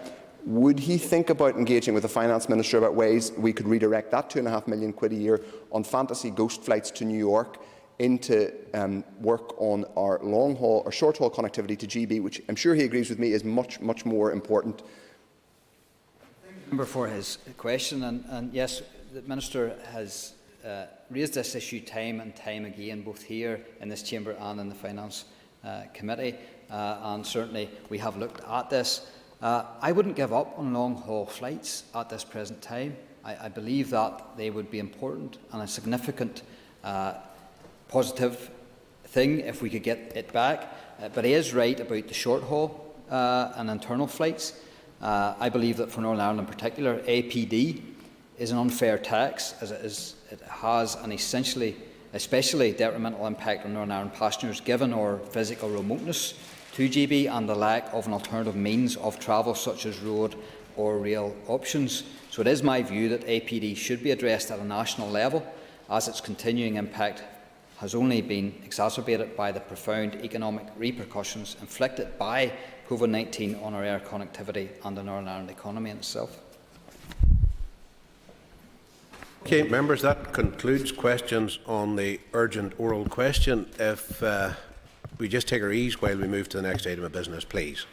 Would he think about engaging with the Finance Minister about ways we could redirect that £2.5 million a year on fantasy ghost flights to New York into work on our long-haul or short-haul connectivity to GB, which I'm sure he agrees with me is much more important? Member for his question, and yes, the Minister has raised this issue time and time again, both here in this chamber and in the Finance Committee, and certainly we have looked at this. I wouldn't give up on long-haul flights at this present time. I believe that they would be important and a significant positive thing if we could get it back. But he is right about the short-haul and internal flights. I believe that for Northern Ireland in particular, APD is an unfair tax, as it has an especially detrimental impact on Northern Ireland passengers, given our physical remoteness to GB and the lack of an alternative means of travel, such as road or rail options. So it is my view that APD should be addressed at a national level, as its continuing impact has only been exacerbated by the profound economic repercussions inflicted by COVID-19 on our air connectivity and the Northern Ireland economy in itself. Okay, members, that concludes questions on the urgent oral question. If we just take our ease while we move to the next item of business, please.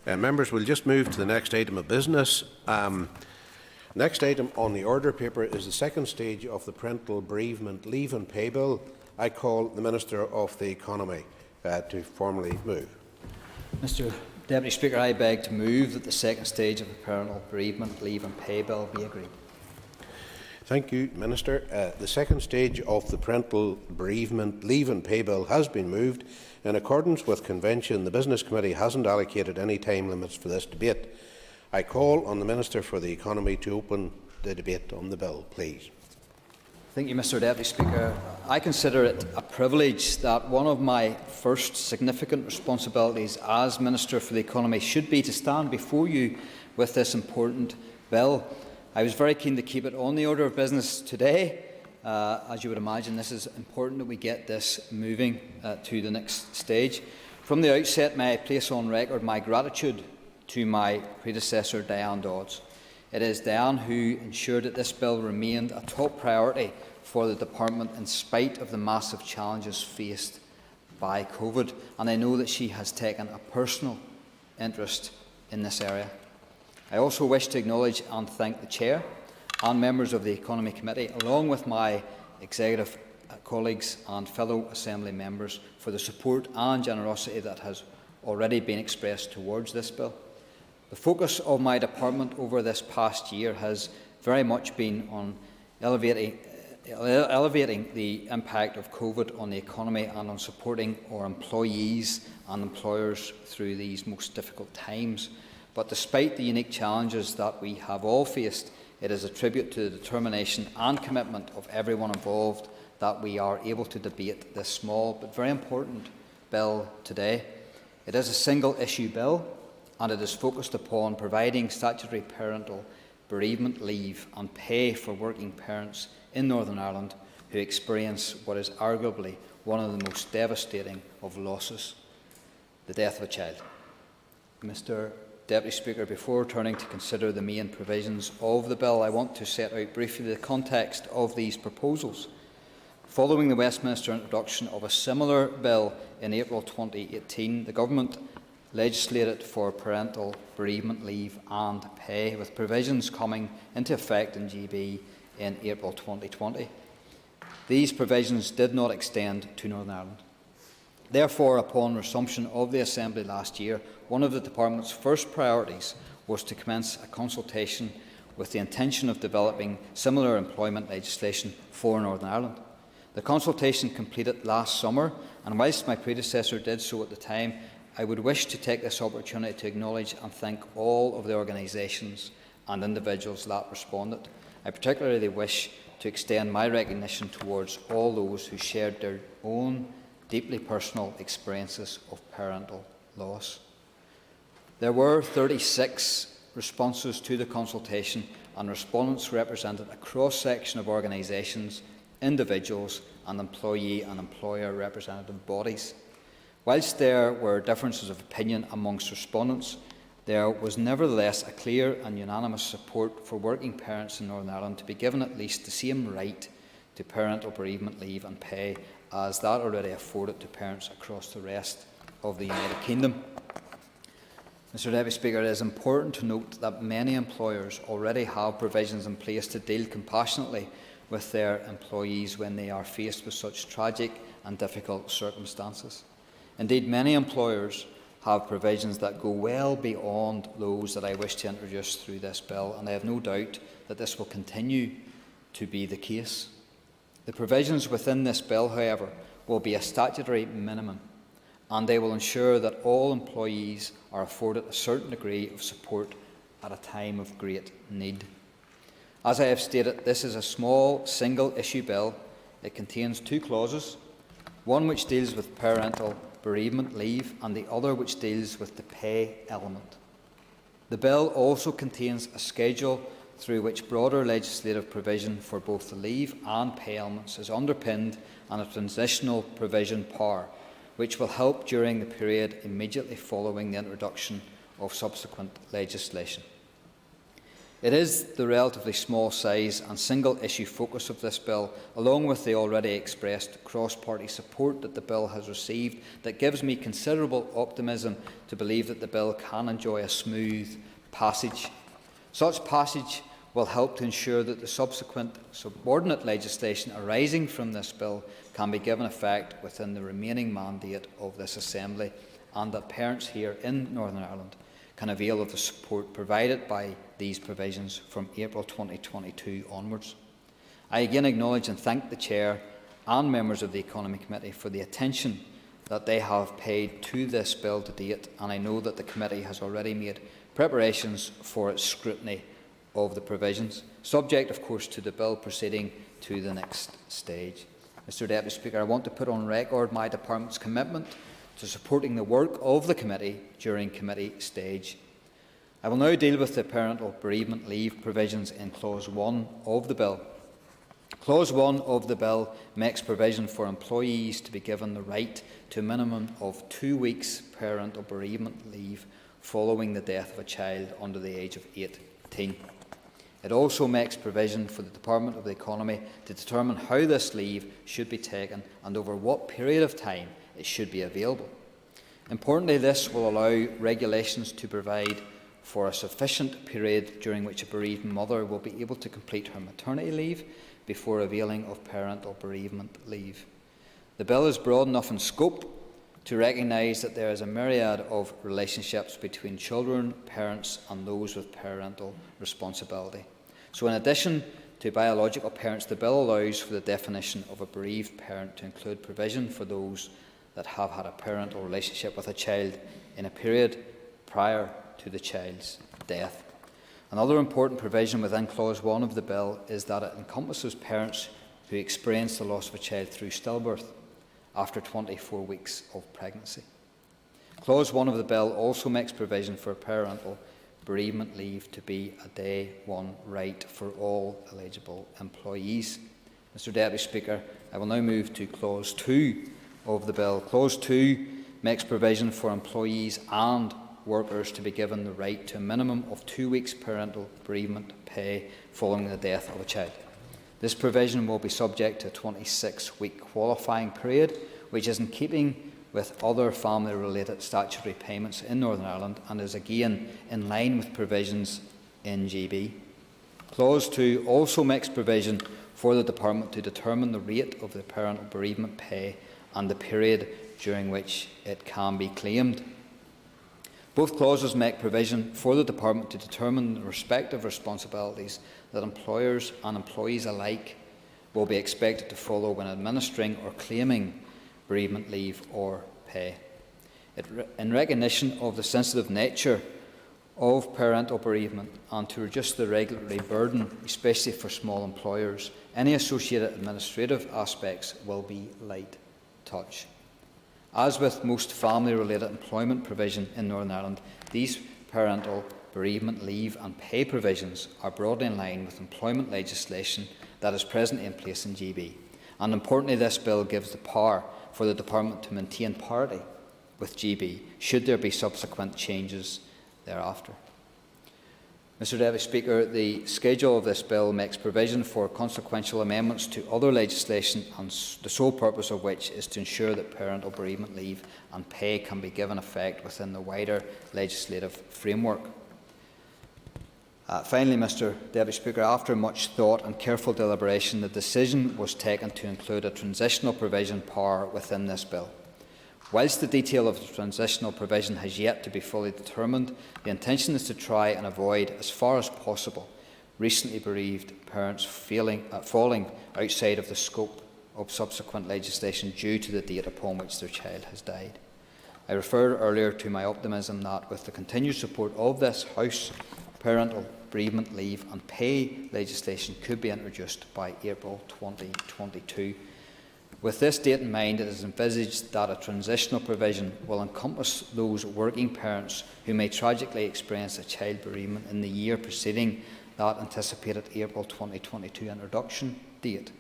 Members, we'll just move to the next item of business. Next item on the order paper is the second stage of the Parental Bereavement Leave and Pay Bill. I call the Minister of the Economy to formally move. Mr Deputy Speaker, I beg to move that the second stage of the Parental Bereavement Leave and Pay Bill be agreed. Thank you, Minister. The second stage of the Parental Bereavement Leave and Pay Bill has been moved. In accordance with convention, the Business Committee hasn't allocated any time limits for this debate. I call on the Minister for the Economy to open the debate on the bill, please. Thank you, Mr Deputy Speaker. I consider it a privilege that one of my first significant responsibilities as Minister for the Economy should be to stand before you with this important bill. I was very keen to keep it on the order of business today. As you would imagine, this is important that we get this moving to the next stage. From the outset, may I place on record my gratitude to my predecessor, Diane Dodds. It is Diane who ensured that this bill remained a top priority for the Department in spite of the massive challenges faced by COVID, and I know that she has taken a personal interest in this area. I also wish to acknowledge and thank the Chair and members of the Economy Committee, along with my executive colleagues and fellow Assembly members, for the support and generosity that has already been expressed towards this bill. The focus of my department over this past year has very much been on elevating the impact of COVID on the economy and on supporting our employees and employers through these most difficult times. But despite the unique challenges that we have all faced, it is a tribute to the determination and commitment of everyone involved that we are able to debate this small but very important bill today. It is a single-issue bill, and it is focused upon providing statutory parental bereavement leave and pay for working parents in Northern Ireland who experience what is arguably one of the most devastating of losses, the death of a child. Mr Deputy Speaker, before turning to consider the main provisions of the bill, I want to set out briefly the context of these proposals. Following the Westminster introduction of a similar bill in April 2018, the Government legislated for parental bereavement leave and pay, with provisions coming into effect in GB in April 2020. These provisions did not extend to Northern Ireland. Therefore, upon resumption of the Assembly last year, one of the Department's first priorities was to commence a consultation with the intention of developing similar employment legislation for Northern Ireland. The consultation completed last summer, and whilst my predecessor did so at the time, I would wish to take this opportunity to acknowledge and thank all of the organisations and individuals that responded. I particularly wish to extend my recognition towards all those who shared their own deeply personal experiences of parental loss. There were 36 responses to the consultation, and respondents represented a cross-section of organisations, individuals and employee and employer representative bodies. Whilst there were differences of opinion amongst respondents, there was nevertheless a clear and unanimous support for working parents in Northern Ireland to be given at least the same right to parental bereavement leave and pay as that already afforded to parents across the rest of the United Kingdom. Mr Deputy Speaker, it is important to note that many employers already have provisions in place to deal compassionately with their employees when they are faced with such tragic and difficult circumstances. Indeed, many employers have provisions that go well beyond those that I wish to introduce through this bill, and I have no doubt that this will continue to be the case. The provisions within this bill, however, will be a statutory minimum, and they will ensure that all employees are afforded a certain degree of support at a time of great need. As I have stated, this is a small single-issue bill. It contains two clauses, one which deals with parental bereavement leave and the other which deals with the pay element. The bill also contains a schedule through which broader legislative provision for both the leave and pay elements is underpinned, and a transitional provision power, which will help during the period immediately following the introduction of subsequent legislation. It is the relatively small size and single-issue focus of this bill, along with the already expressed cross-party support that the bill has received, that gives me considerable optimism to believe that the bill can enjoy a smooth passage. Such passage will help to ensure that the subsequent subordinate legislation arising from this bill can be given effect within the remaining mandate of this Assembly, and that parents here in Northern Ireland can avail of the support provided by these provisions from April 2022 onwards. I again acknowledge and thank the Chair and members of the Economy Committee for the attention that they have paid to this bill to date, and I know that the Committee has already made preparations for its scrutiny of the provisions, subject, of course, to the bill proceeding to the next stage. Mr Deputy Speaker, I want to put on record my department's commitment to supporting the work of the committee during committee stage. I will now deal with the parental bereavement leave provisions in Clause 1 of the bill. Clause 1 of the bill makes provision for employees to be given the right to a minimum of 2 weeks parental bereavement leave following the death of a child under the age of 18. It also makes provision for the Department of the Economy to determine how this leave should be taken and over what period of time it should be available. Importantly, this will allow regulations to provide for a sufficient period during which a bereaved mother will be able to complete her maternity leave before availing of parental bereavement leave. The bill is broad enough in scope to recognise that there is a myriad of relationships between children, parents and those with parental responsibility. So in addition to biological parents, the bill allows for the definition of a bereaved parent to include provision for those that have had a parental relationship with a child in a period prior to the child's death. Another important provision within Clause 1 of the bill is that it encompasses parents who experience the loss of a child through stillbirth after 24 weeks of pregnancy. Clause 1 of the bill also makes provision for parental bereavement leave to be a day one right for all eligible employees. Mr Deputy Speaker, I will now move to Clause 2 of the bill. Clause 2 makes provision for employees and workers to be given the right to a minimum of 2 weeks parental bereavement pay following the death of a child. This provision will be subject to a 26-week qualifying period, which is in keeping with other family-related statutory payments in Northern Ireland and is again in line with provisions in GB. Clause 2 also makes provision for the Department to determine the rate of the parental bereavement pay and the period during which it can be claimed. Both clauses make provision for the Department to determine the respective responsibilities that employers and employees alike will be expected to follow when administering or claiming bereavement leave or pay. In recognition of the sensitive nature of parental bereavement and to reduce the regulatory burden, especially for small employers, any associated administrative aspects will be light touch. As with most family-related employment provision in Northern Ireland, these parental bereavement leave and pay provisions are broadly in line with employment legislation that is presently in place in GB. And importantly, this bill gives the power for the Department to maintain parity with GB should there be subsequent changes thereafter. Mr Deputy Speaker, the schedule of this bill makes provision for consequential amendments to other legislation, and the sole purpose of which is to ensure that parental bereavement leave and pay can be given effect within the wider legislative framework. Finally, Mr Deputy Speaker, after much thought and careful deliberation, the decision was taken to include a transitional provision power within this bill. Whilst the detail of the transitional provision has yet to be fully determined, the intention is to try and avoid, as far as possible, recently bereaved parents falling outside of the scope of subsequent legislation due to the date upon which their child has died. I referred earlier to my optimism that, with the continued support of this House, parental bereavement leave and pay legislation could be introduced by April 2022. With this date in mind, it is envisaged that a transitional provision will encompass those working parents who may tragically experience a child bereavement in the year preceding that anticipated April 2022 introduction date.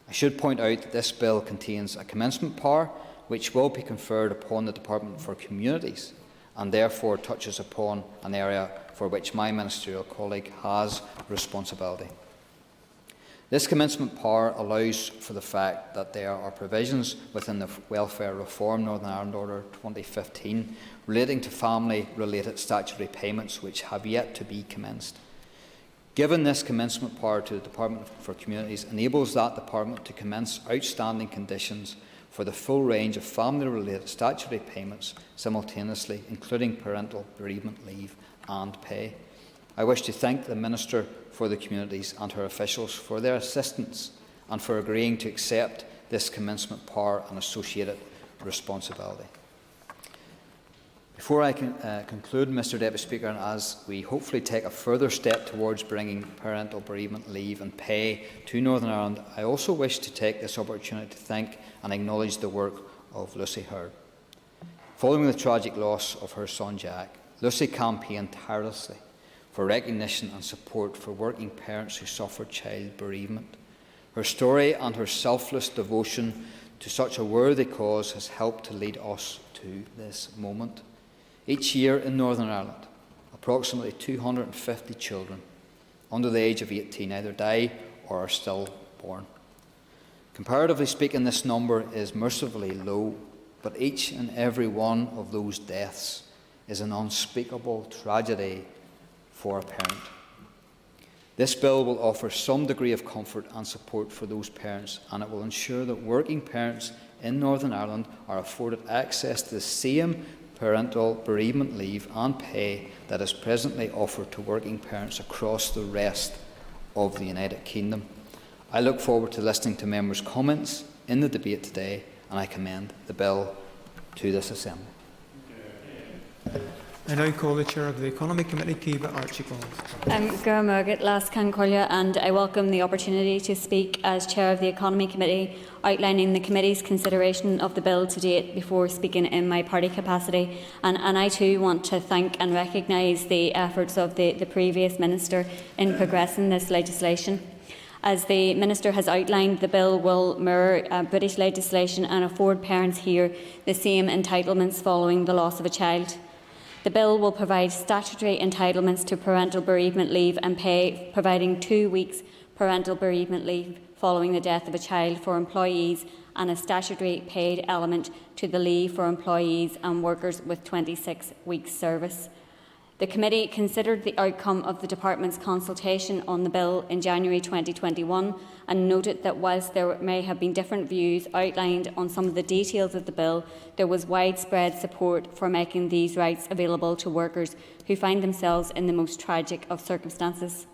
I should point out that this bill contains a commencement power which will be conferred upon the Department for Communities and therefore touches upon an area for which my ministerial colleague has responsibility. This commencement power allows for the fact that there are provisions within the Welfare Reform Northern Ireland Order 2015 relating to family-related statutory payments which have yet to be commenced. Given this commencement power to the Department for Communities enables that department to commence outstanding conditions for the full range of family-related statutory payments simultaneously, including parental bereavement leave and pay. I wish to thank the Minister for the Communities and her officials for their assistance and for agreeing to accept this commencement power and associated responsibility. Before I can conclude, Mr Deputy Speaker, and as we hopefully take a further step towards bringing parental bereavement leave and pay to Northern Ireland, I also wish to take this opportunity to thank and acknowledge the work of Lucy Hurd. Following the tragic loss of her son Jack, Lucy campaigned tirelessly for recognition and support for working parents who suffered child bereavement. Her story and her selfless devotion to such a worthy cause has helped to lead us to this moment. Each year in Northern Ireland, approximately 250 children under the age of 18 either die or are still born. Comparatively speaking, this number is mercifully low, but each and every one of those deaths is an unspeakable tragedy for a parent. This bill will offer some degree of comfort and support for those parents, and it will ensure that working parents in Northern Ireland are afforded access to the same parental bereavement leave and pay that is presently offered to working parents across the rest of the United Kingdom. I look forward to listening to members' comments in the debate today, and I commend the bill to this Assembly. I now call the Chair of the Economy Committee, Kiva Archibald. And I welcome the opportunity to speak as Chair of the Economy Committee, outlining the Committee's consideration of the bill to date before speaking in my party capacity. And I too want to thank and recognise the efforts of the previous Minister in progressing this legislation. As the Minister has outlined, the bill will mirror British legislation and afford parents here the same entitlements following the loss of a child. The bill will provide statutory entitlements to parental bereavement leave and pay, providing 2 weeks parental bereavement leave following the death of a child for employees and a statutory paid element to the leave for employees and workers with 26 weeks service. The Committee considered the outcome of the Department's consultation on the bill in January 2021 and noted that whilst there may have been different views outlined on some of the details of the bill, there was widespread support for making these rights available to workers who find themselves in the most tragic of circumstances.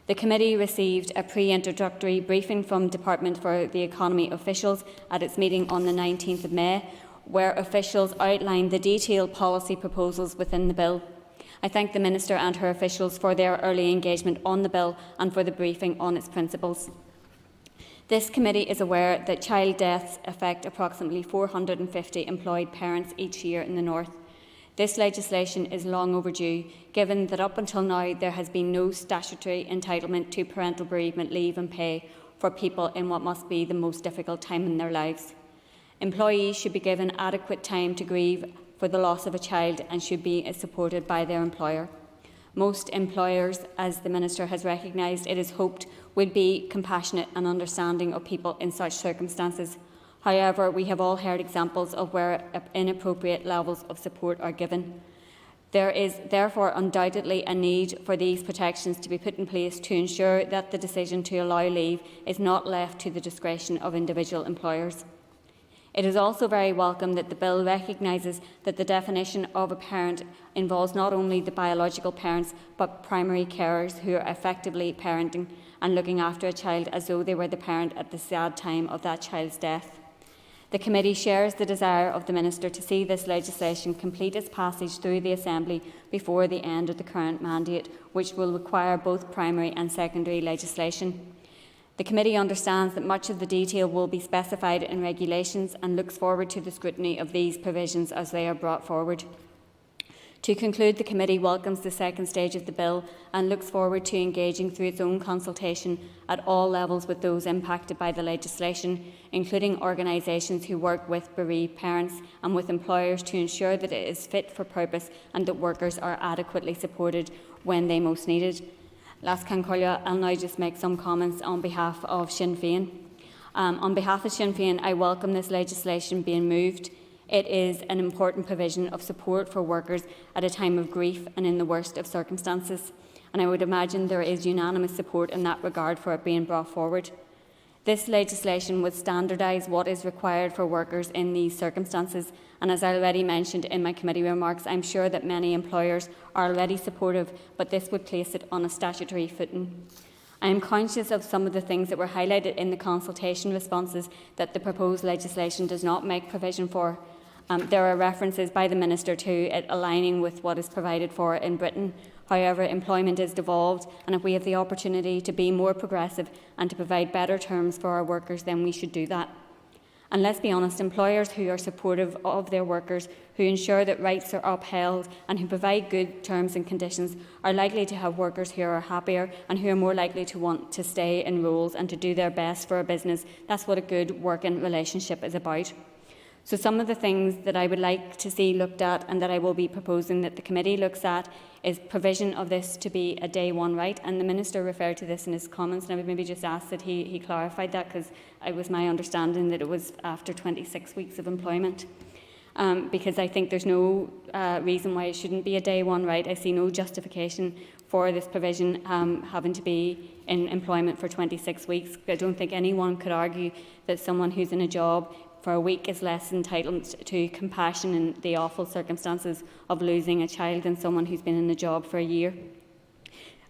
The Committee received a pre-introductory briefing from Department for the Economy officials at its meeting on the 19th of May, where officials outlined the detailed policy proposals within the bill. I thank the Minister and her officials for their early engagement on the bill and for the briefing on its principles. This committee is aware that child deaths affect approximately 450 employed parents each year in the North. This legislation is long overdue, given that up until now there has been no statutory entitlement to parental bereavement leave and pay for people in what must be the most difficult time in their lives. Employees should be given adequate time to grieve for the loss of a child and should be supported by their employer. Most employers, as the Minister has recognised, it is hoped, would be compassionate and understanding of people in such circumstances. However, we have all heard examples of where inappropriate levels of support are given. There is therefore undoubtedly a need for these protections to be put in place to ensure that the decision to allow leave is not left to the discretion of individual employers. It is also very welcome that the bill recognises that the definition of a parent involves not only the biological parents but primary carers who are effectively parenting and looking after a child as though they were the parent at the sad time of that child's death. The Committee shares the desire of the Minister to see this legislation complete its passage through the Assembly before the end of the current mandate, which will require both primary and secondary legislation. The Committee understands that much of the detail will be specified in regulations and looks forward to the scrutiny of these provisions as they are brought forward. To conclude, the Committee welcomes the second stage of the bill and looks forward to engaging through its own consultation at all levels with those impacted by the legislation, including organisations who work with bereaved parents and with employers to ensure that it is fit for purpose and that workers are adequately supported when they most need it. Last Cancolia, I'll now just make some comments on behalf of Sinn Féin. On behalf of Sinn Féin, I welcome this legislation being moved. It is an important provision of support for workers at a time of grief and in the worst of circumstances, and I would imagine there is unanimous support in that regard for it being brought forward. This legislation would standardise what is required for workers in these circumstances, and as I already mentioned in my committee remarks, I'm sure that many employers are already supportive, but this would place it on a statutory footing. I am conscious of some of the things that were highlighted in the consultation responses that the proposed legislation does not make provision for, There are references by the Minister to it aligning with what is provided for in Britain. However, employment is devolved, and if we have the opportunity to be more progressive and to provide better terms for our workers, then we should do that. And let's be honest, employers who are supportive of their workers, who ensure that rights are upheld and who provide good terms and conditions are likely to have workers who are happier and who are more likely to want to stay in roles and to do their best for a business. That's what a good working relationship is about. So some of the things that I would like to see looked at and that I will be proposing that the committee looks at is provision of this to be a day one right, and the Minister referred to this in his comments, and I would maybe just ask that he clarified that, because it was my understanding that it was after 26 weeks of employment. Because I think there's no reason why it shouldn't be a day one right. I see no justification for this provision having to be in employment for 26 weeks. I don't think anyone could argue that someone who's in a job for a week is less entitled to compassion in the awful circumstances of losing a child than someone who's been in a job for a year.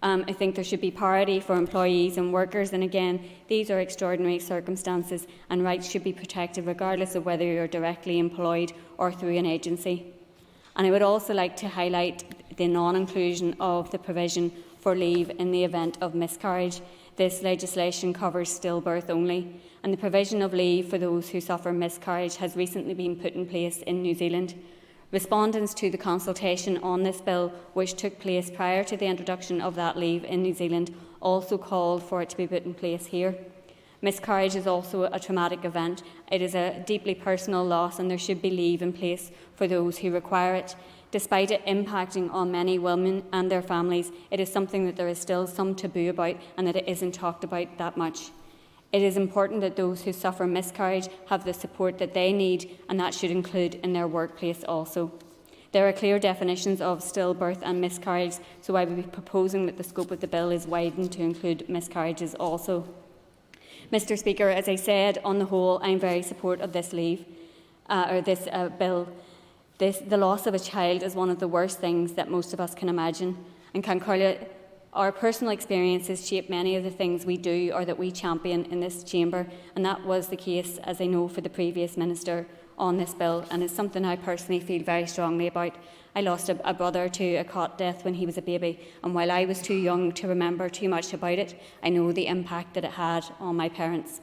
I think there should be parity for employees and workers, and again, these are extraordinary circumstances and rights should be protected regardless of whether you're directly employed or through an agency. And I would also like to highlight the non-inclusion of the provision for leave in the event of miscarriage. This legislation covers stillbirth only, and the provision of leave for those who suffer miscarriage has recently been put in place in New Zealand. Respondents to the consultation on this bill, which took place prior to the introduction of that leave in New Zealand, also called for it to be put in place here. Miscarriage is also a traumatic event. It is a deeply personal loss, and there should be leave in place for those who require it. Despite it impacting on many women and their families, it is something that there is still some taboo about and that it isn't talked about that much. It is important that those who suffer miscarriage have the support that they need, and that should include in their workplace also. There are clear definitions of stillbirth and miscarriage, so I would be proposing that the scope of the bill is widened to include miscarriages also. Mr. Speaker, as I said, on the whole, I am very supportive of this bill. The loss of a child is one of the worst things that most of us can imagine, and our personal experiences shape many of the things we do or that we champion in this chamber, and that was the case, as I know, for the previous minister on this bill, and it's something I personally feel very strongly about. I lost a brother to a cot death when he was a baby, and while I was too young to remember too much about it, I know the impact that it had on my parents.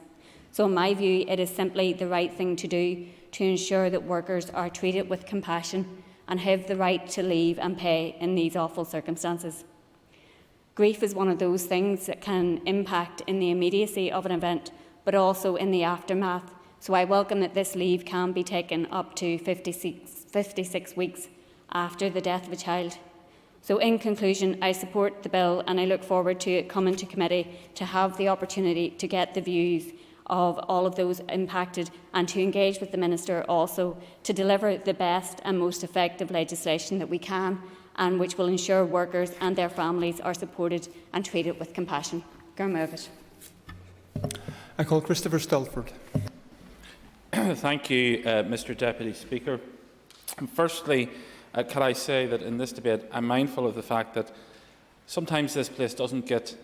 So in my view, it is simply the right thing to do to ensure that workers are treated with compassion and have the right to leave and pay in these awful circumstances. Grief is one of those things that can impact in the immediacy of an event, but also in the aftermath. So I welcome that this leave can be taken up to 56 weeks after the death of a child. So in conclusion, I support the bill, and I look forward to it coming to committee to have the opportunity to get the views of all of those impacted and to engage with the Minister also to deliver the best and most effective legislation that we can, and which will ensure workers and their families are supported and treated with compassion. I call Christopher Stilford. Thank you, Mr. Deputy Speaker. Firstly, can I say that in this debate I'm mindful of the fact that sometimes this place doesn't get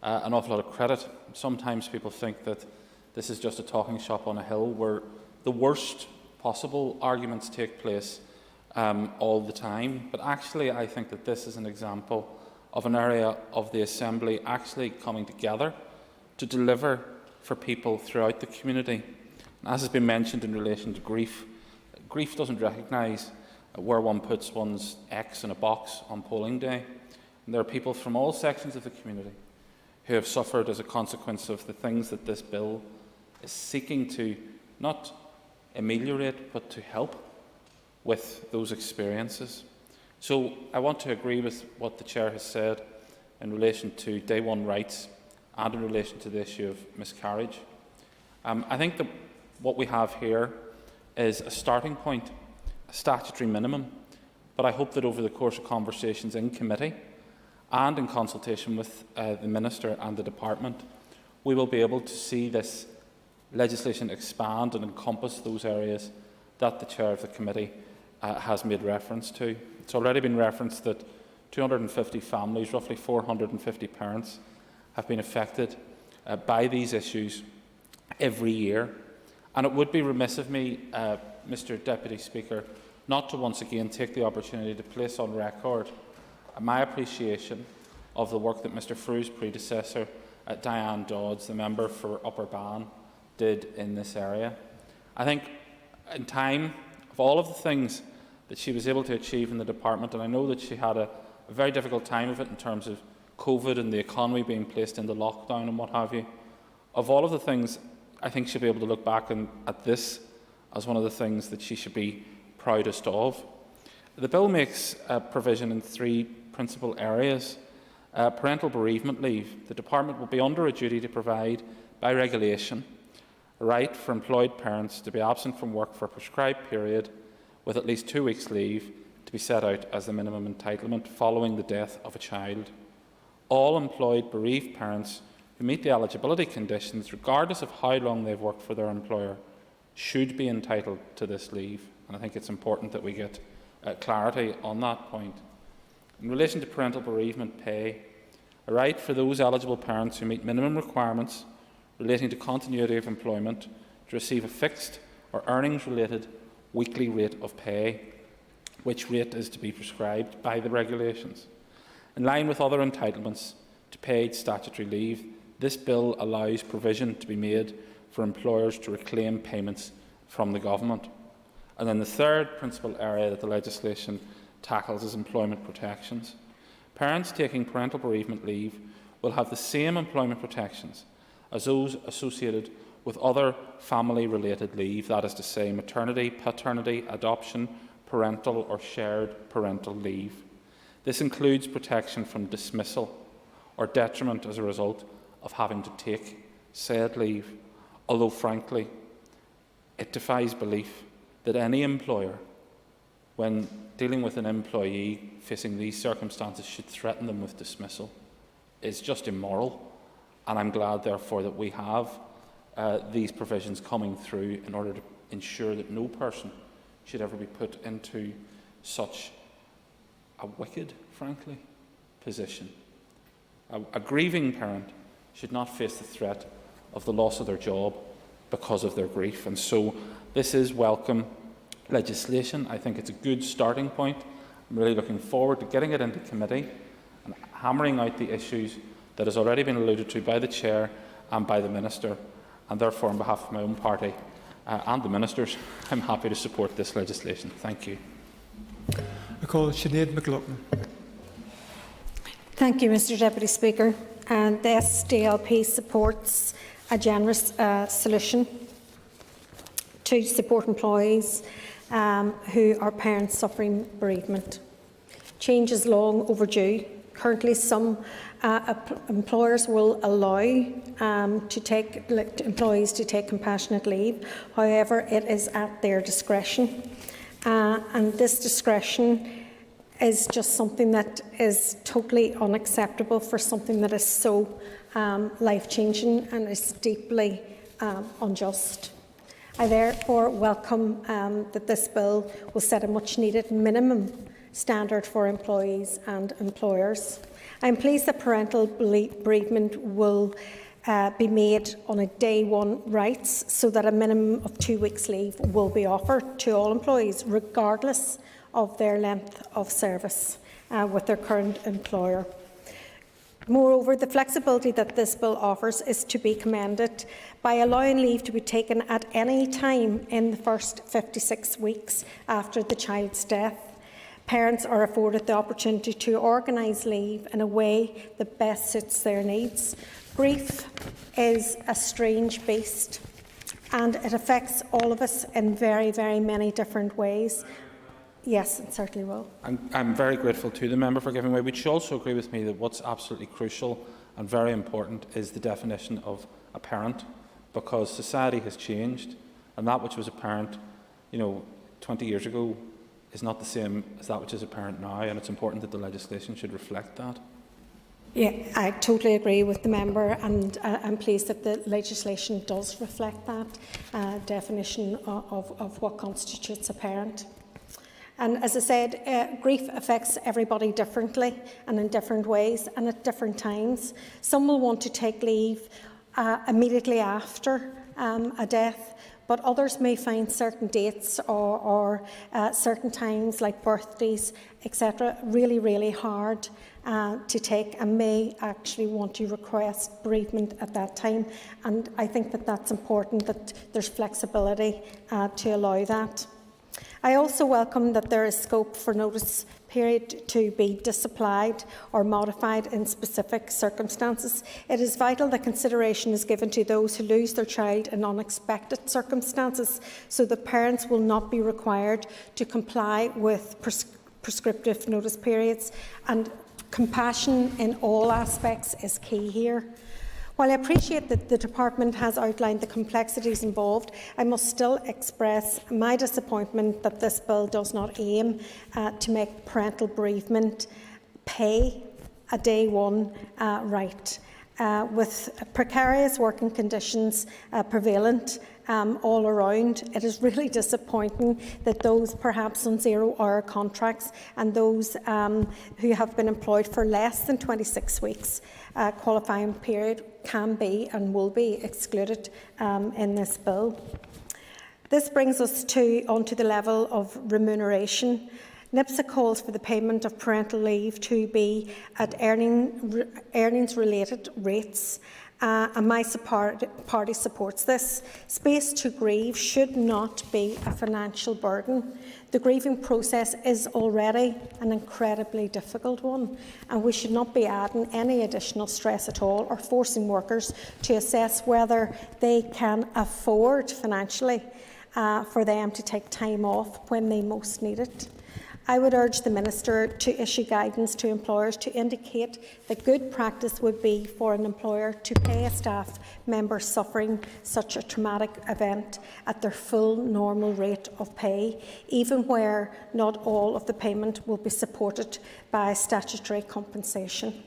an awful lot of credit. Sometimes people think that this is just a talking shop on a hill where the worst possible arguments take place all the time, but actually I think that this is an example of an area of the Assembly actually coming together to deliver for people throughout the community. And as has been mentioned in relation to grief, grief doesn't recognise where one puts one's X in a box on polling day. And there are people from all sections of the community who have suffered as a consequence of the things that this bill is seeking to not ameliorate but to help with those experiences. So I want to agree with what the Chair has said in relation to day one rights and in relation to the issue of miscarriage. I think that what we have here is a starting point, a statutory minimum, but I hope that over the course of conversations in committee and in consultation with the Minister and the Department, we will be able to see this legislation expand and encompass those areas that the Chair of the Committee has made reference to. It's already been referenced that 250 families, roughly 450 parents, have been affected by these issues every year, And it would be remiss of me, Mr Deputy Speaker, not to once again take the opportunity to place on record my appreciation of the work that Mr Frew's predecessor, Diane Dodds, the member for Upper Bann, did in this area. I think in time, of all of the things that she was able to achieve in the department, and I know that she had a very difficult time of it in terms of COVID and the economy being placed into lockdown and what have you, of all of the things, I think she'll be able to look back at this as one of the things that she should be proudest of. The bill makes provision in 3 principal areas. Parental bereavement leave. The department will be under a duty to provide, by regulation, a right for employed parents to be absent from work for a prescribed period with at least 2 weeks' leave to be set out as the minimum entitlement following the death of a child. All employed bereaved parents who meet the eligibility conditions, regardless of how long they've worked for their employer, should be entitled to this leave. And I think it's important that we get clarity on that point. In relation to parental bereavement pay, a right for those eligible parents who meet minimum requirements relating to continuity of employment to receive a fixed or earnings-related weekly rate of pay, which rate is to be prescribed by the regulations. In line with other entitlements to paid statutory leave, this bill allows provision to be made for employers to reclaim payments from the government. And then the third principal area that the legislation tackles is employment protections. Parents taking parental bereavement leave will have the same employment protections as those associated with other family-related leave, that is to say maternity, paternity, adoption, parental or shared parental leave. This includes protection from dismissal or detriment as a result of having to take said leave, although frankly it defies belief that any employer, when dealing with an employee facing these circumstances, should threaten them with dismissal. It's just immoral, and I'm glad therefore that we have these provisions coming through in order to ensure that no person should ever be put into such a wicked, frankly, position. A grieving parent should not face the threat of the loss of their job because of their grief, and so this is welcome legislation. I think it's a good starting point. I'm really looking forward to getting it into committee and hammering out the issues that has already been alluded to by the Chair and by the Minister, and therefore on behalf of my own party and the Ministers, I'm happy to support this legislation. Thank you. I call Sinead McLaughlin. Thank you, Mr Deputy Speaker. And the SDLP supports a generous solution to support employees who are parents suffering bereavement. Change is long overdue. Currently, some employers will allow employees to take compassionate leave. However, it is at their discretion, and this discretion is just something that is totally unacceptable for something that is so life-changing and is deeply unjust. I therefore welcome that this bill will set a much-needed minimum standard for employees and employers. I am pleased that parental bereavement will be made on a day one rights, so that a minimum of 2 weeks' leave will be offered to all employees, regardless of their length of service with their current employer. Moreover, the flexibility that this bill offers is to be commended. By allowing leave to be taken at any time in the first 56 weeks after the child's death, parents are afforded the opportunity to organise leave in a way that best suits their needs. Grief is a strange beast, and it affects all of us in very, very many different ways. Yes, it certainly will. I'm very grateful to the member for giving way. Would you also agree with me that what's absolutely crucial and very important is the definition of a parent? Because society has changed, and that which was a parent, 20 years ago is not the same as that which is a parent now, and it's important that the legislation should reflect that. Yeah, I totally agree with the member, and I'm pleased that the legislation does reflect that definition of what constitutes a parent. And as I said, grief affects everybody differently and in different ways and at different times. Some will want to take leave immediately after a death, but others may find certain dates or certain times like birthdays, etc., really, really hard to take, and may actually want to request bereavement at that time. And I think that that's important, that there's flexibility to allow that. I also welcome that there is scope for notice period to be disapplied or modified in specific circumstances. It is vital that consideration is given to those who lose their child in unexpected circumstances, so that parents will not be required to comply with prescriptive notice periods, and compassion in all aspects is key here. While I appreciate that the Department has outlined the complexities involved, I must still express my disappointment that this bill does not aim to make parental bereavement pay a day one right. With precarious working conditions prevalent all around, it is really disappointing that those perhaps on 0-hour contracts and those who have been employed for less than 26 weeks qualifying period can be and will be excluded in this bill. This brings us onto the level of remuneration. NIPSA calls for the payment of parental leave to be at earnings-related rates, and my party supports this. Space to grieve should not be a financial burden. The grieving process is already an incredibly difficult one, and we should not be adding any additional stress at all or forcing workers to assess whether they can afford financially for them to take time off when they most need it. I would urge the Minister to issue guidance to employers to indicate that good practice would be for an employer to pay a staff member suffering such a traumatic event at their full normal rate of pay, even where not all of the payment will be supported by statutory compensation.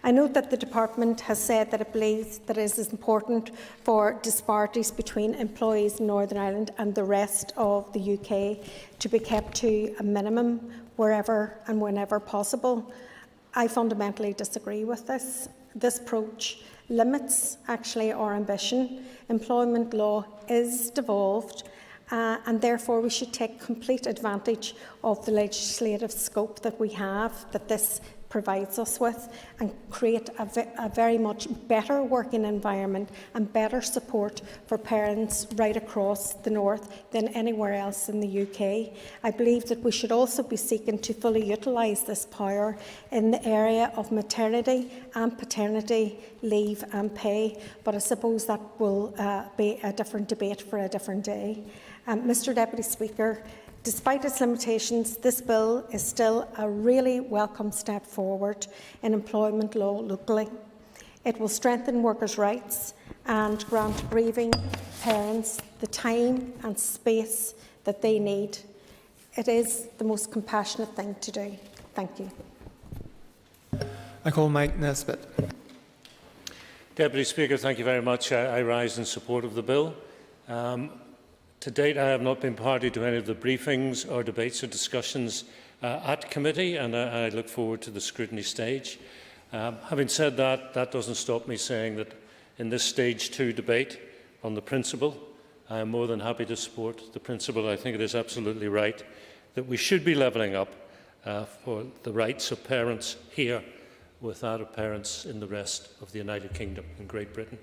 I note that the Department has said that it believes that it is important for disparities between employees in Northern Ireland and the rest of the UK to be kept to a minimum wherever and whenever possible. I fundamentally disagree with this. This approach limits actually our ambition. Employment law is devolved, and therefore we should take complete advantage of the legislative scope that we have, that this provides us with, and create a very much better working environment and better support for parents right across the north than anywhere else in the UK. I believe that we should also be seeking to fully utilise this power in the area of maternity and paternity leave and pay, but I suppose that will be a different debate for a different day. Mr Deputy Speaker, despite its limitations, this bill is still a really welcome step forward in employment law locally. It will strengthen workers' rights and grant grieving parents the time and space that they need. It is the most compassionate thing to do. Thank you. I call Mike Nesbitt. Deputy Speaker, thank you very much. I rise in support of the bill. To date, I have not been party to any of the briefings or debates or discussions at committee, and I look forward to the scrutiny stage. Having said that, that doesn't stop me saying that in this stage 2 debate on the principle, I am more than happy to support the principle. I think it is absolutely right that we should be levelling up for the rights of parents here with that of parents in the rest of the United Kingdom and Great Britain.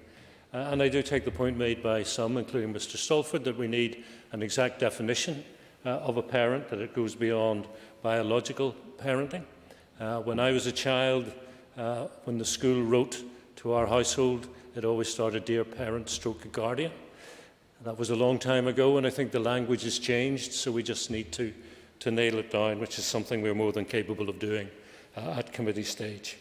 And I do take the point made by some, including Mr Stalford, that we need an exact definition of a parent, that it goes beyond biological parenting. When I was a child, when the school wrote to our household, it always started, "Dear parent, stroke a guardian." That was a long time ago, and I think the language has changed, so we just need to nail it down, which is something we're more than capable of doing at committee stage.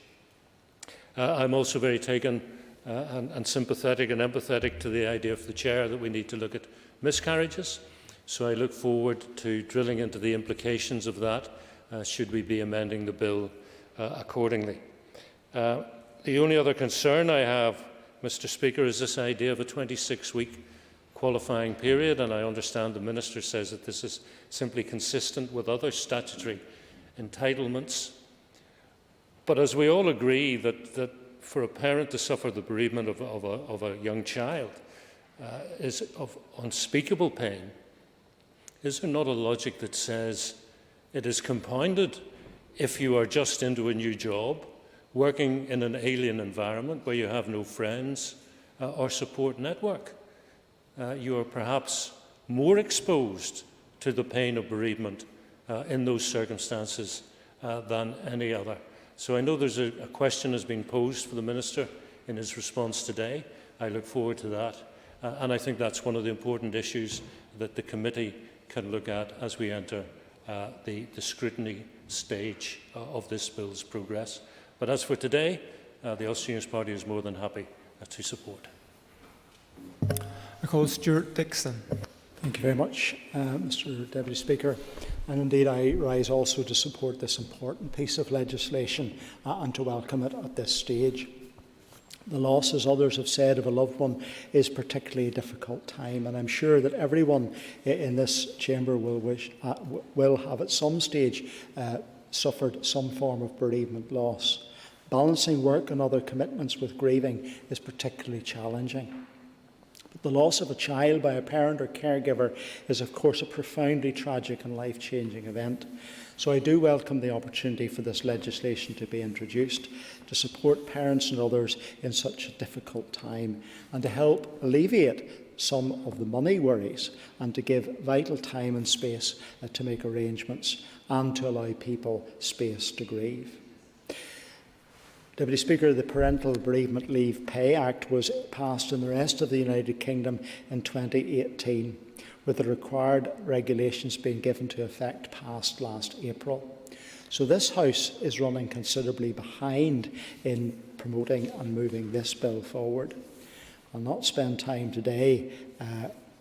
I'm also very taken and sympathetic and empathetic to the idea of the Chair that we need to look at miscarriages. So I look forward to drilling into the implications of that should we be amending the bill accordingly. The only other concern I have, Mr Speaker, is this idea of a 26-week qualifying period, and I understand the Minister says that this is simply consistent with other statutory entitlements. But as we all agree that for a parent to suffer the bereavement of a young child, is of unspeakable pain, is there not a logic that says it is compounded if you are just into a new job, working in an alien environment where you have no friends or support network? You are perhaps more exposed to the pain of bereavement in those circumstances than any other. So I know there's a question has been posed for the Minister in his response today. I look forward to that. And I think that's one of the important issues that the committee can look at as we enter the scrutiny stage of this bill's progress. But as for today, the Ulster Unionist Party is more than happy to support. I call Stuart Dixon. Thank you very much, Mr Deputy Speaker. And indeed, I rise also to support this important piece of legislation and to welcome it at this stage. The loss, as others have said, of a loved one is particularly a difficult time, and I'm sure that everyone in this chamber will have at some stage suffered some form of bereavement loss. Balancing work and other commitments with grieving is particularly challenging. But the loss of a child by a parent or caregiver is, of course, a profoundly tragic and life-changing event. So I do welcome the opportunity for this legislation to be introduced to support parents and others in such a difficult time and to help alleviate some of the money worries and to give vital time and space to make arrangements and to allow people space to grieve. Deputy Speaker, the Parental Bereavement Leave Pay Act was passed in the rest of the United Kingdom in 2018, with the required regulations being given to effect passed last April. So this House is running considerably behind in promoting and moving this bill forward. I'll not spend time today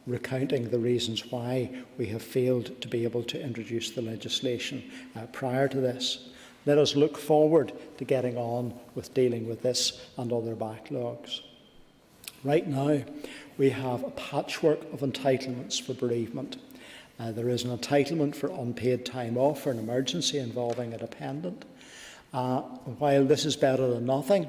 recounting the reasons why we have failed to be able to introduce the legislation prior to this. Let us look forward to getting on with dealing with this and other backlogs. Right now, we have a patchwork of entitlements for bereavement. There is an entitlement for unpaid time off for an emergency involving a dependent. While this is better than nothing,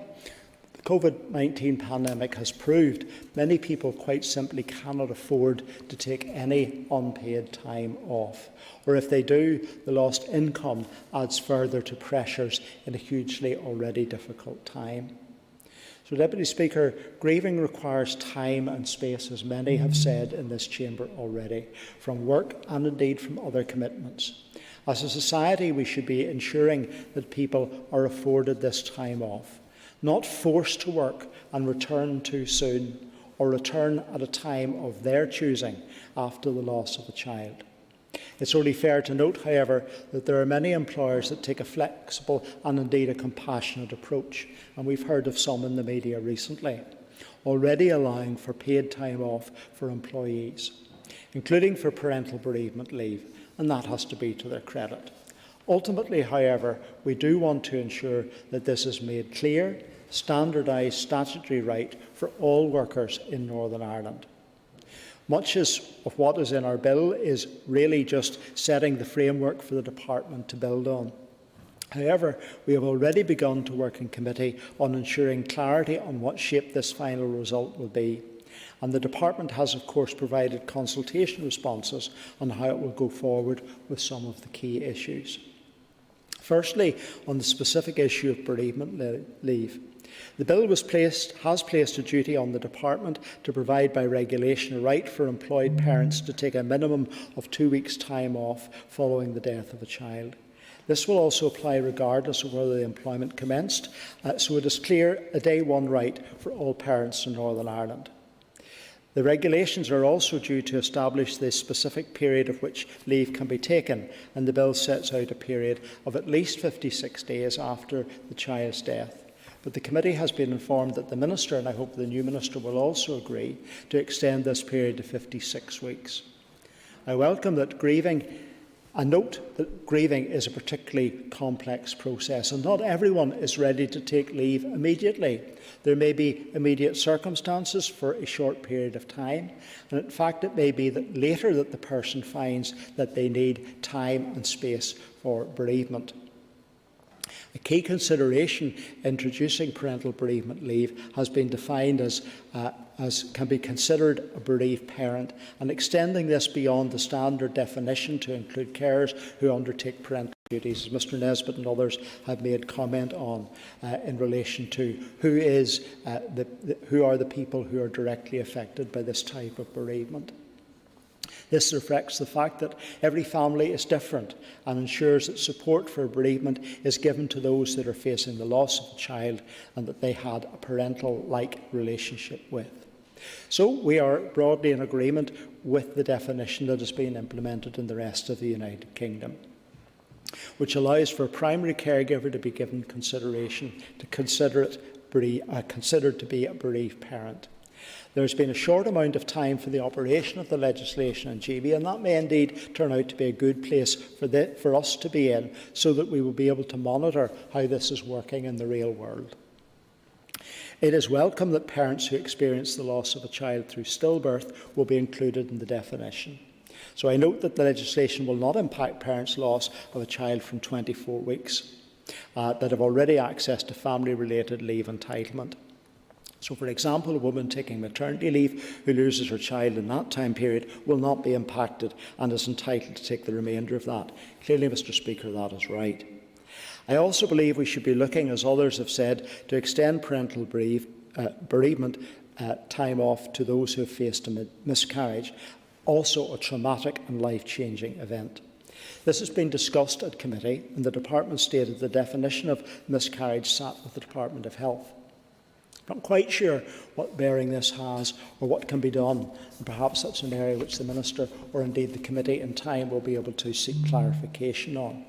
the COVID-19 pandemic has proved many people quite simply cannot afford to take any unpaid time off. Or if they do, the lost income adds further to pressures in a hugely already difficult time. So, Deputy Speaker, grieving requires time and space, as many have said in this chamber already, from work and indeed from other commitments. As a society, we should be ensuring that people are afforded this time off, not forced to work and return too soon, or return at a time of their choosing after the loss of a child. It's only fair to note, however, that there are many employers that take a flexible and indeed a compassionate approach, and we've heard of some in the media recently, already allowing for paid time off for employees, including for parental bereavement leave, and that has to be to their credit. Ultimately, however, we do want to ensure that this is made clear, standardised statutory right for all workers in Northern Ireland. Much of what is in our bill is really just setting the framework for the Department to build on. However, we have already begun to work in committee on ensuring clarity on what shape this final result will be. And the Department has, of course, provided consultation responses on how it will go forward with some of the key issues. Firstly, on the specific issue of bereavement leave. The bill has placed a duty on the Department to provide by regulation a right for employed parents to take a minimum of 2 weeks' time off following the death of a child. This will also apply regardless of whether the employment commenced, so it is clear a day one right for all parents in Northern Ireland. The regulations are also due to establish the specific period of which leave can be taken, and the bill sets out a period of at least 56 days after the child's death. But the committee has been informed that the Minister, and I hope the new Minister will also agree, to extend this period to 56 weeks. I welcome that grieving, and note that grieving is a particularly complex process, and not everyone is ready to take leave immediately. There may be immediate circumstances for a short period of time, and in fact it may be that later that the person finds that they need time and space for bereavement. A key consideration introducing parental bereavement leave has been defined as can be considered a bereaved parent, and extending this beyond the standard definition to include carers who undertake parental duties, as Mr Nesbitt and others have made comment on in relation to who are the people who are directly affected by this type of bereavement. This reflects the fact that every family is different and ensures that support for bereavement is given to those that are facing the loss of a child and that they had a parental-like relationship with. So we are broadly in agreement with the definition that has been implemented in the rest of the United Kingdom, which allows for a primary caregiver to be given consideration to considered to be a bereaved parent. There has been a short amount of time for the operation of the legislation in GB, and that may indeed turn out to be a good place for us to be in, so that we will be able to monitor how this is working in the real world. It is welcome that parents who experience the loss of a child through stillbirth will be included in the definition. So I note that the legislation will not impact parents' loss of a child from 24 weeks that have already accessed to family-related leave entitlement. So, for example, a woman taking maternity leave who loses her child in that time period will not be impacted and is entitled to take the remainder of that. Clearly, Mr Speaker, that is right. I also believe we should be looking, as others have said, to extend parental bereavement time off to those who have faced a miscarriage, also a traumatic and life-changing event. This has been discussed at committee, and the Department stated the definition of miscarriage sat with the Department of Health. I'm not quite sure what bearing this has or what can be done, and perhaps that's an area which the Minister or indeed the committee in time will be able to seek clarification on.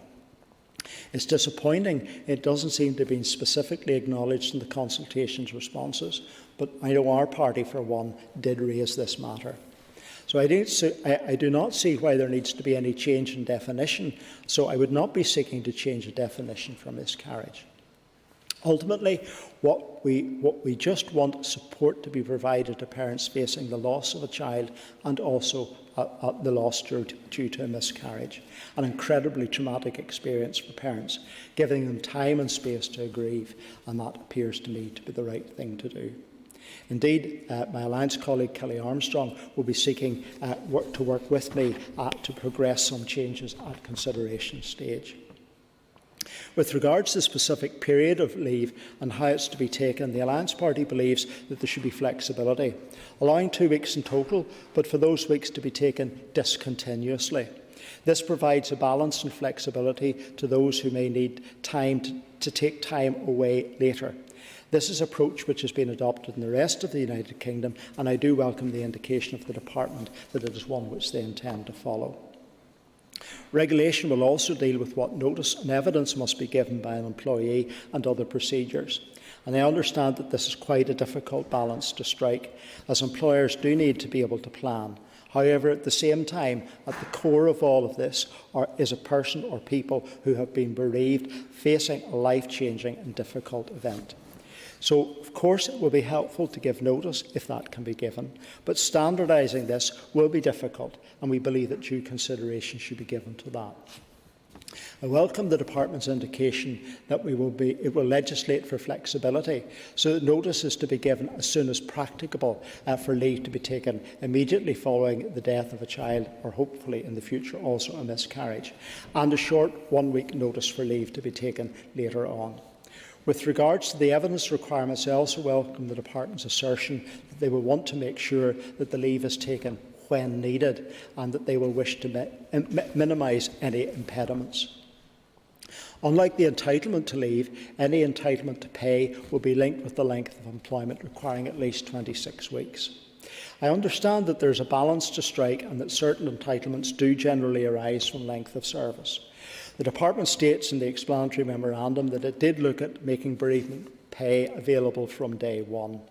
It's disappointing it doesn't seem to have been specifically acknowledged in the consultation's responses, but I know our party, for one, did raise this matter. So I do not see why there needs to be any change in definition, so I would not be seeking to change the definition for miscarriage. Ultimately, what we just want support to be provided to parents facing the loss of a child and also the loss due to a miscarriage. An incredibly traumatic experience for parents, giving them time and space to grieve, and that appears to me to be the right thing to do. Indeed, my Alliance colleague Kelly Armstrong will be seeking to work with me to progress some changes at consideration stage. With regards to the specific period of leave and how it's to be taken, the Alliance Party believes that there should be flexibility, allowing 2 weeks in total, but for those weeks to be taken discontinuously. This provides a balance and flexibility to those who may need time to take time away later. This is an approach which has been adopted in the rest of the United Kingdom, and I do welcome the indication of the Department that it is one which they intend to follow. Regulation will also deal with what notice and evidence must be given by an employee and other procedures. And I understand that this is quite a difficult balance to strike, as employers do need to be able to plan. However, at the same time, at the core of all of this is a person or people who have been bereaved, facing a life-changing and difficult event. So, of course, it will be helpful to give notice if that can be given, but standardising this will be difficult, and we believe that due consideration should be given to that. I welcome the Department's indication that it will legislate for flexibility, so that notice is to be given as soon as practicable for leave to be taken immediately following the death of a child, or hopefully in the future also a miscarriage, and a short 1 week notice for leave to be taken later on. With regards to the evidence requirements, I also welcome the Department's assertion that they will want to make sure that the leave is taken when needed and that they will wish to minimise any impediments. Unlike the entitlement to leave, any entitlement to pay will be linked with the length of employment, requiring at least 26 weeks. I understand that there is a balance to strike and that certain entitlements do generally arise from length of service. The Department states in the explanatory memorandum that it did look at making bereavement pay available from day one.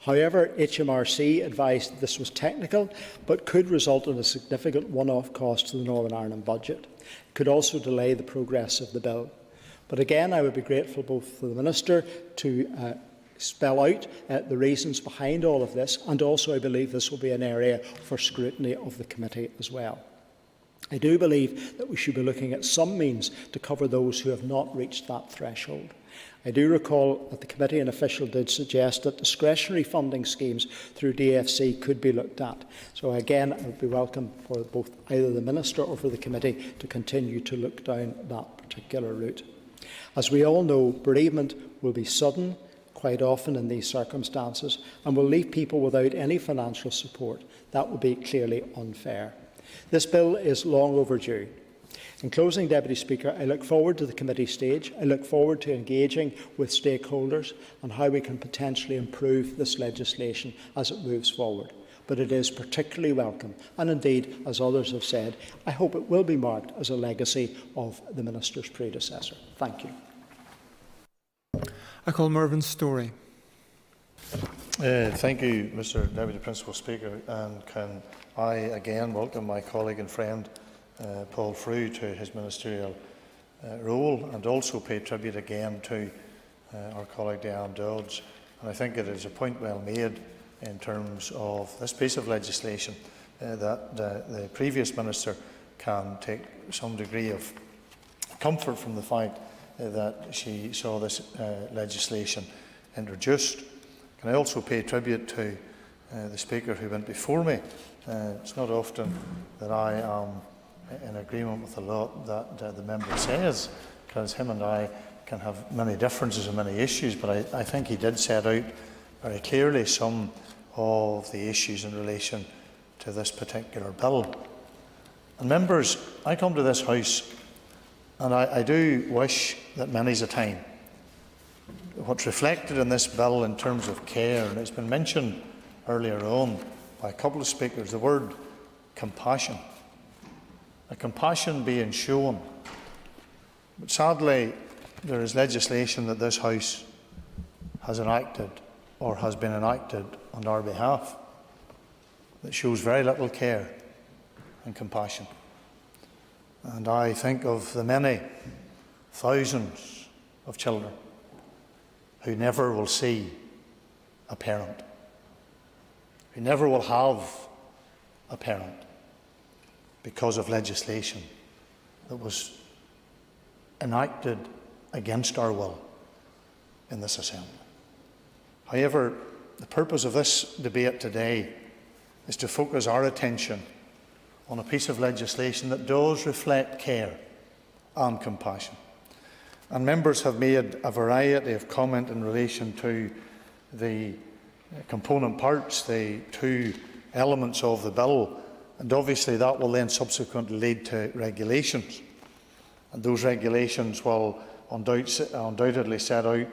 However, HMRC advised that this was technical but could result in a significant one-off cost to the Northern Ireland budget. It could also delay the progress of the bill. But again, I would be grateful both for the Minister to spell out the reasons behind all of this, and also I believe this will be an area for scrutiny of the committee as well. I do believe that we should be looking at some means to cover those who have not reached that threshold. I do recall that the committee, an official did suggest that discretionary funding schemes through DFC could be looked at. So again, it would be welcome for both either the Minister or for the committee to continue to look down that particular route. As we all know, bereavement will be sudden, quite often in these circumstances, and will leave people without any financial support. That would be clearly unfair. This bill is long overdue. In closing, Deputy Speaker, I look forward to the committee stage. I look forward to engaging with stakeholders on how we can potentially improve this legislation as it moves forward. But it is particularly welcome, and indeed, as others have said, I hope it will be marked as a legacy of the Minister's predecessor. Thank you. I call Mervyn Story. Thank you, Mr Deputy Principal Speaker, and can I again welcome my colleague and friend Paul Frew to his ministerial role, and also pay tribute again to our colleague Diane Dodds. And I think it is a point well made in terms of this piece of legislation that the previous minister can take some degree of comfort from the fact that she saw this legislation introduced. Can I also pay tribute to the Speaker who went before me? It's not often that I am in agreement with a lot that the member says, because him and I can have many differences and many issues, but I think he did set out very clearly some of the issues in relation to this particular bill. And members, I come to this House and I do wish that many's a time what's reflected in this bill in terms of care, and it's been mentioned earlier on by a couple of speakers, the word compassion. A compassion being shown. But sadly, there is legislation that this House has enacted or has been enacted on our behalf that shows very little care and compassion. And I think of the many thousands of children who never will see a parent, who never will have a parent, because of legislation that was enacted against our will in this Assembly. However, the purpose of this debate today is to focus our attention on a piece of legislation that does reflect care and compassion. And members have made a variety of comment in relation to the component parts, the two elements of the bill. And obviously that will then subsequently lead to regulations. And those regulations will undoubtedly set out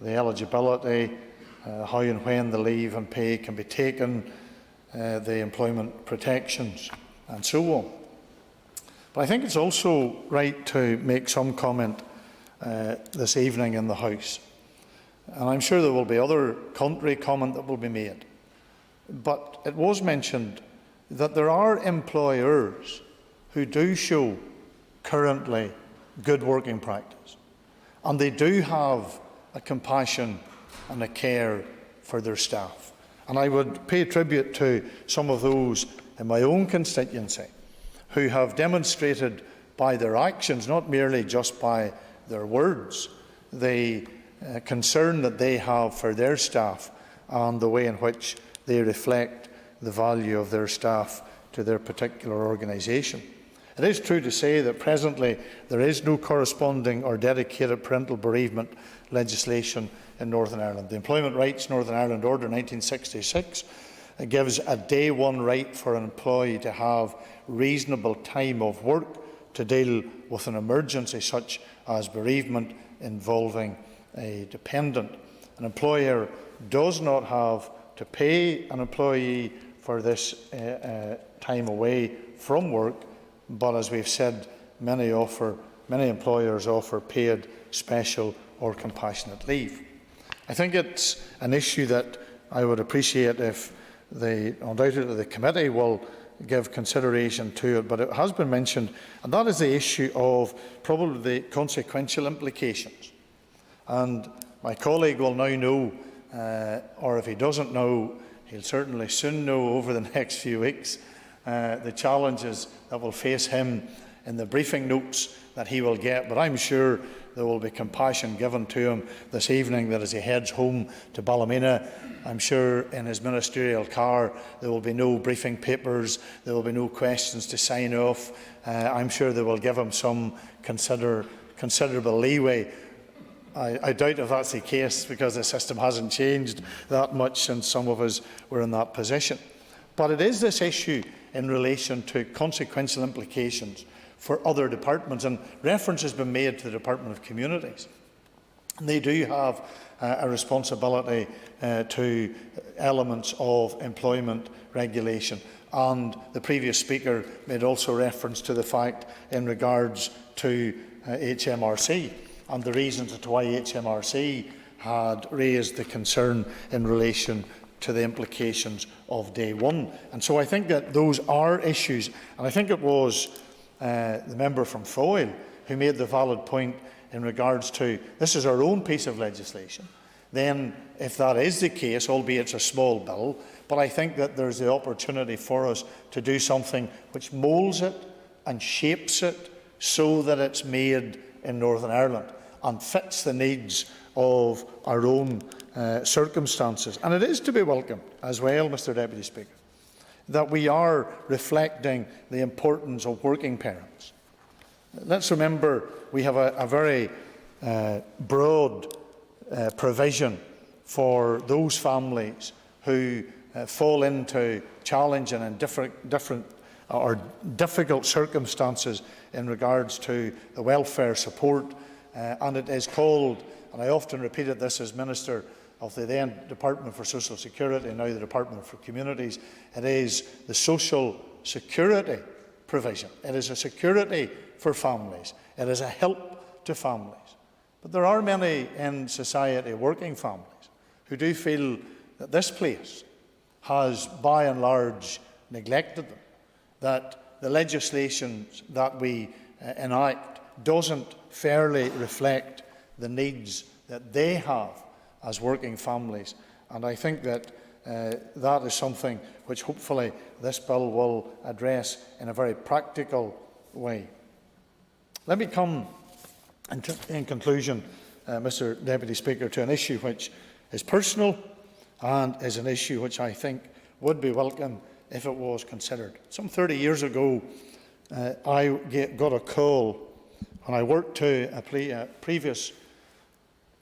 the eligibility, how and when the leave and pay can be taken, the employment protections, and so on. But I think it's also right to make some comment this evening in the House. And I'm sure there will be other contrary comment that will be made. But it was mentioned that there are employers who do show currently good working practice, and they do have a compassion and a care for their staff. And I would pay tribute to some of those in my own constituency who have demonstrated by their actions, not merely just by their words, the concern that they have for their staff and the way in which they reflect the value of their staff to their particular organisation. It is true to say that presently there is no corresponding or dedicated parental bereavement legislation in Northern Ireland. The Employment Rights Northern Ireland Order 1966 gives a day one right for an employee to have reasonable time of work to deal with an emergency such as bereavement involving a dependent. An employer does not have to pay an employee for this time away from work, but as we've said, many employers offer paid, special or compassionate leave. I think it's an issue that I would appreciate if undoubtedly the committee will give consideration to it, but it has been mentioned, and that is the issue of probably the consequential implications. And my colleague will now know, or if he doesn't know, he'll certainly soon know over the next few weeks, the challenges that will face him in the briefing notes that he will get, but I'm sure there will be compassion given to him this evening that as he heads home to Ballymena, I'm sure in his ministerial car there will be no briefing papers, there will be no questions to sign off. I'm sure they will give him some considerable leeway. I doubt if that's the case, because the system hasn't changed that much since some of us were in that position. But it is this issue in relation to consequential implications for other departments, and reference has been made to the Department of Communities. And they do have a responsibility to elements of employment regulation, and the previous speaker made also reference to the fact in regards to HMRC and the reasons as to why HMRC had raised the concern in relation to the implications of day one. And so I think that those are issues, and I think it was the member from Foyle who made the valid point in regards to this is our own piece of legislation. Then, if that is the case, albeit it's a small bill, but I think that there's the opportunity for us to do something which moulds it and shapes it so that it's made in Northern Ireland and fits the needs of our own circumstances. And it is to be welcomed as well, Mr Deputy Speaker, that we are reflecting the importance of working parents. Let's remember we have a very broad provision for those families who fall into challenging and difficult circumstances in regards to the welfare support, and it is called, and I often repeated this as Minister of the then Department for Social Security, now the Department for Communities, it is the social security provision. It is a security for families. It is a help to families. But there are many in society, working families, who do feel that this place has, by and large, neglected them, that the legislation that we enact doesn't fairly reflect the needs that they have as working families. And I think that that is something which hopefully this bill will address in a very practical way. Let me come, in conclusion, Mr Deputy Speaker, to an issue which is personal and is an issue which I think would be welcome if it was considered. Some 30 years ago, I got a call when I worked to a previous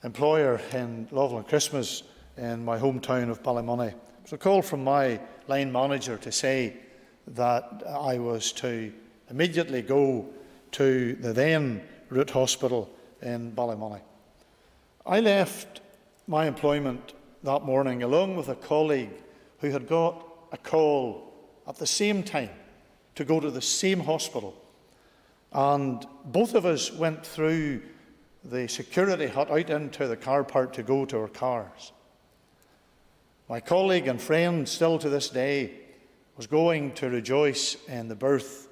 employer in Loveland Christmas in my hometown of Ballymoney. It was a call from my line manager to say that I was to immediately go to the then Root Hospital in Ballymoney. I left my employment that morning along with a colleague who had got a call at the same time to go to the same hospital, and both of us went through the security hut out into the car park to go to our cars. My colleague and friend, still to this day, was going to rejoice in the birth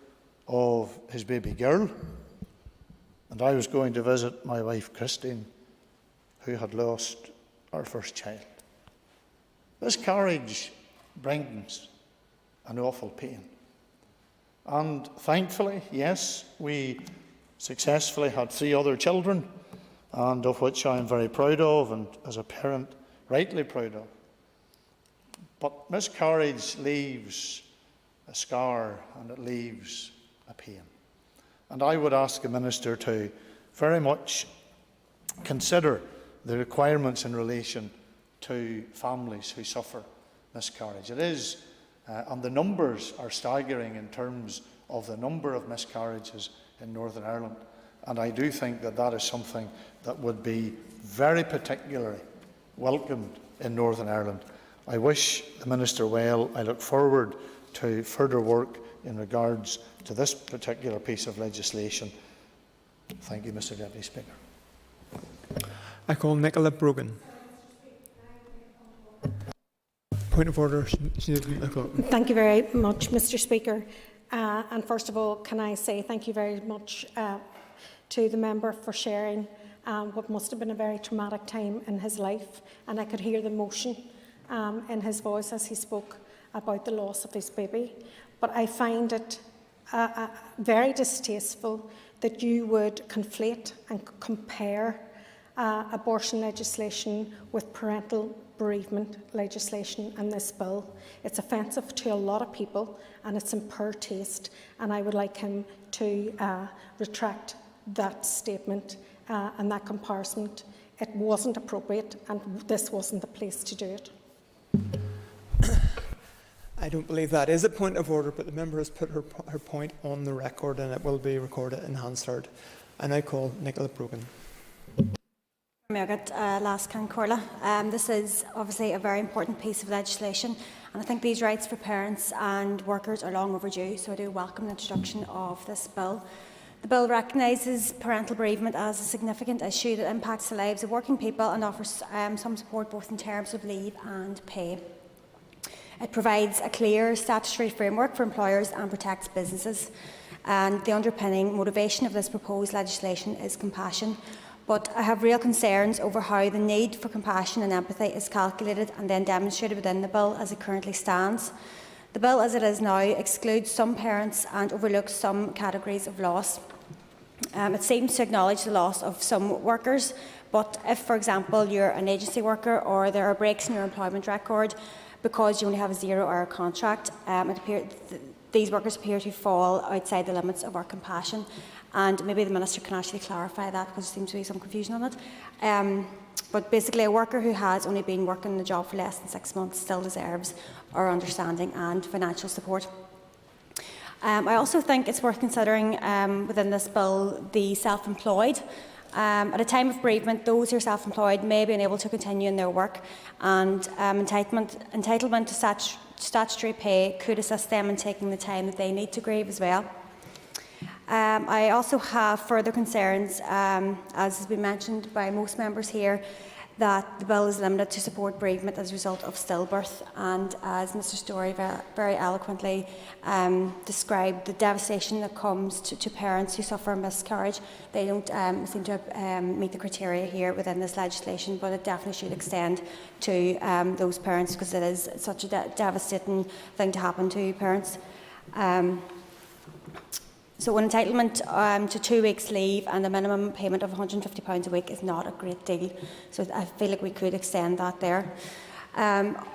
of his baby girl, and I was going to visit my wife Christine, who had lost our first child. This carriage brings an awful pain. And thankfully, yes, we successfully had 3 other children, and of which I am very proud of, and as a parent, rightly proud of. But miscarriage leaves a scar, and it leaves a pain. And I would ask the Minister to very much consider the requirements in relation to families who suffer miscarriage. It is, and the numbers are staggering in terms of the number of miscarriages in Northern Ireland. And I do think that that is something that would be very particularly welcomed in Northern Ireland. I wish the Minister well. I look forward to further work in regards to this particular piece of legislation. Thank you, Mr Deputy Speaker. I call Nichola Brogan. Point of order. Thank you very much, Mr Speaker. And first of all, can I say thank you very much to the member for sharing what must have been a very traumatic time in his life. And I could hear the emotion in his voice as he spoke about the loss of his baby. but I find it very distasteful that you would conflate and compare abortion legislation with parental bereavement legislation and this bill. It's offensive to a lot of people and it's in poor taste, and I would like him to retract that statement and that comparison. It wasn't appropriate and this wasn't the place to do it. I don't believe that is a point of order, but the member has put her point on the record and it will be recorded and Hansard. I now call Nichola Mallon. This is obviously a very important piece of legislation, and I think these rights for parents and workers are long overdue, so I do welcome the introduction of this bill. The bill recognises parental bereavement as a significant issue that impacts the lives of working people and offers some support both in terms of leave and pay. It provides a clear statutory framework for employers and protects businesses, and the underpinning motivation of this proposed legislation is compassion. But I have real concerns over how the need for compassion and empathy is calculated and then demonstrated within the bill as it currently stands. The bill as it is now excludes some parents and overlooks some categories of loss. It seems to acknowledge the loss of some workers, but if, for example, you're an agency worker or there are breaks in your employment record because you only have a 0-hour contract, these workers appear to fall outside the limits of our compassion. And maybe the Minister can actually clarify that, because there seems to be some confusion on it. But basically, a worker who has only been working the job for less than 6 months still deserves our understanding and financial support. I also think it's worth considering within this bill the self-employed. At a time of bereavement, those who are self-employed may be unable to continue in their work, and entitlement to statutory pay could assist them in taking the time that they need to grieve as well. I also have further concerns, as has been mentioned by most members here, that the bill is limited to support bereavement as a result of stillbirth, and as Mr Story very eloquently described, the devastation that comes to parents who suffer miscarriage. They don't seem to meet the criteria here within this legislation, but it definitely should extend to those parents, because it is such a devastating thing to happen to parents. So an entitlement to 2 weeks' leave and a minimum payment of £150 a week is not a great deal. So I feel like we could extend that there.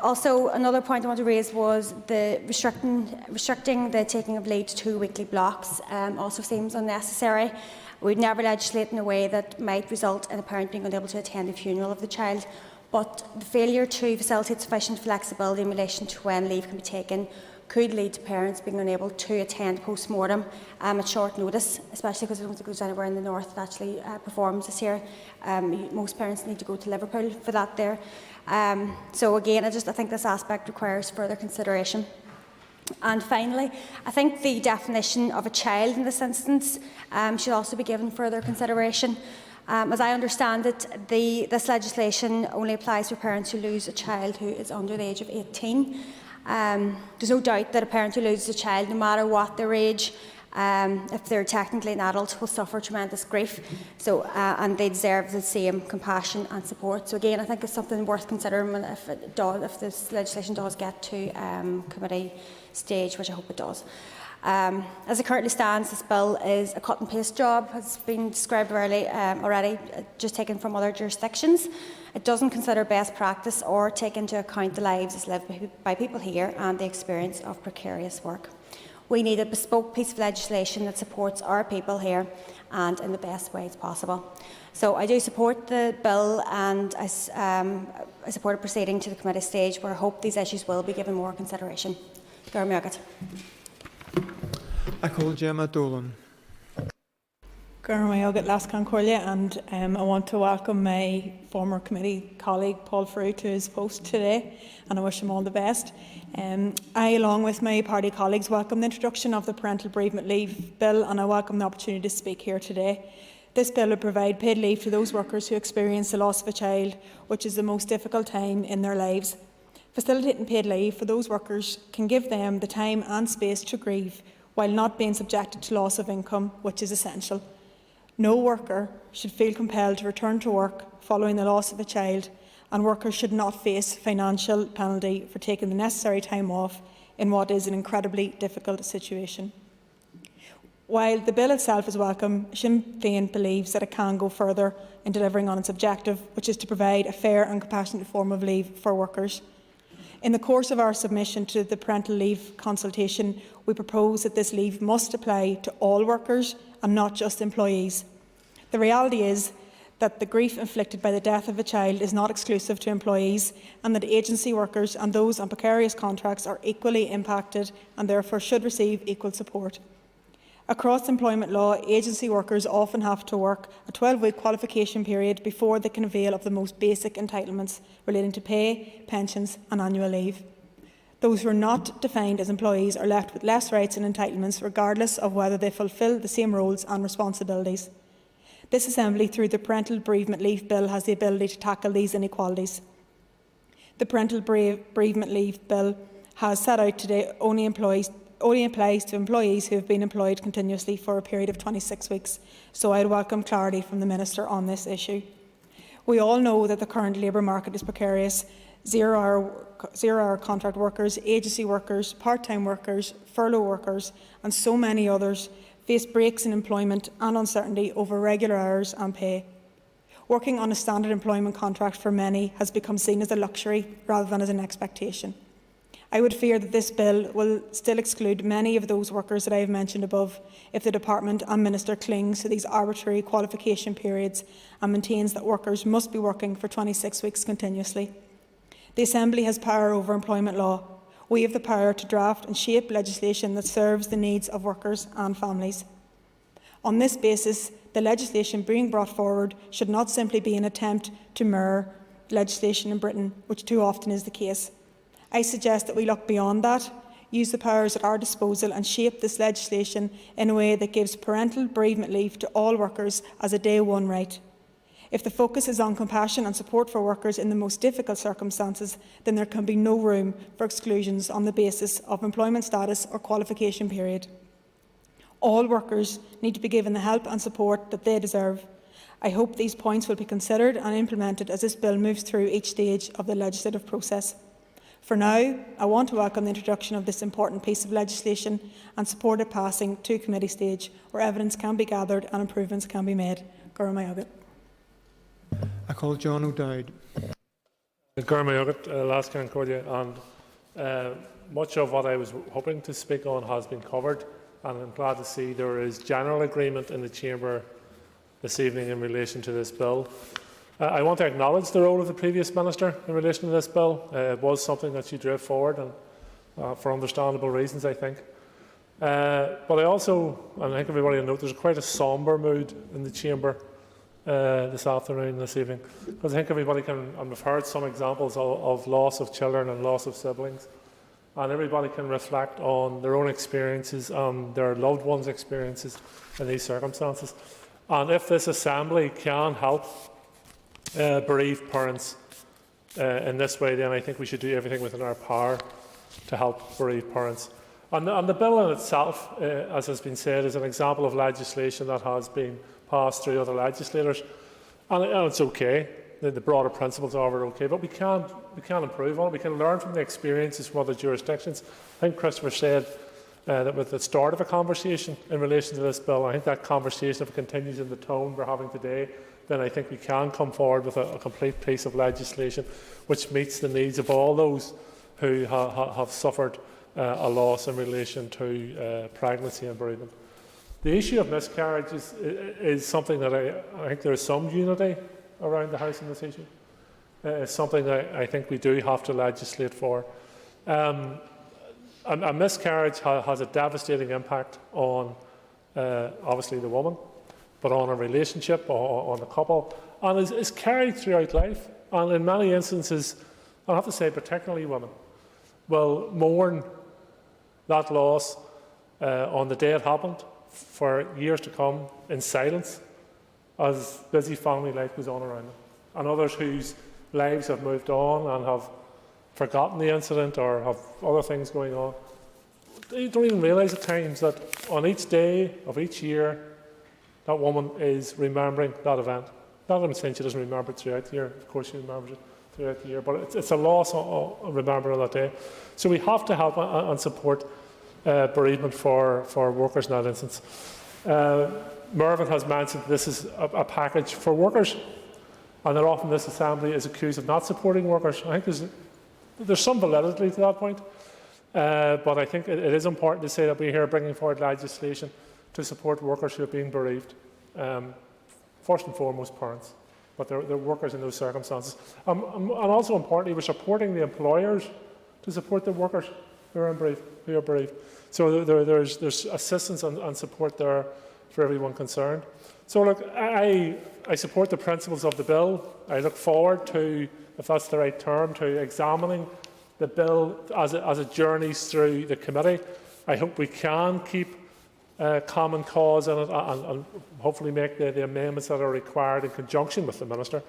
Also, another point I want to raise was the restricting the taking of leave to 2 weekly blocks also seems unnecessary. We'd never legislate in a way that might result in a parent being unable to attend the funeral of the child. But the failure to facilitate sufficient flexibility in relation to when leave can be taken could lead to parents being unable to attend post-mortem at short notice, especially because I don't think there's anywhere in the north that actually performs this year. Most parents need to go to Liverpool for that there. So again, I think this aspect requires further consideration. And finally, I think the definition of a child in this instance should also be given further consideration. As I understand it, this legislation only applies for parents who lose a child who is under the age of 18. There's no doubt that a parent who loses a child, no matter what their age, if they're technically an adult, will suffer tremendous grief. So, and they deserve the same compassion and support. So again, I think it's something worth considering if this legislation does get to committee stage, which I hope it does. As it currently stands, this bill is a cut and paste job, has been described already, just taken from other jurisdictions. It doesn't consider best practice or take into account the lives as lived by people here and the experience of precarious work. We need a bespoke piece of legislation that supports our people here and in the best ways possible. So I do support the bill, and I support it proceeding to the committee stage, where I hope these issues will be given more consideration. I call Gemma Dolan. And I want to welcome my former committee colleague Paul Frew to his post today, and I wish him all the best. I, along with my party colleagues, welcome the introduction of the Parental Bereavement Leave Bill, and I welcome the opportunity to speak here today. This bill will provide paid leave to those workers who experience the loss of a child, which is the most difficult time in their lives. Facilitating paid leave for those workers can give them the time and space to grieve while not being subjected to loss of income, which is essential. No worker should feel compelled to return to work following the loss of a child, and workers should not face financial penalty for taking the necessary time off in what is an incredibly difficult situation. While the bill itself is welcome, Sinn Féin believes that it can go further in delivering on its objective, which is to provide a fair and compassionate form of leave for workers. In the course of our submission to the parental leave consultation, we propose that this leave must apply to all workers and not just employees. The reality is that the grief inflicted by the death of a child is not exclusive to employees, and that agency workers and those on precarious contracts are equally impacted and therefore should receive equal support. Across employment law, agency workers often have to work a 12-week qualification period before they can avail of the most basic entitlements relating to pay, pensions and annual leave. Those who are not defined as employees are left with less rights and entitlements regardless of whether they fulfil the same roles and responsibilities. This Assembly, through the Parental Bereavement Leave Bill, has the ability to tackle these inequalities. The Parental Bereavement Leave Bill has set out today only applies to employees who have been employed continuously for a period of 26 weeks, so I would welcome clarity from the Minister on this issue. We all know that the current labour market is precarious. Zero-hour contract workers, agency workers, part-time workers, furlough workers and so many others face breaks in employment and uncertainty over regular hours and pay. Working on a standard employment contract for many has become seen as a luxury rather than as an expectation. I would fear that this bill will still exclude many of those workers that I have mentioned above if the Department and Minister clings to these arbitrary qualification periods and maintains that workers must be working for 26 weeks continuously. The Assembly has power over employment law. We have the power to draft and shape legislation that serves the needs of workers and families. On this basis, the legislation being brought forward should not simply be an attempt to mirror legislation in Britain, which too often is the case. I suggest that we look beyond that, use the powers at our disposal and shape this legislation in a way that gives parental bereavement leave to all workers as a day one right. If the focus is on compassion and support for workers in the most difficult circumstances, then there can be no room for exclusions on the basis of employment status or qualification period. All workers need to be given the help and support that they deserve. I hope these points will be considered and implemented as this bill moves through each stage of the legislative process. For now, I want to welcome the introduction of this important piece of legislation and support it passing to committee stage, where evidence can be gathered and improvements can be made. Gura mai agad. I call John O'Dowd. Gura mai agad, last can cordia, and much of what I was hoping to speak on has been covered, and I'm glad to see there is general agreement in the Chamber this evening in relation to this bill. I want to acknowledge the role of the previous Minister in relation to this bill. It was something that she drove forward, and for understandable reasons, I think. But I also, and I think everybody will note, there's quite a sombre mood in the Chamber this afternoon, this evening, because I think everybody can, and we've heard some examples of loss of children and loss of siblings, and everybody can reflect on their own experiences and their loved ones' experiences in these circumstances. And if this Assembly can help bereaved parents in this way, then I think we should do everything within our power to help bereaved parents. And the bill in itself, as has been said, is an example of legislation that has been passed through other legislators, and it's okay. The broader principles of it are okay, but we can improve on it. We can learn from the experiences from other jurisdictions. I think Christopher said that with the start of a conversation in relation to this bill, I think that conversation, if it continues in the tone we're having today, then I think we can come forward with a complete piece of legislation which meets the needs of all those who have suffered a loss in relation to pregnancy and bereavement. The issue of miscarriage is something that I think there is some unity around the House on this issue. It's something that I think we do have to legislate for. A miscarriage has a devastating impact on, obviously, the woman, but on a relationship, on a couple, and is carried throughout life. And in many instances, I have to say particularly women, will mourn that loss on the day it happened for years to come in silence as busy family life goes on around them. And others whose lives have moved on and have forgotten the incident or have other things going on, they don't even realise at times that on each day of each year, that woman is remembering that event. Not I'm saying she doesn't remember it throughout the year, of course she remembers it throughout the year. But it's a loss, remember, on that day. So we have to help and support bereavement for workers in that instance. Mervyn has mentioned this is a package for workers, and that often this Assembly is accused of not supporting workers. I think there's some validity to that point, but I think it is important to say that we're here bringing forward legislation to support workers who are being bereaved. First and foremost, parents, but they're workers in those circumstances. And also importantly, we're supporting the employers to support the workers who are bereaved. So there's assistance and support there for everyone concerned. So look, I support the principles of the bill. I look forward to, if that's the right term, to examining the bill as it journeys through the committee. I hope we can keep common cause in it and hopefully make the amendments that are required in conjunction with the Minister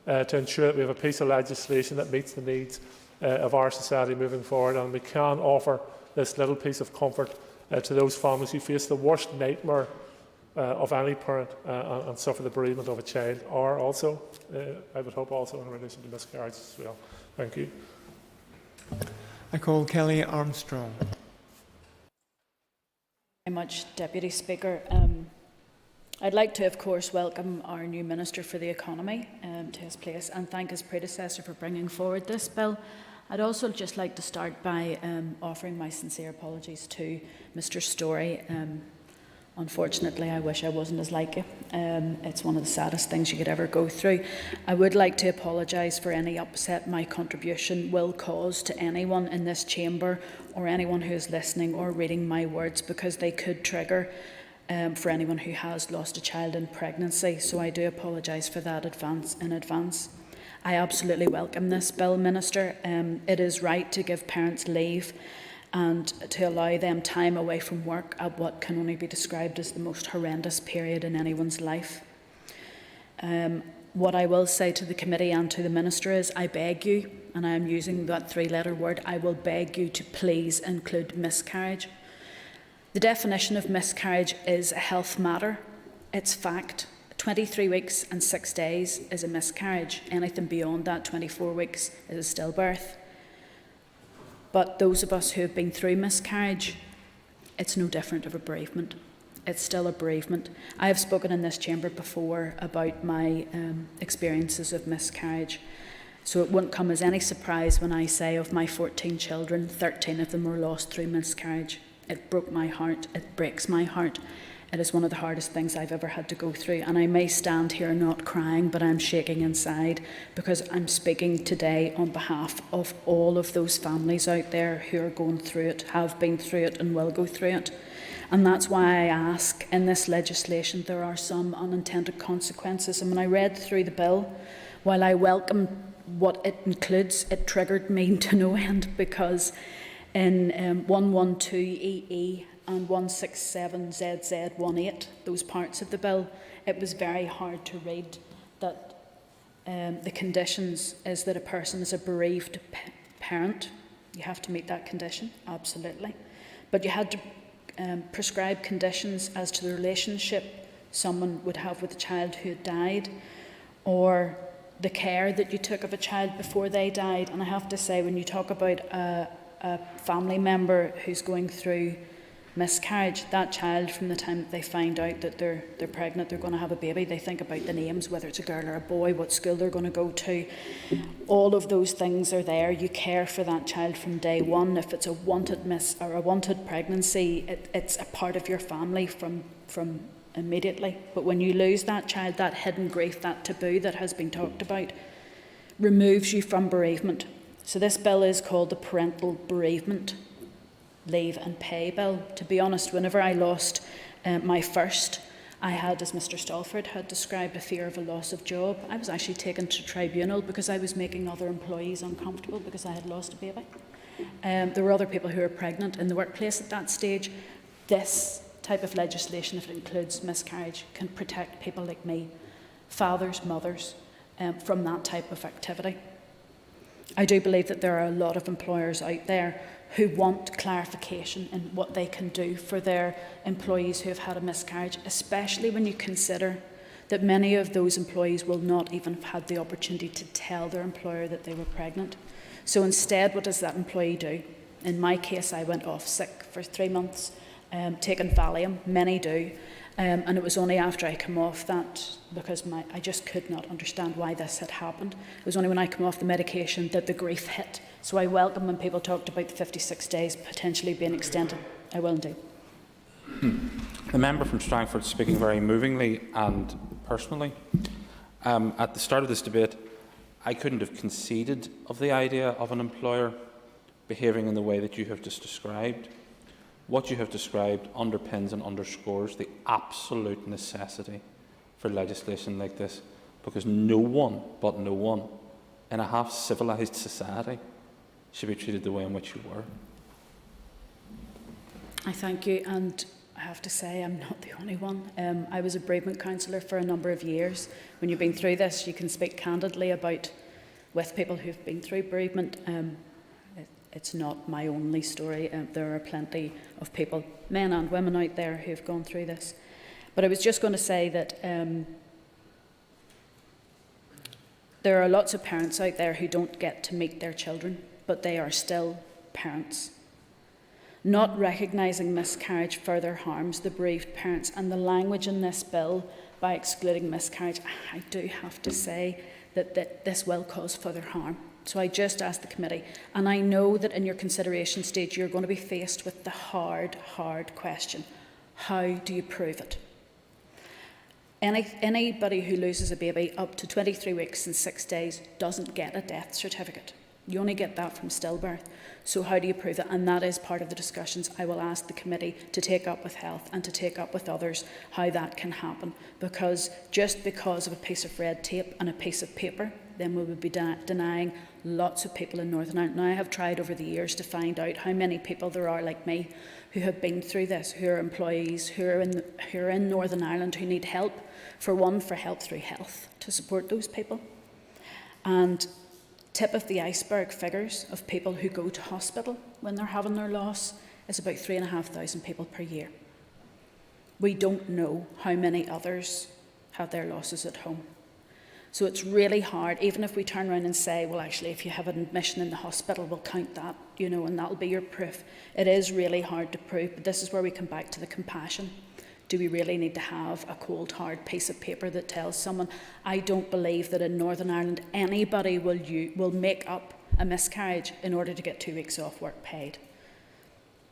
to ensure that we have a piece of legislation that meets the needs of our society moving forward, and we can offer this little piece of comfort to those families who face the worst nightmare of any parent and suffer the bereavement of a child, or also, I would hope, also in relation to miscarriage as well. Thank you. I call Kelly Armstrong. Very much, Deputy Speaker. I'd like to, of course, welcome our new Minister for the Economy to his place and thank his predecessor for bringing forward this bill. I'd also just like to start by offering my sincere apologies to Mr Story. Unfortunately, I wish I wasn't as like you. It's one of the saddest things you could ever go through. I would like to apologise for any upset my contribution will cause to anyone in this chamber or anyone who is listening or reading my words, because they could trigger for anyone who has lost a child in pregnancy. So I do apologise for that in advance. I absolutely welcome this bill, Minister. It is right to give parents leave and to allow them time away from work at what can only be described as the most horrendous period in anyone's life. What I will say to the committee and to the Minister is, I beg you, and I am using that three-letter word, I will beg you to please include miscarriage. The definition of miscarriage is a health matter. It's fact. 23 weeks and 6 days is a miscarriage. Anything beyond that, 24 weeks, is a stillbirth. But those of us who have been through miscarriage, it's no different of a bereavement. It's still a bereavement. I have spoken in this chamber before about my experiences of miscarriage. So it won't come as any surprise when I say of my 14 children, 13 of them were lost through miscarriage. It broke my heart. It breaks my heart. It is one of the hardest things I've ever had to go through. And I may stand here not crying, but I'm shaking inside because I'm speaking today on behalf of all of those families out there who are going through it, have been through it and will go through it. And that's why I ask, in this legislation, there are some unintended consequences. And when I read through the bill, while I welcome what it includes, it triggered me to no end, because in 112EE and 167ZZ18, those parts of the bill, it was very hard to read that the conditions is that a person is a bereaved parent. You have to meet that condition, absolutely. But you had to prescribe conditions as to the relationship someone would have with a child who had died, or the care that you took of a child before they died. And I have to say, when you talk about a family member who's going through miscarriage, that child, from the time that they find out that they're pregnant, they're going to have a baby, they think about the names, whether it's a girl or a boy, what school they're going to go to. All of those things are there. You care for that child from day one. If it's a wanted pregnancy, it's a part of your family from immediately. But when you lose that child, that hidden grief, that taboo that has been talked about, removes you from bereavement. So this bill is called the Parental Bereavement Leave and Pay Bill. To be honest, whenever I lost my first, I had, as Mr Stalford had described, a fear of a loss of job. I was actually taken to tribunal because I was making other employees uncomfortable because I had lost a baby. There were other people who were pregnant in the workplace at that stage. This type of legislation, if it includes miscarriage, can protect people like me, fathers, mothers, from that type of activity. I do believe that there are a lot of employers out there who want clarification in what they can do for their employees who have had a miscarriage, especially when you consider that many of those employees will not even have had the opportunity to tell their employer that they were pregnant. So instead, what does that employee do? In my case, I went off sick for 3 months, taking Valium, many do, and it was only after I came off that, because I just could not understand why this had happened. It was only when I came off the medication that the grief hit. So I welcome when people talked about the 56 days potentially being extended. I will indeed. The member from Strangford speaking very movingly and personally. At the start of this debate, I couldn't have conceded of the idea of an employer behaving in the way that you have just described. What you have described underpins and underscores the absolute necessity for legislation like this, because no one, but no one, in a half-civilised society should be treated the way in which you were. I thank you, and I have to say I'm not the only one. I was a bereavement counsellor for a number of years. When you've been through this, you can speak candidly with people who've been through bereavement. It's not my only story. There are plenty of people, men and women out there, who've gone through this. But I was just going to say that there are lots of parents out there who don't get to meet their children, but they are still parents. Not recognising miscarriage further harms the bereaved parents, and the language in this bill, by excluding miscarriage, I do have to say that this will cause further harm. So I just asked the committee, and I know that in your consideration stage you're going to be faced with the hard question. How do you prove it? Anybody who loses a baby up to 23 weeks and 6 days doesn't get a death certificate. You only get that from stillbirth. So how do you prove it? And that is part of the discussions I will ask the committee to take up with health and to take up with others, how that can happen. Because just because of a piece of red tape and a piece of paper, then we would be denying lots of people in Northern Ireland. Now, I have tried over the years to find out how many people there are like me who have been through this, who are employees, who are in Northern Ireland, who need help. For one, for help through health to support those people. And tip of the iceberg figures of people who go to hospital when they're having their loss is about 3,500 people per year. We don't know how many others have their losses at home. So it's really hard, even if we turn around and say, well, actually, if you have an admission in the hospital, we'll count that, and that'll be your proof. It is really hard to prove, but this is where we come back to the compassion. Do we really need to have a cold, hard piece of paper that tells someone? I don't believe that in Northern Ireland anybody will make up a miscarriage in order to get 2 weeks off work paid.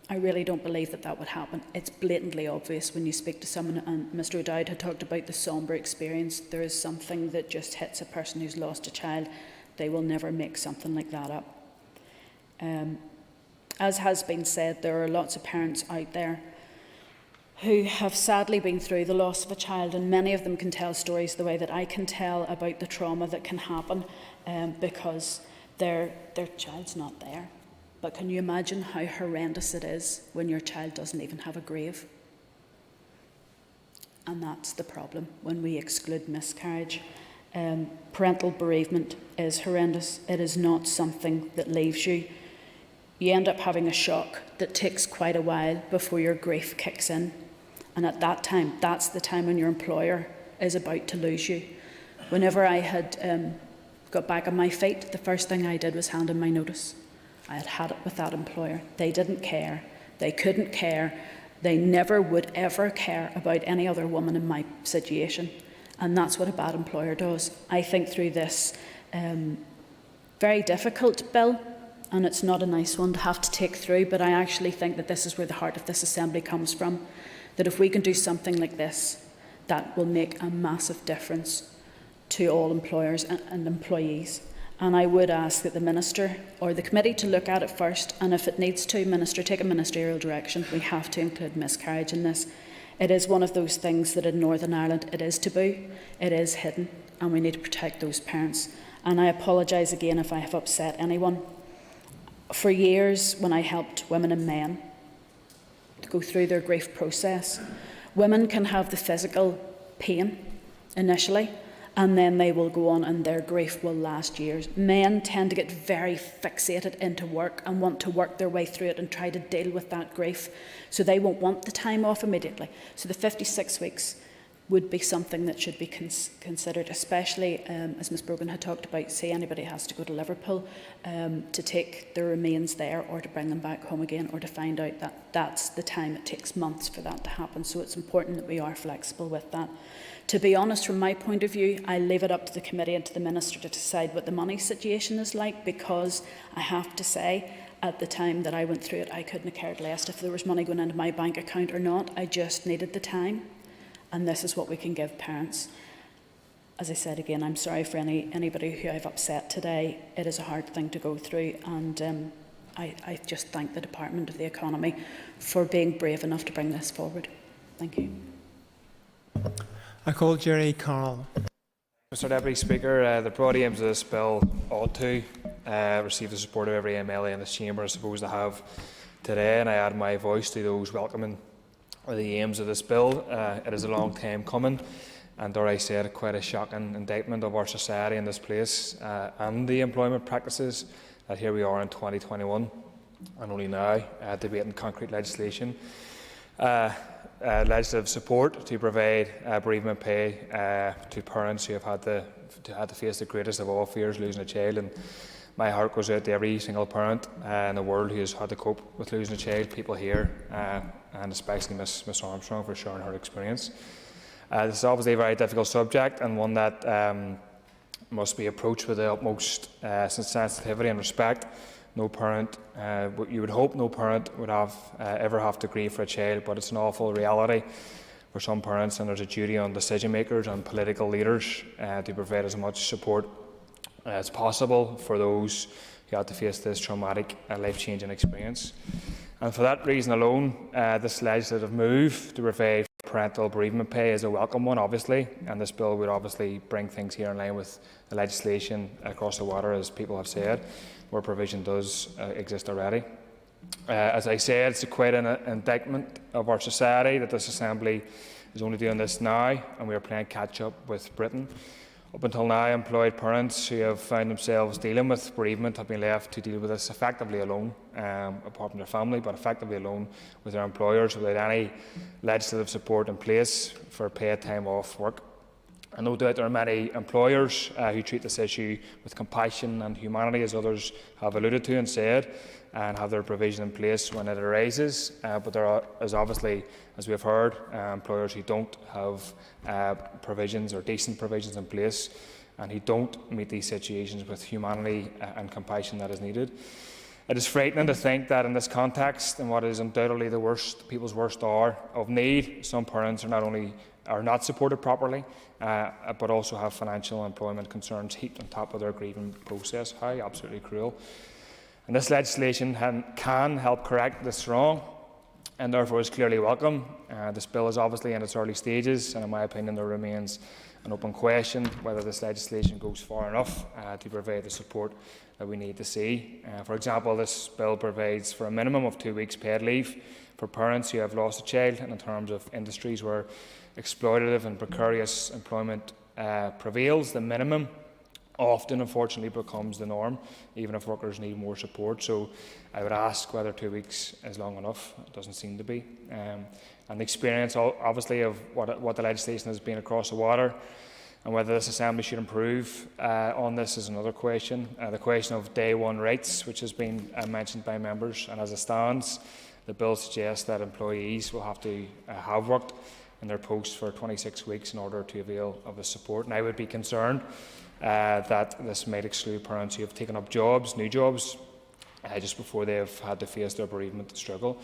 I really don't believe that would happen. It's blatantly obvious when you speak to someone, and Mr O'Dowd had talked about the sombre experience. There is something that just hits a person who's lost a child. They will never make something like that up. As has been said, there are lots of parents out there who have sadly been through the loss of a child, and many of them can tell stories the way that I can tell about the trauma that can happen because their child's not there. But can you imagine how horrendous it is when your child doesn't even have a grave? And that's the problem when we exclude miscarriage. Parental bereavement is horrendous. It is not something that leaves you. You end up having a shock that takes quite a while before your grief kicks in. And at that time, that's the time when your employer is about to lose you. Whenever I had got back on my feet, the first thing I did was hand in my notice. I had had it with that employer. They didn't care. They couldn't care. They never would ever care about any other woman in my situation. And that's what a bad employer does. I think through this very difficult bill, and it's not a nice one to have to take through, but I actually think that this is where the heart of this assembly comes from. That if we can do something like this, that will make a massive difference to all employers and employees. And I would ask that the Minister or the committee to look at it first, and if it needs to, Minister, take a ministerial direction. We have to include miscarriage in this. It is one of those things that in Northern Ireland it is taboo, it is hidden, and we need to protect those parents. And I apologise again if I have upset anyone. For years, when I helped women and men to go through their grief process, women can have the physical pain initially, and then they will go on and their grief will last years. Men tend to get very fixated into work and want to work their way through it and try to deal with that grief. So they won't want the time off immediately. So the 56 weeks would be something that should be considered, especially as Ms Brogan had talked about, say anybody has to go to Liverpool to take their remains there or to bring them back home again, or to find out that that's the time. It takes months for that to happen, so it's important that we are flexible with that. To be honest, from my point of view, I leave it up to the committee and to the Minister to decide what the money situation is like, because I have to say, at the time that I went through it, I couldn't have cared less if there was money going into my bank account or not. I just needed the time. And this is what we can give parents. As I said again, I'm sorry for anybody who I've upset today. It is a hard thing to go through, and I just thank the Department of the Economy for being brave enough to bring this forward. Thank you. I call Jerry Carroll. Mr Deputy Speaker, the broad aims of this bill ought to receive the support of every MLA in this chamber, I suppose, to have today, and I add my voice to those welcoming the aims of this bill. It is a long time coming, and dare I say it, quite a shocking indictment of our society in this place and the employment practices, that here we are in 2021 and only now debating concrete legislation. Legislative support to provide bereavement pay to parents who have had to face the greatest of all fears, losing a child. And my heart goes out to every single parent in the world who has had to cope with losing a child, people here, and especially Miss Armstrong for sharing her experience. This is obviously a very difficult subject, and one that must be approached with the utmost sensitivity and respect. No parent, you would hope no parent would ever have to grieve for a child, but it's an awful reality for some parents, and there's a duty on decision makers and political leaders to provide as much support as possible for those who had to face this traumatic and life-changing experience. And for that reason alone, this legislative move to provide parental bereavement pay is a welcome one, obviously, and this bill would obviously bring things here in line with the legislation across the water, as people have said, where provision does exist already. As I said, it's quite an indictment of our society that this Assembly is only doing this now, and we are playing catch-up with Britain. Up until now, employed parents who have found themselves dealing with bereavement have been left to deal with this effectively alone, apart from their family, but effectively alone with their employers, without any legislative support in place for paid time off work. And no doubt there are many employers who treat this issue with compassion and humanity, as others have alluded to and said, and have their provision in place when it arises. But there is obviously, as we have heard, employers who don't have provisions or decent provisions in place, and who don't meet these situations with humanity and compassion that is needed. It is frightening to think that in this context, in what is undoubtedly the worst, people's worst hour of need, some parents are not supported properly, but also have financial and employment concerns heaped on top of their grieving process. How absolutely cruel. And this legislation can help correct this wrong, and therefore is clearly welcome. This bill is obviously in its early stages, and in my opinion there remains an open question whether this legislation goes far enough to provide the support that we need to see. For example, this bill provides for a minimum of 2 weeks paid leave for parents who have lost a child, and in terms of industries where exploitative and precarious employment prevails, the minimum often unfortunately becomes the norm, even if workers need more support. So I would ask whether 2 weeks is long enough. It doesn't seem to be. And the experience obviously of what the legislation has been across the water, and whether this Assembly should improve on this is another question. The question of day one rights, which has been mentioned by members, and as it stands, the bill suggests that employees will have to have worked in their posts for 26 weeks in order to avail of the support. And I would be concerned that this might exclude parents who have taken up new jobs, just before they have had to face their bereavement struggle.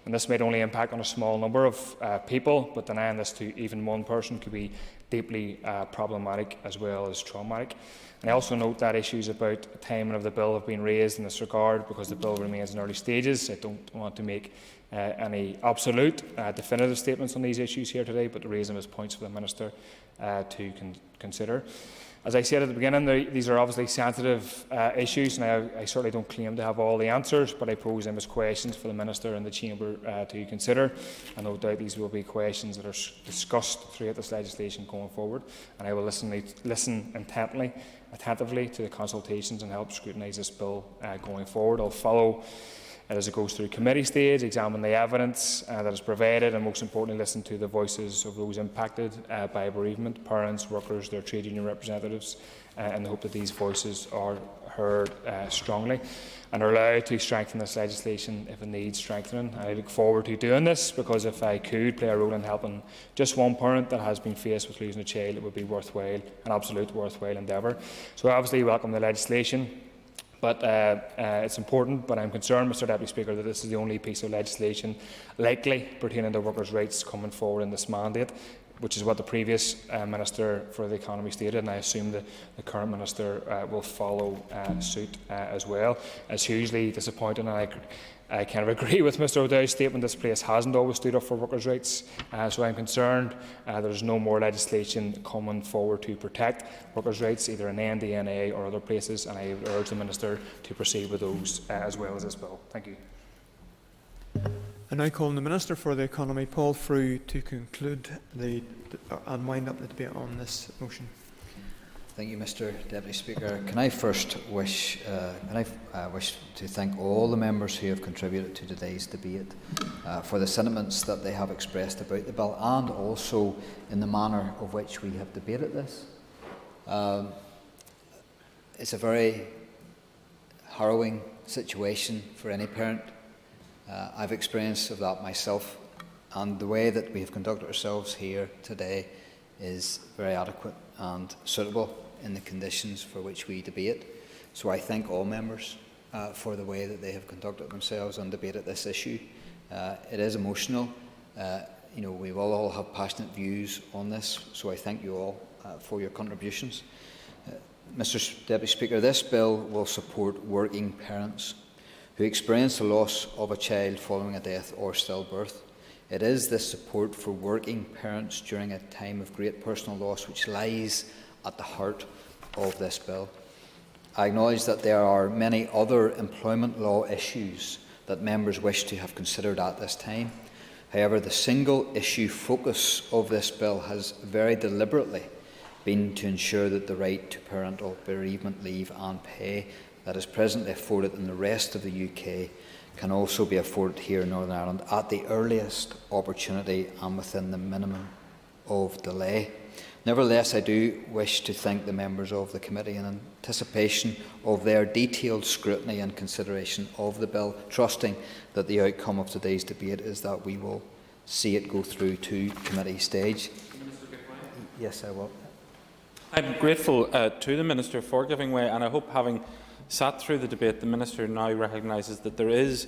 And this might only impact on a small number of people, but denying this to even one person could be deeply problematic as well as traumatic. And I also note that issues about timing of the bill have been raised in this regard because the bill remains in early stages. I don't want to make any absolute definitive statements on these issues here today, but to raise them as points for the Minister to consider. As I said at the beginning, these are obviously sensitive issues, and I certainly don't claim to have all the answers, but I pose them as questions for the Minister and the Chamber to consider. And no doubt these will be questions that are discussed throughout this legislation going forward, and I will listen attentively to the consultations and help scrutinise this bill going forward. I'll follow as it goes through committee stage, examine the evidence that is provided, and most importantly, listen to the voices of those impacted by bereavement, parents, workers, their trade union representatives, in the hope that these voices are heard strongly and are allowed to strengthen this legislation if it needs strengthening. I look forward to doing this, because if I could play a role in helping just one parent that has been faced with losing a child, it would be worthwhile, an absolute worthwhile endeavour. So I obviously welcome the legislation. But it's important, but I'm concerned, Mr Deputy Speaker, that this is the only piece of legislation likely pertaining to workers' rights coming forward in this mandate, which is what the previous Minister for the Economy stated, and I assume the current Minister will follow suit as well. It's hugely disappointing, and I kind of agree with Mr O'Dowd's statement. This place hasn't always stood up for workers' rights, so I'm concerned there's no more legislation coming forward to protect workers' rights, either in NDNA or other places, and I would urge the Minister to proceed with those as well as this bill. Thank you. I now call on the Minister for the Economy, Paul Frew, to conclude and wind up the debate on this motion. Thank you, Mr Deputy Speaker. Can I first wish to thank all the members who have contributed to today's debate for the sentiments that they have expressed about the bill, and also in the manner of which we have debated this. It's a very harrowing situation for any parent. I've experience of that myself, and the way that we have conducted ourselves here today is very adequate and suitable in the conditions for which we debate. So I thank all members for the way that they have conducted themselves and debated this issue. It is emotional. We will all have passionate views on this, so I thank you all for your contributions. Mr Deputy Speaker, this bill will support working parents who experience the loss of a child following a death or stillbirth. It is this support for working parents during a time of great personal loss which lies at the heart of this bill. I acknowledge that there are many other employment law issues that members wish to have considered at this time. However, the single issue focus of this bill has very deliberately been to ensure that the right to parental bereavement leave and pay that is presently afforded in the rest of the UK can also be afforded here in Northern Ireland at the earliest opportunity and within the minimum of delay. Nevertheless, I do wish to thank the members of the committee in anticipation of their detailed scrutiny and consideration of the bill, trusting that the outcome of today's debate is that we will see it go through to committee stage. Yes, I will. I'm grateful to the Minister for giving way, and I hope, having sat through the debate, the Minister now recognises that there is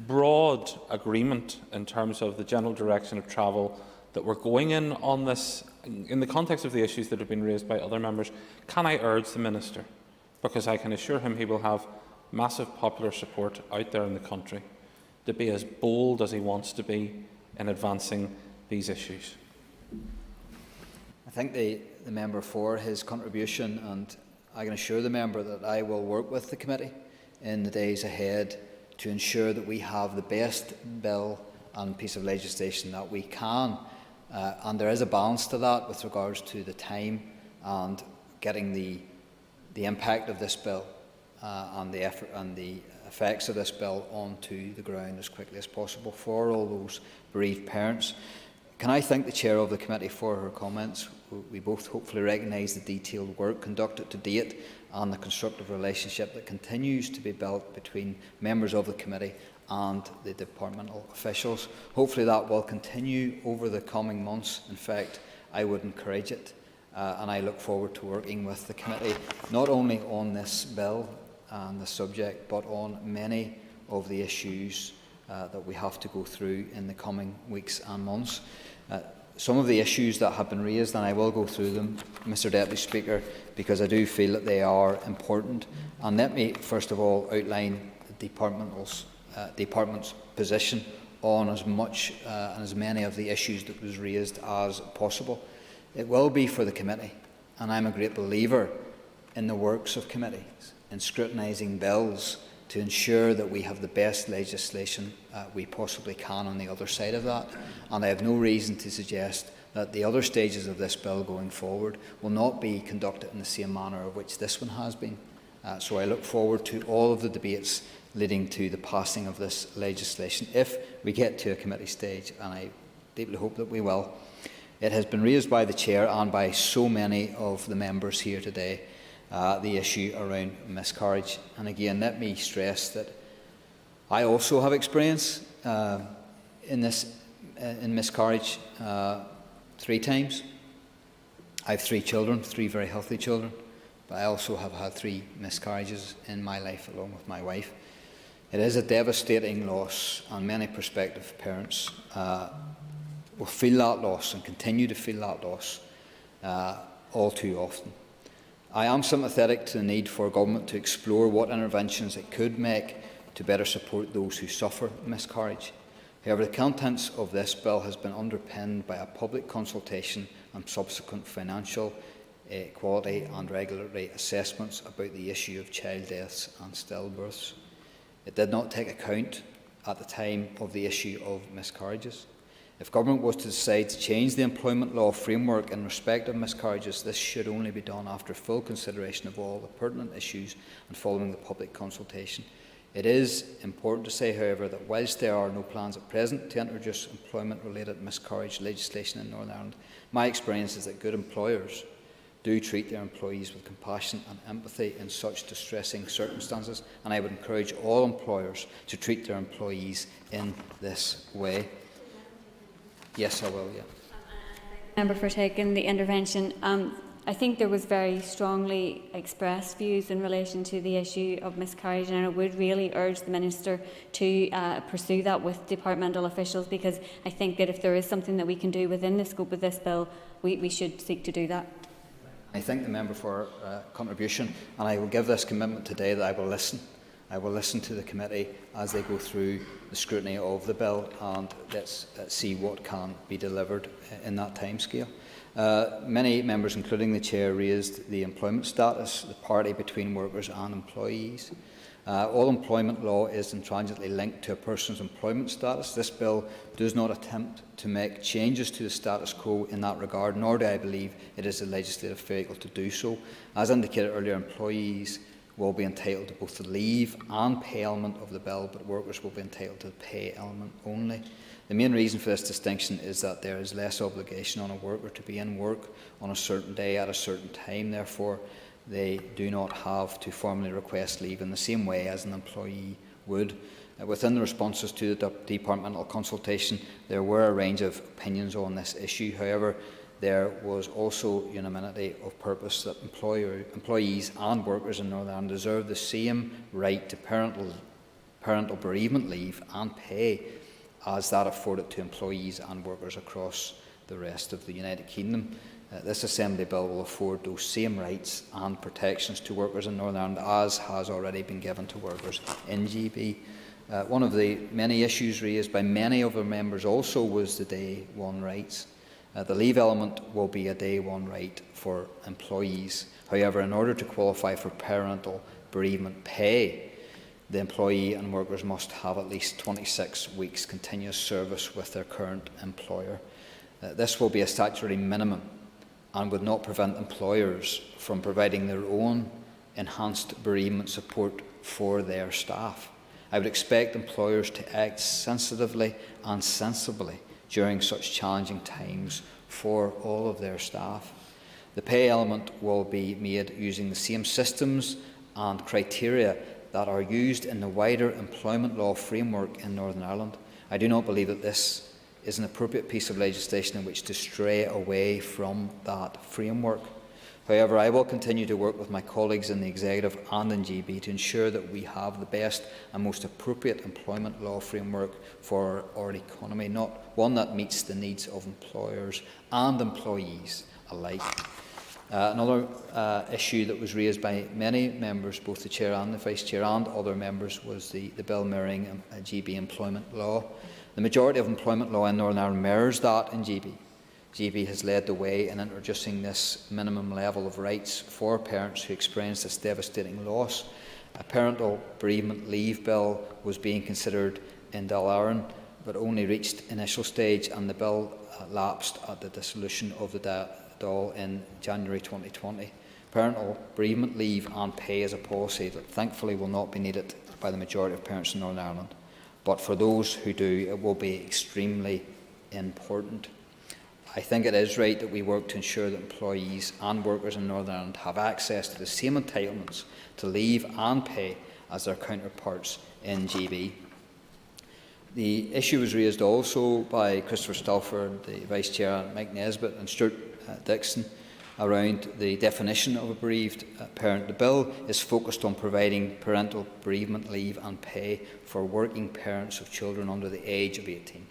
broad agreement in terms of the general direction of travel that we're going in on this, in the context of the issues that have been raised by other members. Can I urge the Minister, because I can assure him he will have massive popular support out there in the country, to be as bold as he wants to be in advancing these issues? I thank the member for his contribution, and I can assure the member that I will work with the committee in the days ahead to ensure that we have the best bill and piece of legislation that we can. And there is a balance to that with regards to the time and getting the impact of this bill and the effort and the effects of this bill onto the ground as quickly as possible for all those bereaved parents. Can I thank the Chair of the committee for her comments? We both hopefully recognise the detailed work conducted to date and the constructive relationship that continues to be built between members of the committee and the departmental officials. Hopefully that will continue over the coming months. In fact, I would encourage it, and I look forward to working with the committee not only on this bill and the subject, but on many of the issues that we have to go through in the coming weeks and months. Some of the issues that have been raised, and I will go through them, Mr Deputy Speaker, because I do feel that they are important. And let me first of all outline the department's position on as much and as many of the issues that was raised as possible. It will be for the committee, and I'm a great believer in the works of committees, in scrutinising bills to ensure that we have the best legislation we possibly can on the other side of that. And I have no reason to suggest that the other stages of this bill going forward will not be conducted in the same manner of which this one has been. So I look forward to all of the debates leading to the passing of this legislation, if we get to a committee stage, and I deeply hope that we will. It has been raised by the Chair and by so many of the members here today, the issue around miscarriage. And again, let me stress that I also have experience in miscarriage 3 times. I have 3 children, 3 very healthy children, but I also have had 3 miscarriages in my life along with my wife. It is a devastating loss, and many prospective parents will feel that loss and continue to feel that loss all too often. I am sympathetic to the need for government to explore what interventions it could make to better support those who suffer miscarriage. However, the contents of this bill has been underpinned by a public consultation and subsequent financial, quality and regulatory assessments about the issue of child deaths and stillbirths. It did not take account at the time of the issue of miscarriages. If government was to decide to change the employment law framework in respect of miscarriages, this should only be done after full consideration of all the pertinent issues and following the public consultation. It is important to say, however, that whilst there are no plans at present to introduce employment-related miscarriage legislation in Northern Ireland, my experience is that good employers do treat their employees with compassion and empathy in such distressing circumstances, and I would encourage all employers to treat their employees in this way. Yes, I will, yeah. Member for taking the intervention. I think there was very strongly expressed views in relation to the issue of miscarriage, and I would really urge the Minister to pursue that with departmental officials, because I think that if there is something that we can do within the scope of this bill, we should seek to do that. I thank the member for contribution, and I will give this commitment today that I will listen. I will listen to the committee as they go through the scrutiny of the bill, and let's see what can be delivered in that timescale. Many members, including the Chair, raised the employment status, the parity between workers and employees. All employment law is intrinsically linked to a person's employment status. This bill does not attempt to make changes to the status quo in that regard, nor do I believe it is a legislative vehicle to do so. As indicated earlier, employees will be entitled to both the leave and pay element of the bill, but workers will be entitled to the pay element only. The main reason for this distinction is that there is less obligation on a worker to be in work on a certain day at a certain time. Therefore, they do not have to formally request leave in the same way as an employee would. Within the responses to the departmental consultation, there were a range of opinions on this issue. However, there was also unanimity of purpose that employees and workers in Northern Ireland deserve the same right to parental bereavement leave and pay as that afforded to employees and workers across the rest of the United Kingdom. This Assembly Bill will afford those same rights and protections to workers in Northern Ireland as has already been given to workers in GB. One of the many issues raised by many of our members also was the Day 1 rights. The leave element will be a Day 1 right for employees. However, in order to qualify for parental bereavement pay, the employee and workers must have at least 26 weeks continuous service with their current employer. This will be a statutory minimum and would not prevent employers from providing their own enhanced bereavement support for their staff. I would expect employers to act sensitively and sensibly during such challenging times for all of their staff. The pay element will be made using the same systems and criteria that are used in the wider employment law framework in Northern Ireland. I do not believe that this is an appropriate piece of legislation in which to stray away from that framework. However, I will continue to work with my colleagues in the Executive and in GB to ensure that we have the best and most appropriate employment law framework for our economy, not one that meets the needs of employers and employees alike. Another issue that was raised by many members, both the Chair and the Vice Chair and other members, was the bill mirroring GB employment law. The majority of employment law in Northern Ireland mirrors that in GB. GB has led the way in introducing this minimum level of rights for parents who experience this devastating loss. A parental bereavement leave bill was being considered in Dáil Éireann, but only reached initial stage, and the bill lapsed at the dissolution of the Dáil in January 2020. parental bereavement leave and pay is a policy that thankfully will not be needed by the majority of parents in Northern Ireland. But for those who do, it will be extremely important. I think it is right that we work to ensure that employees and workers in Northern Ireland have access to the same entitlements to leave and pay as their counterparts in GB. The issue was raised also by Christopher Stalford, the Vice Chair, Mike Nesbitt and Stuart Dixon around the definition of a bereaved parent. The bill is focused on providing parental bereavement leave and pay for working parents of children under the age of 18.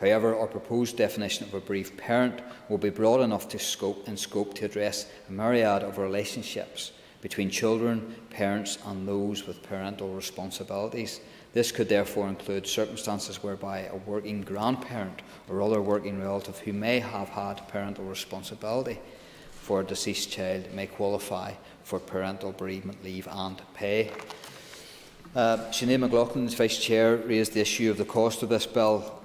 However, our proposed definition of a bereaved parent will be broad enough in scope to address a myriad of relationships between children, parents and those with parental responsibilities. This could therefore include circumstances whereby a working grandparent or other working relative who may have had parental responsibility for a deceased child may qualify for parental bereavement leave and pay. Sinead McLaughlin, as Vice Chair, raised the issue of the cost of this bill.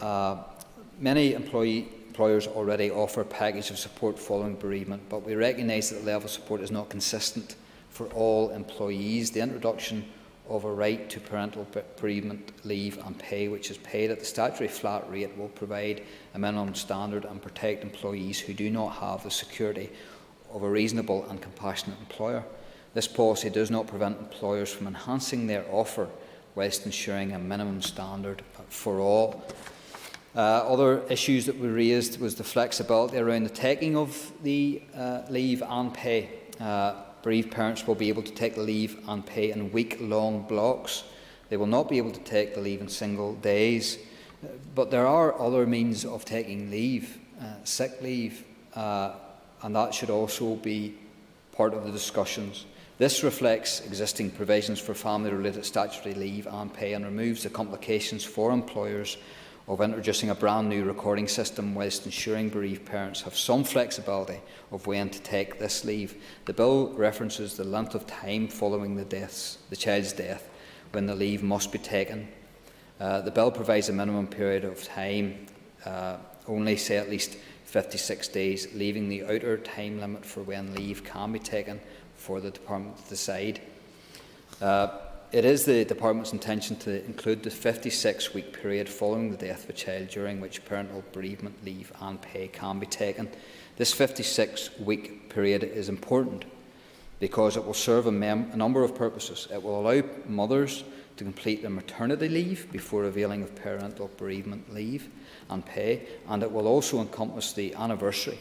Many employers already offer a package of support following bereavement, but we recognise that the level of support is not consistent for all employees. The introduction of a right to parental bereavement leave and pay, which is paid at the statutory flat rate, will provide a minimum standard and protect employees who do not have the security of a reasonable and compassionate employer. This policy does not prevent employers from enhancing their offer whilst ensuring a minimum standard for all. Other issues that were raised was the flexibility around the taking of the leave and pay. Bereaved parents will be able to take the leave and pay in week-long blocks. They will not be able to take the leave in single days. But there are other means of taking leave, sick leave, and that should also be part of the discussions. This reflects existing provisions for family-related statutory leave and pay and removes the complications for employers of introducing a brand new recording system whilst ensuring bereaved parents have some flexibility of when to take this leave. The bill references the length of time following the child's death when the leave must be taken. The bill provides a minimum period of time, only say at least 56 days, leaving the outer time limit for when leave can be taken for the Department to decide. It is the Department's intention to include the 56-week period following the death of a child during which parental bereavement leave and pay can be taken. This 56-week period is important because it will serve a number of purposes. It will allow mothers to complete their maternity leave before availing of parental bereavement leave and pay, and it will also encompass the anniversary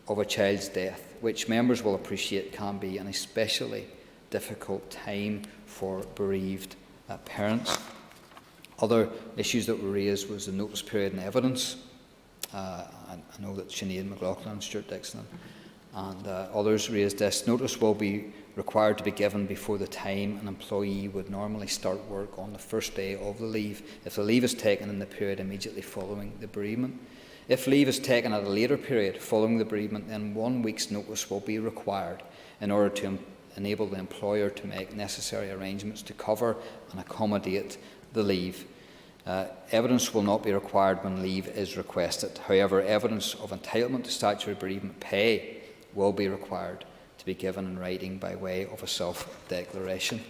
of a child's death, which members will appreciate can be an especially difficult time for bereaved parents. Other issues that were raised was the notice period and evidence. I know that Sinead McLaughlin, Stuart Dixon and others raised this. Notice will be required to be given before the time an employee would normally start work on the first day of the leave, if the leave is taken in the period immediately following the bereavement. If leave is taken at a later period following the bereavement, then 1 week's notice will be required in order to enable the employer to make necessary arrangements to cover and accommodate the leave. Evidence will not be required when leave is requested. However, evidence of entitlement to statutory bereavement pay will be required to be given in writing by way of a self-declaration.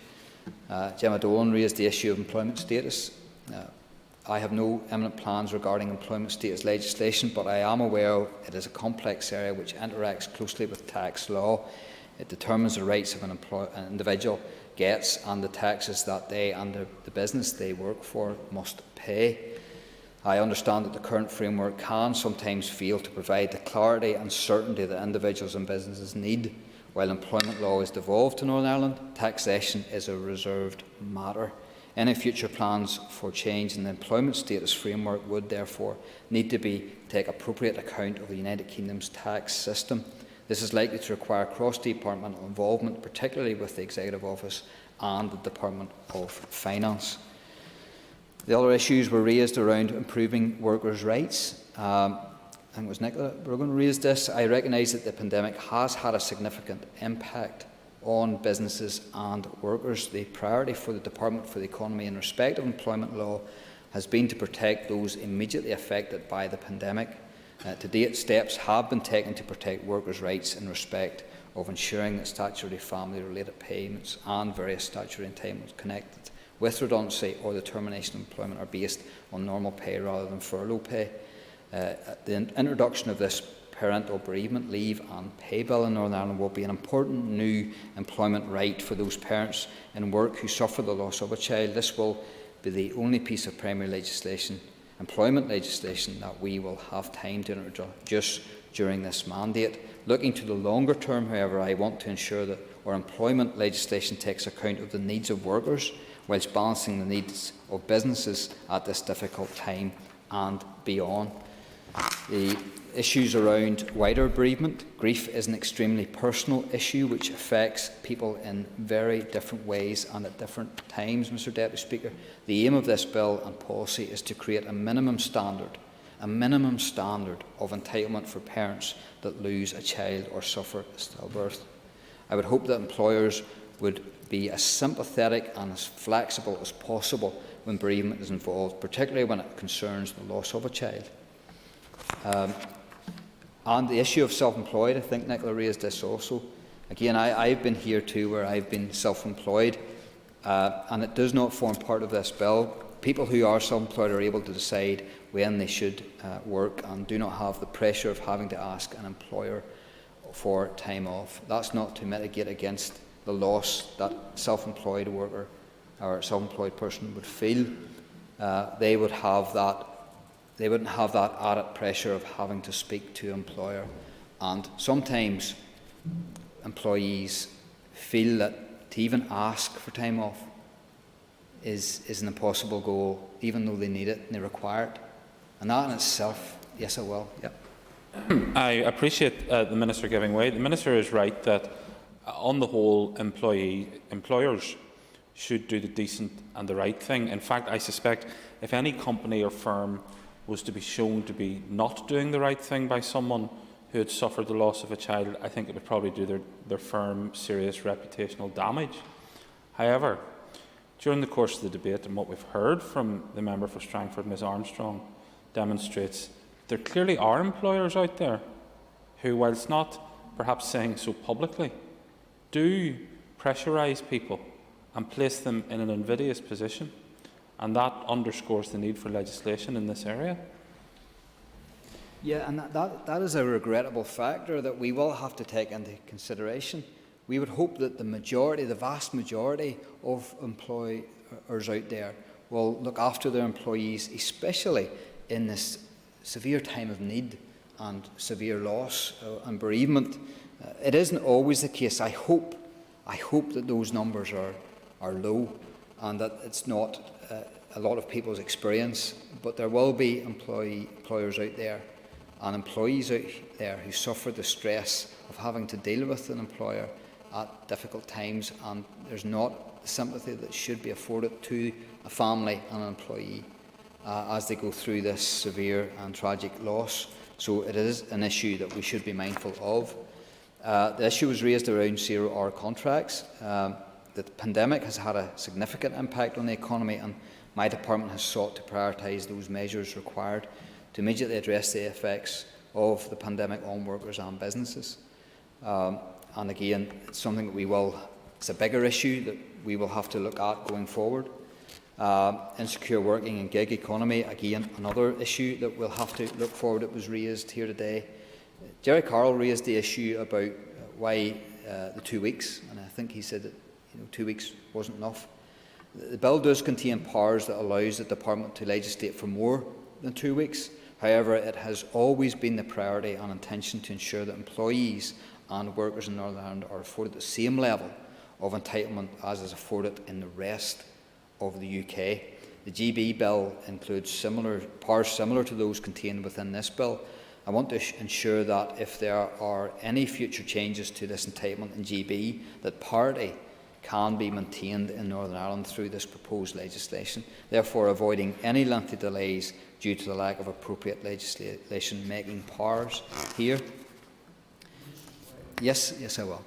Gemma Dolan raised the issue of employment status. I have no imminent plans regarding employment status legislation, but I am aware it is a complex area which interacts closely with tax law. It determines the rights of an individual gets and the taxes that they and the business they work for must pay. I understand that the current framework can sometimes fail to provide the clarity and certainty that individuals and businesses need. While employment law is devolved to Northern Ireland, taxation is a reserved matter. Any future plans for change in the employment status framework would therefore need to take appropriate account of the United Kingdom's tax system. This is likely to require cross-departmental involvement, particularly with the Executive Office and the Department of Finance. The other issues were raised around improving workers' rights. I think it was Nichola Mallon raised this. I recognise that the pandemic has had a significant impact on businesses and workers. The priority for the Department for the Economy in respect of employment law has been to protect those immediately affected by the pandemic. To date, steps have been taken to protect workers' rights in respect of ensuring that statutory family-related payments and various statutory entitlements connected with redundancy or the termination of employment are based on normal pay rather than furlough pay. The introduction of this parental bereavement leave and pay bill in Northern Ireland will be an important new employment right for those parents in work who suffer the loss of a child. This will be the only piece of primary legislation, employment legislation, that we will have time to introduce during this mandate. Looking to the longer term, however, I want to ensure that our employment legislation takes account of the needs of workers whilst balancing the needs of businesses at this difficult time and beyond. The issues around wider bereavement. Grief is an extremely personal issue which affects people in very different ways and at different times, Mr Deputy Speaker. The aim of this bill and policy is to create a minimum standard of entitlement for parents that lose a child or suffer a stillbirth. I would hope that employers would be as sympathetic and as flexible as possible when bereavement is involved, particularly when it concerns the loss of a child. And the issue of self-employed, I think Nichola raised this also. Again, I've been here too where I've been self-employed, and it does not form part of this bill. People who are self-employed are able to decide when they should work and do not have the pressure of having to ask an employer for time off. That's not to mitigate against the loss that self-employed worker or self-employed person would feel. They wouldn't have that added pressure of having to speak to an employer. And sometimes employees feel that to even ask for time off is an impossible goal, even though they need it and they require it. And that in itself, yes, I will. Yep. I appreciate the Minister giving way. The Minister is right that, on the whole, employers should do the decent and the right thing. In fact, I suspect if any company or firm was to be shown to be not doing the right thing by someone who had suffered the loss of a child, I think it would probably do their firm serious reputational damage. However, during the course of the debate, and what we've heard from the member for Strangford, Ms Armstrong, demonstrates there clearly are employers out there who, whilst not perhaps saying so publicly, do pressurise people and place them in an invidious position. And that underscores the need for legislation in this area. Yeah, and that is a regrettable factor that we will have to take into consideration. We would hope that the vast majority of employers out there will look after their employees, especially in this severe time of need and severe loss and bereavement. It isn't always the case. I hope that those numbers are low and that it's not a lot of people's experience, but there will be employers out there and employees out there who suffer the stress of having to deal with an employer at difficult times, and there's not the sympathy that should be afforded to a family and an employee as they go through this severe and tragic loss. So it is an issue that we should be mindful of. The issue was raised around zero-hour contracts. The pandemic has had a significant impact on the economy, and my department has sought to prioritise those measures required to immediately address the effects of the pandemic on workers and businesses. And again, it's something that it's a bigger issue that we will have to look at going forward. Insecure working and gig economy, again, another issue that we'll have to look forward. It was raised here today. Jerry Carroll raised the issue about why the 2 weeks, and I think he said that 2 weeks wasn't enough. The bill does contain powers that allows the department to legislate for more than 2 weeks. However, it has always been the priority and intention to ensure that employees and workers in Northern Ireland are afforded the same level of entitlement as is afforded in the rest of the UK. The GB bill includes powers similar to those contained within this bill. I want to ensure that if there are any future changes to this entitlement in GB, that parity can be maintained in Northern Ireland through this proposed legislation, therefore avoiding any lengthy delays due to the lack of appropriate legislation making powers here. Yes, I will.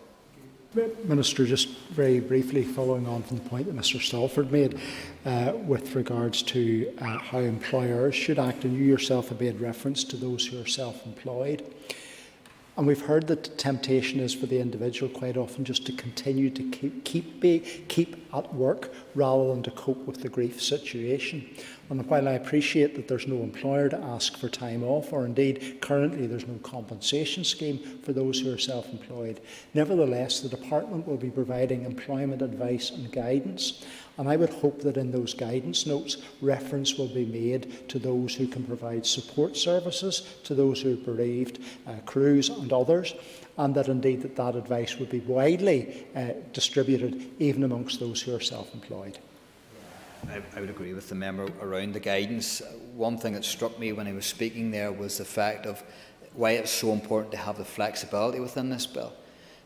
Minister, just very briefly following on from the point that Mr Stalford made with regards to how employers should act, and you yourself have made reference to those who are self-employed. And we've heard that the temptation is for the individual quite often just to continue to keep at work rather than to cope with the grief situation. And while I appreciate that there's no employer to ask for time off, or indeed currently there's no compensation scheme for those who are self-employed, nevertheless the Department will be providing employment advice and guidance. And I would hope that in those guidance notes, reference will be made to those who can provide support services, to those who are bereaved, crews and others, and that indeed that advice would be widely distributed even amongst those who are self-employed. I would agree with the member around the guidance. One thing that struck me when he was speaking there was the fact of why it's so important to have the flexibility within this bill,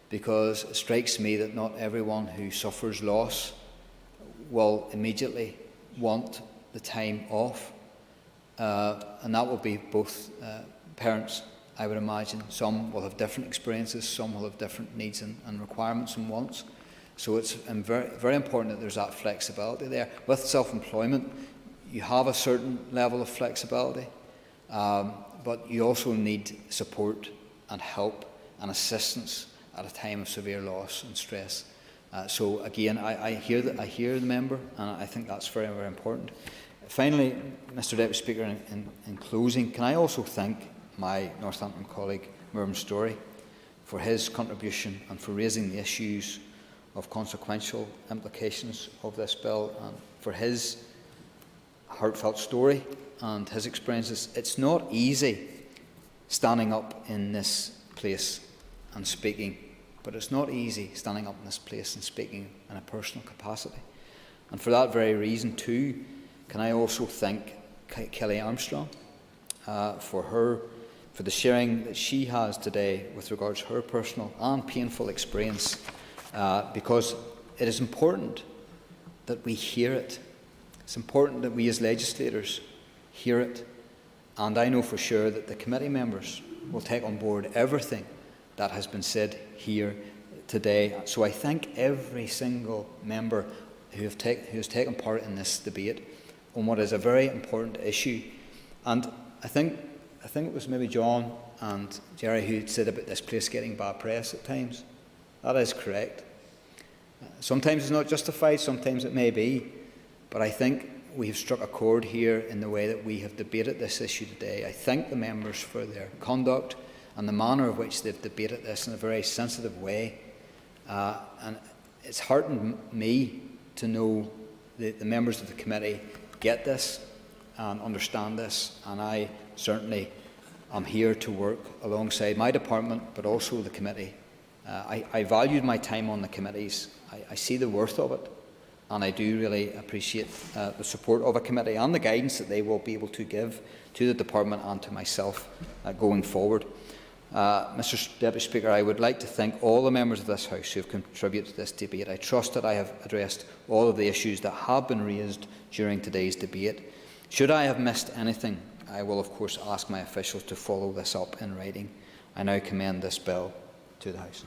because it strikes me that not everyone who suffers loss will immediately want the time off, and that will be both parents, I would imagine. Some will have different experiences, some will have different needs and requirements and wants. So it's very, very important that there's that flexibility there. With self-employment, you have a certain level of flexibility, but you also need support and help and assistance at a time of severe loss and stress. So again, I hear the member, and I think that's very, very important. Finally, Mr. Deputy Speaker, in closing, can I also thank my Northampton colleague, Mervyn Story, for his contribution and for raising the issues of consequential implications of this bill, and for his heartfelt story and his experiences. It's not easy standing up in this place and speaking, but it's not easy standing up in this place and speaking in a personal capacity. And for that very reason too, can I also thank Kelly Armstrong for the sharing that she has today with regards to her personal and painful experience, because it is important that we hear it. It's important that we as legislators hear it, and I know for sure that the committee members will take on board everything that has been said here today. So I thank every single member who has taken part in this debate on what is a very important issue. And I think it was maybe John and Jerry who said about this place getting bad press at times. That is correct. Sometimes it's not justified, sometimes it may be, but I think we have struck a chord here in the way that we have debated this issue today. I thank the members for their conduct and the manner in which they've debated this in a very sensitive way. And it's heartened me to know that the members of the committee get this and understand this, and I certainly am here to work alongside my department but also the committee. I valued my time on the committees. I see the worth of it, and I do really appreciate the support of a committee and the guidance that they will be able to give to the department and to myself going forward. Mr. Deputy Speaker, I would like to thank all the members of this House who have contributed to this debate. I trust that I have addressed all of the issues that have been raised during today's debate. Should I have missed anything, I will of course ask my officials to follow this up in writing. I now commend this bill to the House.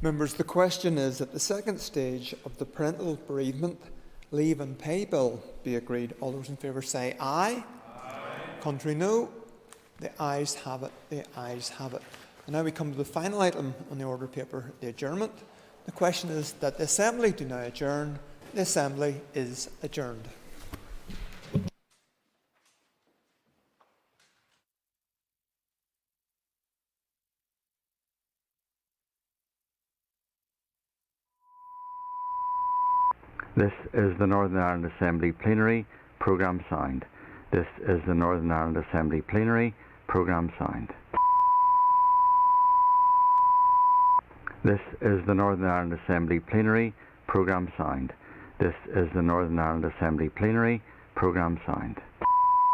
Members, the question is that the second stage of the Parental Bereavement Leave and Pay Bill be agreed. All those in favour say aye. Contrary, no. The ayes have it. The ayes have it. And now we come to the final item on the order paper, the adjournment. The question is that the Assembly do now adjourn. The Assembly is adjourned. This is the Northern Ireland Assembly Plenary Programme Sound. This is the Northern Ireland Assembly Plenary Programme Sound. This is the Northern Ireland Assembly Plenary Programme Sound. This is the Northern Ireland Assembly Plenary Programme Sound.